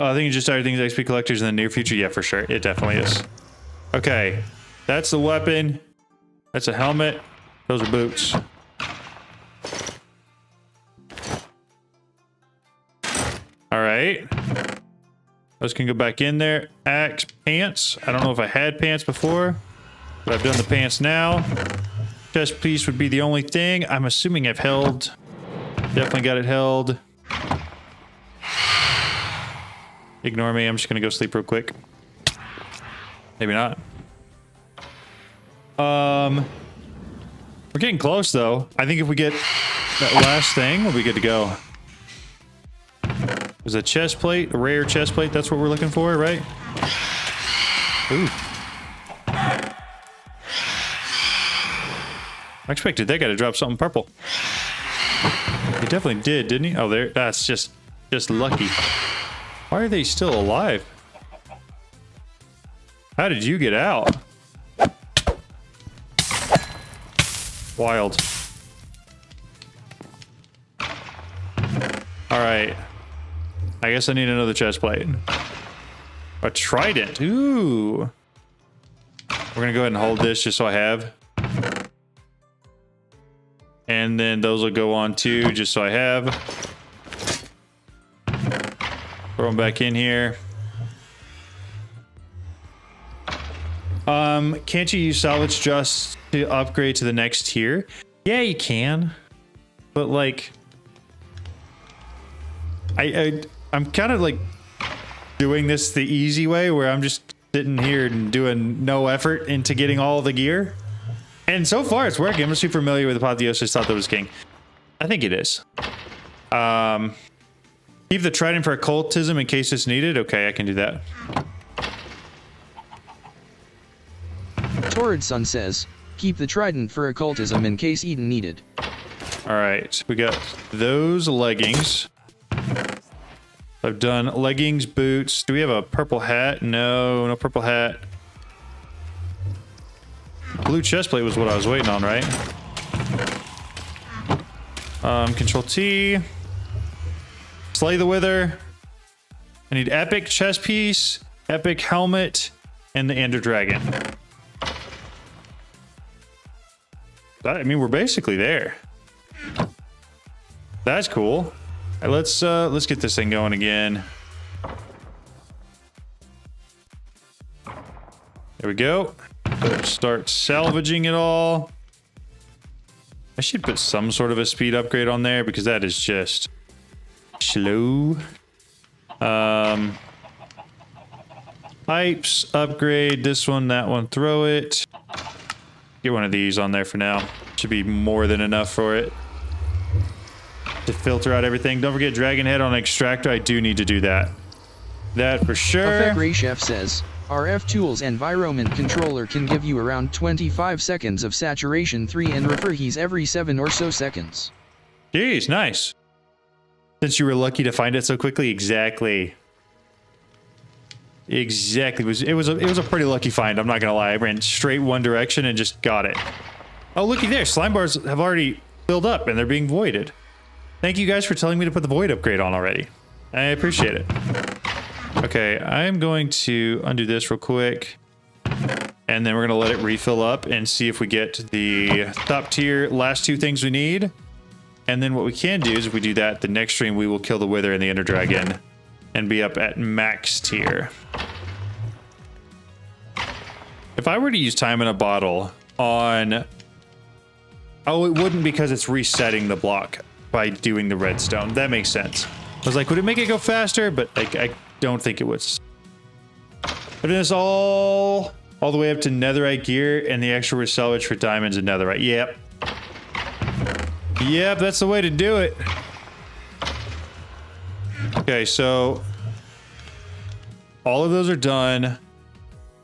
S1: I think you just started things XP collectors in the near future. Yeah, for sure. It definitely is. Okay. That's the weapon. That's a helmet. Those are boots. All right. Those can go back in there. Axe, pants. I don't know if I had pants before, but I've done the pants now. Chest piece would be the only thing. I'm assuming I've held. Definitely got it held. Ignore me. I'm just going to go sleep real quick. Maybe not. We're getting close, though. I think if we get that last thing, we'll be good to go. There's a chest plate, a rare chest plate. That's what we're looking for, right? Ooh. I expected that guy to drop something purple. He definitely did, didn't he? Oh, there. That's just lucky. Why are they still alive? How did you get out? Wild. All right. I guess I need another chest plate. A trident. Ooh. We're going to go ahead and hold this just so I have. And then those will go on too, just so I have. Throw them back in here. Can't you use salvage just to upgrade to the next tier? Yeah, you can. But like, I'm kind of like doing this the easy way, where I'm just sitting here and doing no effort into getting all the gear. And so far it's working. I'm super familiar with Apotheosis. Thought that was king. I think it is. Keep the trident for occultism in case it's needed. Okay, I can do that.
S3: Torrid Sun says, keep the trident for occultism in case Eden needed.
S1: All right, we got those leggings. I've done leggings, boots. Do we have a purple hat? No, no purple hat. Blue chestplate was what I was waiting on, right? Control T. Slay the Wither. I need epic chest piece, epic helmet, and the Ender Dragon. I mean, we're basically there. That's cool. All right, let's get this thing going again. There we go. Start salvaging it all. I should put some sort of a speed upgrade on there because that is just slow. Pipes, upgrade this one, that one, throw it. Get one of these on there for now. Should be more than enough for it to filter out everything. Don't forget Dragon Head on Extractor. I do need to do that. That for sure.
S3: Ray Chef says, RF Tools Environment Controller can give you around 25 seconds of saturation 3 and refresh every 7 or so seconds.
S1: Jeez, nice. Since you were lucky to find it so quickly, exactly. Exactly. It was a pretty lucky find. I'm not gonna lie. I ran straight one direction and just got it. Oh, looky there. Slime bars have already filled up and they're being voided. Thank you guys for telling me to put the void upgrade on already. I appreciate it. Okay, I'm going to undo this real quick. And then we're gonna let it refill up and see if we get the top tier last two things we need. And then what we can do is if we do that, the next stream we will kill the Wither and the Ender Dragon and be up at max tier. If I were to use time in a bottle on... Oh, it wouldn't because it's resetting the block by doing the redstone. That makes sense. I was like, would it make it go faster? But like, I don't think it would. Putting this all the way up to netherite gear and the extra salvage for diamonds and netherite. Yep. Yep, that's the way to do it. Okay, so all of those are done.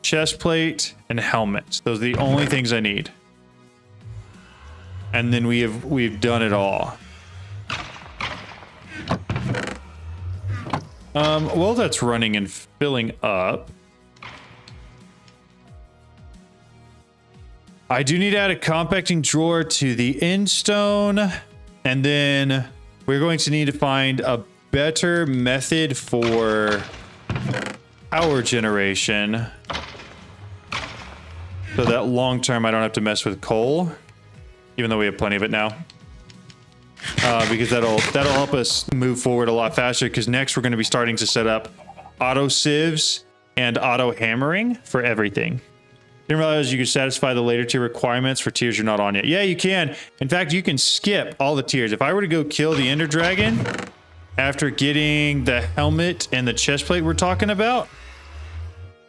S1: Chest plate and helmet. Those are the only things I need. And then we've done it all. Well, that's running and filling up. I do need to add a compacting drawer to the end stone, and then we're going to need to find a better method for power generation so that long term I don't have to mess with coal, even though we have plenty of it now. Because that'll help us move forward a lot faster, because next we're going to be starting to set up auto sieves and auto hammering for everything. Didn't realize you could satisfy the later tier requirements for tiers you're not on yet. Yeah, you can. In fact, you can skip all the tiers. If I were to go kill the Ender Dragon after getting the helmet and the chest plate we're talking about,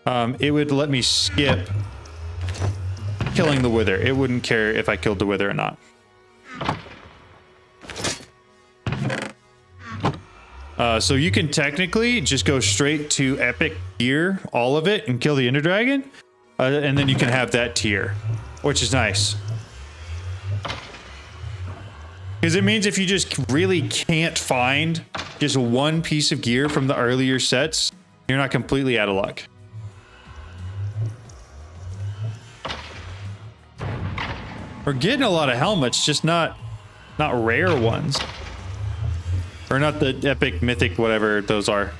S1: it would let me skip killing the Wither. It wouldn't care if I killed the Wither or not. So you can technically just go straight to epic gear, all of it, and kill the Ender Dragon. And then you can have that tier, which is nice. Because it means if you just really can't find just one piece of gear from the earlier sets, you're not completely out of luck. We're getting a lot of helmets, just not rare ones. Or not the epic, mythic, whatever those are.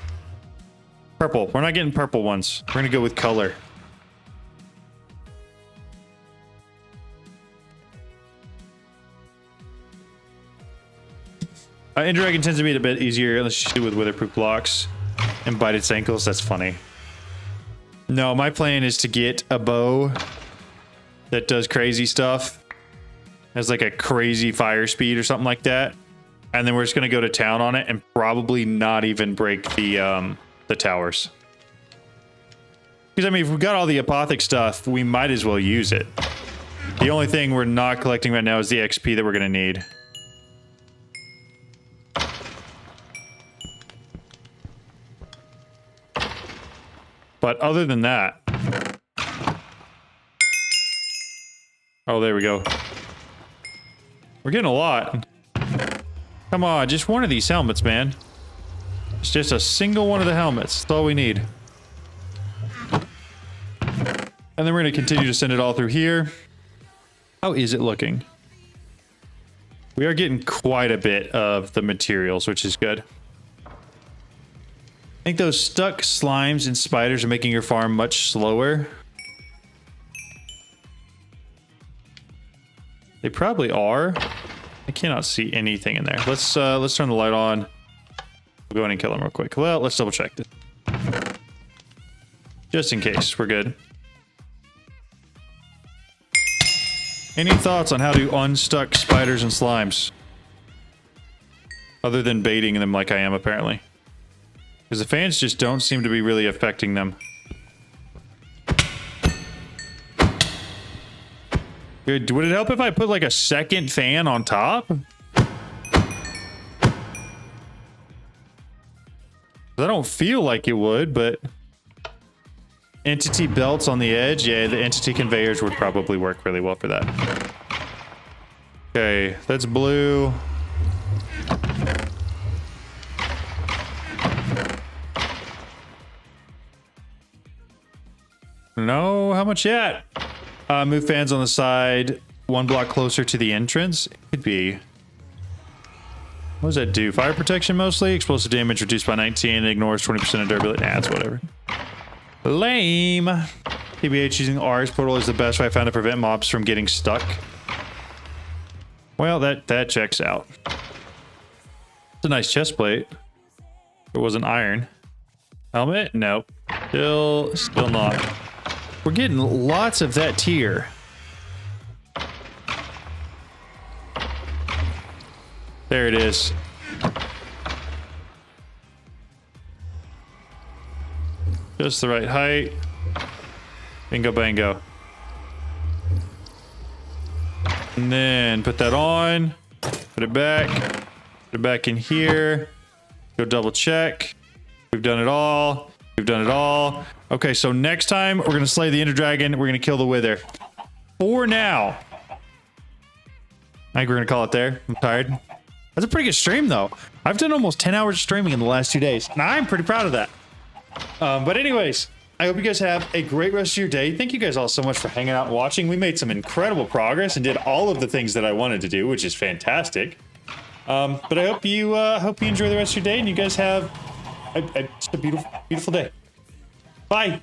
S1: Purple. We're not getting purple ones. We're gonna go with color. Ender Dragon tends to be a bit easier unless you shoot with witherproof blocks and bite its ankles. That's funny. No, my plan is to get a bow that does crazy stuff. Has like a crazy fire speed or something like that. And then we're just gonna go to town on it and probably not even break the towers. Because I mean, if we've got all the apothic stuff, we might as well use it. The only thing we're not collecting right now is the XP that we're gonna need. But other than that... Oh, there we go. We're getting a lot. Come on, just one of these helmets, man. It's just a single one of the helmets. That's all we need. And then we're going to continue to send it all through here. How is it looking? We are getting quite a bit of the materials, which is good. I think those stuck slimes and spiders are making your farm much slower. They probably are. I cannot see anything in there. Let's turn the light on. We'll go in and kill them real quick. Well, let's double check this. Just in case, we're good. Any thoughts on how to unstuck spiders and slimes? Other than baiting them like I am, apparently. Because the fans just don't seem to be really affecting them. Good. Would it help if I put like a second fan on top? I don't feel like it would, but... Entity belts on the edge? Yeah, the entity conveyors would probably work really well for that. Okay, that's blue. No, how much yet? Move fans on the side, 1 block closer to the entrance. It could be. What does that do? Fire protection mostly? Explosive damage reduced by 19. Ignores 20% of durability. Nah, it's whatever. Lame. TBH using R's portal is the best way I found to prevent mobs from getting stuck. Well, that checks out. It's a nice chest plate. It wasn't iron. Helmet? Nope. Still not. We're getting lots of that tier. There it is. Just the right height. Bingo bango. And then put that on. Put it back. Put it back in here. Go double check. We've done it all. We've done it all. Okay, so next time we're going to slay the Ender Dragon. We're going to kill the Wither. For now. I think we're going to call it there. I'm tired. That's a pretty good stream, though. I've done almost 10 hours of streaming in the last 2 days. And I'm pretty proud of that. But anyways, I hope you guys have a great rest of your day. Thank you guys all so much for hanging out and watching. We made some incredible progress and did all of the things that I wanted to do, which is fantastic. But I hope you enjoy the rest of your day and you guys have just a beautiful, beautiful day. Bye.